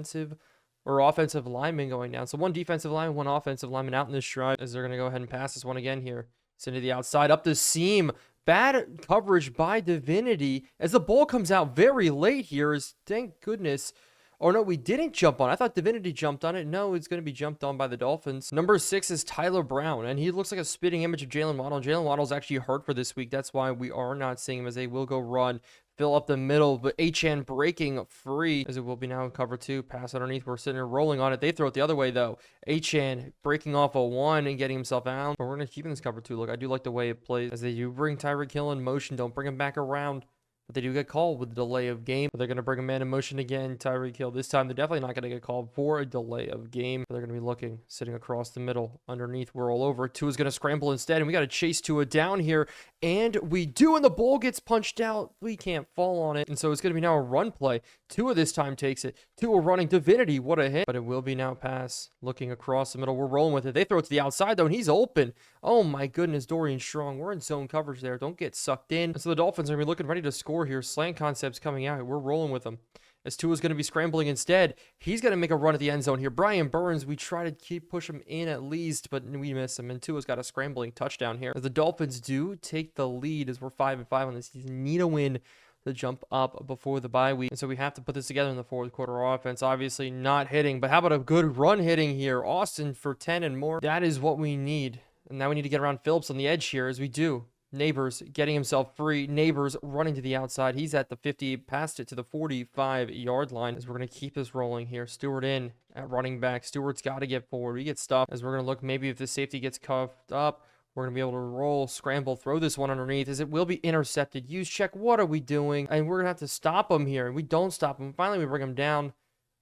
S1: offensive lineman going down. So one defensive lineman, one offensive lineman out in this drive as they're going to go ahead and pass this one again here. Send to the outside, up the seam. Bad coverage by Divinity as the ball comes out very late here. Thank goodness. Or no, we didn't jump on. I thought Divinity jumped on it. No, it's going to be jumped on by the Dolphins. Number 6 is Tyler Brown, and he looks like a spitting image of Jalen Waddle. Jalen Waddle's actually hurt for this week. That's why we are not seeing him, as they will go run. Fill up the middle, but Achane breaking free as it will be now in cover 2. Pass underneath. We're sitting there rolling on it. They throw it the other way, though. Achane breaking off a 1 and getting himself out. But we're going to keep in this cover 2. Look, I do like the way it plays as they do bring Tyreek Hill in motion. Don't bring him back around. But they do get called with a delay of game. But they're going to bring a man in motion again. Tyreek Hill. This time, they're definitely not going to get called for a delay of game. But they're going to be looking, sitting across the middle. Underneath, we're all over. Tua's going to scramble instead. And we got to chase Tua down here. And we do. And the ball gets punched out. We can't fall on it. And so it's going to be now a run play. Tua this time takes it. Tua running. Divinity. What a hit. But it will be now pass. Looking across the middle. We're rolling with it. They throw it to the outside, though. And he's open. Oh, my goodness. Dorian Strong. We're in zone coverage there. Don't get sucked in. And so the Dolphins are going to be looking ready to score here. Slant concepts coming out. We're rolling with them. As Tua's going to be scrambling instead. He's going to make a run at the end zone here. Brian Burns, we try to push him in at least, but we miss him. And Tua's got a scrambling touchdown here. As the Dolphins do take the lead as we're 5-5 on this season. Need a win to jump up before the bye week. And so we have to put this together in the fourth quarter. Offense obviously not hitting, but how about a good run hitting here? Austin for 10 and more. That is what we need. And now we need to get around Phillips on the edge here as we do. Neighbors getting himself free. Neighbors running to the outside. He's at the 50, passed it to the 45-yard line as we're going to keep this rolling here. Stewart in at running back. Stewart's got to get forward. We get stopped as we're going to look maybe if the safety gets cuffed up. We're going to be able to roll, scramble, throw this one underneath as it will be intercepted. Use check. What are we doing? And we're going to have to stop him here. We don't stop him. Finally, we bring him down.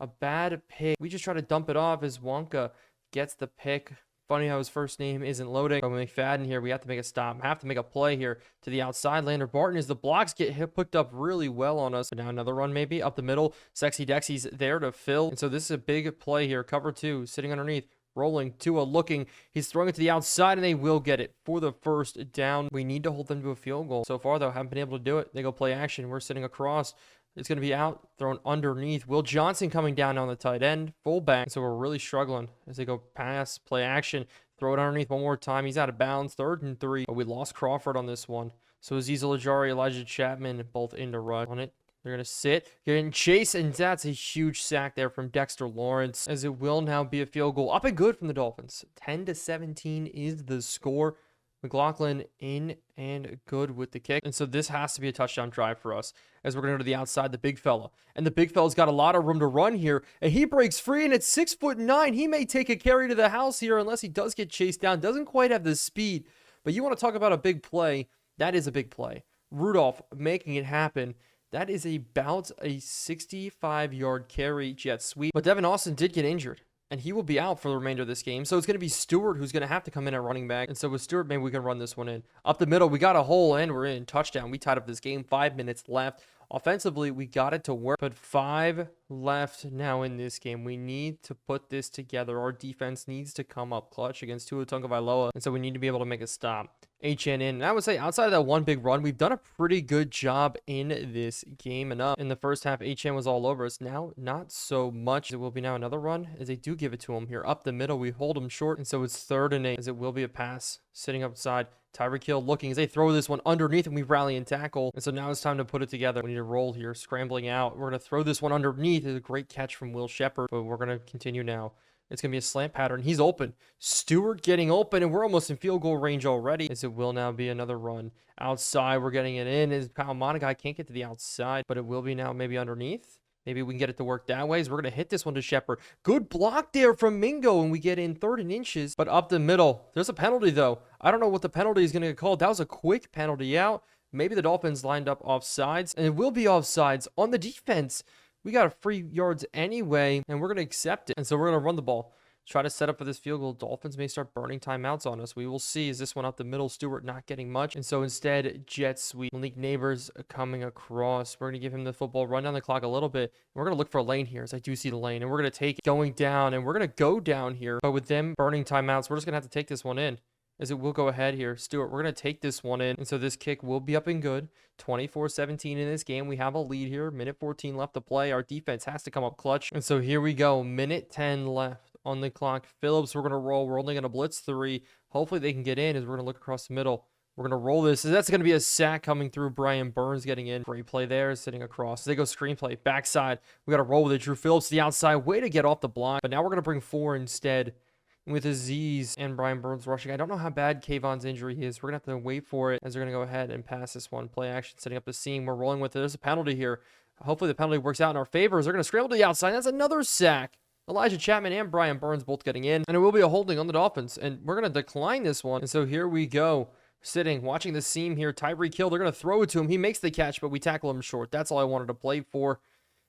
S1: A bad pick. We just try to dump it off as Wonka gets the pick. Funny how his first name isn't loading. But McFadden here, we have to make a stop. Have to make a play here to the outside. Lander Barton as the blocks get picked up really well on us. But now another run maybe up the middle. Sexy Dexy's there to fill. And so this is a big play here. Cover 2, sitting underneath. Rolling. Tua looking. He's throwing it to the outside, and they will get it for the first down. We need to hold them to a field goal. So far, though, haven't been able to do it. They go play action. We're sitting across. It's going to be out, thrown underneath. Will Johnson coming down on the tight end, fullback. So we're really struggling as they go pass, play action, throw it underneath one more time. He's out of bounds, 3rd and 3. But we lost Crawford on this one. So Azeez Ojulari, Elijah Chapman, both in to run on it. They're going to sit, getting chase, and that's a huge sack there from Dexter Lawrence, as it will now be a field goal. Up and good from the Dolphins. 10-17 is the score. McLaughlin in and good with the kick. And so this has to be a touchdown drive for us as we're going to go to the outside, the big fella. And the big fella's got a lot of room to run here. And he breaks free, and at 6'9", he may take a carry to the house here unless he does get chased down. Doesn't quite have the speed. But you want to talk about a big play. That is a big play. Rudolph making it happen. That is about a 65-yard carry jet sweep. But Devin Austin did get injured, and he will be out for the remainder of this game. So it's going to be Stewart who's going to have to come in at running back. And so with Stewart, maybe we can run this one in. Up the middle, we got a hole, and we're in. Touchdown. We tied up this game. 5 minutes left. Offensively, we got it to work, but 5 left now in this game. We need to put this together. Our defense needs to come up clutch against Tua Tagovailoa, and so we need to be able to make a stop. HN in. And I would say outside of that one big run, we've done a pretty good job in this game enough. In the first half, HN was all over us. Now, not so much. It will be now another run as they do give it to him here. Up the middle, we hold him short, and so it's 3rd and 8 as it will be a pass sitting upside. Tyreek Hill looking as they throw this one underneath, and we rally and tackle. And so now it's time to put it together. We need to roll here, scrambling out. We're going to throw this one underneath. It's a great catch from Will Shepard, but we're going to continue now. It's going to be a slant pattern. He's open. Stewart getting open, and we're almost in field goal range already. As it will now be another run outside. We're getting it in. As Kyle Monagai can't get to the outside, but it will be now maybe underneath. Maybe we can get it to work that way. So we're going to hit this one to Shepard. Good block there from Mingo, and we get in 3rd and inches. But up the middle, there's a penalty, though. I don't know what the penalty is going to get called. That was a quick penalty out. Maybe the Dolphins lined up offsides, and it will be offsides on the defense. We got a free yards anyway, and we're going to accept it. And so we're going to run the ball. Try to set up for this field goal. Dolphins may start burning timeouts on us. We will see. Is this one up the middle? Stewart not getting much. And so instead, jet sweep. Malik Neighbors coming across. We're going to give him the football, run down the clock a little bit. We're going to look for a lane here, as I do see the lane. And we're going to take it going down, and we're going to go down here. But with them burning timeouts, we're just going to have to take this one in. as it will go ahead here. Stewart, we're going to take this one in. And so this kick will be up and good. 24-17 in this game. We have a lead here. Minute 14 left to play. Our defense has to come up clutch. And so here we go. Minute 10 left on the clock. Phillips, we're going to roll. We're only going to blitz 3. Hopefully they can get in as we're going to look across the middle. We're going to roll this. That's going to be a sack coming through. Brian Burns getting in. Great play there, sitting across. They go screenplay. Backside. We got to roll with it. Drew Phillips to the outside. Way to get off the block. But now we're going to bring 4 instead with Aziz and Brian Burns rushing. I don't know how bad Kayvon's injury is. We're going to have to wait for it as they're going to go ahead and pass this one. Play action, setting up the seam. We're rolling with it. There's a penalty here. Hopefully the penalty works out in our favor as they're going to scramble to the outside. That's another sack. Elijah Chapman and Brian Burns both getting in. And it will be a holding on the Dolphins. And we're going to decline this one. And so here we go. Sitting, watching the seam here. Tyreek Hill, they're going to throw it to him. He makes the catch, but we tackle him short. That's all I wanted to play for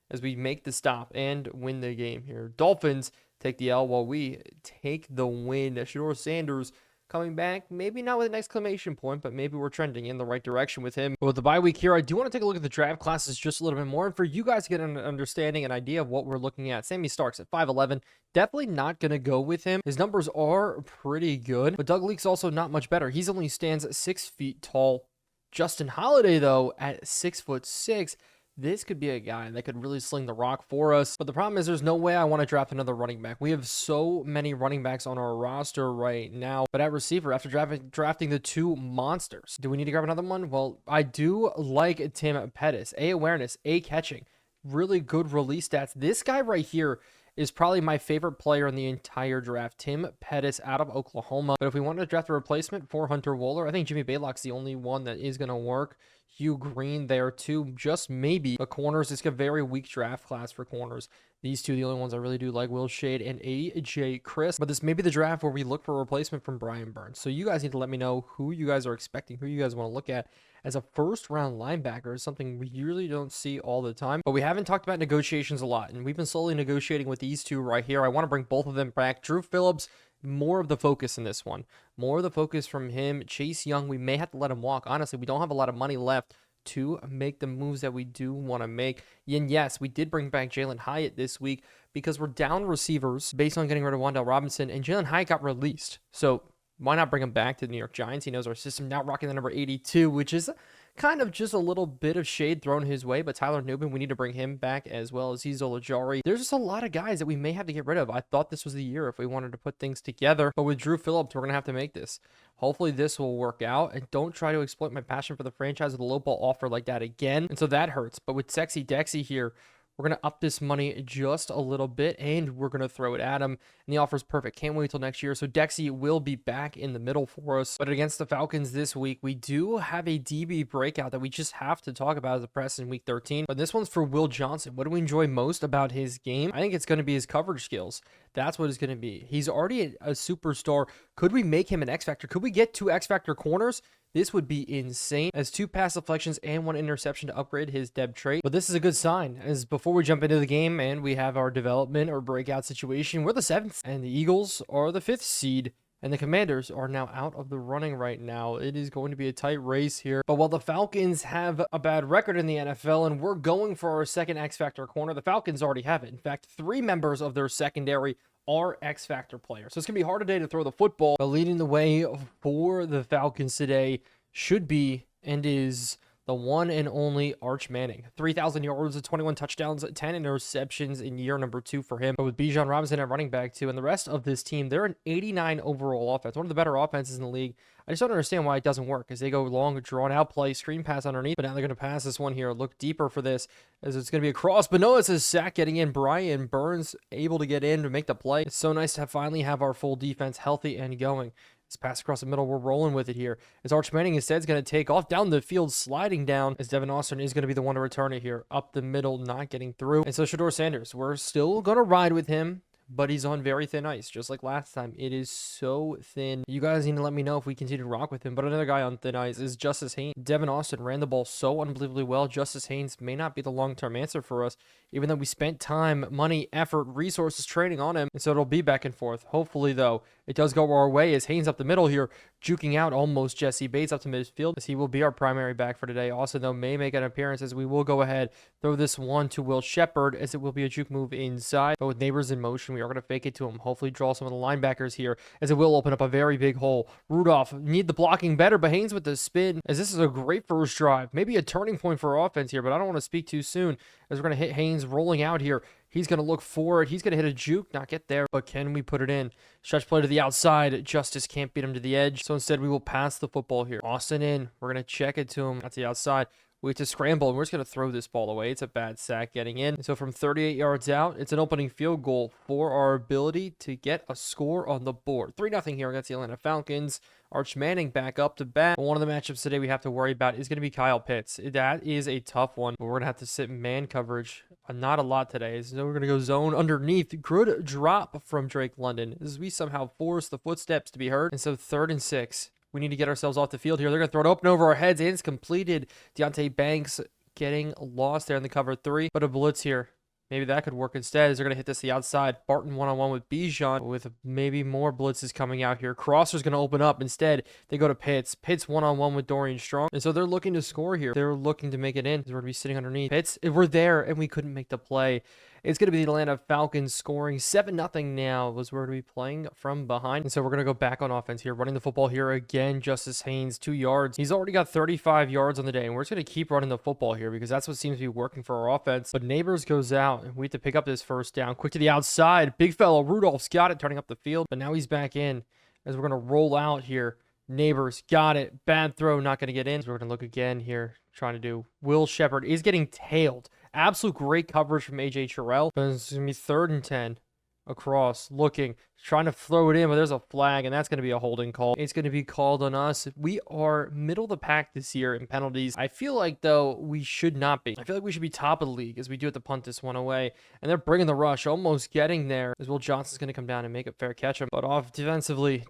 S1: as we make the stop and win the game here. Dolphins take the L while we take the win. Shedeur Sanders coming back, maybe not with an exclamation point, but maybe we're trending in the right direction with him. But with the bye week here, I do want to take a look at the draft classes just a little bit more, and for you guys to get an understanding, an idea of what we're looking at. Sammy Starks at 5'11", definitely not going to go with him. His numbers are pretty good, but Doug Leake's also not much better. He's only stands at 6 feet tall. Justin Holiday, though, at 6'6", this could be a guy that could really sling the rock for us. But the problem is there's no way I want to draft another running back. We have so many running backs on our roster right now. But at receiver, after drafting the 2 monsters, do we need to grab another one? Well, I do like Tim Pettis. A awareness, A catching. Really good release stats. This guy right here is probably my favorite player in the entire draft. Tim Pettis out of Oklahoma. But if we want to draft a replacement for Hunter Wohler, I think Jimmy Baylock's the only one that is going to work. Hugh Green there too, just maybe. But corners, it's a very weak draft class for corners. These two, the only ones I really do like, Will Shade and AJ Chris. But this may be the draft where we look for a replacement from Brian Burns. So you guys need to let me know who you guys are expecting, who you guys want to look at as a first-round linebacker. Is something we usually don't see all the time. But we haven't talked about negotiations a lot, and we've been slowly negotiating with these two right here. I want to bring both of them back. Drew Phillips, more of the focus in this one. More of the focus from him. Chase Young, we may have to let him walk. Honestly, we don't have a lot of money left to make the moves that we do want to make. And yes, we did bring back Jalen Hyatt this week because we're down receivers based on getting rid of Wan'Dale Robinson, and Jalen Hyatt got released. So why not bring him back to the New York Giants? He knows our system. Now rocking the number 82, which is kind of just a little bit of shade thrown his way. But Tyler Nubin, we need to bring him back as well as Azeez Ojulari. There's just a lot of guys that we may have to get rid of. I thought this was the year if we wanted to put things together. But with Drew Phillips, we're going to have to make this. Hopefully this will work out. And don't try to exploit my passion for the franchise with a low ball offer like that again. And so that hurts. But with Sexy Dexy here, we're going to up this money just a little bit, and we're going to throw it at him. And the offer is perfect. Can't wait till next year. So Dexy will be back in the middle for us. But against the Falcons this week, we do have a DB breakout that we just have to talk about as a press in week 13. But this one's for Will Johnson. What do we enjoy most about his game? I think it's going to be his coverage skills. That's what it's going to be. He's already a superstar. Could we make him an X Factor? Could we get 2 X Factor corners? This would be insane, as 2 pass deflections and 1 interception to upgrade his depth trait. But this is a good sign, as before we jump into the game and we have our development or breakout situation, we're the 7th, and the Eagles are the 5th seed, and the Commanders are now out of the running right now. It is going to be a tight race here. But while the Falcons have a bad record in the NFL and we're going for our second X Factor corner, the Falcons already have it. In fact, 3 members of their secondary are X Factor players. So it's going to be hard today to throw the football. But leading the way for the Falcons today should be and is the one and only Arch Manning. 3,000 yards, 21 touchdowns, 10 interceptions in year number 2 for him. But with Bijan Robinson at running back too, and the rest of this team, they're an 89 overall offense. One of the better offenses in the league. I just don't understand why it doesn't work, as they go long, drawn-out play, screen pass underneath. But now they're going to pass this one here. Look deeper for this, as it's going to be a cross. But no, it's a sack getting in. Brian Burns able to get in to make the play. It's so nice to finally have our full defense healthy and going. This pass across the middle, we're rolling with it here. As Arch Manning instead is going to take off down the field, sliding down, as Devin Austin is going to be the one to return it here. Up the middle, not getting through. And so Shedeur Sanders, we're still going to ride with him, but he's on very thin ice, just like last time. It is so thin. You guys need to let me know if we continue to rock with him. But another guy on thin ice is Justice Haynes. Devin Austin ran the ball so unbelievably well. Justice Haynes may not be the long-term answer for us, even though we spent time, money, effort, resources, training on him. And so it'll be back and forth. Hopefully, though, It does go our way as Haynes up the middle here, juking out almost Jesse Bates up to midfield, as he will be our primary back for today. Austin, though, may make an appearance as we will go ahead, throw this one to Will Shepard, as it will be a juke move inside. But with Neighbors in motion, we are going to fake it to him. Hopefully draw some of the linebackers here, as it will open up a very big hole. Rudolph need the blocking better, but Haynes with the spin, as this is a great first drive. Maybe a turning point for offense here, but I don't want to speak too soon, as we're going to hit Haynes rolling out here. He's going to look forward. He's going to hit a juke, not get there, but can we put it in? Stretch play to the outside. Justice can't beat him to the edge, so instead we will pass the football here. Austin in. We're going to check it to him at the outside. We have to scramble, and we're just going to throw this ball away. It's a bad sack getting in. And so from 38 yards out, it's an opening field goal for our ability to get a score on the board. 3-0 here against the Atlanta Falcons. Arch Manning back up to bat. One of the matchups today we have to worry about is going to be Kyle Pitts. That is a tough one, but we're going to have to sit man coverage. Not a lot today. So we're going to go zone underneath. Good drop from Drake London as we somehow force the footsteps to be heard. And so 3rd and 6. We need to get ourselves off the field here. They're going to throw it open over our heads, and it's completed. Deontay Banks getting lost there in the cover 3, but a blitz here. Maybe that could work instead, as they're going to hit this the outside. Barton one-on-one with Bijan, with maybe more blitzes coming out here. Crosser's going to open up. Instead, they go to Pitts. Pitts one-on-one with Dorian Strong. And so they're looking to score here. They're looking to make it in. We're going to be sitting underneath. Pitts, we're there, and we couldn't make the play. It's going to be the Atlanta Falcons scoring 7-0 now, as we're going to be playing from behind. And so we're going to go back on offense here, running the football here again. Justice Haynes, 2 yards. He's already got 35 yards on the day, and we're just going to keep running the football here because that's what seems to be working for our offense. But Neighbors goes out, and we have to pick up this first down. Quick to the outside. Big fella Rudolph's got it, turning up the field, but now he's back in as we're going to roll out here. Neighbors got it. Bad throw, not going to get in. So we're going to look again here, trying to do. Will Shepard is getting tailed. Absolute great coverage from A.J. Terrell. But it's going to be 3rd and 10. Across, looking, trying to throw it in, but there's a flag, and that's going to be a holding call. It's going to be called on us. We are middle of the pack this year in penalties. I feel like, though, we should not be. I feel like we should be top of the league as we do have to punt this one away. And they're bringing the rush, almost getting there, as Will Johnson's going to come down and make a fair catch him. But off defensively,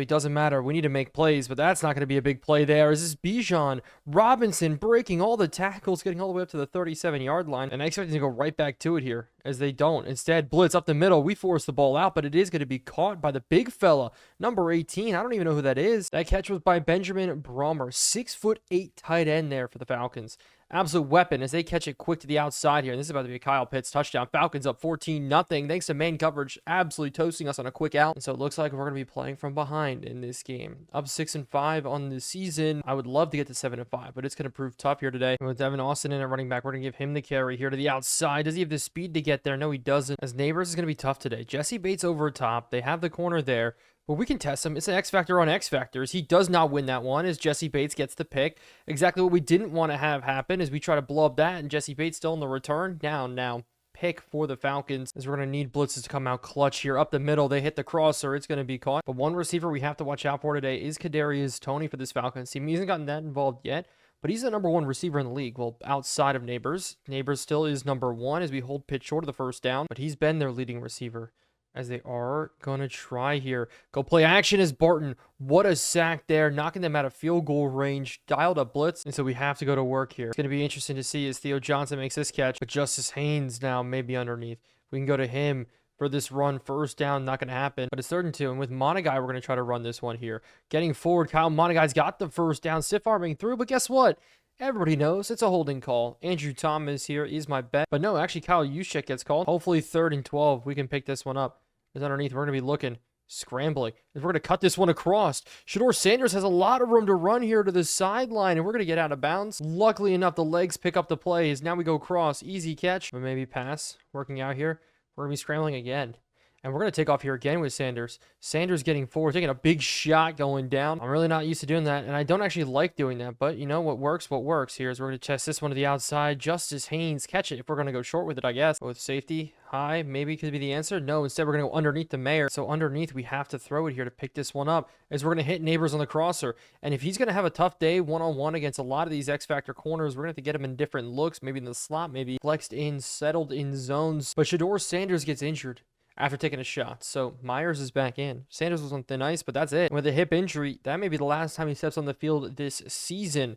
S1: doesn't matter. We need to make plays, but that's not going to be a big play there. Is this Bijan Robinson breaking all the tackles, getting all the way up to the 37-yard line, and I expect them to go right back to it here, as they don't. Instead, blitz up the middle. We force the ball out, but it is going to be caught by the big fella, number 18. I don't even know who that is. That catch was by Benjamin Brommer, 6'8" tight end there for the Falcons. Absolute weapon as they catch it quick to the outside here. And this is about to be a Kyle Pitts touchdown. Falcons up 14-0 thanks to man coverage absolutely toasting us on a quick out. And so it looks like we're going to be playing from behind in this game. Up 6-5 on the season. I would love to get to 7-5, but it's going to prove tough here today. And with Devin Austin in at running back, we're going to give him the carry here to the outside. Does he have the speed to get there? No, he doesn't. As Neighbors is going to be tough today. Jesse Bates over top. They have the corner there. Well, we can test him. It's an X Factor on X Factors. He does not win that one as Jesse Bates gets the pick. Exactly what we didn't want to have happen is we try to blow up that, and Jesse Bates still in the return. Down now. Pick for the Falcons as we're going to need blitzes to come out clutch here. Up the middle, they hit the crosser. It's going to be caught. But one receiver we have to watch out for today is Kadarius Toney for this Falcons team. He hasn't gotten that involved yet, but he's the number 1 receiver in the league. Well, outside of Neighbors. Neighbors still is number 1 as we hold Pitt short of the first down, but he's been their leading receiver. As they are going to try here. Go play action as Barton. What a sack there. Knocking them out of field goal range. Dialed up blitz. And so we have to go to work here. It's going to be interesting to see as Theo Johnson makes this catch. But Justice Haynes now maybe underneath. We can go to him for this run. First down. Not going to happen. But it's 3rd and 2. And with Monagai, we're going to try to run this one here. Getting forward. Kyle Monagai's got the first down. Stiff arming through. But guess what? Everybody knows it's a holding call. Andrew Thomas here is my bet. But no, actually Kyle Juszczyk gets called. Hopefully 3rd and 12. We can pick this one up. Is underneath. We're going to be looking, scrambling. We're going to cut this one across. Shedeur Sanders has a lot of room to run here to the sideline, and we're going to get out of bounds. Luckily enough, the legs pick up the plays. Now we go across. Easy catch. But maybe pass. Working out here. We're going to be scrambling again. And we're going to take off here again with Sanders. Sanders getting forward, taking a big shot going down. I'm really not used to doing that, and I don't actually like doing that. But, you know, what works here is we're going to test this one to the outside. Justice Haynes, catch it if we're going to go short with it, I guess. But with safety, high, maybe could be the answer. No, instead we're going to go underneath the Mayor. So underneath, we have to throw it here to pick this one up, as we're going to hit Neighbors on the crosser. And if he's going to have a tough day one-on-one against a lot of these X-Factor corners, we're going to have to get him in different looks, maybe in the slot, maybe flexed in, settled in zones. But Shedeur Sanders gets injured after taking a shot. So Myers is back in. Sanders was on thin ice, but that's it. With a hip injury, that may be the last time he steps on the field this season,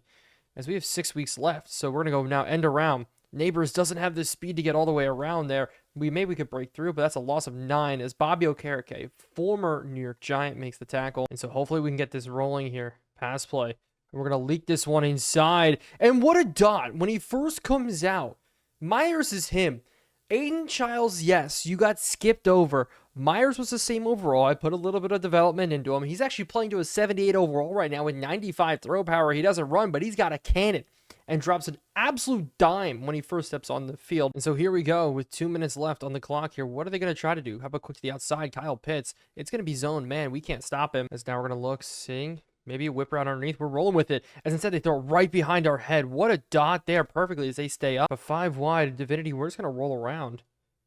S1: as we have 6 weeks left. So we're going to go now end around. Neighbors doesn't have the speed to get all the way around there. Maybe we could break through, but that's a loss of 9 as Bobby Okereke, former New York Giant, makes the tackle. And so hopefully we can get this rolling here. Pass play. We're going to leak this one inside. And what a dot. When he first comes out, Myers is him. Aiden Childs, yes, you got skipped over. Myers was the same overall. I put a little bit of development into him. He's actually playing to a 78 overall right now with 95 throw power. He doesn't run, but he's got a cannon and drops an absolute dime when he first steps on the field. And so here we go with 2 minutes left on the clock here. What are they going to try to do? How about quick to the outside? Kyle Pitts. It's going to be zone, man. We can't stop him. As now we're going to look, seeing maybe a whip route underneath. We're rolling with it. As instead, they throw it right behind our head. What a dot there perfectly as they stay up. But 5 wide, Divinity, we're just going to roll around.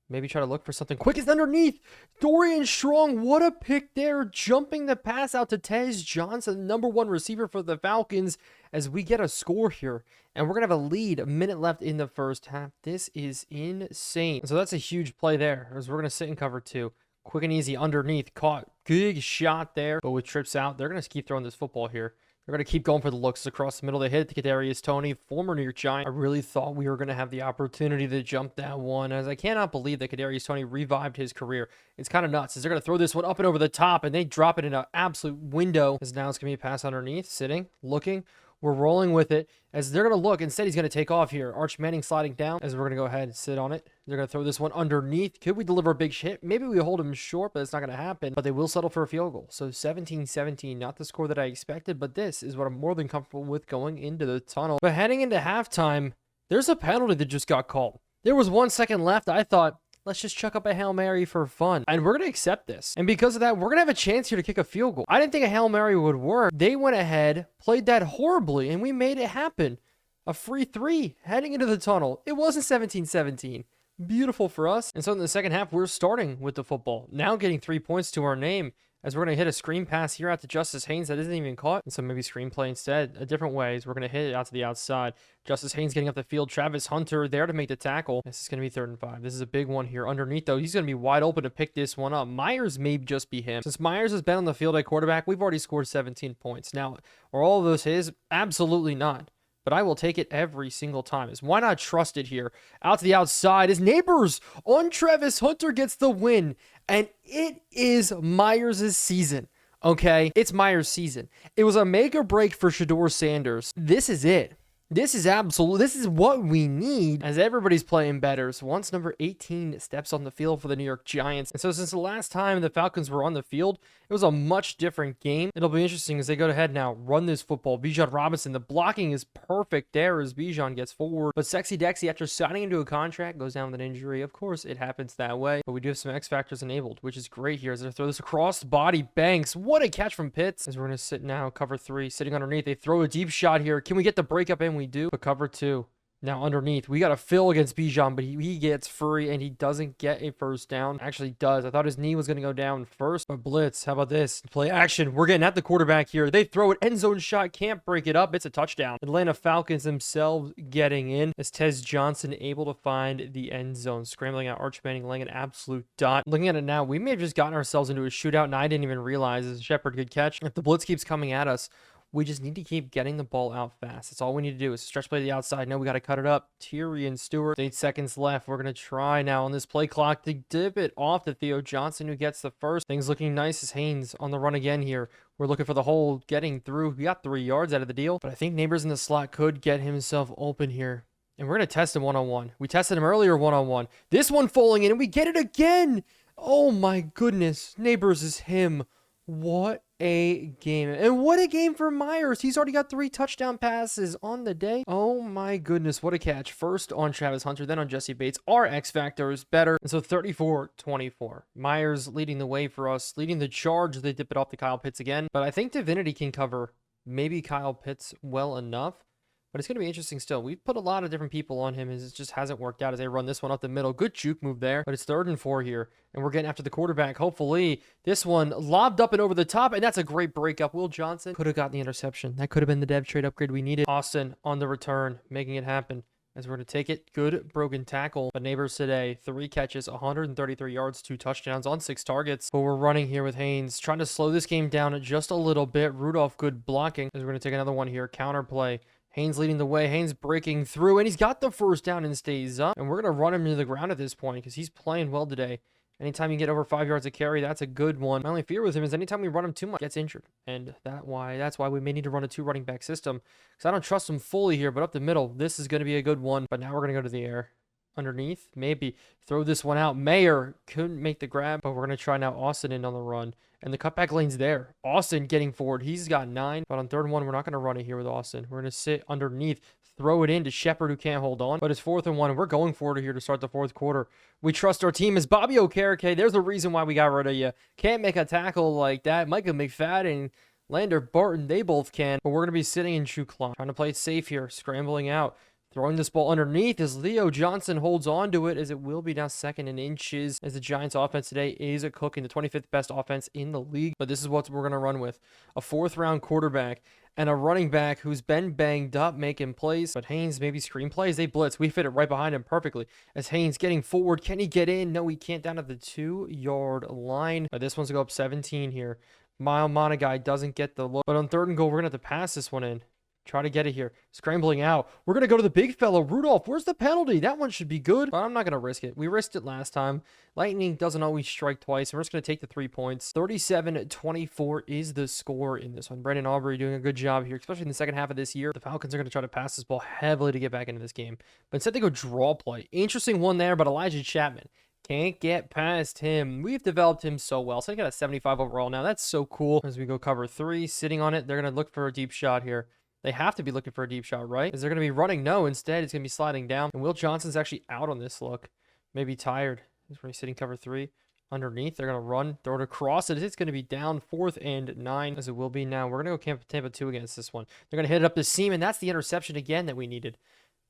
S1: Maybe try to look for something quick. It's underneath. Dorian Strong, what a pick there. Jumping the pass out to Tez Johnson, #1 receiver for the Falcons, as we get a score here. And we're going to have a lead. A minute left in the first half. This is insane. So that's a huge play there, as we're going to sit in cover 2. Quick and easy underneath. Caught. Big shot there. But with trips out, they're going to keep throwing this football here. They're going to keep going for the looks across the middle. They hit it to Kadarius Toney, former New York Giant. I really thought we were going to have the opportunity to jump that one, as I cannot believe that Kadarius Toney revived his career. It's kind of nuts, as they're going to throw this one up and over the top, and they drop it in an absolute window. As now it's going to be a pass underneath, sitting, looking. We're rolling with it, as they're going to look. Instead, he's going to take off here. Arch Manning sliding down, as we're going to go ahead and sit on it. They're going to throw this one underneath. Could we deliver a big hit? Maybe we hold him short, but it's not going to happen. But they will settle for a field goal. So 17-17, not the score that I expected, but this is what I'm more than comfortable with going into the tunnel. But heading into halftime, there's a penalty that just got called. There was 1 second left. I thought, let's just chuck up a Hail Mary for fun. And we're going to accept this. And because of that, we're going to have a chance here to kick a field goal. I didn't think a Hail Mary would work. They went ahead, played that horribly, and we made it happen. A free 3 heading into the tunnel. It wasn't 17-17. Beautiful for us. And so in the second half, we're starting with the football. Now getting 3 points to our name, as we're going to hit a screen pass here out to Justice Haynes that isn't even caught. And so maybe screenplay instead, a different way, as we're going to hit it out to the outside. Justice Haynes getting up the field. Travis Hunter there to make the tackle. This is going to be 3rd and 5. This is a big one here. Underneath, though, he's going to be wide open to pick this one up. Myers may just be him. Since Myers has been on the field at quarterback, we've already scored 17 points. Now, are all of those his? Absolutely not. But I will take it every single time. Why not trust it here? Out to the outside. His neighbors on Travis Hunter gets the win. And it is Myers' season. Okay? It's Myers' season. It was a make or break for Shedeur Sanders. This is it. This is what we need, as everybody's playing better. So once number 18 steps on the field for the New York Giants. And so since the last time the Falcons were on the field, it was a much different game. It'll be interesting as they go ahead now, run this football. Bijan Robinson, the blocking is perfect there as Bijan gets forward. But Sexy Dexy, after signing into a contract, goes down with an injury. Of course, it happens that way. But we do have some X factors enabled, which is great here as they throw this across the body. Banks, what a catch from Pitts. As we're going to sit now, cover 3, sitting underneath. They throw a deep shot here. Can we get the breakup in? We do. But cover 2. Now underneath, we got to fill against Bijan, but he gets free and he doesn't get a first down. Actually does. I thought his knee was going to go down first, but blitz. How about this? Play action. We're getting at the quarterback here. They throw it. End zone shot. Can't break it up. It's a touchdown. Atlanta Falcons themselves getting in as Tez Johnson able to find the end zone. Scrambling out Arch Manning, laying an absolute dot. Looking at it now, we may have just gotten ourselves into a shootout and I didn't even realize as Shepard good catch. If the blitz keeps coming at us, we just need to keep getting the ball out fast. That's all we need to do is stretch play to the outside. No, we got to cut it up. Tyrion Stewart, 8 seconds left. We're going to try now on this play clock to dip it off to Theo Johnson, who gets the first. Things looking nice as Haynes on the run again here. We're looking for the hole, getting through. We got 3 yards out of the deal, but I think Neighbors in the slot could get himself open here. And we're going to test him one-on-one. We tested him earlier one-on-one. This one falling in, and we get it again. Oh my goodness. Neighbors is him. What a game. And what a game for Myers. He's already got 3 touchdown passes on the day. Oh my goodness. What a catch. First on Travis Hunter, then on Jesse Bates. Our X factor is better. And so 34-24. Myers leading the way for us, leading the charge. They dip it off to Kyle Pitts again. But I think Divinity can cover maybe Kyle Pitts well enough. But it's going to be interesting still. We've put a lot of different people on him. It just hasn't worked out as they run this one up the middle. Good juke move there. But it's 3rd and 4 here. And we're getting after the quarterback. Hopefully, this one lobbed up and over the top. And that's a great breakup. Will Johnson could have gotten the interception. That could have been the dev trade upgrade we needed. Austin on the return, making it happen. As we're going to take it. Good broken tackle. But Neighbors today, 3 catches, 133 yards, 2 touchdowns on 6 targets. But we're running here with Haynes, trying to slow this game down just a little bit. Rudolph, good blocking. As we're going to take another one here. Counter play. Haynes leading the way. Haynes breaking through, and he's got the first down and stays up. And we're going to run him into the ground at this point because he's playing well today. Anytime you get over 5 yards of carry, that's a good one. My only fear with him is anytime we run him too much, he gets injured. And that's why we may need to run a 2 running back system. Because I don't trust him fully here, but up the middle, this is going to be a good one. But now we're going to go to the air. Underneath, maybe throw this one out. Mayer couldn't make the grab, but we're going to try now Austin in on the run. And the cutback lane's there. Austin getting forward. He's got 9. But on 3rd and 1, we're not going to run it here with Austin. We're going to sit underneath, throw it in to Shepard, who can't hold on. But it's 4th and 1, and we're going for it here to start the 4th quarter. We trust our team. As Bobby Okereke, there's a reason why we got rid of you. Can't make a tackle like that. Micah McFadden, Lander Barton, they both can. But we're going to be sitting in true clock. Trying to play it safe here. Scrambling out. Throwing this ball underneath as Leo Johnson holds on to it, as it will be now 2nd and inches, as the Giants offense today is cooking, the 25th best offense in the league. But this is what we're going to run with. A 4th-round quarterback and a running back who's been banged up making plays. But Haynes maybe screen plays. They blitz. We fit it right behind him perfectly. As Haynes getting forward. Can he get in? No, he can't, down at the 2-yard line. But this one's going to go up 17 here. Mile Monagai doesn't get the look. But on 3rd and goal, we're going to have to pass this one in. Try to get it here. Scrambling out. We're going to go to the big fellow. Rudolph, where's the penalty? That one should be good, but I'm not going to risk it. We risked it last time. Lightning doesn't always strike twice, and we're just going to take the 3 points. 37-24 is the score in this one. Brandon Aubrey doing a good job here, especially in the second half of this year. The Falcons are going to try to pass this ball heavily to get back into this game, but instead they go draw play. Interesting one there, but Elijah Chapman can't get past him. We've developed him so well. So he got a 75 overall now. That's so cool. As we go cover 3, sitting on it, they're going to look for a deep shot here. They have to be looking for a deep shot, right? Is they're going to be running? No, instead it's going to be sliding down. And Will Johnson's actually out on this look. Maybe tired. He's already sitting cover 3. Underneath, they're going to run, throw it across it. It's going to be down 4th and 9, as it will be now. We're going to go Tampa 2 against this one. They're going to hit it up the seam, and that's the interception again that we needed.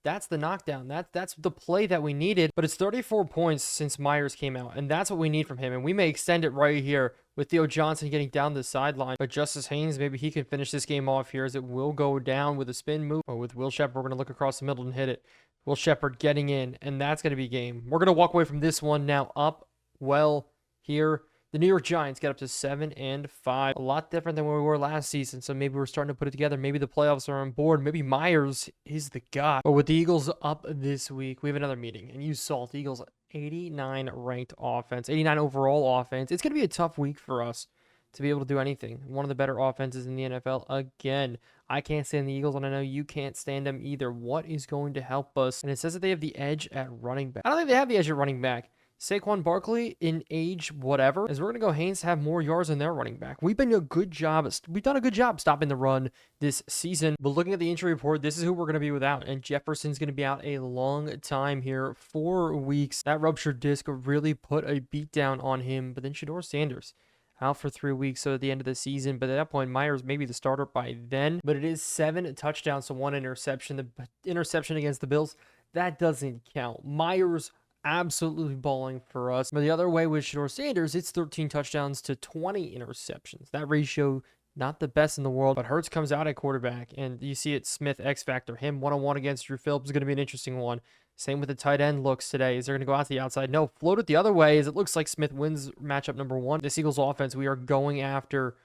S1: That's the knockdown. That's the play that we needed. But it's 34 points since Myers came out, and that's what we need from him. And we may extend it right here with Theo Johnson getting down the sideline. But Justice Haynes, maybe he can finish this game off here, as it will go down with a spin move. Or with Will Shepard, we're going to look across the middle and hit it. Will Shepard getting in, and that's going to be game. We're going to walk away from this one now up well here. The New York Giants get up to 7-5. A lot different than where we were last season. So maybe we're starting to put it together. Maybe the playoffs are on board. Maybe Myers is the guy. But with the Eagles up this week, we have another meeting. And you saw the Eagles 89 ranked offense, 89 overall offense. It's going to be a tough week for us to be able to do anything. One of the better offenses in the NFL again. I can't stand the Eagles, and I know you can't stand them either. What is going to help us? And it says that they have the edge at running back. I don't think they have the edge at running back. Saquon Barkley in age whatever, as we're going to go Haynes to have more yards than their running back. We've done a good job stopping the run this season. But looking at the injury report, this is who we're going to be without. And Jefferson's going to be out a long time here, 4 weeks. That ruptured disc really put a beat down on him. But then Shedeur Sanders out for 3 weeks, so at the end of the season. But at that point, Myers may be the starter by then. But it is 7 touchdowns to 1 interception. The interception against the Bills, that doesn't count. Myers absolutely balling for us. But the other way with Shedeur Sanders, it's 13 touchdowns to 20 interceptions. That ratio, not the best in the world, but Hurts comes out at quarterback, and you see it, Smith X Factor. Him one-on-one against Drew Phillips is going to be an interesting one. Same with the tight end looks today. Is they're going to go out to the outside? No, float it the other way, as it looks like Smith wins matchup number 1. This Eagles offense, we are going after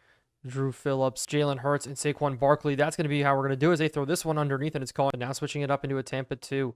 S1: Drew Phillips, Jalen Hurts, and Saquon Barkley. That's going to be how we're going to do it, is they throw this one underneath, and it's caught. And now switching it up into a Tampa 2.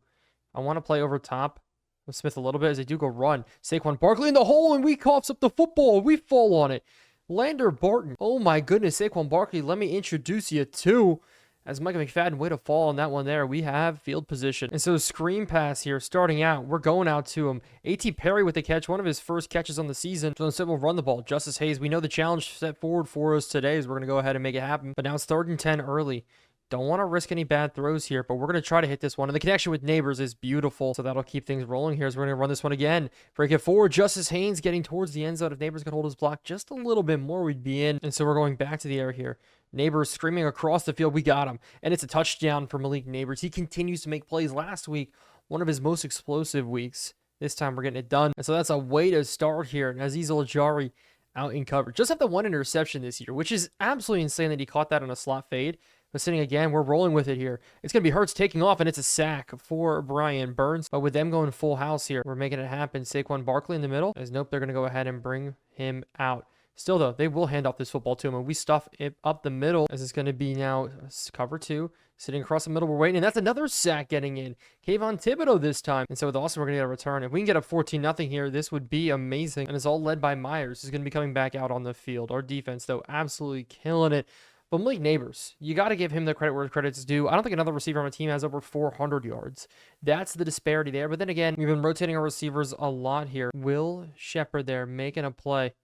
S1: I want to play over top with Smith a little bit, as they do go run. Saquon Barkley in the hole, and we coughs up the football. We fall on it. Lander Barton. Oh my goodness, Saquon Barkley, let me introduce you to, as Micah McFadden, way to fall on that one there. We have field position. And so screen pass here, starting out. We're going out to him. A.T. Perry with the catch, one of his first catches on the season. So instead we'll run the ball. Justice Hayes, we know the challenge set forward for us today is we're going to go ahead and make it happen. But now it's 3rd and 10 early. Don't want to risk any bad throws here, but we're going to try to hit this one. And the connection with Neighbors is beautiful, so that'll keep things rolling here as we're going to run this one again. Break it forward. Justice Haynes getting towards the end zone. If Neighbors could hold his block just a little bit more, we'd be in. And so we're going back to the air here. Neighbors screaming across the field. We got him. And it's a touchdown for Malik Neighbors. He continues to make plays. Last week, one of his most explosive weeks. This time we're getting it done. And so that's a way to start here. And Azeez Ojulari out in coverage. Just have the 1 interception this year, which is absolutely insane that he caught that on a slot fade. But sitting again, we're rolling with it here. It's going to be Hurts taking off, and it's a sack for Brian Burns. But with them going full house here, we're making it happen. Saquon Barkley in the middle. As nope, they're going to go ahead and bring him out. Still, though, they will hand off this football to him, and we stuff it up the middle, as it's going to be now cover 2. Sitting across the middle, we're waiting, and that's another sack getting in. Kayvon Thibodeau this time. And so with Austin, we're going to get a return. If we can get a 14-0 here, this would be amazing. And it's all led by Myers, who's going to be coming back out on the field. Our defense, though, absolutely killing it. But Malik Neighbors, you got to give him the credit where credit's due. I don't think another receiver on my team has over 400 yards. That's the disparity there. But then again, we've been rotating our receivers a lot here. Will Shepard there making a play.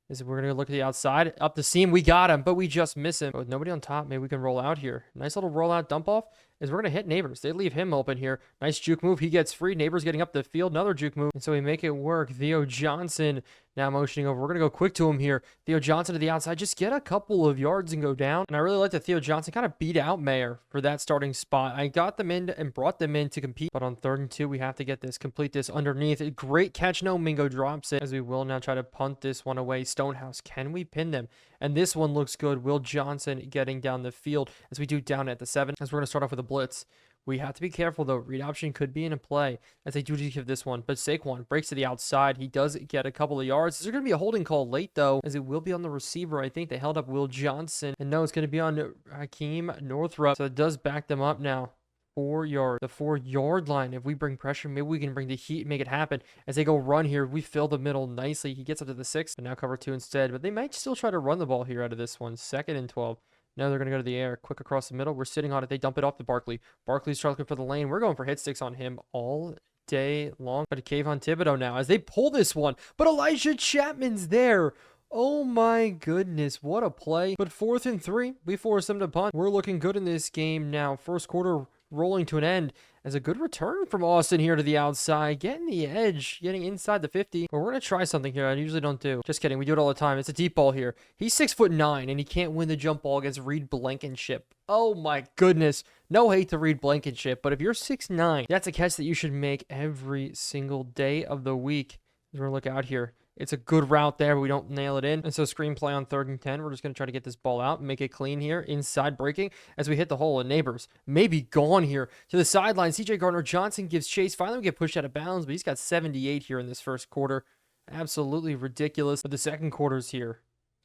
S1: We're going to look at the outside. Up the seam, we got him, but we just miss him. But with nobody on top, maybe we can roll out here. Nice little rollout dump off. We're going to hit Neighbors. They leave him open here. Nice juke move. He gets free. Neighbors getting up the field. Another juke move. And so we make it work. Theo Johnson now motioning over. We're going to go quick to him here. Theo Johnson to the outside. Just get a couple of yards and go down. And I really like that Theo Johnson kind of beat out Mayer for that starting spot. I got them in and brought them in to compete. But on 3rd and 2, we have to get this, complete this underneath. A great catch. No, Mingo drops it. As we will now try to punt this one away. Stonehouse, can we pin them? And this one looks good. Will Johnson getting down the field as we do down at the 7. As we're going to start off with a blitz. We have to be careful, though. Read option could be in a play as they do give this one. But Saquon breaks to the outside. He does get a couple of yards. There's going to be a holding call late, though, as it will be on the receiver. I think they held up Will Johnson. And no, it's going to be on Hakeem Northrup. So it does back them up now. 4 yard, the 4-yard line. If we bring pressure, maybe we can bring the heat and make it happen. As they go run here, we fill the middle nicely. He gets up to the 6, but now cover 2 instead. But they might still try to run the ball here out of this one. 2nd and 12. Now they're going to go to the air. Quick across the middle. We're sitting on it. They dump it off to Barkley. Barkley's trying to look for the lane. We're going for hit sticks on him all day long. But Kayvon Thibodeau now as they pull this one. But Elijah Chapman's there. Oh my goodness, what a play. But 4th and 3, we force them to punt. We're looking good in this game now. First quarter rolling to an end as a good return from Austin here to the outside, getting the edge, getting inside the 50. But we're going to try something here I usually don't do. Just kidding, we do it all the time. It's a deep ball here. He's 6'9", and he can't win the jump ball against Reed Blankenship. Oh my goodness. No hate to Reed Blankenship, but if you're 6'9", that's a catch that you should make every single day of the week. We're going to look out here. It's a good route there, but we don't nail it in. And so screenplay on 3rd and 10. We're just going to try to get this ball out and make it clean here. Inside breaking as we hit the hole. And Neighbors maybe gone here to the sideline. CJ Gardner-Johnson gives chase. Finally, we get pushed out of bounds, but he's got 78 here in this first quarter. Absolutely ridiculous. But the second quarter's here.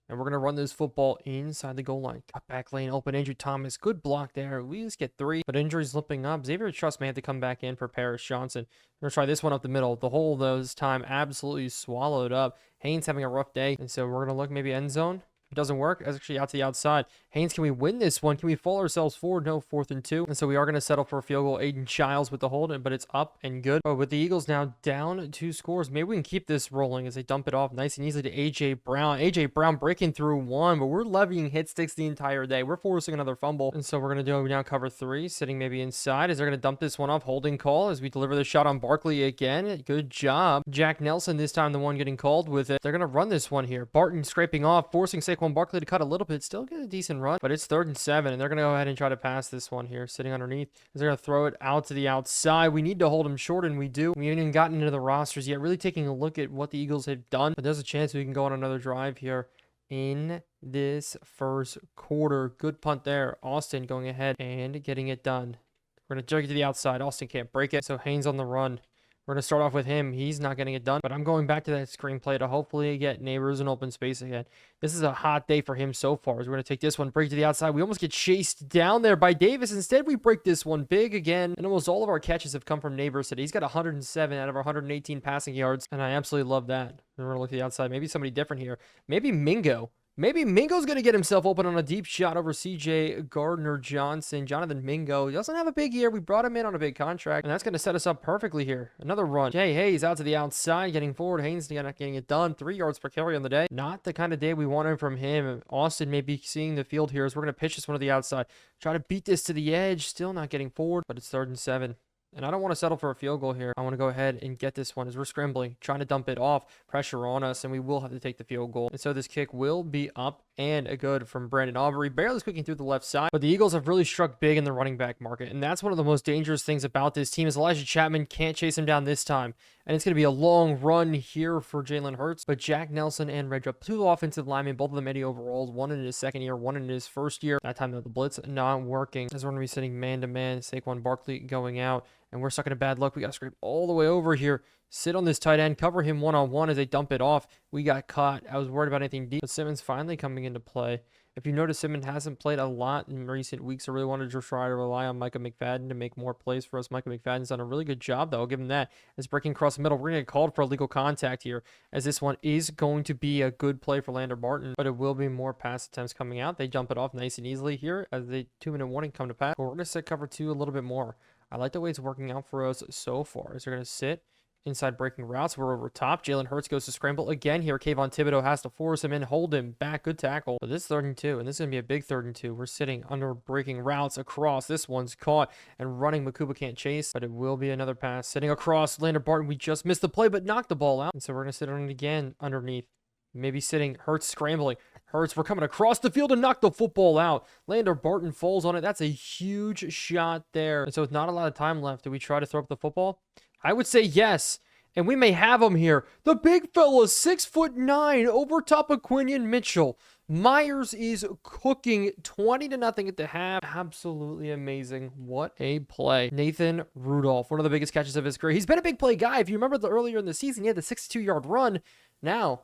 S1: And we're going to run this football inside the goal line. Cut back lane, open. Andrew Thomas, good block there. We just get 3, but injuries slipping up. Xavier Truss may have to come back in for Paris Johnson. We're going to try this one up the middle. The hole, though, this time absolutely swallowed up. Haynes having a rough day. And so we're going to look maybe end zone. If it doesn't work, it's actually out to the outside. Haynes, can we win this one? Can we fall ourselves forward? No, 4th and 2. And so we are going to settle for a field goal. Aiden Childs with the hold, but it's up and good. But with the Eagles now down 2 scores, maybe we can keep this rolling as they dump it off nice and easily to A.J. Brown. A.J. Brown breaking through 1, but we're levying hit sticks the entire day. We're forcing another fumble. And so we're going to do now cover 3, sitting maybe inside as they're going to dump this one off. Holding call as we deliver the shot on Barkley again. Good job. Jack Nelson this time the one getting called with it. They're going to run this one here. Barton scraping off, forcing Saquon Barkley to cut a little bit. Still get a decent run, but it's 3rd and 7, and they're going to go ahead and try to pass this one here, sitting underneath. They're going to throw it out to the outside. We need to hold him short, and we do. We haven't even gotten into the rosters yet, really taking a look at what the Eagles have done, but there's a chance we can go on another drive here in this first quarter. Good punt there. Austin going ahead and getting it done. We're going to jerk it to the outside. Austin can't break it, so Haynes on the run. We're going to start off with him. He's not getting it done, but I'm going back to that screenplay to hopefully get Neighbors in open space again. This is a hot day for him so far. As we're going to take this one, break to the outside. We almost get chased down there by Davis. Instead, we break this one big again, and almost all of our catches have come from Neighbors today. He's got 107 out of our 118 passing yards, and I absolutely love that. We're going to look at the outside. Maybe somebody different here. Maybe Mingo. Maybe Mingo's going to get himself open on a deep shot over CJ Gardner-Johnson. Jonathan Mingo, he doesn't have a big year. We brought him in on a big contract, and that's going to set us up perfectly here. Another run. Jay Hayes out to the outside, getting forward. Haynes not getting it done. 3 yards per carry on the day. Not the kind of day we wanted from him. Austin may be seeing the field here as we're going to pitch this one to the outside. Try to beat this to the edge. Still not getting forward, but it's 3rd and 7. And I don't want to settle for a field goal here. I want to go ahead and get this one as we're scrambling, trying to dump it off, pressure on us, and we will have to take the field goal. And so this kick will be up and a good from Brandon Aubrey, barely squeaking through the left side. But the Eagles have really struck big in the running back market, and that's one of the most dangerous things about this team is Elijah Chapman can't chase him down this time. And it's going to be a long run here for Jalen Hurts. But Jack Nelson and Redrup, 2 offensive linemen, both of them 80 overalls, one in his second year, one in his first year. That time, though, the blitz not working. As we're going to be sitting man-to-man, Saquon Barkley going out. And we're stuck in a bad luck. We got to scrape all the way over here. Sit on this tight end. Cover him one-on-one as they dump it off. We got caught. I was worried about anything deep. But Simmons finally coming into play. If you notice, Simmons hasn't played a lot in recent weeks. I really wanted to try to rely on Micah McFadden to make more plays for us. Micah McFadden's done a really good job, though. I'll give him that. It's breaking across the middle. We're going to get called for illegal contact here, as this one is going to be a good play for Lander Barton, but it will be more pass attempts coming out. They jump it off nice and easily here as the 2-minute warning come to pass. But we're going to set cover 2 a little bit more. I like the way it's working out for us so far. As they're going to sit inside breaking routes. We're over top. Jalen Hurts goes to scramble again here. Kayvon Thibodeau has to force him in, hold him back. Good tackle. But this is 3rd and 2, and this is going to be a big 3rd and 2. We're sitting under breaking routes across. This one's caught and running. Makuba can't chase, but it will be another pass. Sitting across. Lander Barton, we just missed the play, but knocked the ball out. And so we're going to sit on it again underneath. Maybe sitting. Hurts scrambling. Hurts, we're coming across the field and knock the football out. Lander Barton falls on it. That's a huge shot there. And so with not a lot of time left, do we try to throw up the football? I would say yes. And we may have him here. The big fella, 6'9", over top of Quinion Mitchell. Myers is cooking 20-0 at the half. Absolutely amazing. What a play. Nathan Rudolph, one of the biggest catches of his career. He's been a big play guy. If you remember earlier in the season, he had the 62-yard run. Now,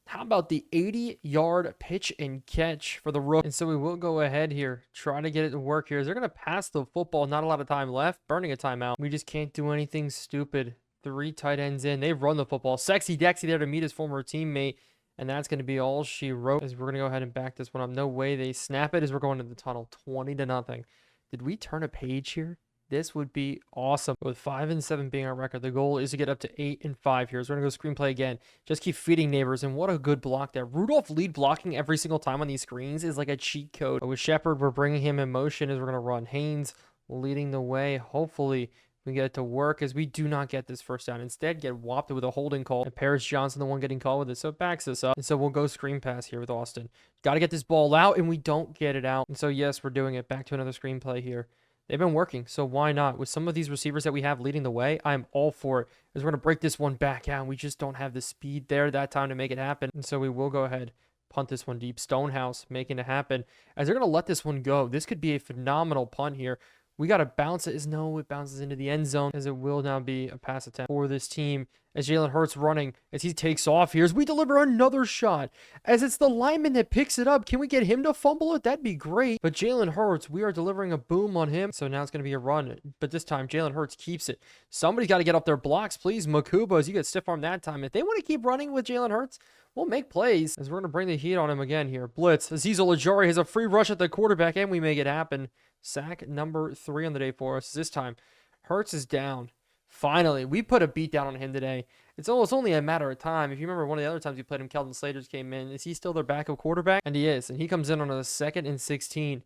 S1: how about the 80-yard pitch and catch for the rook? And so we will go ahead here, try to get it to work here. They're going to pass the football. Not a lot of time left. Burning a timeout. We just can't do anything stupid. 3 tight ends in. They've run the football. Sexy Dexy there to meet his former teammate. And that's going to be all she wrote. As we're going to go ahead and back this one up. No way they snap it as we're going to the tunnel. 20-0. Did we turn a page here? This would be awesome. With 5-7 being our record, the goal is to get up to 8-5 here. So we're going to go screenplay again. Just keep feeding neighbors. And what a good block there. Rudolph lead blocking every single time on these screens is like a cheat code. But with Shepard, we're bringing him in motion as we're going to run. Haynes leading the way. Hopefully we get it to work as we do not get this first down. Instead, get whopped with a holding call. And Paris Johnson, the one getting called with it. So it backs us up. And so we'll go screen pass here with Austin. Got to get this ball out, and we don't get it out. And so, yes, we're doing it. Back to another screenplay here. They've been working, so why not? With some of these receivers that we have leading the way, I'm all for it. As we're going to break this one back out, and we just don't have the speed there that time to make it happen. And so we will go ahead, punt this one deep. Stonehouse making it happen. As they're going to let this one go, this could be a phenomenal punt here. We got to bounce it. No, it bounces into the end zone, as it will now be a pass attempt for this team. As Jalen Hurts running, as he takes off here, as we deliver another shot. As it's the lineman that picks it up. Can we get him to fumble it? That'd be great. But Jalen Hurts, we are delivering a boom on him. So now it's going to be a run. But this time, Jalen Hurts keeps it. Somebody's got to get up their blocks, please. Makuba, as you get stiff arm that time. If they want to keep running with Jalen Hurts, we'll make plays. As we're going to bring the heat on him again here. Blitz. Azeez Ojulari has a free rush at the quarterback, and we make it happen. Sack number 3 on the day for us. This time, Hurts is down. Finally, we put a beat down on him today. It's almost only a matter of time. If you remember one of the other times we played him, Kelton Slaters came in. Is he still their backup quarterback? And he is. And he comes in on a 2nd and 16.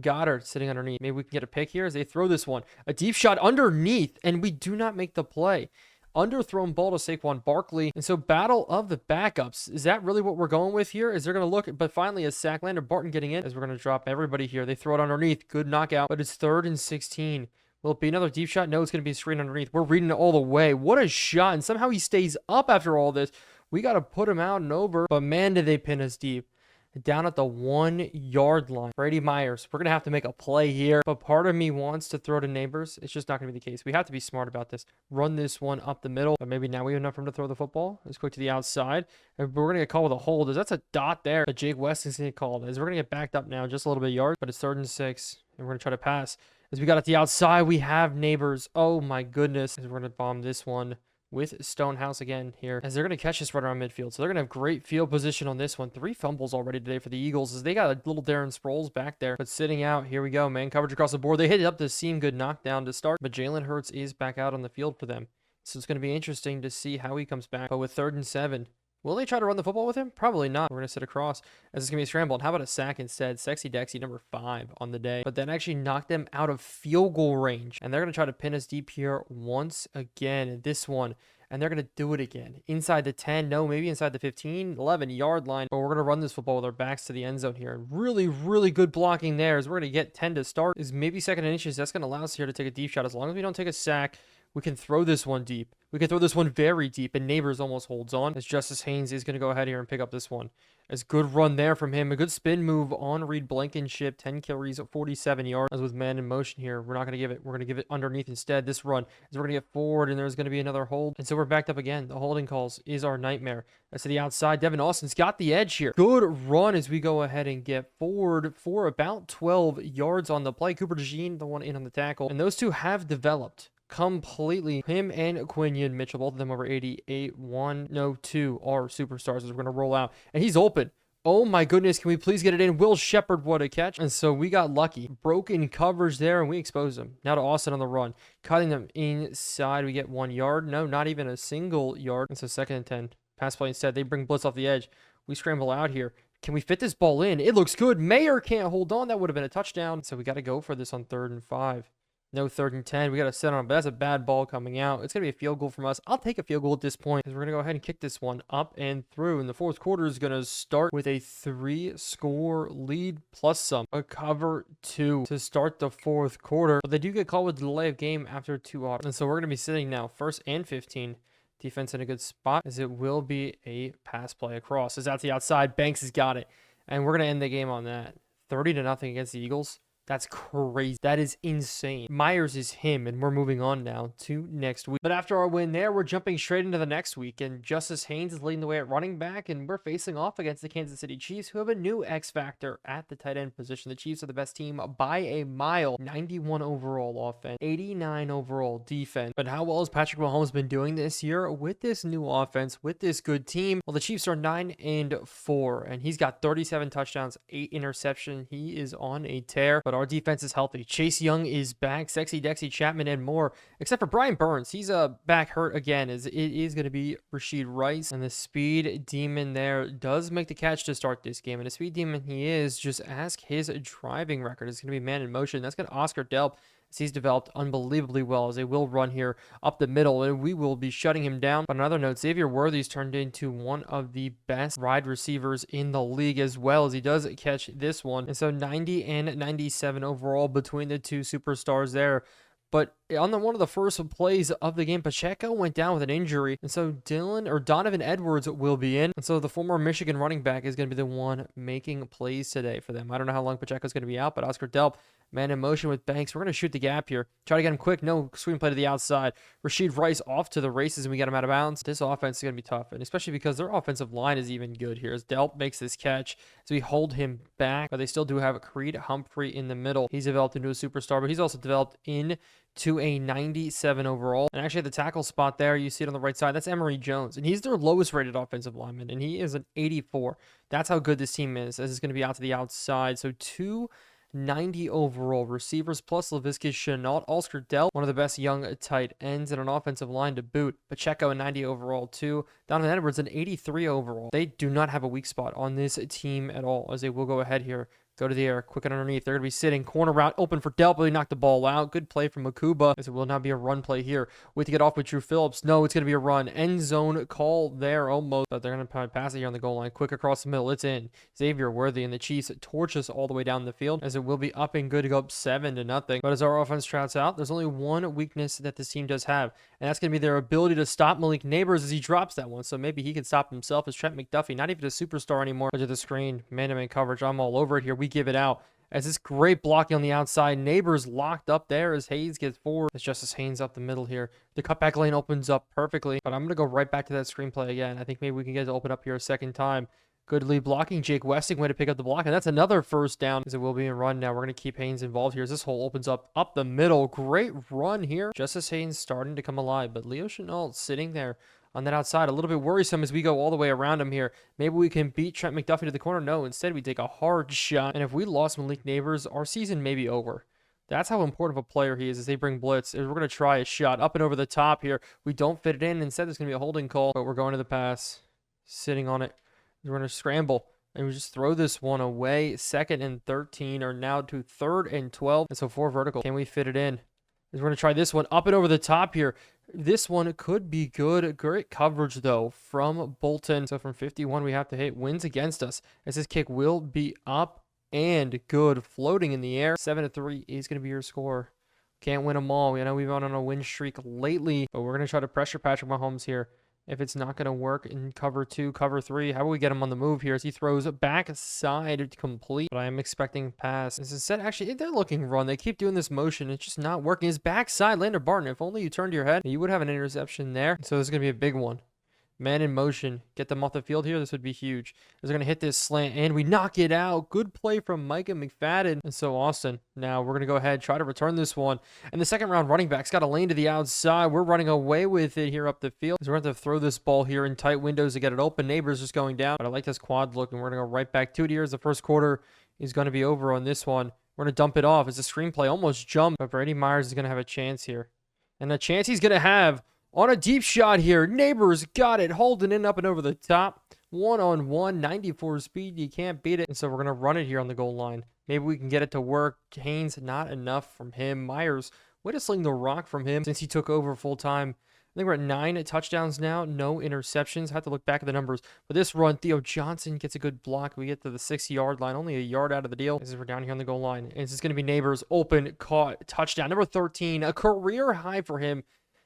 S1: Goddard sitting underneath. Maybe we can get a pick here as they throw this one. A deep shot underneath, and we do not make the play. Underthrown ball to Saquon Barkley. And so battle of the backups. Is that really what we're going with here? Is they're going to look, but finally a sack. Lander Barton getting in as we're going to drop everybody here. They throw it underneath. Good knockout, but it's 3rd and 16. Will it be another deep shot? No, it's going to be a screen underneath. We're reading it all the way. What a shot. And somehow he stays up after all this. We got to put him out and over. But man, did they pin us deep. Down at the 1-yard line. Brady Myers. We're going to have to make a play here. But part of me wants to throw to neighbors. It's just not going to be the case. We have to be smart about this. Run this one up the middle. But maybe now we have enough room to throw the football. Let's quick to the outside. And we're going to get called with a hold. That's a dot there. But Jake West is going to get called. As we're going to get backed up now. Just a little bit of yards. But it's 3rd and 6. And we're going to try to pass. As we got at the outside, we have neighbors. Oh my goodness. As we're going to bomb this one with Stonehouse again here. As they're going to catch this right around midfield. So they're going to have great field position on this one. 3 fumbles already today for the Eagles. As they got a little Darren Sproles back there. But sitting out, here we go. Man coverage across the board. They hit it up to seem good knockdown to start. But Jalen Hurts is back out on the field for them. So it's going to be interesting to see how he comes back. But with 3rd and 7. Will they try to run the football with him? Probably not. We're going to sit across as it's going to be a scramble. And how about a sack instead? Sexy Dexy, number 5 on the day. But that actually knocked them out of field goal range. And they're going to try to pin us deep here once again. This one. And they're going to do it again. Inside the 10. No, maybe inside the 15, 11-yard line. But we're going to run this football with our backs to the end zone here. And really, really good blocking there as we're going to get 10 to start. Is maybe 2nd and inches. That's going to allow us here to take a deep shot. As long as we don't take a sack, We can throw this one deep. We can throw this one very deep, and Neighbors almost holds on as Justice Haynes is going to go ahead here and pick up this one. As good run there from him. A good spin move on Reed Blankenship. 10 carries, 47 yards. As with man in motion here, we're not going to give it. We're going to give it underneath instead. This run is we're going to get forward, and there's going to be another hold. And so we're backed up again. The holding calls is our nightmare. As to the outside, Devin Austin's got the edge here. Good run as we go ahead and get forward for about 12 yards on the play. Cooper DeJean, the one in on the tackle. And those two have developed completely. Him and Quinion Mitchell, both of them over 88. 1, no, 2 are superstars as we're going to roll out. And he's open. Oh my goodness, can we please get it in? Will Shepard, what a catch. And so we got lucky. Broken coverage there, and we exposed him. Now to Austin on the run. Cutting them inside. We get 1 yard. No, not even a single yard. And so 2nd and 10. Pass play instead. They bring blitz off the edge. We scramble out here. Can we fit this ball in? It looks good. Mayer can't hold on. That would have been a touchdown. So we got to go for this on 3rd and 5. No 3rd and 10. We got to set on, but that's a bad ball coming out. It's going to be a field goal from us. I'll take a field goal at this point because we're going to go ahead and kick this one up and through. And the 4th quarter is going to start with a 3-score lead plus some. A cover 2 to start the 4th quarter. But they do get called with delay of game after 2 off. And so we're going to be sitting now 1st and 15. Defense in a good spot as it will be a pass play across. As out the outside, Banks has got it. And we're going to end the game on that. 30-0 against the Eagles. That's crazy. That is insane. Myers is him, and we're moving on now to next week. But after our win there, we're jumping straight into the next week, and Justice Haynes is leading the way at running back, and we're facing off against the Kansas City Chiefs, who have a new X factor at the tight end position. The Chiefs are the best team by a mile. 91 overall offense, 89 overall defense. But how well has Patrick Mahomes been doing this year with this new offense, with this good team? Well, the Chiefs are 9-4, and he's got 37 touchdowns, 8 interceptions. He is on a tear, but our defense is healthy. Chase Young is back, Sexy Dexy Chapman, and more. Except for Brian Burns. He's back hurt again, as it is going to be Rashid Rice. And the speed demon there does make the catch to start this game. And the speed demon he is, just ask his driving record. It's going to be man in motion. That's going to Oscar Delp. He's developed unbelievably well as they will run here up the middle, and we will be shutting him down. On another note, Xavier Worthy's turned into one of the best wide receivers in the league as well, as he does catch this one. And so 90 and 97 overall between the two superstars there. But on one of the first plays of the game, Pacheco went down with an injury. And so Donovan Edwards will be in. And so the former Michigan running back is going to be the one making plays today for them. I don't know how long Pacheco's going to be out, but Oscar Delp, man in motion with Banks. We're going to shoot the gap here. Try to get him quick. No screen play to the outside. Rashid Rice off to the races, and we got him out of bounds. This offense is going to be tough, and especially because their offensive line is even good here. As Delp makes this catch, so we hold him back, but they still do have Creed Humphrey in the middle. He's developed into a superstar, but he's also developed into a 97 overall. And actually, at the tackle spot there, you see it on the right side, that's Emory Jones, and he's their lowest rated offensive lineman, and he is an 84. That's how good this team is, as it's going to be out to the outside. So 290 overall receivers plus Laviska Shenault, Oscar Delp, one of the best young tight ends, and an offensive line to boot. Pacheco, a 90 overall too. Donovan Edwards, an 83 overall. They do not have a weak spot on this team at all, as they will go ahead here. Go to the air, quick and underneath. They're going to be sitting. Corner route open for Delp, but he knocked the ball out. Good play from Makuba, as it will not be a run play here. Wait to get off with Drew Phillips. No, it's going to be a run. End zone call there almost, but they're going to pass it here on the goal line. Quick across the middle. It's in. Xavier Worthy and the Chiefs torch us all the way down the field, as it will be up and good to go up 7-0. But as our offense trouts out, there's only one weakness that this team does have, and that's going to be their ability to stop Malik Neighbors as he drops that one. So maybe he can stop himself as Trent McDuffie, not even a superstar anymore. But to the screen, man-to-man coverage. I'm all over it here. We give it out. As this great blocking on the outside, Neighbors locked up there as Hayes gets forward. It's Justice Haynes up the middle here. The cutback lane opens up perfectly, but I'm going to go right back to that screenplay again. I think maybe we can get it to open up here a second time. Good lead blocking. Jake Westing way to pick up the block, and that's another first down, as it will be a run now. We're going to keep Haynes involved here as this hole opens up the middle. Great run here. Justice Haynes starting to come alive, but Leo Shenault sitting there on that outside, a little bit worrisome as we go all the way around him here. Maybe we can beat Trent McDuffie to the corner. No, instead we take a hard shot. And if we lost Malik Neighbors, our season may be over. That's how important of a player he is as they bring blitz. We're going to try a shot up and over the top here. We don't fit it in. Instead, there's going to be a holding call, but we're going to the pass. Sitting on it. We're going to scramble. And we just throw this one away. 2nd and 13 are now to 3rd and 12. And so 4 vertical. Can we fit it in? We're going to try this one up and over the top here. This one could be good. Great coverage, though, from Bolton. So from 51, we have to hit. Wins against us, as this kick will be up and good. Floating in the air. 7-3 is going to be your score. Can't win them all. You know, we've been on a win streak lately, but we're going to try to pressure Patrick Mahomes here. If it's not going to work in cover 2, cover 3, how about we get him on the move here as he throws backside complete? But I am expecting pass. This is set. Actually, they're looking run. They keep doing this motion. It's just not working. His backside, Landon Barton. If only you turned your head, you would have an interception there. So this is going to be a big one. Man in motion. Get them off the field here. This would be huge. They're going to hit this slant, and we knock it out. Good play from Micah McFadden. And so Austin. Now we're going to go ahead, try to return this one. And the second round running back's got a lane to the outside. We're running away with it here up the field. So we're going to have to throw this ball here in tight windows to get it open. Neighbors just going down. But I like this quad look, and we're going to go right back to it here as the first quarter is going to be over on this one. We're going to dump it off as the screenplay almost jumped. But Brady Myers is going to have a chance here. And a chance he's going to have on a deep shot here. Neighbors got it, holding it up and over the top. 1-on-1, 94 speed. You can't beat it. And so we're going to run it here on the goal line. Maybe we can get it to work. Haynes, not enough from him. Myers, way to sling the rock from him since he took over full time. I think we're at 9 touchdowns now. No interceptions. Have to look back at the numbers. But this run, Theo Johnson gets a good block. We get to the 6-yard line. Only a yard out of the deal. This is we're down here on the goal line. And this is going to be Neighbors. Open, caught, touchdown. Number 13. A career high for him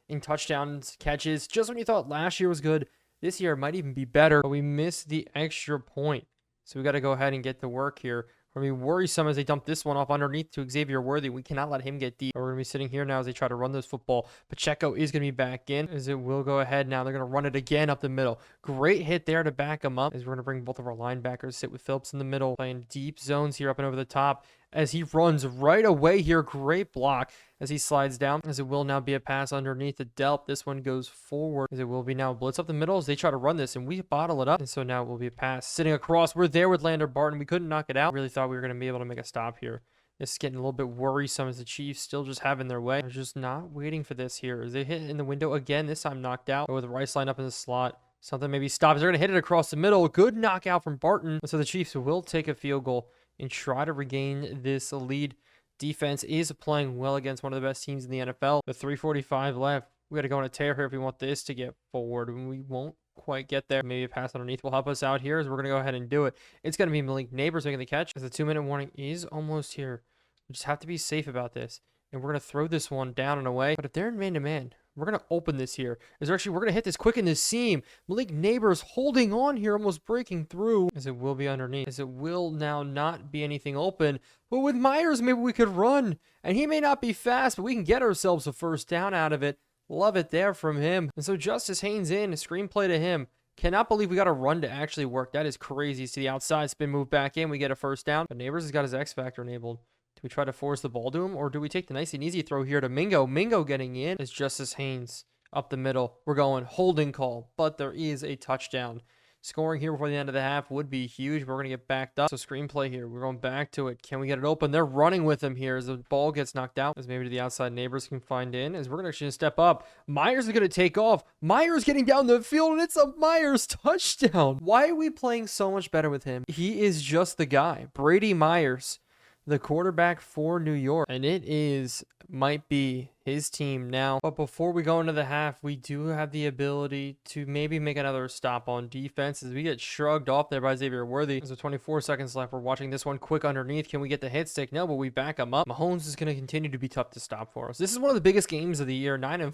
S1: in touchdowns, catches. Just when you thought last year was good, this year it might even be better. But we missed the extra point. So we got to go ahead and get to work here. We're going to be worrisome as they dump this one off underneath to Xavier Worthy. We cannot let him get deep. We're going to be sitting here now as they try to run this football. Pacheco is going to be back in as it will go ahead now. They're going to run it again up the middle. Great hit there to back him up as we're going to bring both of our linebackers, sit with Phillips in the middle, playing deep zones here up and over the top as he runs right away here. Great block as he slides down as it will now be a pass underneath the Delp. This one goes forward as it will be now blitz up the middle as they try to run this and we bottle it up. And so now it will be a pass sitting across. We're there with Landon Barton. We couldn't knock it out. Really thought we were going to be able to make a stop here. This is getting a little bit worrisome as the Chiefs still just having their way. They're just not waiting for this here as they hit in the window again. This time knocked out with Rice line up in the slot. Something maybe stops. They're going to hit it across the middle. Good knockout from Barton. So the Chiefs will take a field goal and try to regain this lead. Defense is playing well against one of the best teams in the NFL. The 3:45 left. We got to go on a tear here if we want this to get forward. And we won't quite get there. Maybe a pass underneath will help us out here as we're going to go ahead and do it. It's going to be Malik Neighbors making the catch as the 2-minute warning is almost here. We just have to be safe about this. And we're going to throw this one down and away. But if they're in man-to-man, we're going to open this here. We're going to hit this quick in the seam. Malik Neighbors holding on here, almost breaking through as it will be underneath. As it will now not be anything open. But with Myers, maybe we could run. And he may not be fast, but we can get ourselves a first down out of it. Love it there from him. And so Justice Haynes in, a screenplay to him. Cannot believe we got a run to actually work. That is crazy. To the outside, spin move back in. We get a first down. But Neighbors has got his X Factor enabled. Do we try to force the ball to him, or do we take the nice and easy throw here to Mingo? Mingo getting in is Justice Haynes up the middle. We're going holding call, but there is a touchdown. Scoring here before the end of the half would be huge. We're going to get backed up. So screenplay here. We're going back to it. Can we get it open? They're running with him here as the ball gets knocked out. As maybe to the outside Neighbors can find in. As we're going to actually step up. Myers is going to take off. Myers getting down the field, and it's a Myers touchdown. Why are we playing so much better with him? He is just the guy. Brady Myers, the quarterback for New York, and it might be his team now. But before we go into the half, we do have the ability to maybe make another stop on defense as we get shrugged off there by Xavier Worthy. There's 24 seconds left. We're watching this one quick underneath. Can we get the hit stick? No, but we back him up. Mahomes is going to continue to be tough to stop for us. This is one of the biggest games of the year. 9-4,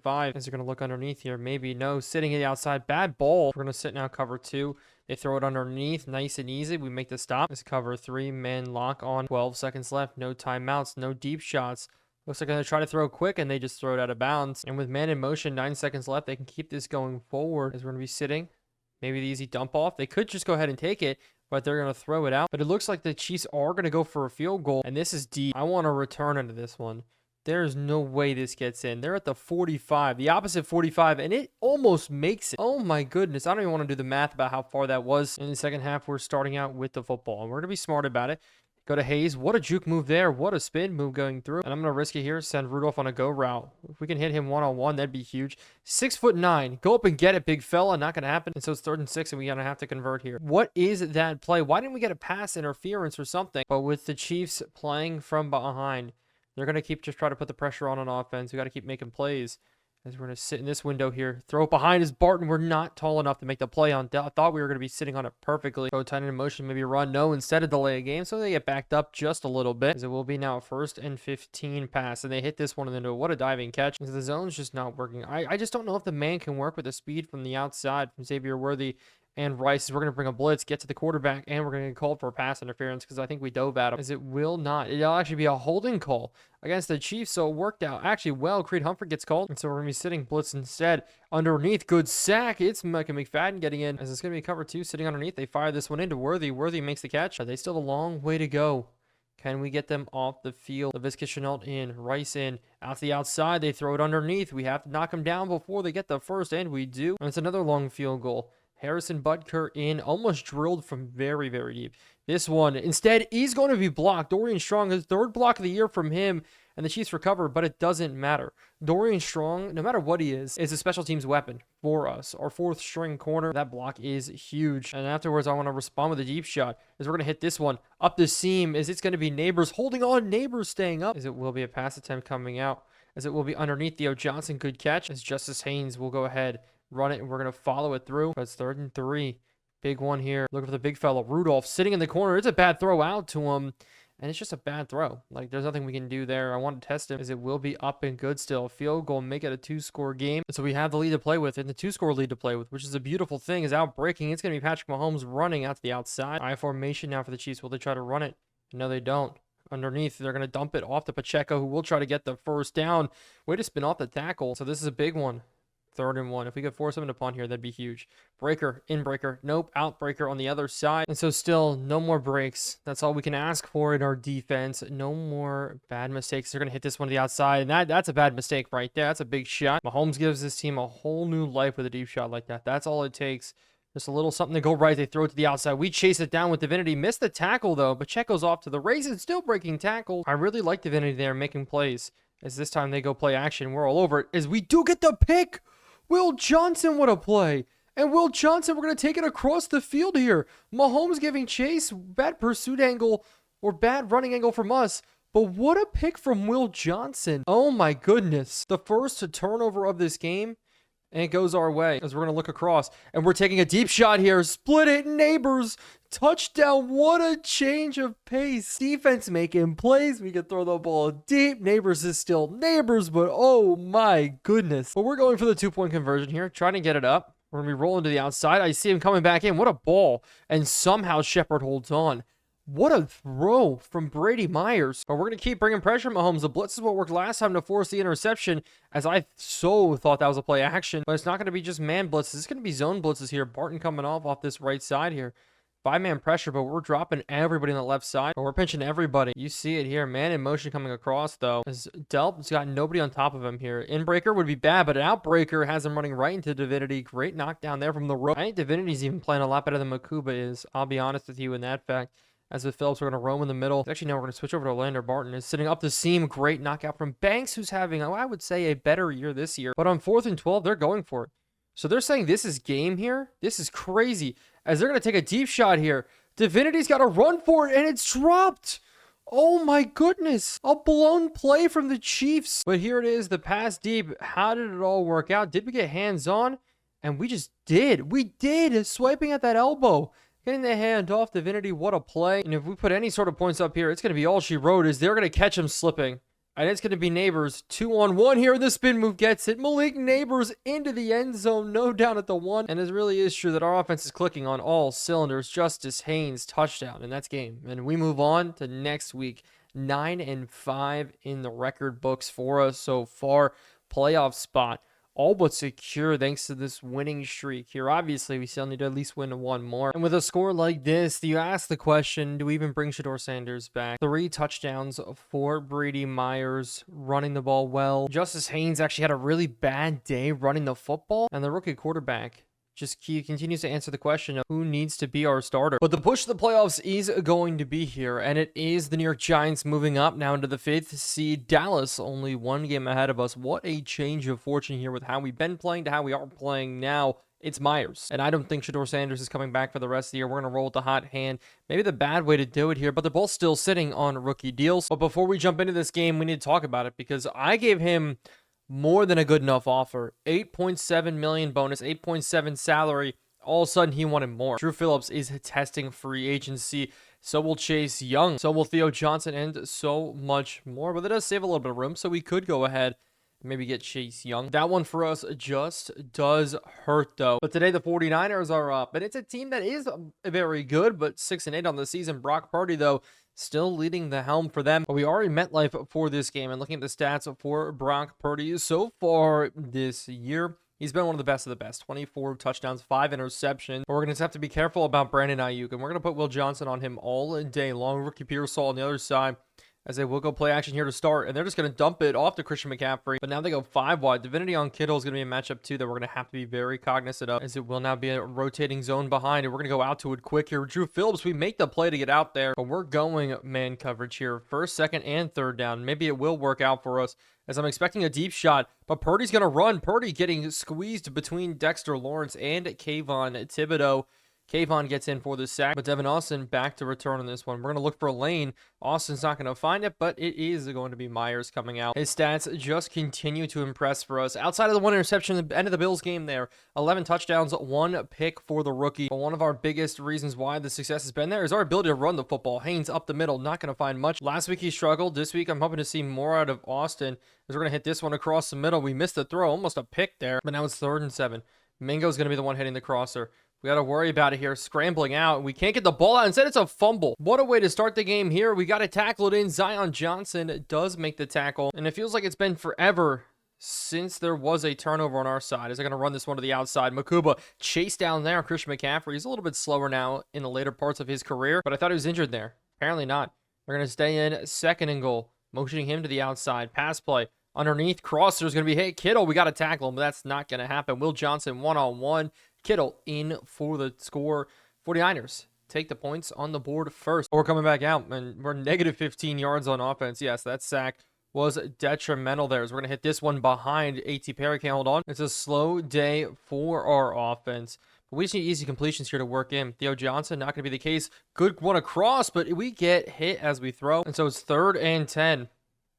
S1: 8-5. As they're going to look underneath here. Maybe no. Sitting at the outside. Bad ball. We're going to sit now cover 2. They throw it underneath, nice and easy. We make the stop. It's cover 3, man lock on. 12 seconds left. No timeouts, no deep shots. Looks like they're going to try to throw quick, and they just throw it out of bounds. And with man in motion, 9 seconds left, they can keep this going forward as we're going to be sitting. Maybe the easy dump off. They could just go ahead and take it, but they're going to throw it out. But it looks like the Chiefs are going to go for a field goal, and this is deep. I want to return into this one. There's no way this gets in. They're at the 45, the opposite 45, and it almost makes it. Oh my goodness. I don't even want to do the math about how far that was. In the second half, we're starting out with the football, and we're going to be smart about it. Go to Hayes. What a juke move there. What a spin move going through. And I'm going to risk it here. Send Rudolph on a go route. If we can hit him one-on-one, that'd be huge. 6'9". Go up and get it, big fella. Not going to happen. And so it's 3rd and 6, and we're going to have to convert here. What is that play? Why didn't we get a pass interference or something? But with the Chiefs playing from behind, they're going to keep just try to put the pressure on offense. We got to keep making plays. As we're going to sit in this window here. Throw it behind is Barton. We're not tall enough to make the play on. I thought we were going to be sitting on it perfectly. Throw tight end in motion, maybe run. No, instead of delay a game. So they get backed up just a little bit. As it will be now a 1st and 15 pass. And they hit this one into what a diving catch. The zone's just not working. I just don't know if the man can work with the speed from the outside from Xavier Worthy and Rice. We're going to bring a blitz, get to the quarterback, and we're going to get called for pass interference because I think we dove at him. As it will not. It'll actually be a holding call against the Chiefs, so it worked out actually well. Creed Humphrey gets called, and so we're going to be sitting blitz instead. Underneath, good sack. It's Micah McFadden getting in. As it's going to be cover 2, sitting underneath. They fire this one into Worthy. Worthy makes the catch. They still have a long way to go. Can we get them off the field? LaVisca Chenault in, Rice in, out to the outside. They throw it underneath. We have to knock them down before they get the first, and we do. And it's another long field goal. Harrison Butker in, almost drilled from very, very deep. This one, instead, he's going to be blocked. Dorian Strong, his 3rd block of the year from him, and the Chiefs recover, but it doesn't matter. Dorian Strong, no matter what he is a special teams weapon for us. Our 4th string corner, that block is huge. And afterwards, I want to respond with a deep shot, as we're going to hit this one up the seam, as it's going to be Neighbors holding on, Neighbors staying up, as it will be a pass attempt coming out, as it will be underneath. Theo Johnson, good catch, as Justice Haynes will go ahead, run it, and we're going to follow it through. But it's 3rd and 3. Big one here. Looking for the big fella. Rudolph sitting in the corner. It's a bad throw out to him. And it's just a bad throw. Like, there's nothing we can do there. I want to test him, as it will be up and good still. Field goal, make it a 2-score game. So we have the lead to play with, and the 2-score lead to play with, which is a beautiful thing. Is out breaking. It's going to be Patrick Mahomes running out to the outside. I formation now for the Chiefs. Will they try to run it? No, they don't. Underneath, they're going to dump it off to Pacheco, who will try to get the first down. Way to spin off the tackle. So this is a big one. 3rd and 1. If we could force them to punt here, that'd be huge. Breaker, in breaker. Nope, out breaker on the other side. And so still, no more breaks. That's all we can ask for in our defense. No more bad mistakes. They're going to hit this one to the outside, and that's a bad mistake right there. That's a big shot. Mahomes gives this team a whole new life with a deep shot like that. That's all it takes. Just a little something to go right. They throw it to the outside. We chase it down with Divinity. Missed the tackle, though. But Checo's off to the races. Still breaking tackle. I really like Divinity there making plays. As this time they go play action. We're all over it. As we do get the pick. Will Johnson, what a play. And Will Johnson, we're going to take it across the field here. Mahomes giving chase. Bad pursuit angle or bad running angle from us. But what a pick from Will Johnson. Oh my goodness. The first turnover of this game. And it goes our way as we're going to look across. And we're taking a deep shot here. Split it, Neighbors. Touchdown. What a change of pace. Defense making plays. We can throw the ball deep. Neighbors is still Neighbors, but oh my goodness. But we're going for the 2-point conversion here. Trying to get it up. We're going to be rolling to the outside. I see him coming back in. What a ball. And somehow Shepard holds on. What a throw from Brady Myers. But we're going to keep bringing pressure on Mahomes. The blitz is what worked last time to force the interception, as I so thought that was a play action. But it's not going to be just man blitzes. It's going to be zone blitzes here. Barton coming off this right side here. 5-man pressure, but we're dropping everybody on the left side. But we're pinching everybody. You see it here. Man in motion coming across, though. As Delp's got nobody on top of him here. Inbreaker would be bad, but an outbreaker has him running right into Divinity. Great knockdown there from the rope. I think Divinity's even playing a lot better than Makuba is. I'll be honest with you in that fact. As with Phillips, we're going to roam in the middle. Actually, no, we're going to switch over to Orlando. Barton is sitting up the seam. Great knockout from Banks, who's having, I would say, a better year this year. But on 4th and 12, they're going for it. So they're saying this is game here. This is crazy. As they're going to take a deep shot here. Divinity's got to run for it, and it's dropped. Oh my goodness. A blown play from the Chiefs. But here it is, the pass deep. How did it all work out? Did we get hands on? And we just did. We did. Swiping at that elbow. Getting the hand off Divinity, what a play. And if we put any sort of points up here, it's going to be all she wrote is they're going to catch him slipping. And it's going to be Neighbors. 2-on-1 here. The spin move gets it. Malik Neighbors into the end zone. No down at the 1. And it really is true that our offense is clicking on all cylinders. Justice Haynes, touchdown. And that's game. And we move on to next week. 9-5 in the record books for us so far. Playoff spot. All but secure thanks to this winning streak here. Obviously, we still need to at least win one more. And with a score like this, you ask the question, do we even bring Shedeur Sanders back? 3 touchdowns for Brady Myers, running the ball well. Justice Haynes actually had a really bad day running the football. And the rookie quarterback just continues to answer the question of who needs to be our starter. But the push to the playoffs is going to be here, and it is the New York Giants moving up now into the 5th seed. Dallas only 1 game ahead of us. What a change of fortune here with how we've been playing to how we are playing now. It's Myers, and I don't think Shedeur Sanders is coming back for the rest of the year. We're going to roll with the hot hand. Maybe the bad way to do it here, but they're both still sitting on rookie deals. But before we jump into this game, we need to talk about it because I gave him more than a good enough offer. 8.7 million bonus, 8.7 salary. All of a sudden, he wanted more. Drew Phillips is testing free agency. So will Chase Young. So will Theo Johnson, and so much more. But it does save a little bit of room, so we could go ahead and maybe get Chase Young. That one for us just does hurt, though. But today, the 49ers are up. And it's a team that is very good, but 6-8 on the season. Brock Purdy, though, still leading the helm for them. But we are in MetLife for this game. And looking at the stats for Brock Purdy so far this year, he's been one of the best of the best. 24 touchdowns, 5 interceptions. But we're going to have to be careful about Brandon Ayuk. And we're going to put Will Johnson on him all day long. Rookie Pearsall on the other side, as they will go play action here to start. And they're just going to dump it off to Christian McCaffrey. But now they go 5 wide. Divinity on Kittle is going to be a matchup too that we're going to have to be very cognizant of, as it will now be a rotating zone behind. And we're going to go out to it quick here. Drew Phillips, we make the play to get out there. But we're going man coverage here. First, second, and third down. Maybe it will work out for us, as I'm expecting a deep shot. But Purdy's going to run. Purdy getting squeezed between Dexter Lawrence and Kayvon Thibodeau. Kayvon gets in for the sack, but Devin Austin back to return on this one. We're going to look for a lane. Austin's not going to find it, but it is going to be Myers coming out. His stats just continue to impress for us. Outside of the 1 interception at the end of the Bills game there, 11 touchdowns, 1 pick for the rookie. But one of our biggest reasons why the success has been there is our ability to run the football. Haynes up the middle, not going to find much. Last week he struggled. This week I'm hoping to see more out of Austin, as we're going to hit this one across the middle. We missed the throw, almost a pick there, but now it's 3rd and 7. Mingo's going to be the one hitting the crosser. We got to worry about it here, scrambling out. We can't get the ball out. Instead, it's a fumble. What a way to start the game here. We got to tackle it in. Zion Johnson does make the tackle. And it feels like it's been forever since there was a turnover on our side. Is they're going to run this one to the outside. Makuba chased down there. Christian McCaffrey. He's a little bit slower now in the later parts of his career, but I thought he was injured there. Apparently not. They're going to stay in 2nd and goal. Motioning him to the outside. Pass play. Underneath. Crosser is going to be, hey, Kittle, we got to tackle him, but that's not going to happen. Will Johnson one-on-one. Kittle in for the score. 49ers take the points on the board first. We're coming back out, and we're negative 15 yards on offense. Yes, that sack was detrimental there. So we're going to hit this one behind A.T. Perry. Can't hold on. It's a slow day for our offense. But we just need easy completions here to work in. Theo Johnson, not going to be the case. Good one across, but we get hit as we throw. And so it's 3rd and 10.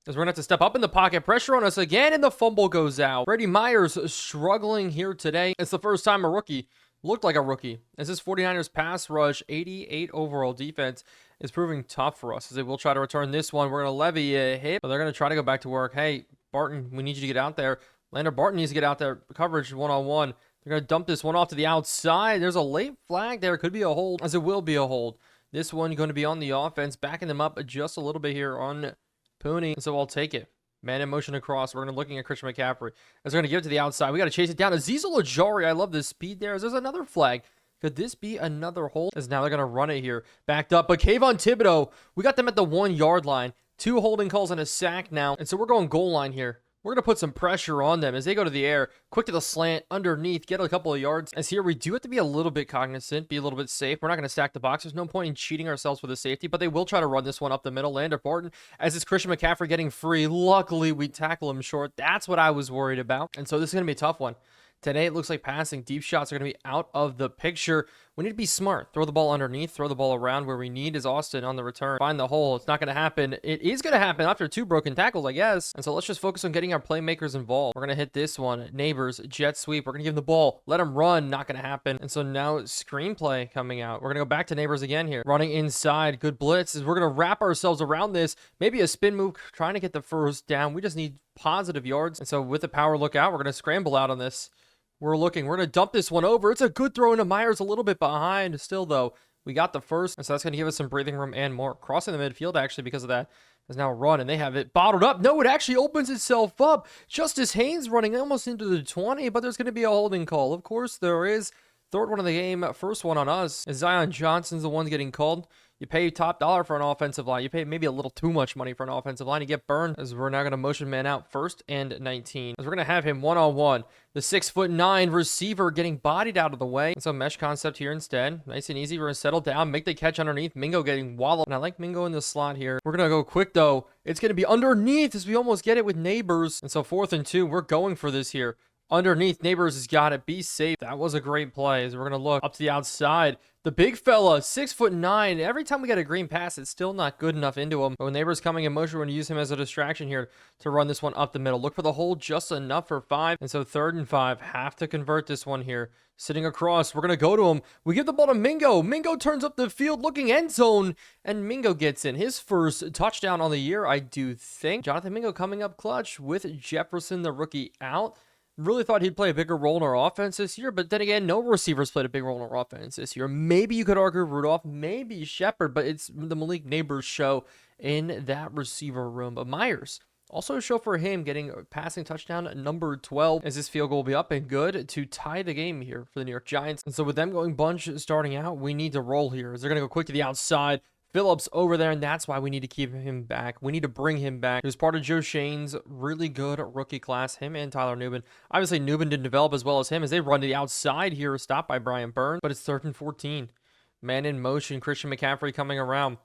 S1: As we're going to have to step up in the pocket. Pressure on us again, and the fumble goes out. Brady Myers struggling here today. It's the first time a rookie looked like a rookie, as this 49ers pass rush, 88 overall defense, is proving tough for us, as they will try to return this one. We're going to levy a hit, but they're going to try to go back to work. Hey, Barton, we need you to get out there. Lander Barton needs to get out there. Coverage one-on-one. They're going to dump this one off to the outside. There's a late flag there. Could be a hold, as it will be a hold. This one going to be on the offense, backing them up just a little bit here on Pooney, so I'll take it. Man in motion across. We're going to looking at Christian McCaffrey, as we're going to give it to the outside. We got to chase it down. Azeez Ojulari, I love this speed there. As there's another flag. Could this be another hold? As now they're going to run it here. Backed up. But Kayvon Thibodeau, we got them at the 1-yard line. 2 holding calls and a sack now. And so we're going goal line here. We're going to put some pressure on them as they go to the air. Quick to the slant, underneath, get a couple of yards. As here, we do have to be a little bit cognizant, be a little bit safe. We're not going to stack the box. There's no point in cheating ourselves with a safety, but they will try to run this one up the middle. Lander Barton, as it's Christian McCaffrey getting free. Luckily, we tackle him short. That's what I was worried about. And so this is going to be a tough one. Today, it looks like passing. Deep shots are going to be out of the picture. We need to be smart. Throw the ball underneath. Throw the ball around. Where we need is Austin on the return. Find the hole. It's not going to happen. It is going to happen after 2 broken tackles, I guess. And so let's just focus on getting our playmakers involved. We're going to hit this one. Neighbors, jet sweep. We're going to give him the ball. Let him run. Not going to happen. And so now screenplay coming out. We're going to go back to Neighbors again here. Running inside. Good blitz. We're going to wrap ourselves around this. Maybe a spin move. Trying to get the first down. We just need positive yards. And so with the power look out, we're going to scramble out on this. We're looking. We're going to dump this one over. It's a good throw into Myers, a little bit behind. Still, though, we got the first. And so that's going to give us some breathing room and more. Crossing the midfield, actually, because of that, is now run. And they have it bottled up. No, it actually opens itself up. Justice Haynes running almost into the 20, but there's going to be a holding call. Of course, there is. 3rd one of the game. First one on us. As Zion Johnson's the one getting called. You pay top dollar for an offensive line. You pay maybe a little too much money for an offensive line. You get burned, as we're now going to motion man out 1st and 19. As we're going to have him one-on-one. The 6'9" receiver getting bodied out of the way. So mesh concept here instead. Nice and easy. We're going to settle down. Make the catch underneath. Mingo getting walloped. And I like Mingo in the slot here. We're going to go quick, though. It's going to be underneath as we almost get it with Neighbors. And so 4th and 2. We're going for this here. Underneath, Neighbors has got it. Be safe. That was a great play. As we're going to look up to the outside. The big fella, 6'9". Every time we get a green pass, it's still not good enough into him. But when Neighbors coming in motion, we're going to use him as a distraction here to run this one up the middle. Look for the hole just enough for 5. And so 3rd and 5. Have to convert this one here. Sitting across, we're going to go to him. We give the ball to Mingo. Mingo turns up the field looking end zone. And Mingo gets in his first touchdown on the year, I do think. Jonathan Mingo coming up clutch with Jefferson, the rookie, out. Really thought he'd play a bigger role in our offense this year, but then again, no receivers played a big role in our offense this year. Maybe you could argue Rudolph, maybe Shepard, but it's the Malik Neighbors show in that receiver room. But Myers, also a show for him, getting a passing touchdown number 12, as this field goal will be up and good to tie the game here for the New York Giants. And so with them going bunch starting out, we need to roll here, as they're going to go quick to the outside. Phillips over there, and that's why we need to keep him back. We need to bring him back. He was part of Joe Shane's really good rookie class, him and Tyler Nubin. Obviously, Nubin didn't develop as well as him as they run to the outside here, stopped by Brian Burns, but it's 3rd and 14. Man in motion, Christian McCaffrey coming around.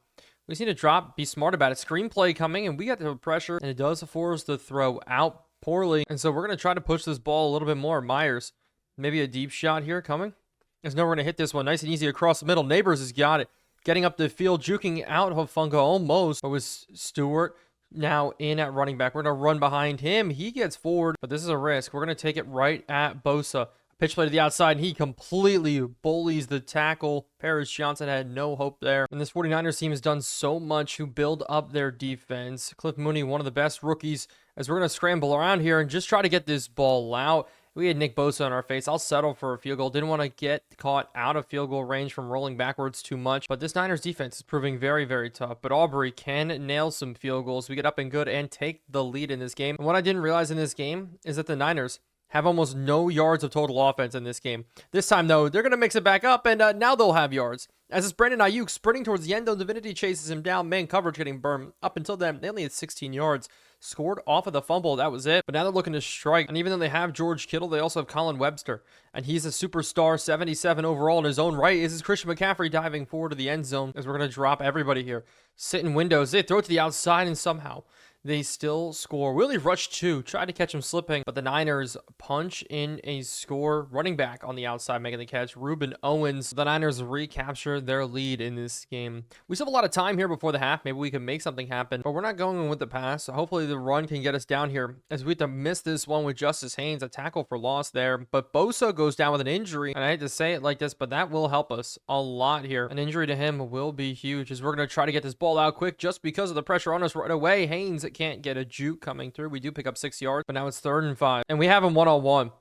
S1: We just need to drop, be smart about it. Screenplay coming, and we got the pressure, and it does force the throw out poorly. And so we're going to try to push this ball a little bit more. Myers, maybe a deep shot here coming. There's no we're going to hit this one. Nice and easy across the middle. Neighbors has got it. Getting up the field, juking out Hufanga almost. It was Stewart now in at running back. We're going to run behind him. He gets forward, but this is a risk. We're going to take it right at Bosa. Pitch play to the outside, and he completely bullies the tackle. Paris Johnson had no hope there. And this 49ers team has done so much to build up their defense. Cliff Mooney, one of the best rookies, as we're going to scramble around here and just try to get this ball out. We had Nick Bosa on our face. I'll settle for a field goal. Didn't want to get caught out of field goal range from rolling backwards too much. But this Niners defense is proving very, very tough. But Aubrey can nail some field goals. We get up and good and take the lead in this game. And what I didn't realize in this game is that the Niners have almost no yards of total offense in this game. This time, though, they're going to mix it back up, and now they'll have yards. As it's Brandon Ayuk sprinting towards the end zone, Divinity chases him down. Man coverage getting burned. Up until then, they only had 16 yards. Scored off of the fumble. That was it. But now they're looking to strike. And even though they have George Kittle, they also have Colin Webster. And he's a superstar, 77 overall in his own right. This is Christian McCaffrey diving forward to the end zone as we're going to drop everybody here. Sit in windows. They throw it to the outside, and somehow they still score. Willie rushed 2, tried to catch him slipping, but the Niners punch in a score. Running back on the outside making the catch, Reuben Owens. The Niners recapture their lead in this game. We still have a lot of time here before the half. Maybe we can make something happen, but we're not going with the pass. So hopefully the run can get us down here, as we have to miss this one with Justice Haynes, a tackle for loss there. But Bosa goes down with an injury, and I hate to say it like this, but that will help us a lot here. An injury to him will be huge, as we're going to try to get this ball out quick just because of the pressure on us right away. Haynes can't get a juke coming through. We do pick up 6 yards, but now it's 3rd and 5, and we have him one-on-one.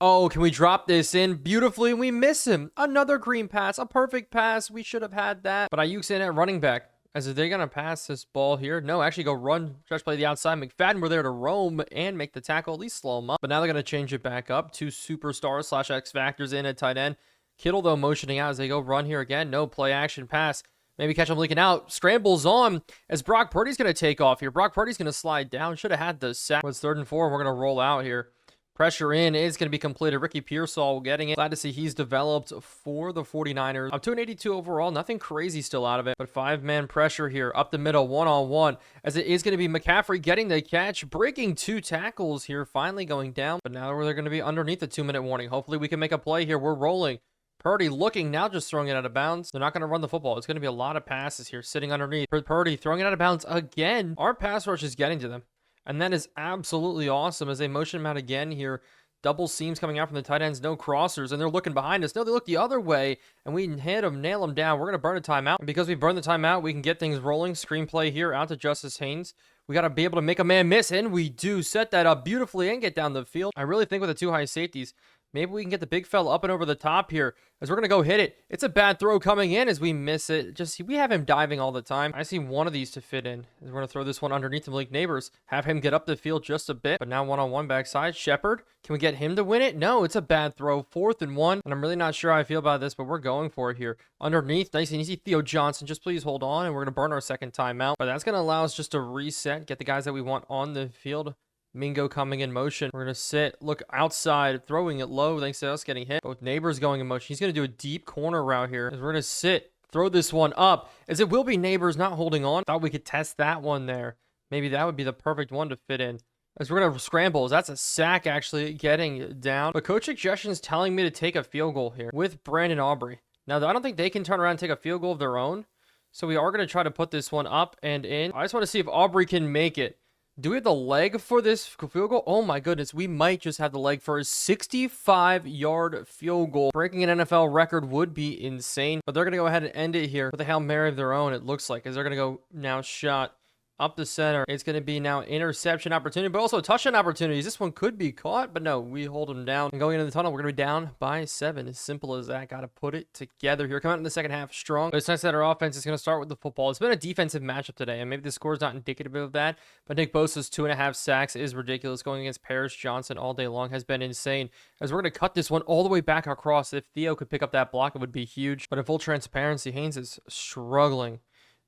S1: Oh, can we drop this in beautifully? We miss him. Another green pass, a perfect pass. We should have had that, but Ayuk's in at running back. As are they going to pass this ball here? No, actually go run, stretch play the outside. McFadden were there to roam and make the tackle, at least slow him up. But now they're going to change it back up. 2 superstars / X Factors in at tight end. Kittle, though, motioning out as they go run here again. No play action pass. Maybe catch him leaking out. Scrambles on as Brock Purdy's going to take off here. Brock Purdy's going to slide down. Should have had the sack. It's 3rd and 4. We're going to roll out here. Pressure in is going to be completed. Ricky Pearsall getting it. Glad to see he's developed for the 49ers. Up to an 82 overall. Nothing crazy still out of it. But 5-man pressure here. Up the middle. One-on-one. As it is going to be McCaffrey getting the catch. Breaking 2 tackles here. Finally going down. But now they're going to be underneath the 2-minute warning. Hopefully we can make a play here. We're rolling. Purdy looking, now just throwing it out of bounds. They're not going to run the football. It's going to be a lot of passes here sitting underneath. Purdy throwing it out of bounds again. Our pass rush is getting to them. And that is absolutely awesome as they motion him out again here. Double seams coming out from the tight ends, no crossers, and they're looking behind us. No, they look the other way, and we hit them, nail them down. We're going to burn a timeout. And because we burn the timeout, we can get things rolling. Screenplay here out to Justice Haynes. We got to be able to make a man miss, and we do set that up beautifully and get down the field. I really think with the 2 high safeties, maybe we can get the big fella up and over the top here as we're going to go hit it. It's a bad throw coming in as we miss it. Just we have him diving all the time. I see one of these to fit in. We're going to throw this one underneath the Malik Neighbors. Have him get up the field just a bit. But now one-on-one backside. Shepard, can we get him to win it? No, it's a bad throw. 4th and 1. And I'm really not sure how I feel about this, but we're going for it here. Underneath, nice and easy. Theo Johnson, just please hold on. And we're going to burn our second timeout. But that's going to allow us just to reset, get the guys that we want on the field. Mingo coming in motion. We're going to sit, look outside, throwing it low thanks to us getting hit. Both Neighbors going in motion. He's going to do a deep corner route here. As we're going to sit, throw this one up. As it will be Neighbors not holding on. Thought we could test that one there. Maybe that would be the perfect one to fit in. As we're going to scramble. That's a sack actually getting down. But coach suggestion is telling me to take a field goal here with Brandon Aubrey. Now, I don't think they can turn around and take a field goal of their own. So we are going to try to put this one up and in. I just want to see if Aubrey can make it. Do we have the leg for this field goal? Oh my goodness, we might just have the leg for a 65-yard field goal. Breaking an NFL record would be insane, but they're going to go ahead and end it here with a Hail Mary of their own, it looks like, as they're going to go now shot up the center. It's going to be now interception opportunity, but also touchdown opportunities. This one could be caught, but no, we hold them down. And going into the tunnel, we're going to be down by 7. As simple as that. Got to put it together here. Come out in the second half strong. But it's nice that our offense is going to start with the football. It's been a defensive matchup today, and maybe the score is not indicative of that, but Nick Bosa's 2.5 sacks is ridiculous. Going against Paris Johnson all day long has been insane. As we're going to cut this one all the way back across. If Theo could pick up that block, it would be huge. But in full transparency, Haynes is struggling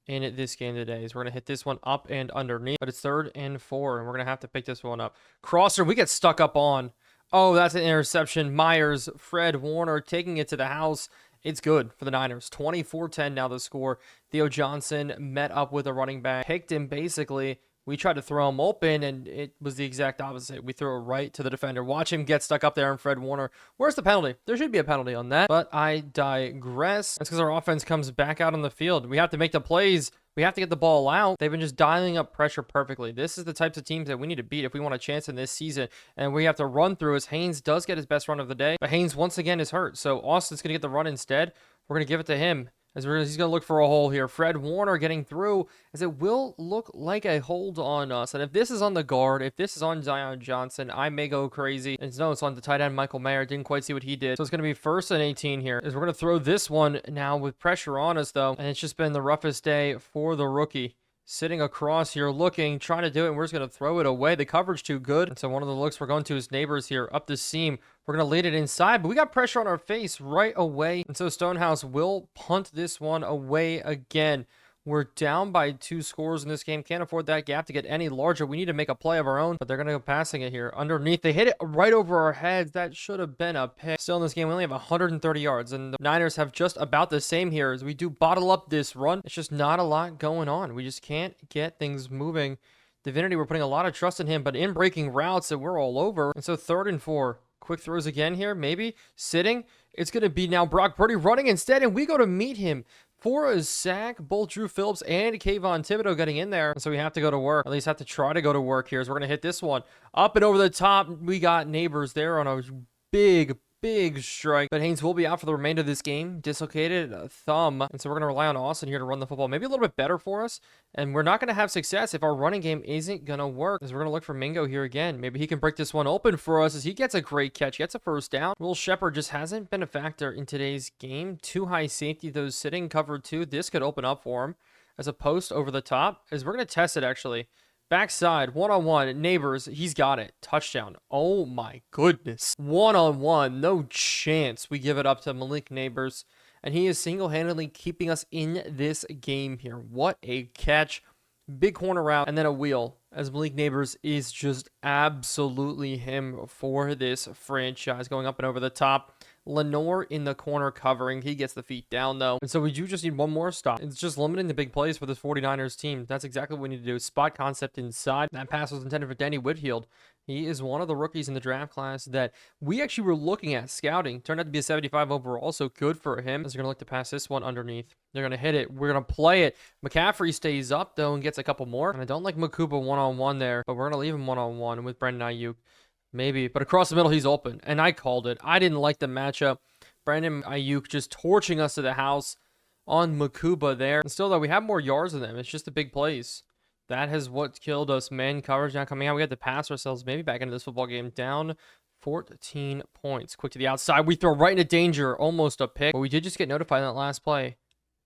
S1: in this game today. Is we're going to hit this one up and underneath, but it's 3rd and 4, and we're going to have to pick this one up. Crosser, we get stuck up on. Oh, that's an interception. Myers, Fred Warner taking it to the house. It's good for the Niners. 24-10 now the score. Theo Johnson met up with a running back, picked him basically. We tried to throw him open, and it was the exact opposite. We threw it right to the defender. Watch him get stuck up there, and Fred Warner. Where's the penalty? There should be a penalty on that, but I digress. That's because our offense comes back out on the field. We have to make the plays. We have to get the ball out. They've been just dialing up pressure perfectly. This is the types of teams that we need to beat if we want a chance in this season, and we have to run through as Haynes does get his best run of the day, but Haynes once again is hurt, so Austin's going to get the run instead. We're going to give it to him. He's going to look for a hole here. Fred Warner getting through, as it will look like a hold on us. And if this is on the guard, if this is on Zion Johnson, I may go crazy. And no, it's on the tight end, Michael Mayer. Didn't quite see what he did. So it's going to be 1st and 18 here. As we're going to throw this one now with pressure on us, though. And it's just been the roughest day for the rookie. Sitting across here, looking, trying to do it, and we're just going to throw it away. The coverage too good. And so one of the looks we're going to his neighbors here up the seam. We're going to lead it inside, but we got pressure on our face right away. And so Stonehouse will punt this one away again. We're down by 2 scores in this game. Can't afford that gap to get any larger. We need to make a play of our own, but they're going to go passing it here. Underneath, they hit it right over our heads. That should have been a pick. Still in this game, we only have 130 yards, and the Niners have just about the same here as we do bottle up this run. It's just not a lot going on. We just can't get things moving. Divinity, we're putting a lot of trust in him, but in breaking routes that we're all over. And so 3rd and 4. Quick throws again here, maybe. Sitting. It's going to be now Brock Purdy running instead, and we go to meet him for a sack. Both Drew Phillips and Kayvon Thibodeau getting in there. And so we have to go to work. At least have to try to go to work here. So we're going to hit this one up and over the top. We got Neighbors there on a big strike, but Haynes will be out for the remainder of this game. Dislocated thumb, and so we're going to rely on Austin here to run the football maybe a little bit better for us, and we're not going to have success if our running game isn't going to work, as we're going to look for Mingo here again. Maybe he can break this one open for us as he gets a great catch, gets a 1st down. Will Shepard just hasn't been a factor in today's game. Too high safety, those sitting cover 2. This could open up for him as a post over the top, as we're going to test it actually. Backside, one-on-one, Neighbors, he's got it. Touchdown. Oh my goodness. One-on-one, no chance we give it up to Malik Neighbors. And he is single-handedly keeping us in this game here. What a catch. Big corner route, and then a wheel, as Malik Neighbors is just absolutely him for this franchise. Going up and over the top. Lenore in the corner covering. He gets the feet down, though. And so we do just need one more stop. It's just limiting the big plays for this 49ers team. That's exactly what we need to do. Spot concept inside. That pass was intended for Danny Whitfield. He is one of the rookies in the draft class that we actually were looking at scouting. Turned out to be a 75 overall, so good for him. As they're going to look to pass this one underneath. They're going to hit it. We're going to play it. McCaffrey stays up, though, and gets a couple more. And I don't like Makuba one-on-one there, but we're going to leave him one-on-one with Brandon Ayuk. Maybe, but across the middle, he's open, and I called it. I didn't like the matchup. Brandon Ayuk just torching us to the house on Makuba there. And still, though, we have more yards than them. It's just the big plays. That has what killed us. Man coverage now coming out. We had to pass ourselves maybe back into this football game. Down 14 points. Quick to the outside. We throw right into danger. Almost a pick. But we did just get notified in that last play.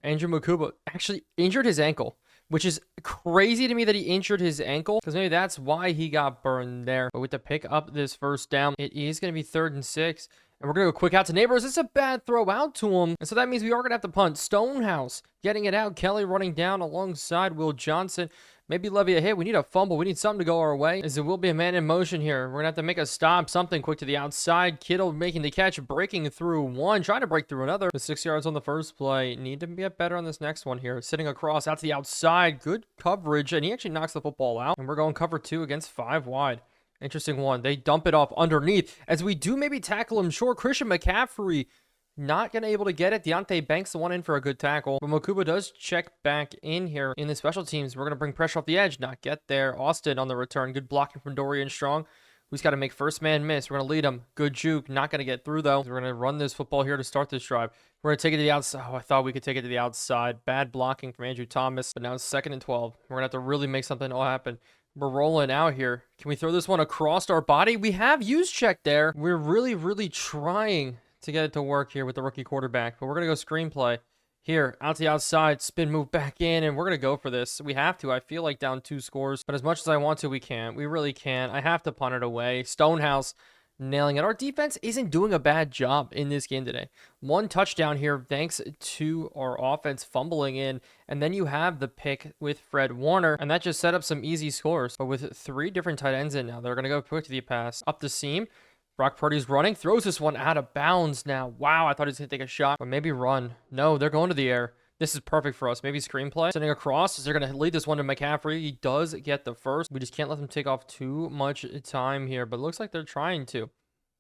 S1: Andrew Makuba actually injured his ankle, which is crazy to me that he injured his ankle, because maybe that's why he got burned there. But with the pick up this 1st down, it is going to be 3rd and 6. And we're going to go quick out to Neighbors. It's a bad throw out to him. And so that means we are going to have to punt. Stonehouse getting it out. Kelly running down alongside Will Johnson. Maybe levy a hit. We need a fumble. We need something to go our way, as it will be a man in motion here. We're going to have to make a stop. Something quick to the outside. Kittle making the catch, breaking through one, trying to break through another. The 6 yards on the first play. Need to get better on this next one here. Sitting across out to the outside. Good coverage, and he actually knocks the football out. And we're going cover 2 against 5 wide. Interesting one. They dump it off underneath as we do maybe tackle him short. Christian McCaffrey not going to able to get it. Deontay banks the one in for a good tackle. But Mokuba does check back in here in the special teams. We're going to bring pressure off the edge. Not get there. Austin on the return. Good blocking from Dorian Strong. Who's got to make first man miss. We're going to lead him. Good juke. Not going to get through, though. We're going to run this football here to start this drive. We're going to take it to the outside. Oh, I thought we could take it to the outside. Bad blocking from Andrew Thomas. But now it's 2nd and 12. We're going to have to really make something all happen. We're rolling out here. Can we throw this one across our body? We have used check there. We're really, really trying to get it to work here with the rookie quarterback. But we're going to go screenplay. Here, out to the outside, spin move back in, and we're going to go for this. We have to. I feel like down 2 scores, but as much as I want to, we can't. We really can't. I have to punt it away. Stonehouse nailing it. Our defense isn't doing a bad job in this game today. 1 touchdown here thanks to our offense fumbling in, and then you have the pick with Fred Warner, and that just set up some easy scores. But with 3 different tight ends in now, they're going to go quick to the pass. Up the seam. Brock Purdy's running, throws this one out of bounds now. Wow, I thought he was going to take a shot, but maybe run. No, they're going to the air. This is perfect for us. Maybe screenplay. Sending across. They're going to lead this one to McCaffrey. He does get the first. We just can't let them take off too much time here, but it looks like they're trying to.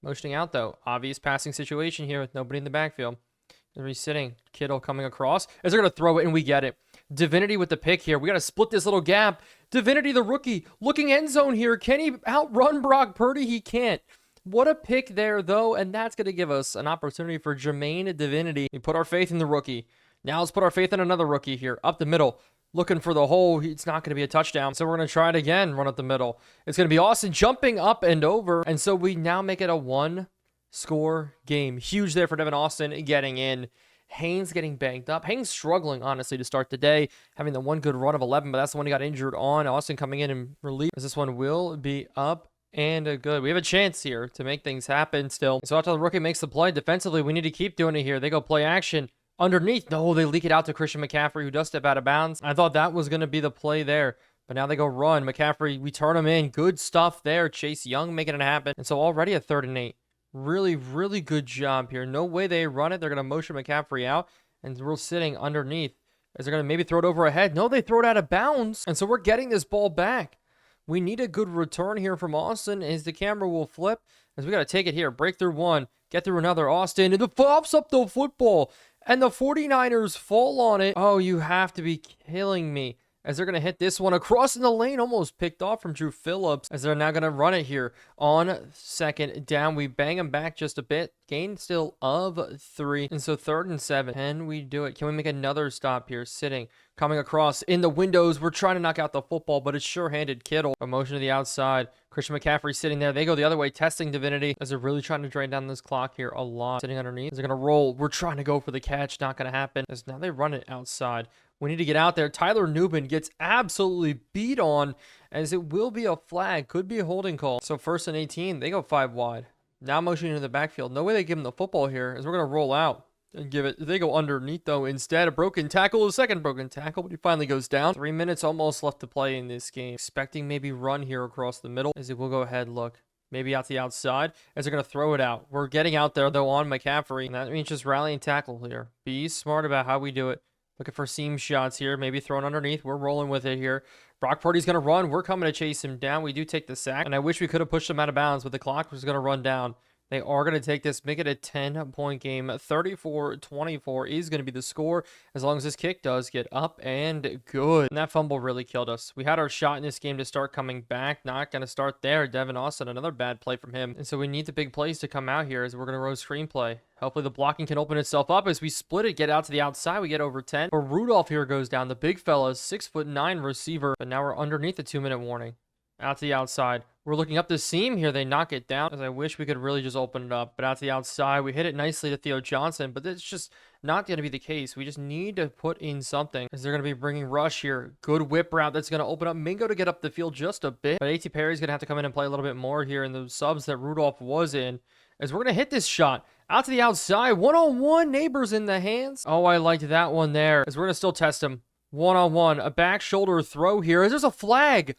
S1: Motioning out, though. Obvious passing situation here with nobody in the backfield. They're sitting. Kittle coming across. As they're going to throw it, and we get it. Divinity with the pick here. We got to split this little gap. Divinity, the rookie, looking end zone here. Can he outrun Brock Purdy? He can't. What a pick there, though, and that's going to give us an opportunity for Jermaine Divinity. We put our faith in the rookie. Now let's put our faith in another rookie here. Up the middle, looking for the hole. It's not going to be a touchdown, so we're going to try it again, run up the middle. It's going to be Austin jumping up and over, and so we now make it a 1-score game. Huge there for Devin Austin getting in. Haynes getting banged up. Haynes struggling, honestly, to start the day, having the one good run of 11, but that's the one he got injured on. Austin coming in and relief, as this one will be up. And good. We have a chance here to make things happen still. So after the rookie makes the play, defensively, we need to keep doing it here. They go play action underneath. No, they leak it out to Christian McCaffrey, who does step out of bounds. I thought that was going to be the play there. But now they go run. McCaffrey, we turn him in. Good stuff there. Chase Young making it happen. And so already a 3rd and 8. Really, really good job here. No way they run it. They're going to motion McCaffrey out. And we're sitting underneath. As they're going to maybe throw it over ahead. No, they throw it out of bounds. And so we're getting this ball back. We need a good return here from Austin as the camera will flip. As we got to take it here. Break through one. Get through another. Austin. And it pops up the football. And the 49ers fall on it. Oh, you have to be killing me. As they're going to hit this one across in the lane. Almost picked off from Drew Phillips. As they're now going to run it here on 2nd down. We bang them back just a bit. Gain still of 3. And so 3rd and 7. Can we do it? Can we make another stop here? Sitting. Coming across in the windows. We're trying to knock out the football, but it's sure-handed Kittle. A motion to the outside. Christian McCaffrey sitting there. They go the other way, testing Divinity as they're really trying to drain down this clock here a lot. Sitting underneath. As they're going to roll. We're trying to go for the catch. Not going to happen. As now they run it outside. We need to get out there. Tyler Newman gets absolutely beat on as it will be a flag. Could be a holding call. So 1st and 18. They go 5 wide. Now motioning to the backfield. No way they give him the football here as we're going to roll out. And give it. They go underneath, though. Instead, a broken tackle. A second broken tackle, but he finally goes down. 3 minutes almost left to play in this game. Expecting maybe run here across the middle. As it will go ahead, look. Maybe out the outside. As they're going to throw it out. We're getting out there, though, on McCaffrey. And that means just rallying tackle here. Be smart about how we do it. Looking for seam shots here. Maybe thrown underneath. We're rolling with it here. Brock Purdy's going to run. We're coming to chase him down. We do take the sack. And I wish we could have pushed him out of bounds, but the clock was going to run down. They are going to take this, make it a 10-point game. 34-24 is going to be the score as long as this kick does get up and good. And that fumble really killed us. We had our shot in this game to start coming back. Not going to start there. Devin Austin, another bad play from him. And so we need the big plays to come out here as we're going to roll screenplay. Hopefully the blocking can open itself up as we split it, get out to the outside. We get over 10. But Rudolph here goes down. The big fella, 6'9" receiver. But now we're underneath the 2-minute warning. Out to the outside. We're looking up the seam here. They knock it down. As I wish we could really just open it up. But out to the outside. We hit it nicely to Theo Johnson. But it's just not going to be the case. We just need to put in something. As they're going to be bringing rush here. Good whip route that's going to open up Mingo to get up the field just a bit. But A.T. Perry's going to have to come in and play a little bit more here in the subs that Rudolph was in. As we're going to hit this shot. Out to the outside. One-on-one. Neighbors in the hands. Oh, I liked that one there. As we're going to still test him. One-on-one. A back shoulder throw here. As there's a flag.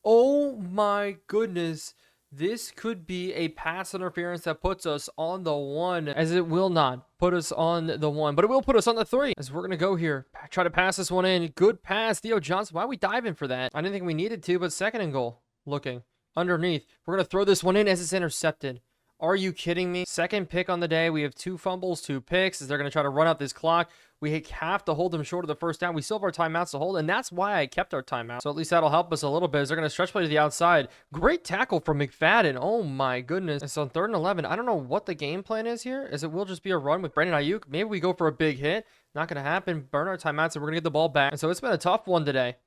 S1: Oh my goodness. This could be a pass interference that puts us on the 1, as it will not put us on the 1, but it will put us on the 3. As we're going to go here, try to pass this one in. Good pass, Theo Johnson. Why are we diving for that? I didn't think we needed to, but 2nd and goal. Looking. underneath. We're going to throw this one in as it's intercepted. Are you kidding me? Second pick on the day. We have 2 fumbles, 2 picks. As they're going to try to run out this clock. We have to hold them short of the first down. We still have our timeouts to hold, and that's why I kept our timeout. So at least that'll help us a little bit as they're going to stretch play to the outside. Great tackle from McFadden. Oh my goodness. It's on 3rd and 11. I don't know what the game plan is here, as it will just be a run with Brandon Ayuk. Maybe we go for a big hit. Not going to happen. Burn our timeouts, and we're going to get the ball back. And so it's been a tough one today.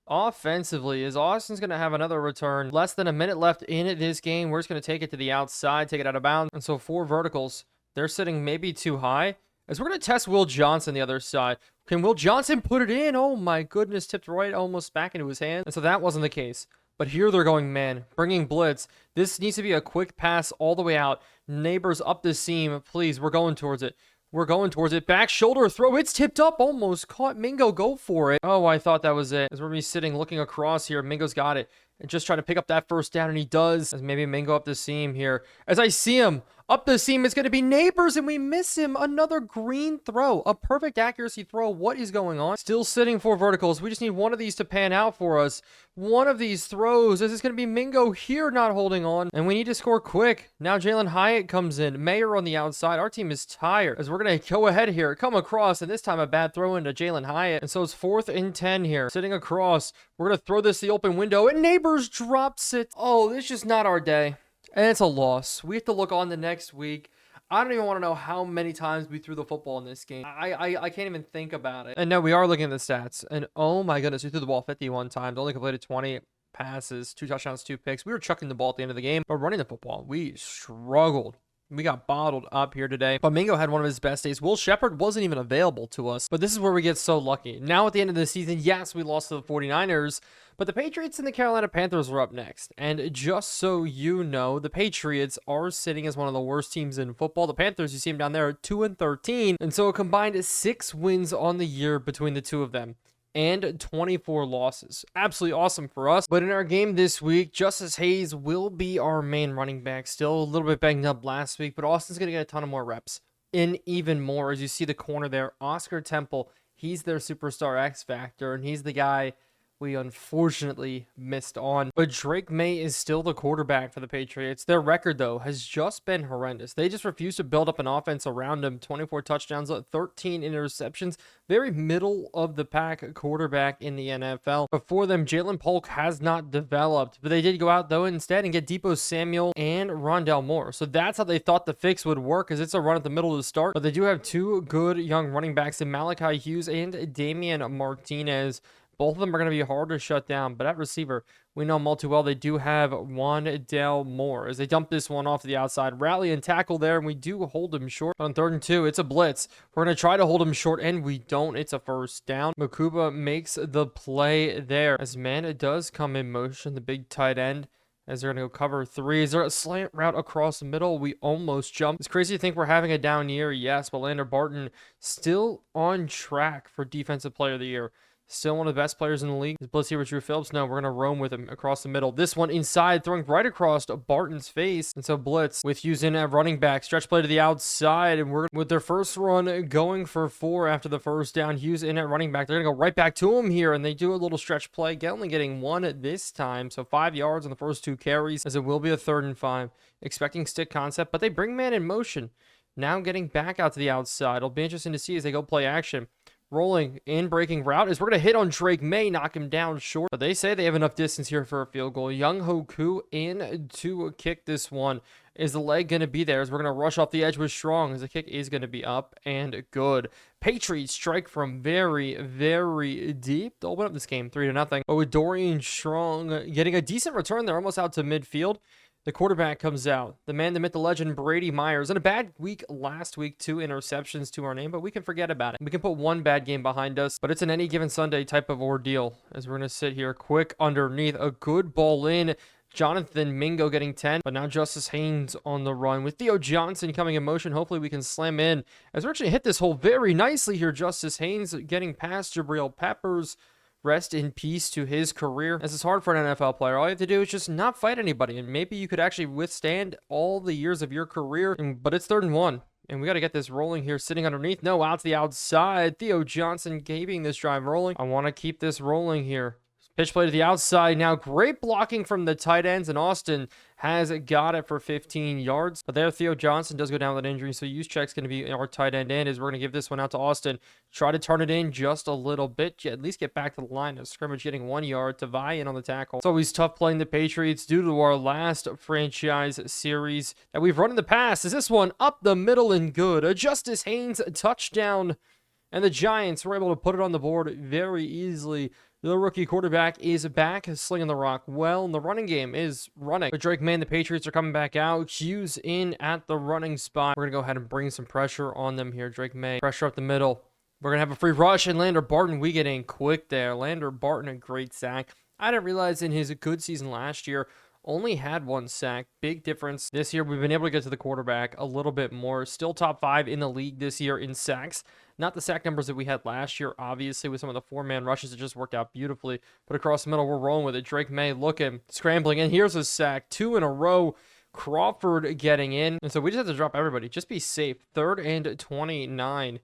S1: Offensively, is Austin's going to have another return. Less than a minute left in this game. We're just going to take it to the outside, take it out of bounds. And so 4 verticals. They're sitting maybe too high. As we're going to test Will Johnson the other side. Can Will Johnson put it in? Oh my goodness, tipped right almost back into his hand. And so that wasn't the case. But here they're going, man, bringing blitz. This needs to be a quick pass all the way out. Neighbors up the seam, please. We're going towards it. We're going towards it. Back shoulder throw. It's tipped up. Almost caught. Mingo, go for it. Oh, I thought that was it. As we're going to be sitting looking across here, Mingo's got it. And just trying to pick up that first down, and he does. As maybe Mingo up the seam here. As I see him up the seam, it's going to be Neighbors, and we miss him. Another green throw. A perfect accuracy throw. What is going on? Still sitting 4 verticals. We just need one of these to pan out for us. One of these throws. This is going to be Mingo here not holding on. And we need to score quick. Now Jalen Hyatt comes in. Mayer on the outside. Our team is tired. As we're going to go ahead here. Come across. And this time a bad throw into Jalen Hyatt. And so it's 4th and 10 here. Sitting across. We're going to throw this the open window. And Neighbors drops it. Oh, this is just not our day. And it's a loss. We have to look on the next week. I don't even want to know how many times we threw the football in this game. I can't even think about it. And no, we are looking at the stats. And oh my goodness, we threw the ball 51 times. Only completed 20 passes, 2 touchdowns, 2 picks. We were chucking the ball at the end of the game. But running the football, we struggled. We got bottled up here today. But Mingo had one of his best days. Will Shepard wasn't even available to us. But this is where we get so lucky. Now at the end of the season, yes, we lost to the 49ers. But the Patriots and the Carolina Panthers were up next. And just so you know, the Patriots are sitting as one of the worst teams in football. The Panthers, you see them down there, are 2-13. And so a combined 6 wins on the year between the two of them. And 24 losses. Absolutely awesome for us. But in our game this week, Justice Hayes will be our main running back. Still a little bit banged up last week, but Austin's going to get a ton of more reps. And even more, as you see the corner there, Oscar Temple, he's their superstar X Factor, and he's the guy we unfortunately missed on. But Drake May is still the quarterback for the Patriots. Their record, though, has just been horrendous. They just refuse to build up an offense around him. 24 touchdowns, 13 interceptions. Very middle of the pack quarterback in the NFL. Before them, Jalen Polk has not developed. But they did go out, though, instead and get Deebo Samuel and Rondale Moore. So that's how they thought the fix would work, as it's a run at the middle of the start. But they do have 2 good young running backs in Malachi Hughes and Damian Martinez. Both of them are going to be hard to shut down, but at receiver, we know them all too well. They do have Rondale Moore as they dump this one off to the outside. Rally and tackle there, and we do hold him short. On 3rd and 2, it's a blitz. We're going to try to hold him short, and we don't. It's a first down. Makuba makes the play there. As man, it does come in motion, the big tight end. As they're going to go cover 3. Is there a slant route across the middle? We almost jumped. It's crazy to think we're having a down year, yes, but Lander Barton still on track for Defensive Player of the Year. Still one of the best players in the league. Is blitz here with Drew Phillips? No, we're going to roam with him across the middle. This one inside, throwing right across Barton's face. And so blitz with Hughes in at running back. Stretch play to the outside. And we're with their first run going for 4 after the first down. Hughes in at running back. They're going to go right back to him here. And they do a little stretch play. Only getting 1 this time. So 5 yards on the first 2 carries, as it will be a 3rd and 5. Expecting stick concept, but they bring man in motion. Now getting back out to the outside. It'll be interesting to see as they go play action. Rolling in, breaking route, as we're going to hit on Drake May, knock him down short. But they say they have enough distance here for a field goal. Young Hoku in to kick this one. Is the leg going to be there? As we're going to rush off the edge with Strong, as the kick is going to be up and good. Patriots strike from very, very deep. They'll open up this game 3-0. But with Dorian Strong getting a decent return, they're almost out to midfield. The quarterback comes out. The man, the myth, the legend, Brady Myers. And a bad week last week. 2 interceptions to our name, but we can forget about it. We can put 1 bad game behind us, but it's an any given Sunday type of ordeal. As we're going to sit here quick underneath. A good ball in. Jonathan Mingo getting 10, but now Justice Haynes on the run with Theo Johnson coming in motion. Hopefully we can slam in. As we're actually hit this hole very nicely here. Justice Haynes getting past Jabril Peppers. Rest in peace to his career. As it's hard for an NFL player. All you have to do is just not fight anybody, and maybe you could actually withstand all the years of your career. But it's 3rd and 1, and we got to get this rolling here. Sitting underneath. No, out to the outside. Theo Johnson keeping this drive rolling. I want to keep this rolling here. Pitch play to the outside. Now, great blocking from the tight ends, and Austin has got it for 15 yards. But there, Theo Johnson does go down with an injury, so Juszczyk's going to be our tight end in, as we're going to give this one out to Austin. Try to turn it in just a little bit. At least get back to the line of scrimmage, getting 1 yard to vie in on the tackle. It's always tough playing the Patriots due to our last franchise series that we've run in the past. Is this one up the middle and good? A Justice Haynes touchdown, and the Giants were able to put it on the board very easily. The rookie quarterback is back, slinging the rock well, and the running game is running. With Drake May and the Patriots are coming back out. Hughes in at the running spot. We're going to go ahead and bring some pressure on them here. Drake May, pressure up the middle. We're going to have a free rush, and Lander Barton, we get in quick there. Lander Barton, a great sack. I didn't realize in his good season last year, only had 1 sack. Big difference. This year, we've been able to get to the quarterback a little bit more. Still top 5 in the league this year in sacks. Not the sack numbers that we had last year, obviously, with some of the 4-man rushes. It just worked out beautifully. But across the middle, we're rolling with it. Drake May looking, scrambling, and here's a sack. 2 in a row. Crawford getting in. And so we just have to drop everybody. Just be safe. 3rd and 29.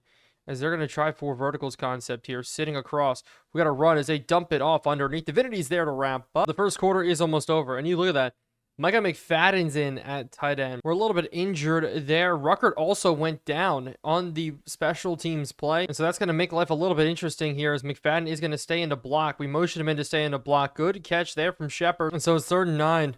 S1: As they're going to try 4 verticals concept here, sitting across. We got to run as they dump it off underneath. Divinity's there to wrap up. The first quarter is almost over. And you look at that. Micah McFadden's in at tight end. We're a little bit injured there. Ruckert also went down on the special teams play. And so that's going to make life a little bit interesting here, as McFadden is going to stay into block. We motion him in to stay into block. Good catch there from Shepard. And so it's 3rd and 9.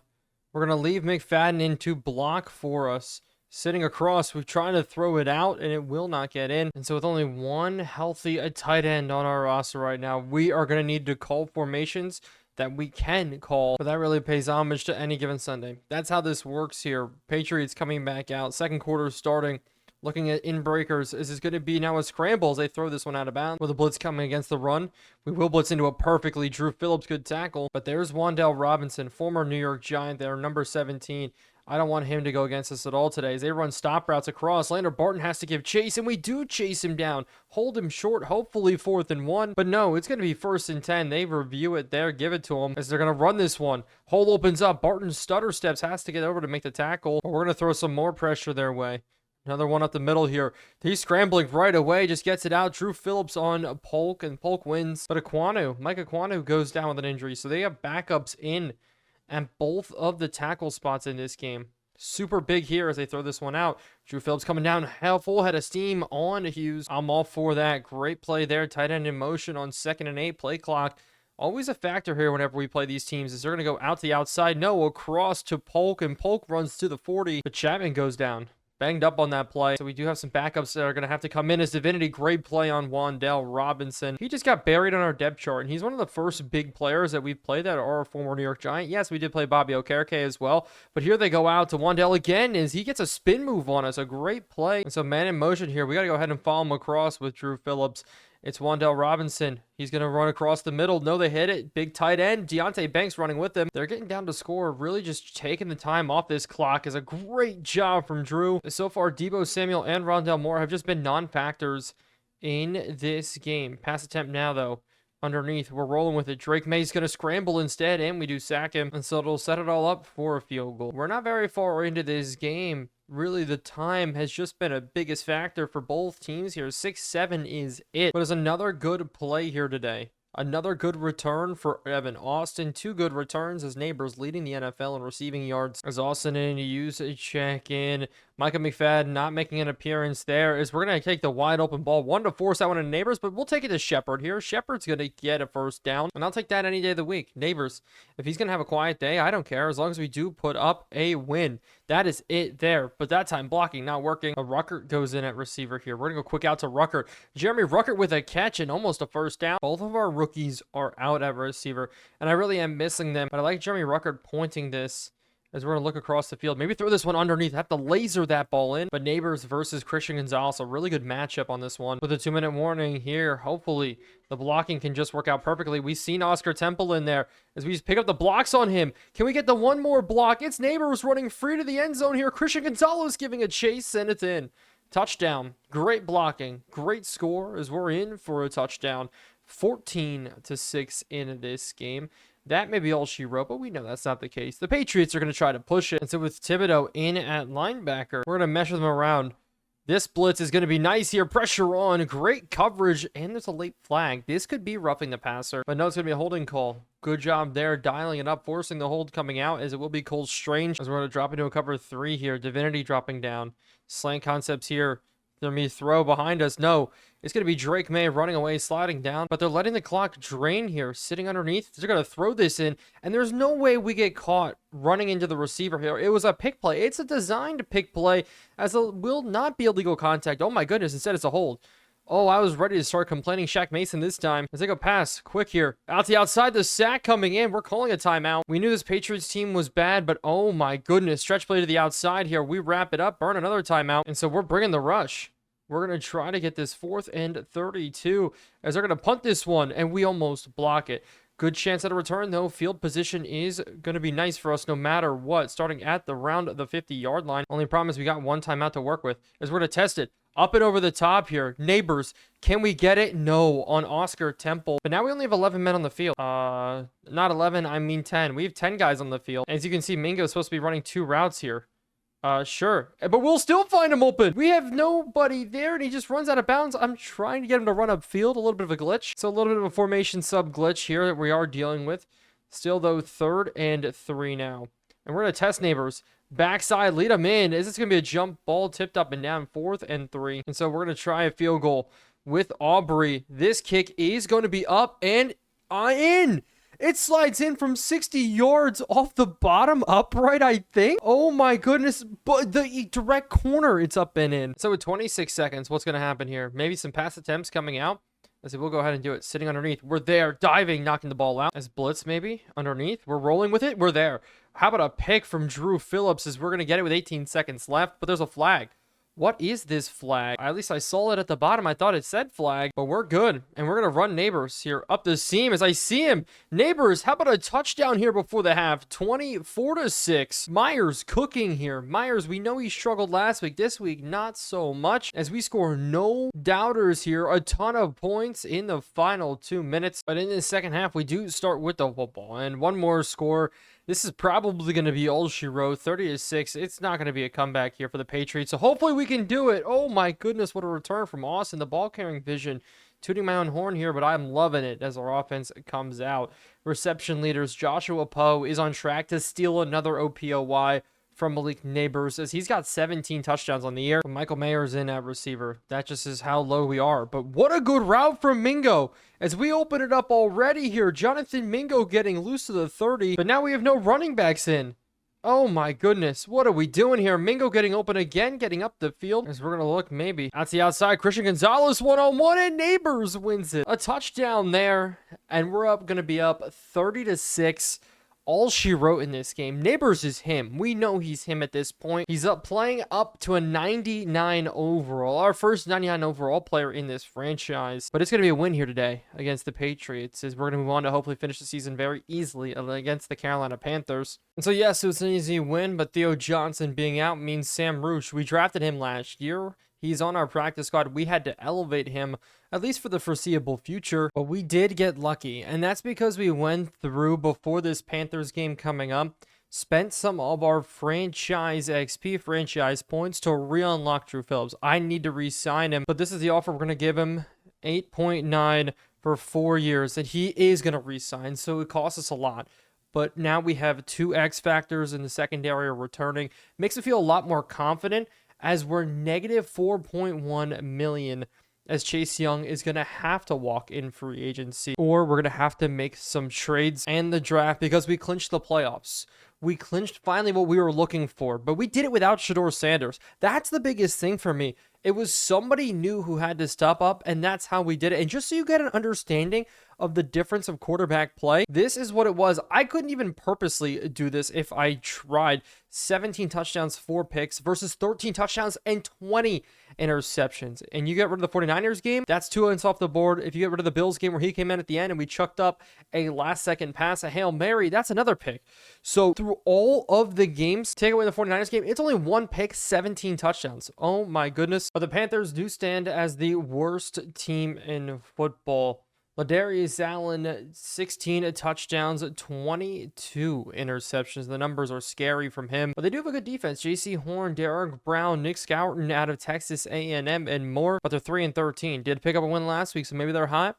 S1: We're going to leave McFadden in to block for us. Sitting across, we're trying to throw it out, and it will not get in. And so with only 1 healthy tight end on our roster right now, we are going to need to call formations that we can call, but that really pays homage to any given Sunday. That's how this works here. Patriots coming back out. Second quarter starting. Looking at in-breakers. Is this going to be now a scramble as they throw this one out of bounds? With a blitz coming against the run. We will blitz into it perfectly. Drew Phillips, good tackle. But there's Wan'Dale Robinson, former New York Giant there, number 17. I don't want him to go against us at all today. As they run stop routes across, Lander Barton has to give chase, and we do chase him down. Hold him short, hopefully 4th and 1. But no, it's going to be 1st and 10. They review it there, give it to him, as they're going to run this one. Hole opens up. Barton stutter steps, has to get over to make the tackle. But we're going to throw some more pressure their way. Another one up the middle here. He's scrambling right away, just gets it out. Drew Phillips on Polk, and Polk wins. But Mike Ekwonu goes down with an injury, so they have backups in and both of the tackle spots in this game. Super big here as they throw this one out. Drew Phillips coming down, full head of steam on Hughes. I'm all for that. Great play there. Tight end in motion on 2nd and 8. Play clock. Always a factor here whenever we play these teams, is they're going to go out to the outside. No, across to Polk, and Polk runs to the 40. But Chapman goes down. Banged up on that play. So we do have some backups that are going to have to come in as Divinity. Great play on Wan'Dale Robinson. He just got buried on our depth chart, and he's one of the first big players that we've played that are a former New York Giant. Yes, we did play Bobby Okereke as well, but here they go out to Wan'Dale again as he gets a spin move on us. A great play. And so man in motion here. We got to go ahead and follow him across with Drew Phillips. It's Wan'Dale Robinson. He's going to run across the middle. No, they hit it. Big tight end. Deontay Banks running with them. They're getting down to score. Really just taking the time off this clock is a great job from Drew. So far, Deebo Samuel and Rondell Moore have just been non-factors in this game. Pass attempt now, though. Underneath, we're rolling with it. Drake May's going to scramble instead, and we do sack him. And so it'll set it all up for a field goal. We're not very far into this game. Really, the time has just been a biggest factor for both teams here. 6-7 is it. But it's another good play here today. Another good return for Evan Austin. 2 good returns as Neighbors leading the NFL in receiving yards. As Austin in to use a check-in. Micah McFadden not making an appearance there. As we're going to take the wide open ball. 1 to force that one to Neighbors, but we'll take it to Shepard here. Shepard's going to get a first down, and I'll take that any day of the week. Neighbors, if he's going to have a quiet day, I don't care, as long as we do put up a win. That is it there, but that time blocking not working. A Ruckert goes in at receiver here. We're going to go quick out to Ruckert. Jeremy Ruckert with a catch and almost a first down. Both of our rookies are out at receiver, and I really am missing them, but I like Jeremy Ruckert pointing this as we're going to look across the field. Maybe throw this one underneath. Have to laser that ball in. But Neighbors versus Christian Gonzalez, a really good matchup on this one. With a 2-minute warning here, hopefully the blocking can just work out perfectly. We've seen Oscar Temple in there as we just pick up the blocks on him. Can we get the one more block? It's Neighbors running free to the end zone here. Christian Gonzalez giving a chase, and it's in. Touchdown. Great blocking. Great score as we're in for a touchdown. 14-6 in this game. That may be all she wrote, but we know that's not the case. The Patriots are going to try to push it. And so with Thibodeau in at linebacker, we're going to mesh them around. This blitz is going to be nice here. Pressure on. Great coverage. And there's a late flag. This could be roughing the passer. But no, it's going to be a holding call. Good job there, dialing it up, forcing the hold coming out, as it will be Cole Strange. As we're going to drop into a cover 3 here. Divinity dropping down. Slant concepts here. There may throw behind us. No, it's going to be Drake May running away, sliding down. But they're letting the clock drain here, sitting underneath. They're going to throw this in, and there's no way we get caught running into the receiver here. It was a pick play. It's a designed pick play, as it will not be illegal contact. Oh my goodness, instead it's a hold. Oh, I was ready to start complaining Shaq Mason this time. Let's take a pass. Quick here. Out the outside, the sack coming in. We're calling a timeout. We knew this Patriots team was bad, but oh my goodness. Stretch play to the outside here. We wrap it up, burn another timeout, and so we're bringing the rush. We're going to try to get this 4th and 32, as they're going to punt this one, and we almost block it. Good chance at a return, though. Field position is going to be nice for us no matter what, starting at the round of the 50-yard line. Only problem is we got one timeout to work with, as we're going to test it. Up and over the top here. Neighbors, can we get it? No, on Oscar Temple. But now we only have 11 men on the field. Not 11, I mean 10. We have 10 guys on the field. As you can see, Mingo is supposed to be running 2 routes here. Sure. But we'll still find him open. We have nobody there, and he just runs out of bounds. I'm trying to get him to run upfield. A little bit of a glitch. So a little bit of a formation sub glitch here that we are dealing with. Still, though, 3rd and 3 now. And we're going to test Neighbors. Backside, lead him in. Is this going to be a jump ball tipped up and down? 4th and 3. And so we're going to try a field goal with Aubrey. This kick is going to be up and in. It slides in from 60 yards off the bottom upright, I think. Oh my goodness. But the direct corner, it's up and in. So with 26 seconds, what's going to happen here? Maybe some pass attempts coming out. I said, we'll go ahead and do it. Sitting underneath. We're there. Diving, knocking the ball out. As blitz, maybe. Underneath. We're rolling with it. We're there. How about a pick from Drew Phillips, as we're going to get it with 18 seconds left. But there's a flag. What is this flag? At least I saw it at the bottom. I thought it said flag, but we're good. And we're going to run Neighbors here up the seam as I see him. Neighbors, how about a touchdown here before the half? 24-6. Myers cooking here. Myers, we know he struggled last week. This week, not so much, as we score no doubters here. A ton of points in the final 2 minutes. But in the second half, we do start with the football. And one more score. This is probably going to be all she wrote, 30-6. It's not going to be a comeback here for the Patriots. So hopefully we can do it. Oh my goodness, what a return from Austin. The ball carrying vision. Tooting my own horn here, but I'm loving it as our offense comes out. Reception leaders, Joshua Poe is on track to steal another OPOY from Malik Neighbors, as he's got 17 touchdowns on the year. Michael Mayer's in at receiver. That just is how low we are. But what a good route from Mingo, as we open it up already here. Jonathan Mingo getting loose to the 30, but now we have no running backs in. Oh my goodness, what are we doing here? Mingo getting open again, getting up the field, as we're going to look maybe. That's the outside, Christian Gonzalez one-on-one, and Neighbors wins it. A touchdown there, and we're going to be up 30-6. All she wrote in this game. Neighbors is him. We know he's him at this point. He's playing up to a 99 overall. Our first 99 overall player in this franchise. But it's going to be a win here today against the Patriots, as we're going to move on to hopefully finish the season very easily against the Carolina Panthers. And so yes, it was an easy win, but Theo Johnson being out means Sam Roosh. We drafted him last year. He's on our practice squad. We had to elevate him, at least for the foreseeable future. But we did get lucky, and that's because we went through, before this Panthers game coming up, spent some of our franchise XP, franchise points, to re-unlock Drew Phillips. I need to re-sign him, but this is the offer. We're going to give him 8.9 for 4 years, and he is going to re-sign, so it costs us a lot. But now we have 2 X factors in the secondary returning. Makes me feel a lot more confident, as we're negative 4.1 million, as Chase Young is going to have to walk in free agency, or we're going to have to make some trades and the draft, because we clinched the playoffs. We clinched finally what we were looking for, but we did it without Shedeur Sanders. That's the biggest thing for me. It was somebody new who had to step up, and that's how we did it. And just so you get an understanding of the difference of quarterback play, this is what it was. I couldn't even purposely do this if I tried. 17 touchdowns, 4 picks versus 13 touchdowns and 20 interceptions. And you get rid of the 49ers game, that's 2 points off the board. If you get rid of the Bills game where he came in at the end and we chucked up a last-second pass, a Hail Mary, that's another pick. So through all of the games, take away the 49ers game, it's only 1 pick, 17 touchdowns. Oh my goodness. But the Panthers do stand as the worst team in football. Ladarius Allen, 16 touchdowns, 22 interceptions. The numbers are scary from him, but they do have a good defense. J.C. Horn, Derek Brown, Nick Scouton out of Texas A&M, and more, but they're 3-13. Did pick up a win last week, so maybe they're hot.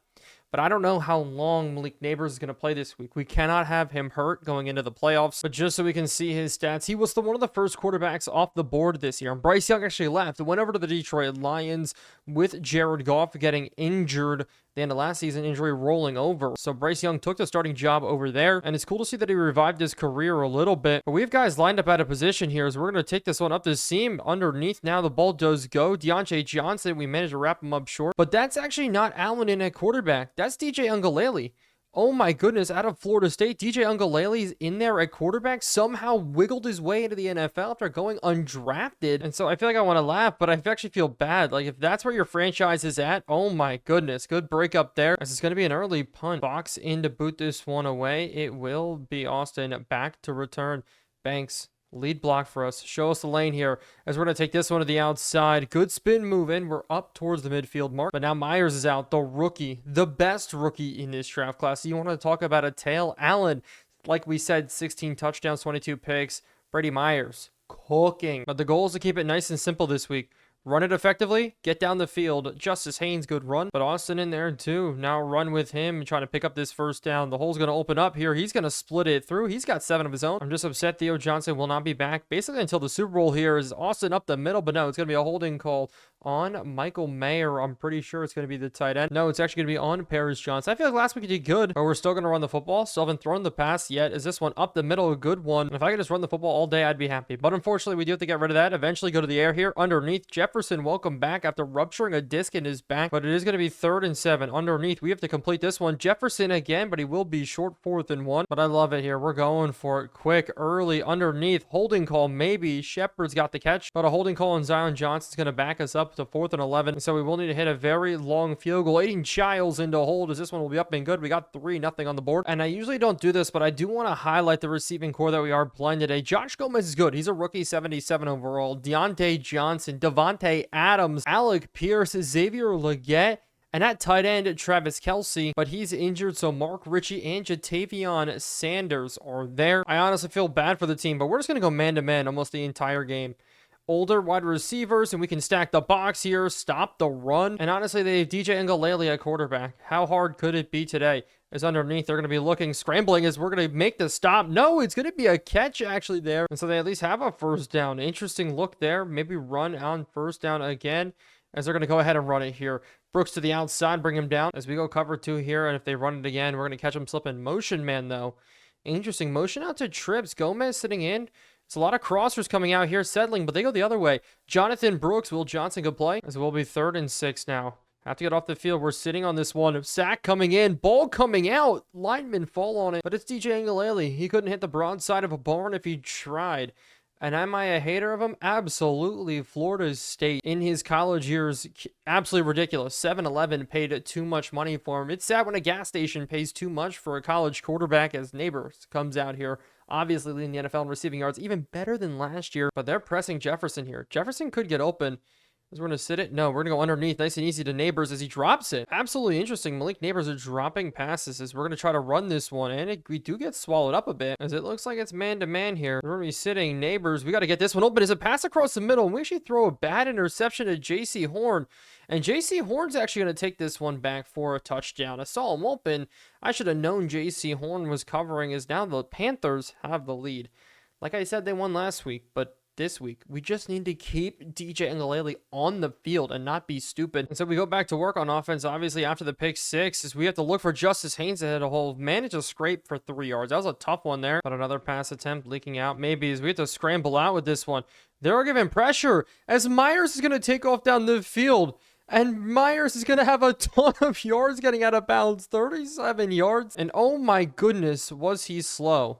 S1: But I don't know how long Malik Neighbors is going to play this week. We cannot have him hurt going into the playoffs. But just so we can see his stats, he was one of the first quarterbacks off the board this year. And Bryce Young actually left. Went over to the Detroit Lions with Jared Goff getting injured. The end of last season, injury rolling over. So Bryce Young took the starting job over there. And it's cool to see that he revived his career a little bit. But we have guys lined up out of position here as we're going to take this one up the seam underneath. Now the ball does go. Deontay Johnson, we managed to wrap him up short. But that's actually not Allen in at quarterback. That's DJ Uiagalelei. Oh my goodness, out of Florida State, DJ Uiagalelei's in there at quarterback, somehow wiggled his way into the NFL after going undrafted. And so I feel like I want to laugh, but I actually feel bad. Like, if that's where your franchise is at, oh my goodness, good break up there. This is going to be an early punt. Box in to boot this one away. It will be Austin back to return. Banks. Lead block for us. Show us the lane here as we're going to take this one to the outside. Good spin move in. We're up towards the midfield mark. But now Myers is out. The rookie. The best rookie in this draft class. You want to talk about a tail? Allen, like we said, 16 touchdowns, 22 picks. Brady Myers, cooking. But the goal is to keep it nice and simple this week. Run it effectively, get down the field. Justice Haynes, good run. But Austin in there too. Now run with him, trying to pick up this first down. The hole's going to open up here. He's going to split it through. He's got 7 of his own. I'm just upset Theo Johnson will not be back basically until the Super Bowl here. Is Austin up the middle, but no, it's going to be a holding call on Michael Mayer. I'm pretty sure it's going to be the tight end. No, it's actually going to be on Paris Johnson. I feel like last week he did good, but we're still going to run the football. Still haven't thrown the pass yet. Is this one up the middle a good one? And if I could just run the football all day, I'd be happy. But unfortunately, we do have to get rid of that. Eventually go to the air here. Underneath, Jefferson, welcome back after rupturing a disc in his back. But it is going to be 3rd and 7. Underneath, we have to complete this one. Jefferson again, but he will be short 4th and 1. But I love it here. We're going for it quick, early, underneath. Holding call, maybe. Shepard's got the catch, but a holding call on Zion Johnson's going to back us up to 4th and 11. So we will need to hit a very long field goal. Aiden Childs into hold as this one will be up and good. We got 3-0 on the board. And I usually don't do this, but I do want to highlight the receiving core that we are playing today. Josh Gomez is good. He's a rookie, 77 overall. Deontay Johnson, Devontae Adams, Alec Pierce, Xavier Legette, and at tight end, Travis Kelce, but he's injured, so Mark Ritchie and Shedeur Sanders are there. I honestly feel bad for the team, but we're just going to go man-to-man almost the entire game. Older wide receivers, and we can stack the box here, stop the run. And honestly, they have DJ Uiagalelei at quarterback. How hard could it be today? As underneath, they're going to be looking, scrambling as we're going to make the stop. No, it's going to be a catch actually there. And so they at least have a first down. Interesting look there. Maybe run on first down again, as they're going to go ahead and run it here. Brooks to the outside, bring him down as we go cover 2 here. And if they run it again, we're going to catch him slipping. Motion man, though. Interesting. Motion out to trips. Gomez sitting in. It's a lot of crossers coming out here, settling, but they go the other way. Jonathan Brooks, Will Johnson could play, as it will be 3rd and 6 now. Have to get off the field. We're sitting on this one. Sack coming in. Ball coming out. Linemen fall on it. But it's DJ Uiagalelei. He couldn't hit the broadside of a barn if he tried. And am I a hater of him? Absolutely. Florida State in his college years, absolutely ridiculous. 7-11 paid too much money for him. It's sad when a gas station pays too much for a college quarterback, as Neighbors comes out here, obviously leading the NFL in receiving yards, even better than last year. But they're pressing Jefferson here. Jefferson could get open. We're going to sit it. No, we're going to go underneath. Nice and easy to Neighbors as he drops it. Absolutely interesting. Malik Neighbors are dropping passes as we're going to try to run this one. And we do get swallowed up a bit as it looks like it's man-to-man here. We're going to be sitting Neighbors. We got to get this one open. Is a pass across the middle. And we actually throw a bad interception to J.C. Horn. And J.C. Horn's actually going to take this one back for a touchdown. I saw him open. I should have known J.C. Horn was covering, as now the Panthers have the lead. Like I said, they won last week, but this week, we just need to keep DJ Uiagalelei on the field and not be stupid. And so we go back to work on offense, obviously, after the pick 6, as we have to look for Justice Haynes to hit a hole. Managed to scrape for 3 yards. That was a tough one there, but another pass attempt leaking out. Maybe as we have to scramble out with this one. They're giving pressure as Myers is going to take off down the field. And Myers is going to have a ton of yards getting out of bounds. 37 yards. And oh my goodness, was he slow.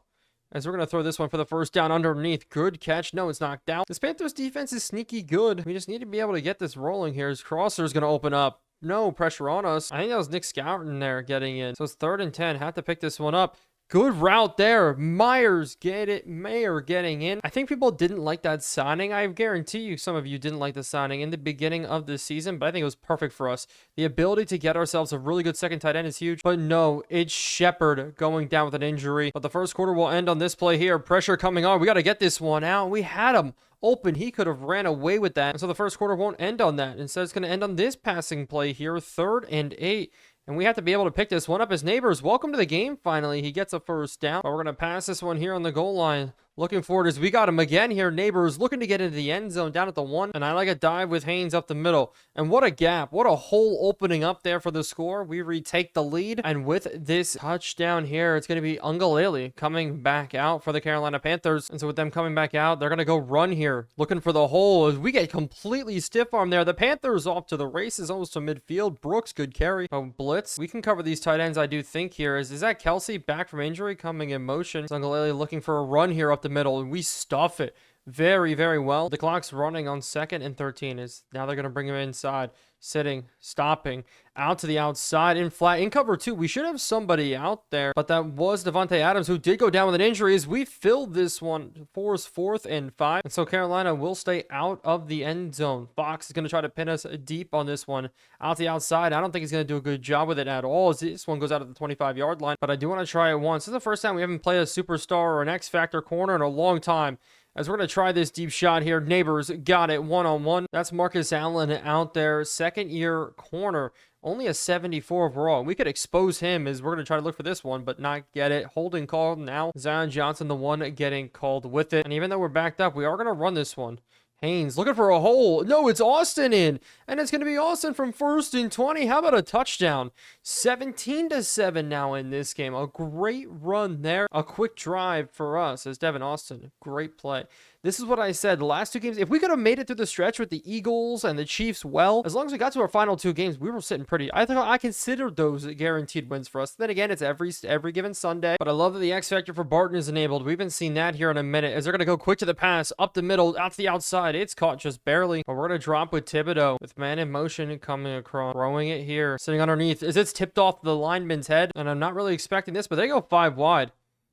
S1: As we're going to throw this one for the first down underneath. Good catch. No, it's knocked out. This Panthers defense is sneaky good. We just need to be able to get this rolling here. His crosser is going to open up. No pressure on us. I think that was Nick Scouton there getting in. So it's 3rd and 10. Have to pick this one up. Good route there. Myers get it. Mayer getting in. I think people didn't like that signing. I guarantee you some of you didn't like the signing in the beginning of the season, but I think it was perfect for us. The ability to get ourselves a really good second tight end is huge, but no, it's Shepard going down with an injury. But the first quarter will end on this play here. Pressure coming on. We got to get this one out. We had him open. He could have ran away with that. And so the first quarter won't end on that. Instead, it's going to end on this passing play here. 3rd and 8. And we have to be able to pick this one up as Neighbors. Welcome to the game, finally. He gets a first down. But we're going to pass this one here on the goal line. Looking forward as we got him again here. Neighbors looking to get into the end zone down at the 1. And I like a dive with Haynes up the middle. And what a gap. What a hole opening up there for the score. We retake the lead. And with this touchdown here, it's going to be Ungalele coming back out for the Carolina Panthers. And so with them coming back out, they're going to go run here. Looking for the hole as we get completely stiff arm there. The Panthers off to the races, almost to midfield. Brooks, good carry. Oh, blitz. We can cover these tight ends, I do think here. Is that Kelsey back from injury coming in motion? Ungalele looking for a run here up the middle, and we stuff it very, very well. The clock's running on 2nd and 13. Is now they're going to bring him inside, sitting, stopping, out to the outside, in flat, in cover 2. We should have somebody out there, but that was Devontae Adams, who did go down with an injury as we filled this one. 4th and 5. And so Carolina will stay out of the end zone. Fox is going to try to pin us deep on this one. Out to the outside. I don't think he's going to do a good job with it at all as this one goes out at the 25-yard line, but I do want to try it once. This is the first time we haven't played a superstar or an X-Factor corner in a long time. As we're going to try this deep shot here. Neighbors got it one-on-one. That's Marcus Allen out there. 2nd-year corner. Only a 74 overall. We could expose him as we're going to try to look for this one, but not get it. Holding called now. Zion Johnson, the one getting called with it. And even though we're backed up, we are going to run this one. Haynes looking for a hole. No, it's Austin in. And it's going to be Austin from 1st and 20. How about a touchdown? 17-7 now in this game. A great run there. A quick drive for us as Devin Austin. Great play. This is what I said. The last 2 games, if we could have made it through the stretch with the Eagles and the Chiefs well, as long as we got to our final 2 games, we were sitting pretty. I considered those guaranteed wins for us. Then again, it's every given Sunday. But I love that the X Factor for Barton is enabled. We haven't seen that here in a minute as they're going to go quick to the pass, up the middle, out to the outside. It's caught just barely. But we're going to drop with Thibodeau with man in motion coming across. Throwing it here. Sitting underneath. As it's tipped off the lineman's head. And I'm not really expecting this, but they go 5 wide.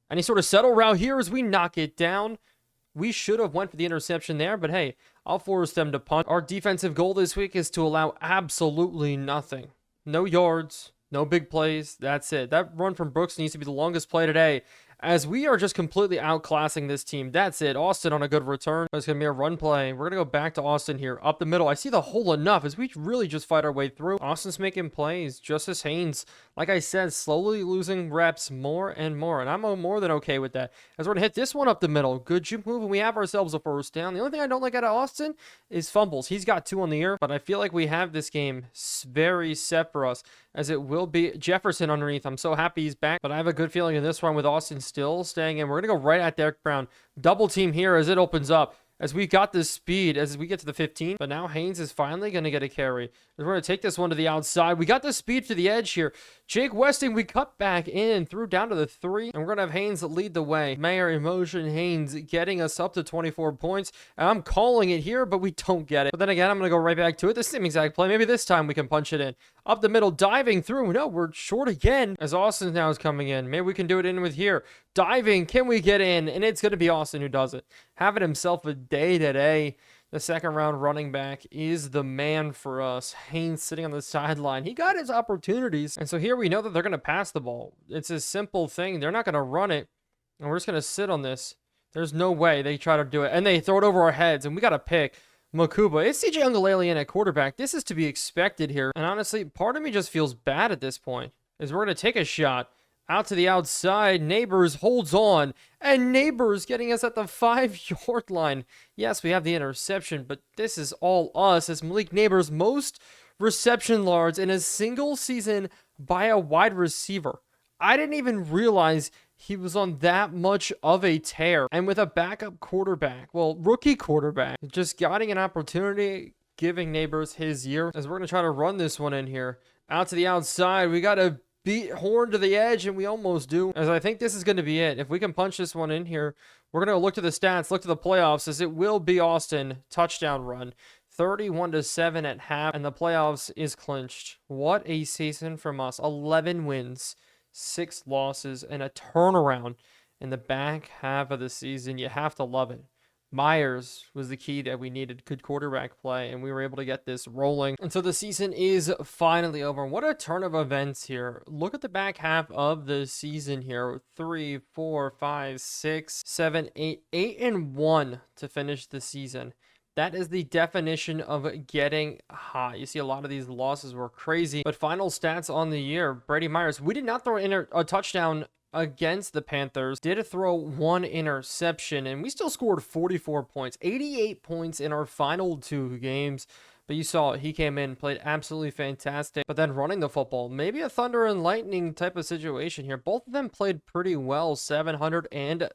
S1: And he sort of settle route here as we knock it down. We should have went for the interception there, but hey, I'll force them to punt. Our defensive goal this week is to allow absolutely nothing. No yards, no big plays. That's it. That run from Brooks needs to be the longest play today, as we are just completely outclassing this team. That's it. Austin on a good return. It's going to be a run play. We're going to go back to Austin here. Up the middle. I see the hole enough as we really just fight our way through. Austin's making plays. Justice Haynes, like I said, slowly losing reps more and more. And I'm more than okay with that. As we're going to hit this one up the middle. Good juke move, and we have ourselves a first down. The only thing I don't like out of Austin is fumbles. He's got 2 on the year, but I feel like we have this game very set for us, as it will be Jefferson underneath. I'm so happy he's back, but I have a good feeling in this one with Austin still staying in. We're going to go right at Derek Brown. Double team here as it opens up. As we got the speed as we get to the 15. But now Haynes is finally going to get a carry. We're going to take this one to the outside. We got the speed to the edge here. Jake Westing, we cut back in and threw down to the 3. And we're going to have Haynes lead the way. Mayer in motion. Haynes getting us up to 24 points. And I'm calling it here, but we don't get it. But then again, I'm going to go right back to it. The same exact play. Maybe this time we can punch it in. Up the middle, diving through. No, we're short again as Austin now is coming in. Maybe we can do it in with here. Diving, can we get in? And it's going to be Austin who does it. Having himself a day today. The second round running back is the man for us. Haynes sitting on the sideline. He got his opportunities. And so here we know that they're going to pass the ball. It's a simple thing. They're not going to run it. And we're just going to sit on this. There's no way they try to do it. And they throw it over our heads. And we got to pick Makuba. It's CJ Ungalele in at quarterback. This is to be expected here. And honestly, part of me just feels bad at this point. Is we're going to take a shot. Out to the outside, Neighbors holds on, and Neighbors getting us at the 5-yard line. Yes, we have the interception, but this is all us as Malik Neighbors' most reception yards in a single season by a wide receiver. I didn't even realize he was on that much of a tear. And with a backup quarterback, well, rookie quarterback, just getting an opportunity, giving Neighbors his year, as we're going to try to run this one in here. Out to the outside, we got to beat Horn to the edge, and we almost do, as I think this is going to be it. If we can punch this one in here, we're going to look to the stats, look to the playoffs, as it will be Austin touchdown run. 31-7 at half, and the playoffs is clinched. What a season from us. 11 wins, 6 losses, and a turnaround in the back half of the season. You have to love it. Myers was the key that we needed. Good quarterback play, and we were able to get this rolling. And so the season is finally over. What a turn of events here. Look at the back half of the season here. 3, 4, 5, 6, 7, 8. 8-1 to finish the season. That is the definition of getting hot. You see a lot of these losses were crazy, but final stats on the year, Brady Myers, we did not throw in a touchdown against the Panthers, did throw 1 interception, and we still scored 44 points, 88 points in our final 2 games. But you saw he came in, played absolutely fantastic, but then running the football, maybe a thunder and lightning type of situation here. Both of them played pretty well, 700 and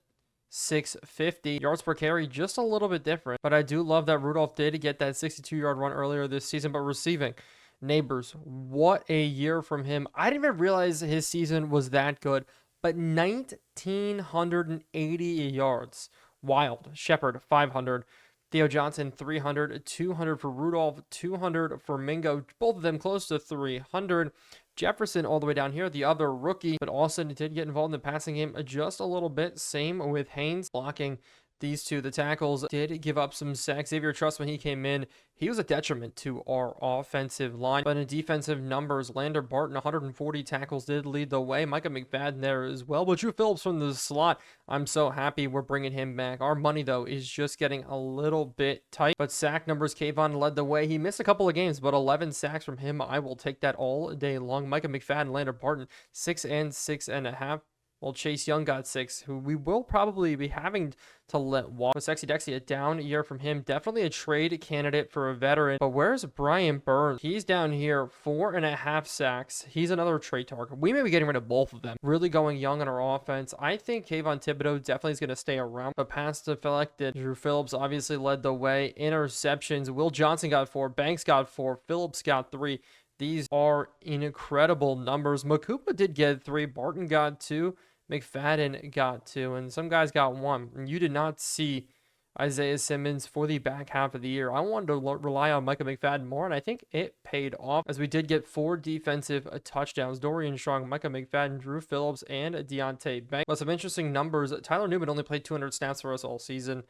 S1: 650 yards per carry, just a little bit different. But I do love that Rudolph did get that 62-yard run earlier this season. But receiving, Neighbors, what a year from him. I didn't even realize his season was that good, but 1,980 yards. Wild. Shepard, 500. Theo Johnson, 300. 200 for Rudolph, 200 for Mingo. Both of them close to 300. Jefferson all the way down here, the other rookie, but Austin did get involved in the passing game just a little bit. Same with Haynes blocking these two. The tackles did give up some sacks. Xavier Truss, when he came in, he was a detriment to our offensive line. But in defensive numbers, Lander Barton, 140 tackles, did lead the way. Micah McFadden there as well. But Drew Phillips from the slot, I'm so happy we're bringing him back. Our money, though, is just getting a little bit tight. But sack numbers, Kayvon led the way. He missed a couple of games, but 11 sacks from him. I will take that all day long. Micah McFadden, Lander Barton, 6 and 6.5. Well, Chase Young got 6, who we will probably be having to let walk. But Sexy Dexy, a down year from him. Definitely a trade candidate for a veteran. But where's Brian Burns? He's down here, 4.5 sacks. He's another trade target. We may be getting rid of both of them. Really going young on our offense. I think Kayvon Thibodeau definitely is going to stay around. But past deflected, Drew Phillips obviously led the way. Interceptions. Will Johnson got 4. Banks got 4. Phillips got 3. These are incredible numbers. Makupa did get 3. Barton got 2. McFadden got 2, and some guys got 1. And you did not see Isaiah Simmons for the back half of the year. I wanted to rely on Micah McFadden more, and I think it paid off as we did get 4 defensive touchdowns. Dorian Strong, Micah McFadden, Drew Phillips, and Deontay Banks. But some interesting numbers. Tyler Newman only played 200 snaps for us all season,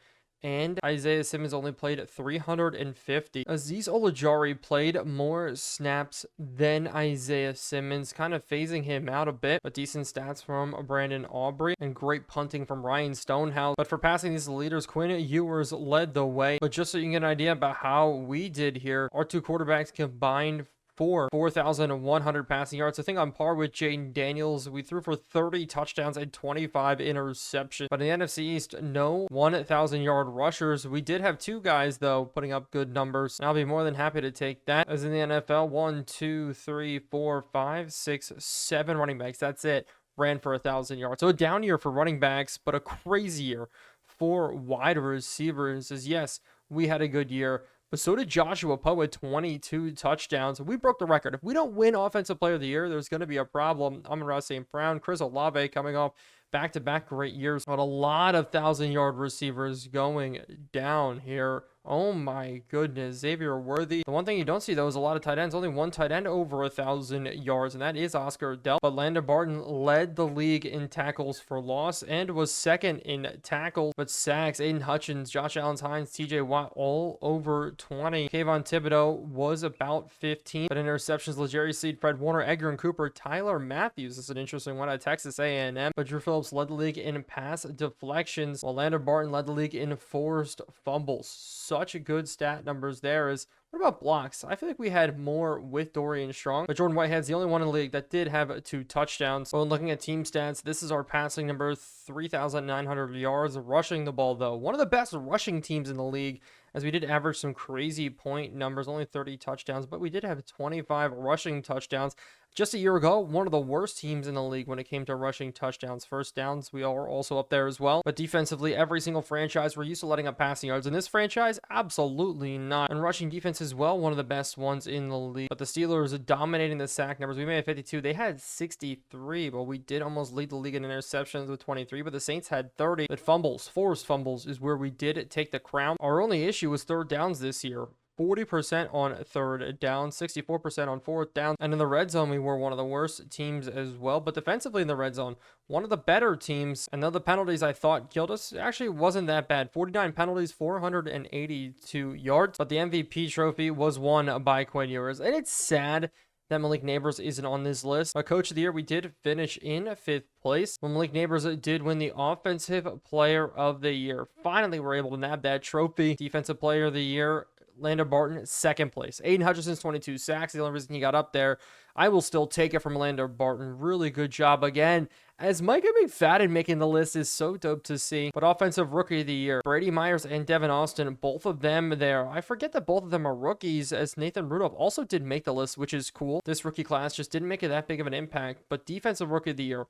S1: and Isaiah Simmons only played 350. Azeez Ojulari played more snaps than Isaiah Simmons, kind of phasing him out a bit, but decent stats from Brandon Aubrey and great punting from Ryan Stonehouse. But for passing these leaders, Quinn Ewers led the way. But just so you can get an idea about how we did here, our 2 quarterbacks combined for 4,100 passing yards. I think on par with Jaden Daniels. We threw for 30 touchdowns and 25 interceptions. But in the NFC East, no 1,000-yard rushers. We did have 2 guys, though, putting up good numbers. And I'll be more than happy to take that. As in the NFL, 1, 2, 3, 4, 5, 6, 7 running backs. That's it. Ran for 1,000 yards. So a down year for running backs, but a crazy year for wide receivers. As yes, we had a good year, but so did Joshua Poe with 22 touchdowns. We broke the record. If we don't win Offensive Player of the Year, there's going to be a problem. Amon-Ra St. Brown, Chris Olave coming off back-to-back great years, but a lot of 1,000-yard receivers going down here. Oh my goodness, Xavier Worthy. The one thing you don't see, though, is a lot of tight ends. Only 1 tight end over 1,000 yards, and that is Oscar Dell. But Lander Barton led the league in tackles for loss and was second in tackles. But sacks, Aiden Hutchins, Josh Allen-Hines, TJ Watt, all over 20. Kayvon Thibodeau was about 15. But interceptions, L'Jarius Sneed, Fred Warner, Edgar and Cooper, Tyler Matthews. This is an interesting one at Texas A&M. But Drew Phillips led the league in pass deflections, while Lander Barton led the league in forced fumbles. Such good stat numbers there. What about blocks? I feel like we had more with Dorian Strong, but Jordan Whitehead's the only one in the league that did have 2 touchdowns. So when looking at team stats, this is our passing number, 3,900 yards. Rushing the ball, though, one of the best rushing teams in the league, as we did average some crazy point numbers, only 30 touchdowns, but we did have 25 rushing touchdowns. Just a year ago, one of the worst teams in the league when it came to rushing touchdowns. First downs, we are also up there as well. But defensively, every single franchise, we're used to letting up passing yards. In this franchise, absolutely not. And rushing defense as well, one of the best ones in the league. But the Steelers are dominating the sack numbers. We made 52. They had 63. But we did almost lead the league in interceptions with 23. But the Saints had 30. But fumbles, forced fumbles, is where we did take the crown. Our only issue was third downs this year. 40% on third down, 64% on fourth down. And in the red zone, we were one of the worst teams as well. But defensively in the red zone, one of the better teams. And the penalties I thought killed us actually wasn't that bad. 49 penalties, 482 yards. But the MVP trophy was won by Quinn Ewers. And it's sad that Malik Neighbors isn't on this list. But Coach of the Year, we did finish in 5th place. When Malik Neighbors did win the Offensive Player of the Year. Finally, we're able to nab that trophy. Defensive Player of the Year, Landon Barton, 2nd place. Aiden Hutchinson's 22 sacks. The only reason he got up there. I will still take it from Landon Barton. Really good job again. As Micah McFadden making the list is so dope to see. But Offensive Rookie of the Year, Brady Myers and Devin Austin, both of them there. I forget that both of them are rookies, as Nathan Rudolph also did make the list, which is cool. This rookie class just didn't make it that big of an impact. But Defensive Rookie of the Year,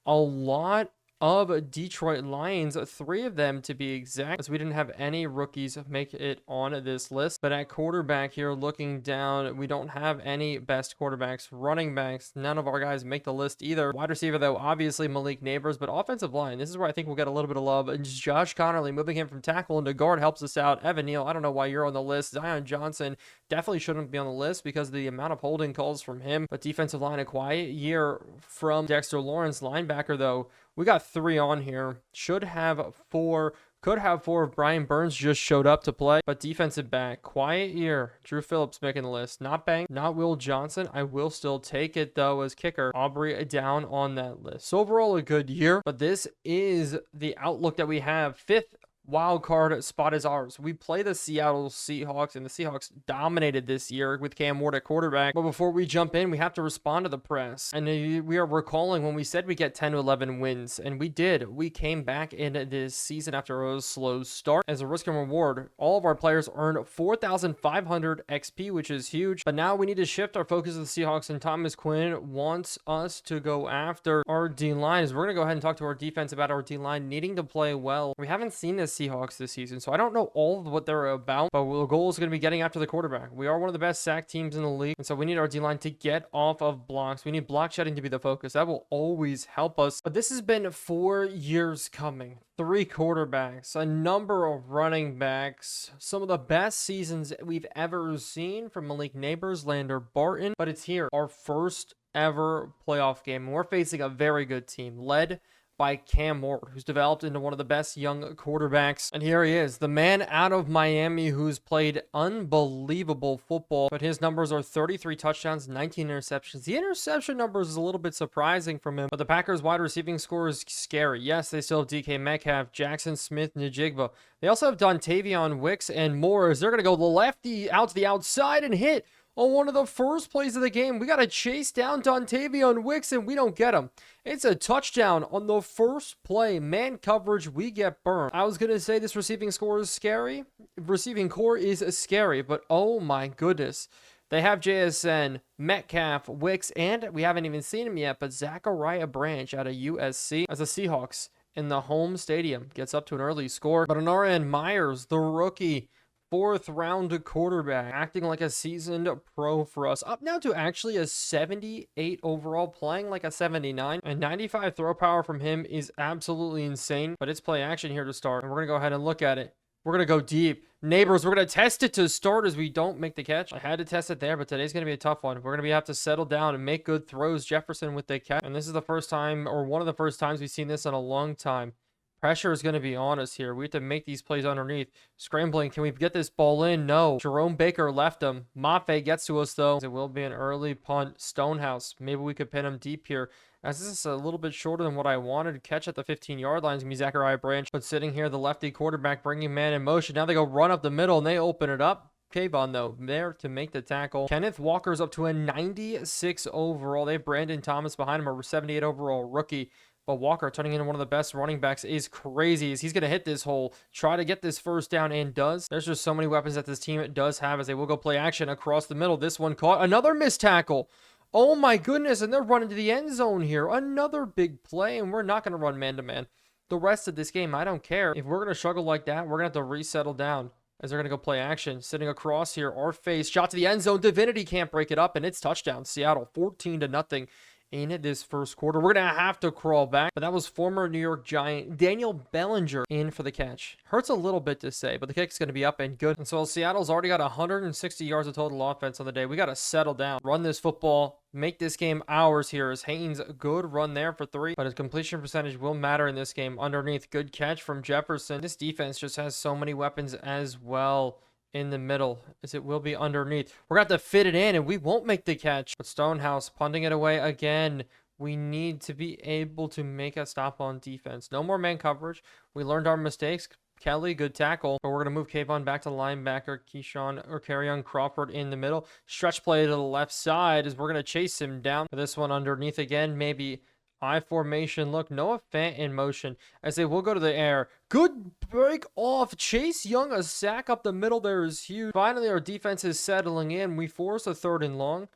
S1: a lot of Detroit Lions, 3 of them to be exact, as we didn't have any rookies make it on this list. But at quarterback here, looking down, we don't have any best quarterbacks. Running backs, none of our guys make the list either. Wide receiver, though, obviously Malik Neighbors. But offensive line, this is where I think we'll get a little bit of love. And Josh Connerly, moving him from tackle into guard, helps us out. Evan Neal, I don't know why you're on the list. Zion Johnson definitely shouldn't be on the list because of the amount of holding calls from him. But defensive line, a quiet year from Dexter Lawrence. Linebacker, though, we got 3 on here. Should have 4. Could have 4 if Brian Burns just showed up to play. But defensive back, quiet year. Drew Phillips making the list. Not Bang, not Will Johnson. I will still take it, though, as kicker. Aubrey down on that list. So overall, a good year. But this is the outlook that we have. 5th wild card spot is ours. We play the Seattle Seahawks, and the Seahawks dominated this year with Cam Ward at quarterback. But before we jump in, we have to respond to the press. And we are recalling when we said we get 10 to 11 wins, and we did. We came back in this season after a slow start. As a risk and reward, all of our players earned 4,500 XP, which is huge. But now we need to shift our focus to the Seahawks, and Thomas Quinn wants us to go after our D-line. We're going to go ahead and talk to our defense about our D-line needing to play well. We haven't seen this Seahawks this season, so I don't know all of what they're about, but the goal is going to be getting after the quarterback. We are one of the best sack teams in the league, and so we need our D-line to get off of blocks. We need block shedding to be the focus. That will always help us. But this has been 4 years coming. 3 quarterbacks, a number of running backs, some of the best seasons we've ever seen from Malik Neighbors, Landon Barton, but it's here, our first ever playoff game. And we're facing a very good team led by Cam Ward, who's developed into one of the best young quarterbacks. And here he is, the man out of Miami who's played unbelievable football, but his numbers are 33 touchdowns, 19 interceptions. The interception numbers is a little bit surprising from him, but the Packers wide receiving score is scary. Yes, they still have DK Metcalf, Jackson Smith, Njigba. They also have Dontavion Wicks and more, as they're going to go the lefty out to the outside and hit on one of the first plays of the game. We got to chase down Dontavion Wicks, and we don't get him. It's a touchdown on the first play. Man coverage, we get burned. I was going to say this receiving score is scary. Receiving core is scary, but oh my goodness. They have JSN, Metcalf, Wicks, and we haven't even seen him yet, but Zachariah Branch out of USC as the Seahawks in the home stadium gets up to an early score. But on our end, Myers, the rookie, 4th round quarterback, acting like a seasoned pro for us, up now to actually a 78 overall, playing like a 79, and 95 throw power from him is absolutely insane. But it's play action here to start, and we're gonna go ahead and look at it. We're gonna go deep. Neighbors, we're gonna test it to start as we don't make the catch. I had to test it there, but today's gonna be a tough one. We're gonna have to settle down and make good throws. Jefferson with the catch, and this is the first time, or one of the first times we've seen this in a long time. Pressure is going to be on us here. We have to make these plays underneath. Scrambling. Can we get this ball in? No. Jerome Baker left him. Mafe gets to us, though. It will be an early punt. Stonehouse. Maybe we could pin him deep here. As this is a little bit shorter than what I wanted to catch at the 15-yard line. It's going to be Zachariah Branch. But sitting here, the lefty quarterback bringing man in motion. Now they go run up the middle, and they open it up. Kayvon, though, there to make the tackle. Kenneth Walker's up to a 96 overall. They have Brandon Thomas behind him, a 78 overall rookie. But Walker turning into one of the best running backs is crazy, as he's going to hit this hole, try to get this first down, and does. There's just so many weapons that this team does have, as they will go play action across the middle. This one caught. Another missed tackle. Oh my goodness, and they're running to the end zone here. Another big play, and we're not going to run man-to-man. The rest of this game, I don't care. If we're going to struggle like that, we're going to have to resettle down, as they're going to go play action. Sitting across here, our face, shot to the end zone. Divinity can't break it up, and it's touchdown. Seattle, 14-0. in this first quarter. We're going to have to crawl back, but that was former New York Giant Daniel Bellinger in for the catch. Hurts a little bit to say, but the kick's going to be up and good. And so Seattle's already got 160 yards of total offense on the day. We got to settle down, run this football, make this game ours here. As Haynes, good run there for 3, but his completion percentage will matter in this game. Underneath, good catch from Jefferson. This defense just has so many weapons as well in the middle, as it will be underneath. We're going to have to fit it in, and we won't make the catch. But Stonehouse punting it away again. We need to be able to make a stop on defense. No more man coverage. We learned our mistakes. Kelly, good tackle. But we're going to move Kayvon back to linebacker. Keyshawn or Kerryon Crawford in the middle. Stretch play to the left side as we're going to chase him down. This one underneath again, maybe I formation look. Noah Fant in motion as they will go to the air. Good break off. Chase Young, a sack up the middle there is huge. Finally, our defense is settling in. We force a 3rd and long.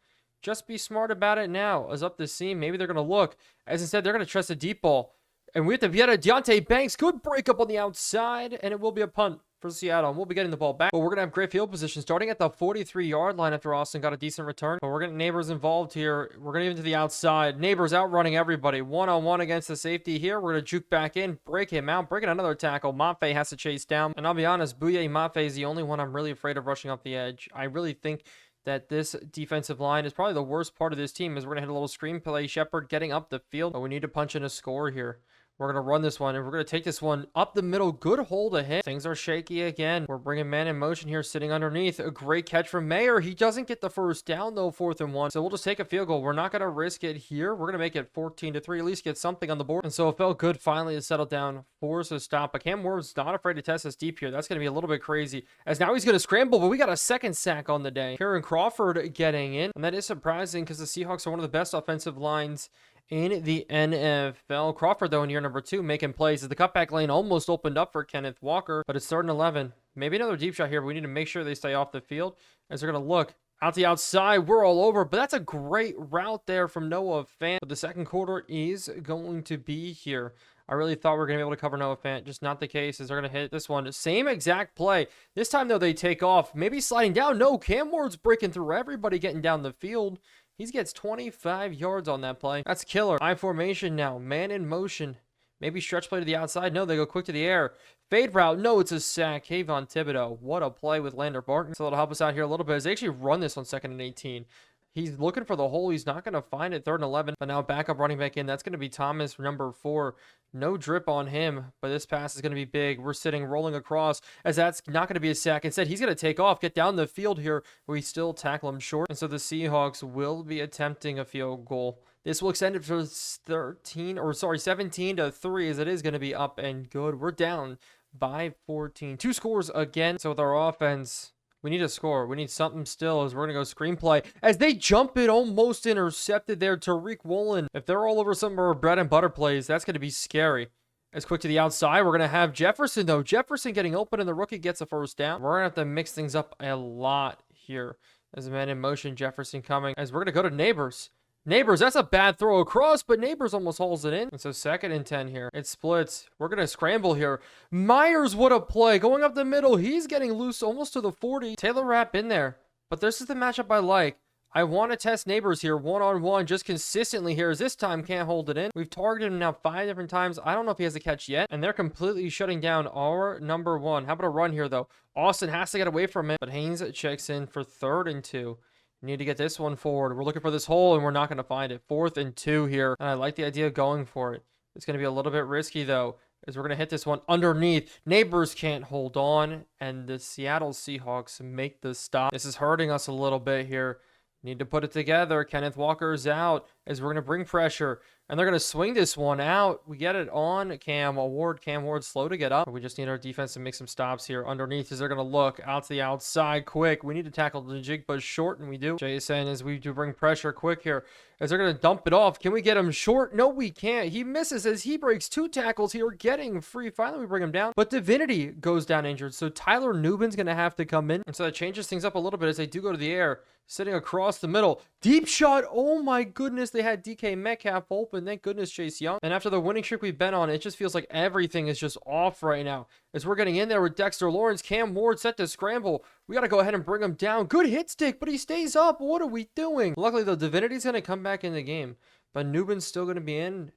S1: Just be smart about it now. As up the seam, maybe they're going to look. As instead, they're going to trust a deep ball. And we have to get a Deontay Banks. Good break up on the outside. And it will be a punt for Seattle. And we'll be getting the ball back. But we're going to have great field position starting at the 43-yard line after Austin got a decent return. But we're getting Neighbors involved here. We're going to even to the outside. Neighbors outrunning everybody. One-on-one against the safety here. We're going to juke back in, break him out, breaking another tackle. Mafe has to chase down. And I'll be honest, Bouye Mafe is the only one I'm really afraid of rushing off the edge. I really think that this defensive line is probably the worst part of this team, as we're going to hit a little screen play. Shepard getting up the field, but we need to punch in a score here. We're going to run this one, and we're going to take this one up the middle. Good hold to hit. Things are shaky again. We're bringing man in motion here, sitting underneath. A great catch from Mayer. He doesn't get the first down, though, 4th and 1. So we'll just take a field goal. We're not going to risk it here. We're going to make it 14-3, at least get something on the board. And so it felt good finally to settle down, force a stop. But Cam Ward's not afraid to test us deep here. That's going to be a little bit crazy, as now he's going to scramble, but we got a 2nd sack on the day. Kerryon Crawford getting in, and that is surprising because the Seahawks are one of the best offensive lines in the NFL. Crawford, though, in year number 2, making plays as the cutback lane almost opened up for Kenneth Walker, but it's 3rd and 11. Maybe another deep shot here, but we need to make sure they stay off the field as they're going to look out the outside. We're all over, but that's a great route there from Noah Fant. But the second quarter is going to be here. I really thought we were going to be able to cover Noah Fant. Just not the case, as they're going to hit this one. Same exact play. This time, though, they take off. Maybe sliding down. No, Cam Ward's breaking through everybody, getting down the field. He gets 25 yards on that play. That's killer. I formation now. Man in motion. Maybe stretch play to the outside. No, they go quick to the air. Fade route. No, it's a sack. Kayvon Thibodeau. What a play with Lander Barton. So that'll help us out here a little bit as they actually run this on 2nd and 18. He's looking for the hole. He's not going to find it. 3rd and 11. But now backup running back in. That's going to be Thomas, number 4. No drip on him, but this pass is going to be big. We're sitting, rolling across, as that's not going to be a sack. Instead, he's going to take off, get down the field here. We still tackle him short. And so the Seahawks will be attempting a field goal. This will extend it for 17-3, as it is going to be up and good. We're down by 14. 2 scores again. So with our offense, we need a score. We need something still, as we're going to go screenplay. As they jump it, almost intercepted there. Tariq Woolen. If they're all over some of our bread and butter plays, that's going to be scary. As quick to the outside, we're going to have Jefferson, though. Jefferson getting open, and the rookie gets a 1st down. We're going to have to mix things up a lot here. As a man in motion, Jefferson coming. As we're going to go to Neighbors. Neighbors, that's a bad throw across, but Neighbors almost hauls it in. And so 2nd and 10 here. It splits. We're going to scramble here. Myers, what a play. Going up the middle. He's getting loose almost to the 40. Taylor Rapp in there. But this is the matchup I like. I want to test Neighbors here one-on-one just consistently here, as this time can't hold it in. We've targeted him now 5 different times. I don't know if he has a catch yet. And they're completely shutting down our number 1. How about a run here, though? Austin has to get away from it. But Haynes checks in for 3rd and 2. Need to get this one forward. We're looking for this hole, and we're not going to find it. 4th and 2 here. And I like the idea of going for it. It's going to be a little bit risky, though, as we're going to hit this one underneath. Neighbors can't hold on, and the Seattle Seahawks make the stop. This is hurting us a little bit here. Need to put it together. Kenneth Walker's out, as we're going to bring pressure. And they're going to swing this one out. We get it on Cam Ward. Cam Ward slow to get up. We just need our defense to make some stops here underneath, as they're going to look out to the outside quick. We need to tackle the Jigba short, and we do. Jason, as we do bring pressure quick here, as they're going to dump it off. Can we get him short? No, we can't. He misses as he breaks 2 tackles here, getting free. Finally, we bring him down. But Divinity goes down injured, so Tyler Newbin's going to have to come in. And so that changes things up a little bit as they do go to the air. Sitting across the middle. Deep shot. Oh my goodness. They had DK Metcalf open. Thank goodness Chase Young. And after the winning streak we've been on, it just feels like everything is just off right now. As we're getting in there with Dexter Lawrence, Cam Ward set to scramble. We got to go ahead and bring him down. Good hit stick, but he stays up. What are we doing? Luckily, though, Divinity's going to come back in the game. but Nubin's still going to be in.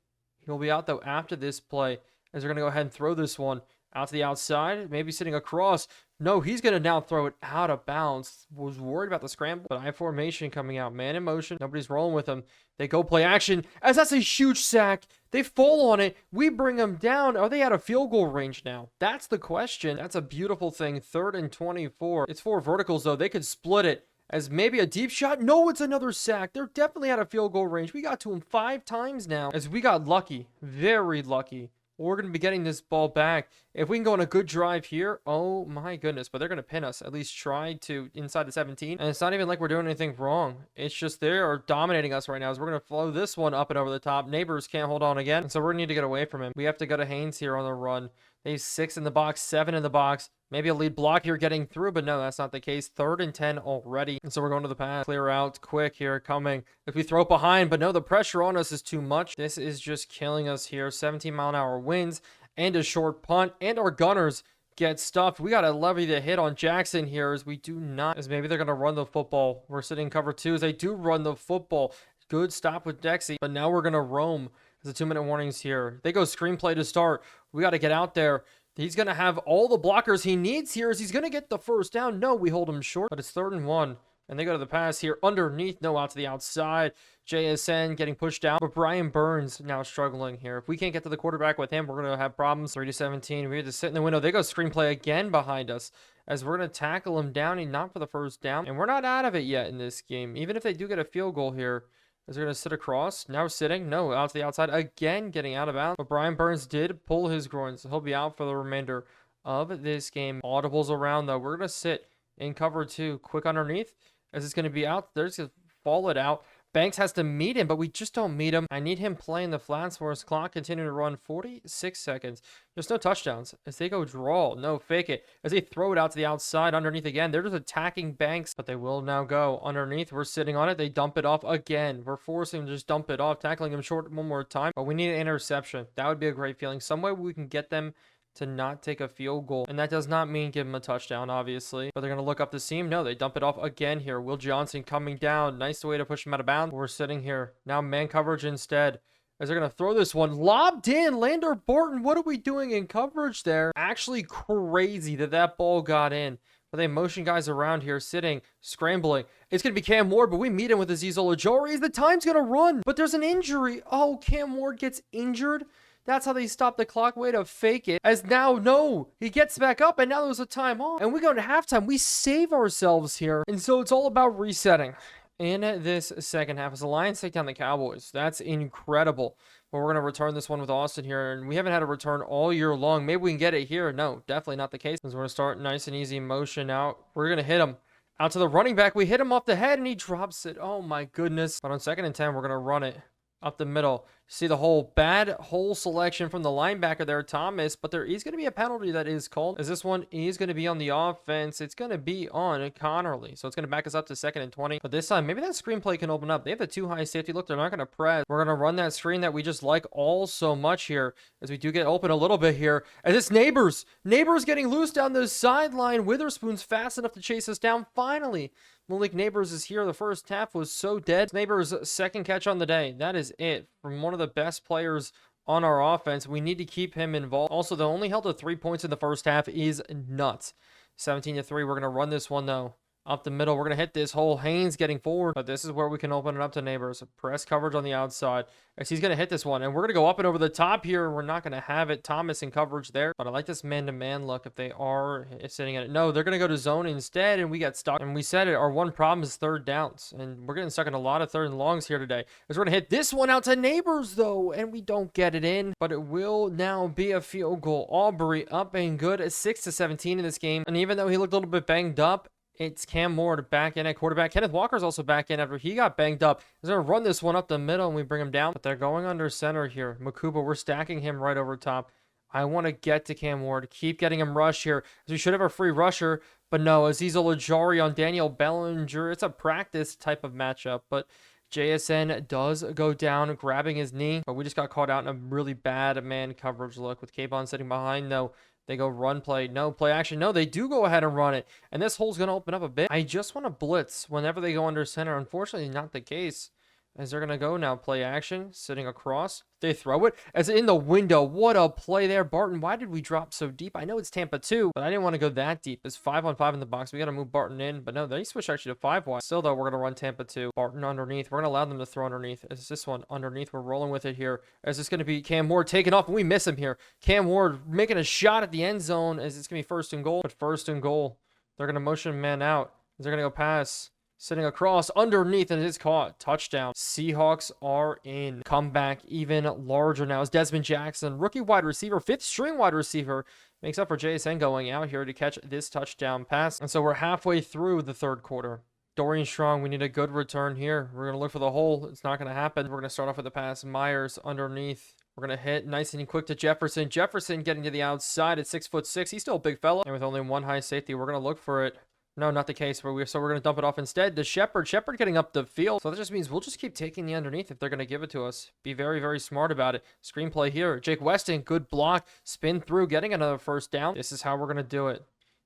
S1: He'll be out, though, after this play, as they're going to go ahead and throw this one out to the outside, maybe sitting across. No, he's going to now throw it out of bounds. Was worried about the scramble, but I formation coming out. Man in motion. Nobody's rolling with him. They go play action, as that's a huge sack. They fall on it. We bring them down. Are they out of field goal range now? That's the question. That's a beautiful thing. 3rd and 24. It's 4 verticals, though. They could split it as maybe a deep shot. No, it's another sack. They're definitely out of field goal range. We got to him 5 times now, as we got lucky. Very lucky. We're going to be getting this ball back. If we can go on a good drive here, oh my goodness. But they're going to pin us, at least try to, inside the 17. And it's not even like we're doing anything wrong. It's just they are dominating us right now. As we're going to flow this one up and over the top. Neighbors can't hold on again. And so we're going to need to get away from him. We have to go to Haynes here on the run. They have 6 in the box, 7 in the box. Maybe a lead block here getting through, but no, that's not the case. 3rd and 10 already. And so we're going to the pass. Clear out quick here coming. If we throw it behind, but no, the pressure on us is too much. This is just killing us here. 17-mile-an-hour winds and a short punt, and our gunners get stuffed. We got to levy the hit on Jackson here, as we do not, as maybe they're going to run the football. We're sitting cover 2 as they do run the football. Good stop with Dexy, but now we're going to roam. There's a 2-minute warnings here. They go screenplay to start. We got to get out there. He's going to have all the blockers he needs here. Is he's going to get the first down? No, we hold him short, but it's 3rd and 1. And they go to the pass here underneath. No, out to the outside. JSN getting pushed down, but Brian Burns now struggling here. If we can't get to the quarterback with him, we're going to have problems. 3-17. We have to sit in the window. They go screenplay again behind us, as we're going to tackle him down and not for the first down. And we're not out of it yet in this game. Even if they do get a field goal here, as they're going to sit across. Now sitting. No, out to the outside. Again, getting out of bounds. But Brian Burns did pull his groin, so he'll be out for the remainder of this game. Audibles around, though. We're going to sit in cover 2. Quick underneath, as it's going to be out. They're just going to fall it out. Banks has to meet him, but we just don't meet him. I need him playing the flats for us. Clock continuing to run. 46 seconds. There's no touchdowns. As they go draw. No, fake it. As they throw it out to the outside underneath again. They're just attacking Banks, but they will now go underneath. We're sitting on it. They dump it off again. We're forcing them to just dump it off. Tackling him short one more time. But we need an interception. That would be a great feeling. Some way we can get them to not take a field goal. And that does not mean give him a touchdown, obviously. But they're going to look up the seam. No, they dump it off again here. Will Johnson coming down. Nice way to push him out of bounds. We're sitting here. Now man coverage instead. As they're going to throw this one. Lobbed in. Lander Borton. What are we doing in coverage there? Actually crazy that ball got in. But they motion guys around here, sitting, scrambling. It's going to be Cam Ward, but we meet him with Azeez Ojulari. The time's going to run. But there's an injury. Oh, Cam Ward gets injured. That's how they stop the clock. Way to fake it. As now, no, he gets back up, and now there's a time off. And we go to halftime. We save ourselves here. And so it's all about resetting in this second half. As the Lions take down the Cowboys, that's incredible. But we're going to return this one with Austin here. And we haven't had a return all year long. Maybe we can get it here. No, definitely not the case. As we're going to start nice and easy motion out. We're going to hit him. Out to the running back. We hit him off the head, and he drops it. Oh, my goodness. But on 2nd and 10, we're going to run it up the middle. See the whole bad hole selection from the linebacker there, Thomas, but there is going to be a penalty that is called, as this one is going to be on the offense. It's going to be on Connerly, so it's going to back us up to 2nd and 20. But this time, maybe that screenplay can open up. They have the 2 high safety look. They're not going to press. We're going to run that screen that we just like all so much here, as we do get open a little bit here. As it's Neighbors getting loose down the sideline. Witherspoon's fast enough to chase us down. Finally, Malik Neighbors is here. The first half was so dead. Neighbors' 2nd catch on the day. That is it from one of the best players on our offense. We need to keep him involved. Also, they only held to 3 points in the first half is nuts. 17-3. We're going to run this one, though. Up the middle. We're going to hit this hole. Haynes getting forward. But this is where we can open it up to Neighbors. Press coverage on the outside. As he's going to hit this one. And we're going to go up and over the top here. We're not going to have it. Thomas in coverage there. But I like this man-to-man look if they are sitting in it. No, they're going to go to zone instead. And we got stuck. And we said it. Our one problem is 3rd downs. And we're getting stuck in a lot of 3rd and longs here today. As we're going to hit this one out to Neighbors, though. And we don't get it in. But it will now be a field goal. Aubrey up and good. 6-17 in this game. And even though he looked a little bit banged up, it's Cam Ward back in at quarterback. Kenneth Walker's also back in after he got banged up. He's going to run this one up the middle and we bring him down. But they're going under center here. Makuba, we're stacking him right over top. I want to get to Cam Ward. Keep getting him rush here. We should have a free rusher. But no, Azeez Ojulari on Daniel Bellinger. It's a practice type of matchup. But JSN does go down, grabbing his knee. But we just got caught out in a really bad man coverage look with Kayvon sitting behind. No. They go run play. No, play action. No, they do go ahead and run it. And this hole's going to open up a bit. I just want to blitz whenever they go under center. Unfortunately, not the case. As they're going to go now, play action, sitting across. They throw it as in the window. What a play there, Barton. Why did we drop so deep? I know it's Tampa 2, but I didn't want to go that deep. It's 5-on-5 in the box. We got to move Barton in, but no, they switch actually to 5 wide. Still, though, we're going to run Tampa 2. Barton underneath. We're going to allow them to throw underneath. As this one underneath, we're rolling with it here. As it's going to be Cam Ward taking off, and we miss him here. Cam Ward making a shot at the end zone as it's going to be 1st and goal. But 1st and goal, they're going to motion man out. As they're going to go pass. Sitting across underneath, and it's caught. Touchdown. Seahawks are in. Comeback even larger now as Desmond Jackson, rookie wide receiver, 5th string wide receiver, makes up for JSN going out here to catch this touchdown pass. And so we're halfway through the 3rd quarter. Dorian Strong, we need a good return here. We're going to look for the hole. It's not going to happen. We're going to start off with the pass. Myers underneath. We're going to hit nice and quick to Jefferson. Jefferson getting to the outside at 6'6". He's still a big fella. And with only one high safety, we're going to look for it. No, not the case. So we're going to dump it off instead to Shepard. Shepard getting up the field. So that just means we'll just keep taking the underneath if they're going to give it to us. Be very, very smart about it. Screenplay here. Jake Weston, good block. Spin through, getting another 1st down. This is how we're going to do it.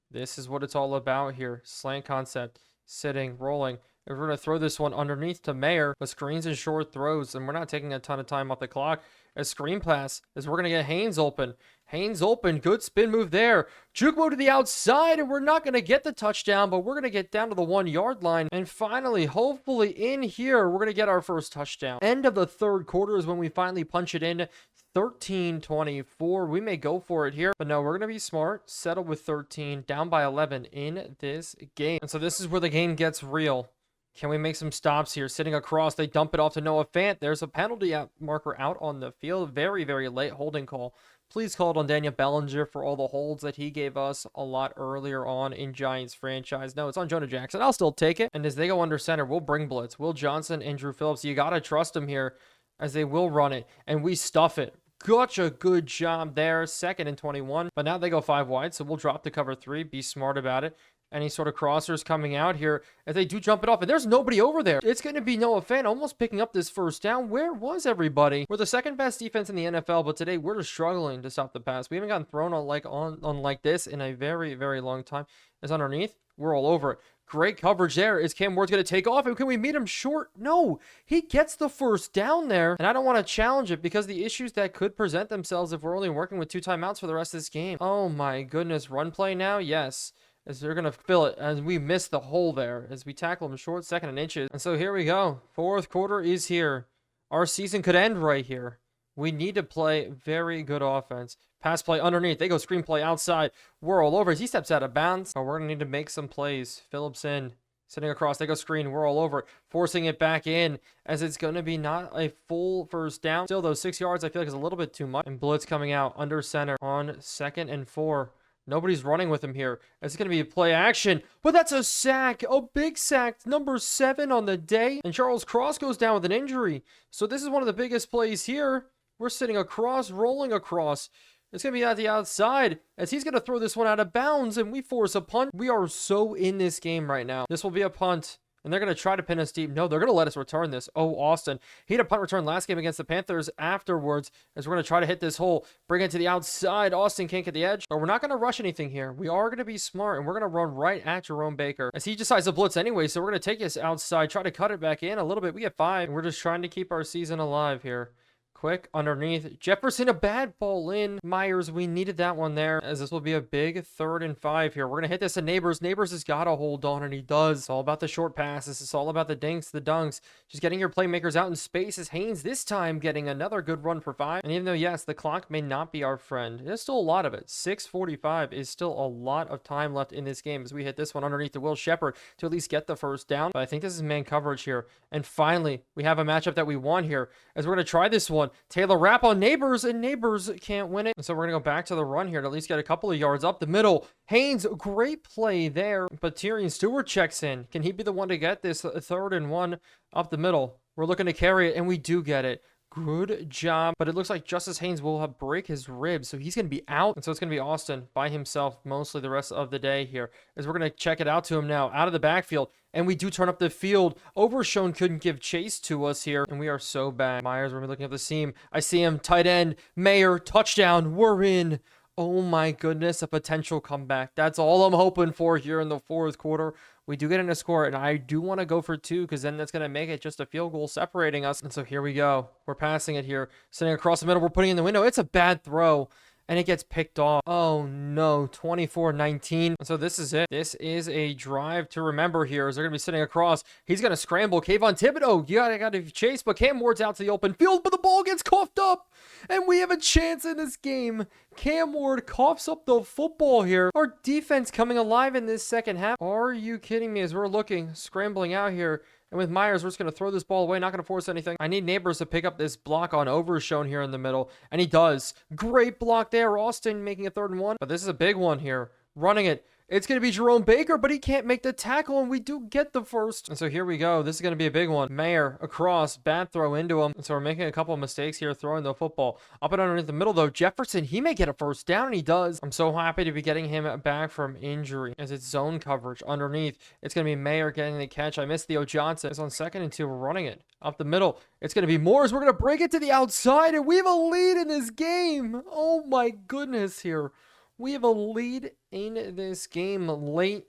S1: This is what it's all about here. Slant concept. Sitting, rolling. And we're going to throw this one underneath to Mayer. With screens and short throws. And we're not taking a ton of time off the clock. A screen pass is we're going to get Haynes open. Haynes open. Good spin move there. Juke move to the outside, and we're not going to get the touchdown, but we're going to get down to the 1-yard line. And finally, hopefully in here, we're going to get our 1st touchdown. End of the 3rd quarter is when we finally punch it in. 13-24. We may go for it here, but no, we're going to be smart. Settle with 13, down by 11 in this game. And so this is where the game gets real. Can we make some stops here? Sitting across, they dump it off to Noah Fant. There's a penalty marker out on the field. Very, very late holding call. Please call it on Daniel Bellinger for all the holds that he gave us a lot earlier on in Giants franchise. No, it's on Jonah Jackson. I'll still take it. And as they go under center, we'll bring blitz. Will Johnson and Drew Phillips. You got to trust them here as they will run it. And we stuff it. Such a good job there. 2nd and 21. But now they go 5 wide, so we'll drop to cover 3. Be smart about it. Any sort of crossers coming out here if they do jump it off. And there's nobody over there. It's going to be Noah Fant almost picking up this 1st down. Where was everybody? We're the 2nd best defense in the NFL, but today we're just struggling to stop the pass. We haven't gotten thrown on like this in a very, very long time. It's underneath. We're all over it. Great coverage there. Is Cam Ward's going to take off? And can we meet him short? No. He gets the 1st down there. And I don't want to challenge it because the issues that could present themselves if we're only working with 2 timeouts for the rest of this game. Oh my goodness. Run play now? Yes. As they're going to fill it, as we miss the hole there, as we tackle them short, 2nd and inches. And so here we go. 4th quarter is here. Our season could end right here. We need to play very good offense. Pass play underneath. They go screen play outside. We're all over as he steps out of bounds. Oh, we're going to need to make some plays. Phillips in. Sitting across. They go screen. We're all over it. Forcing it back in as it's going to be not a full 1st down. Still, those 6 yards I feel like is a little bit too much. And blitz coming out under center on 2nd and 4. Nobody's running with him here. It's going to be a play action, but that's a sack, a big sack, number 7 on the day. And Charles Cross goes down with an injury. So this is one of the biggest plays here. We're sitting across, rolling across. It's going to be at the outside as he's going to throw this one out of bounds and we force a punt. We are so in this game right now. This will be a punt. And they're going to try to pin us deep. No, they're going to let us return this. Oh, Austin. He had a punt return last game against the Panthers afterwards as we're going to try to hit this hole. Bring it to the outside. Austin can't get the edge. But we're not going to rush anything here. We are going to be smart, and we're going to run right at Jerome Baker as he decides to blitz anyway. So we're going to take this outside, try to cut it back in a little bit. We get 5, and we're just trying to keep our season alive here. Quick underneath. Jefferson, a bad ball in. Myers, we needed that one there as this will be a big 3rd and 5 here. We're going to hit this to Neighbors. Neighbors has got to hold on, and he does. It's all about the short passes. It's all about the dinks, the dunks. Just getting your playmakers out in space as Haynes this time getting another good run for 5. And even though, yes, the clock may not be our friend, there's still a lot of it. 6:45 is still a lot of time left in this game as we hit this one underneath to Will Shepard to at least get the 1st down. But I think this is man coverage here. And finally, we have a matchup that we want here as we're going to try this one. Taylor Rapp on Neighbors, and Neighbors can't win it. And so we're going to go back to the run here to at least get a couple of yards up the middle. Haynes, great play there. But Tyrion Stewart checks in. Can he be the one to get this 3rd and 1 up the middle? We're looking to carry it, and we do get it. Good job. But it looks like Justice Haynes will have break his ribs, so he's going to be out. And so it's going to be Austin by himself mostly the rest of the day here as we're going to check it out to him now out of the backfield. And we do turn up the field. Overshown couldn't give chase to us here. And we are so bad. Myers, we're looking at the seam. I see him. Tight end. Mayer. Touchdown. We're in. Oh my goodness, a potential comeback. That's all I'm hoping for here in the fourth quarter. We do get in a score, and I do want to go for 2 because then that's going to make it just a field goal separating us. And so here we go. We're passing it here. Sitting across the middle, we're putting it in the window. It's a bad throw. And it gets picked off. Oh no, 24-19. So this is it. This is a drive to remember here as they're going to be sitting across. He's going to scramble. Kayvon Thibodeau, you got to chase, but Cam Ward's out to the open field, but the ball gets coughed up. And we have a chance in this game. Cam Ward coughs up the football here. Our defense coming alive in this second half. Are you kidding me? As we're looking, scrambling out here. And with Myers, we're just going to throw this ball away. Not going to force anything. I need Neighbors to pick up this block on Overshown here in the middle. And he does. Great block there. Austin making a 3rd and 1. But this is a big one here. Running it. It's going to be Jerome Baker, but he can't make the tackle, and we do get the first. And so here we go. This is going to be a big one. Mayer across, bad throw into him. And so we're making a couple of mistakes here throwing the football. Up and underneath the middle, though, Jefferson, he may get a first down, and he does. I'm so happy to be getting him back from injury as it's zone coverage underneath. It's going to be Mayer getting the catch. I missed Theo Johnson. It's on 2nd and 2. We're running it up the middle. It's going to be Moores. We're going to break it to the outside, and we have a lead in this game. Oh, my goodness here. We have a lead in this game late.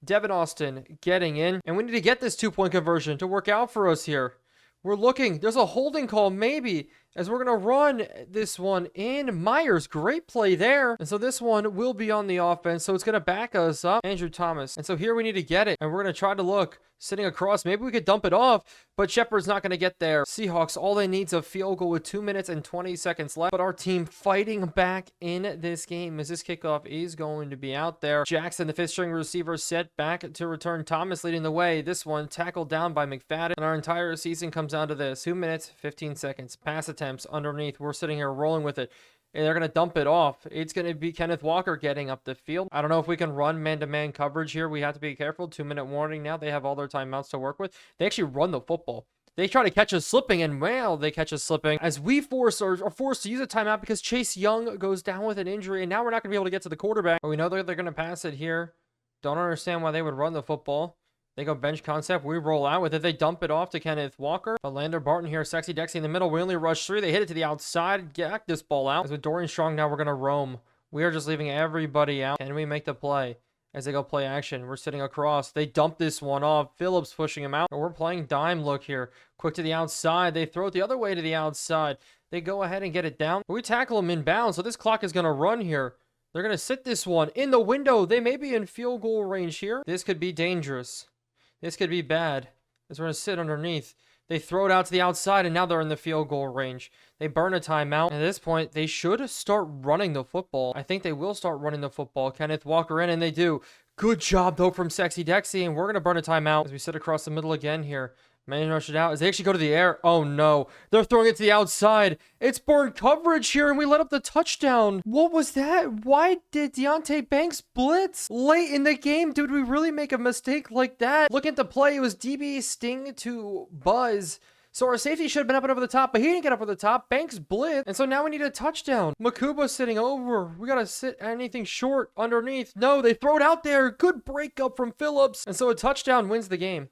S1: Devin Austin getting in. And we need to get this 2-point conversion to work out for us here. We're looking. There's a holding call maybe as we're going to run this one in. Myers, great play there. And so this one will be on the offense. So it's going to back us up. Andrew Thomas. And so here we need to get it. And we're going to try to look. Sitting across. Maybe we could dump it off. But Shepard's not going to get there. Seahawks, all they need is a field goal with 2 minutes and 20 seconds left. But our team fighting back in this game as this kickoff is going to be out there. Jackson, the 5th string receiver, set back to return. Thomas leading the way. This one tackled down by McFadden. And our entire season comes down to this. 2 minutes, 15 seconds. Pass attempts underneath. We're sitting here rolling with it. And they're going to dump it off. It's going to be Kenneth Walker getting up the field. I don't know if we can run man-to-man coverage here. We have to be careful. 2-minute warning now. They have all their timeouts to work with. They actually run the football. They try to catch us slipping, and well, they catch us slipping as we are forced to use a timeout because Chase Young goes down with an injury, and now we're not going to be able to get to the quarterback. But we know that they're going to pass it here. Don't understand why they would run the football. They go bench concept. We roll out with it. They dump it off to Kenneth Walker. Lander Barton here. Sexy Dexy in the middle. We only rush 3. They hit it to the outside. Get this ball out. As with Dorian Strong now, we're going to roam. We are just leaving everybody out. Can we make the play? As they go play action. We're sitting across. They dump this one off. Phillips pushing him out. We're playing dime look here. Quick to the outside. They throw it the other way to the outside. They go ahead and get it down. We tackle them inbounds. So this clock is going to run here. They're going to sit this one in the window. They may be in field goal range here. This could be dangerous. This could be bad. As we're going to sit underneath. They throw it out to the outside, and now they're in the field goal range. They burn a timeout. At this point, they should start running the football. I think they will start running the football. Kenneth Walker in, and they do. Good job, though, from Sexy Dexy, and we're going to burn a timeout as we sit across the middle again here. Man rush it out as they actually go to the air. Oh, no. They're throwing it to the outside. It's burn coverage here, and we let up the touchdown. What was that? Why did Deontay Banks blitz late in the game? Did we really make a mistake like that? Look at the play. It was DB Sting to Buzz. So our safety should have been up and over the top, but he didn't get up over the top. Banks blitz, and so now we need a touchdown. Makuba sitting over. We got to sit anything short underneath. No, they throw it out there. Good breakup from Phillips. And so a touchdown wins the game.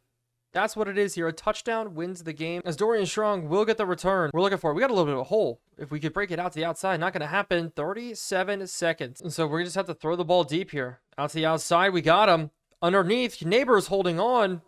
S1: That's what it is here. A touchdown wins the game. As Dorian Strong will get the return. We're looking for it. We got a little bit of a hole. If we could break it out to the outside, not going to happen. 37 seconds. And so we just have to throw the ball deep here. Out to the outside. We got him. Underneath. Neighbors holding on.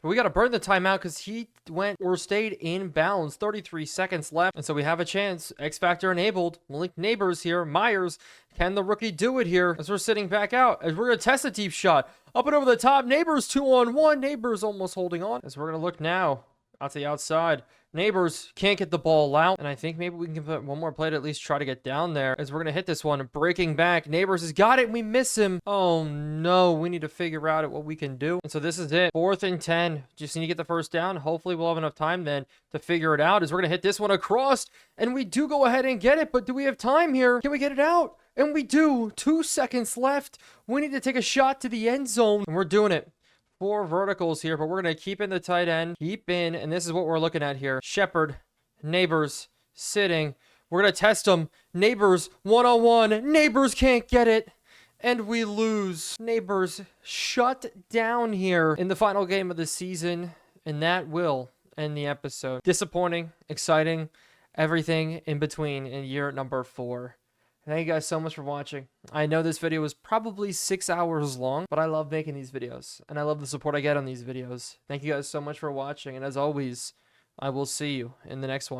S1: But we got to burn the timeout because he went or stayed in bounds. 33 seconds left. And so we have a chance. X Factor enabled. Malik Neighbors here. Myers. Can the rookie do it here? As we're sitting back out. As we're going to test a deep shot. Up and over the top. Neighbors 2-on-1. Neighbors almost holding on. As we're going to look now. Out to the outside. Neighbors can't get the ball out. And I think maybe we can put one more play to at least try to get down there. As we're going to hit this one. Breaking back. Neighbors has got it. And we miss him. Oh, no. We need to figure out what we can do. And so this is it. 4th and 10. Just need to get the first down. Hopefully we'll have enough time then to figure it out. As we're going to hit this one across. And we do go ahead and get it. But do we have time here? Can we get it out? And we do. 2 seconds left. We need to take a shot to the end zone. And we're doing it. 4 verticals here, but we're going to keep in the tight end. Keep in, and this is what we're looking at here. Shepard, Neighbors, sitting. We're going to test them. Neighbors, 1-on-1. Neighbors can't get it. And we lose. Neighbors shut down here in the final game of the season. And that will end the episode. Disappointing, exciting, everything in between in year number 4. Thank you guys so much for watching. I know this video was probably 6 hours long, but I love making these videos, and I love the support I get on these videos. Thank you guys so much for watching, and as always, I will see you in the next one.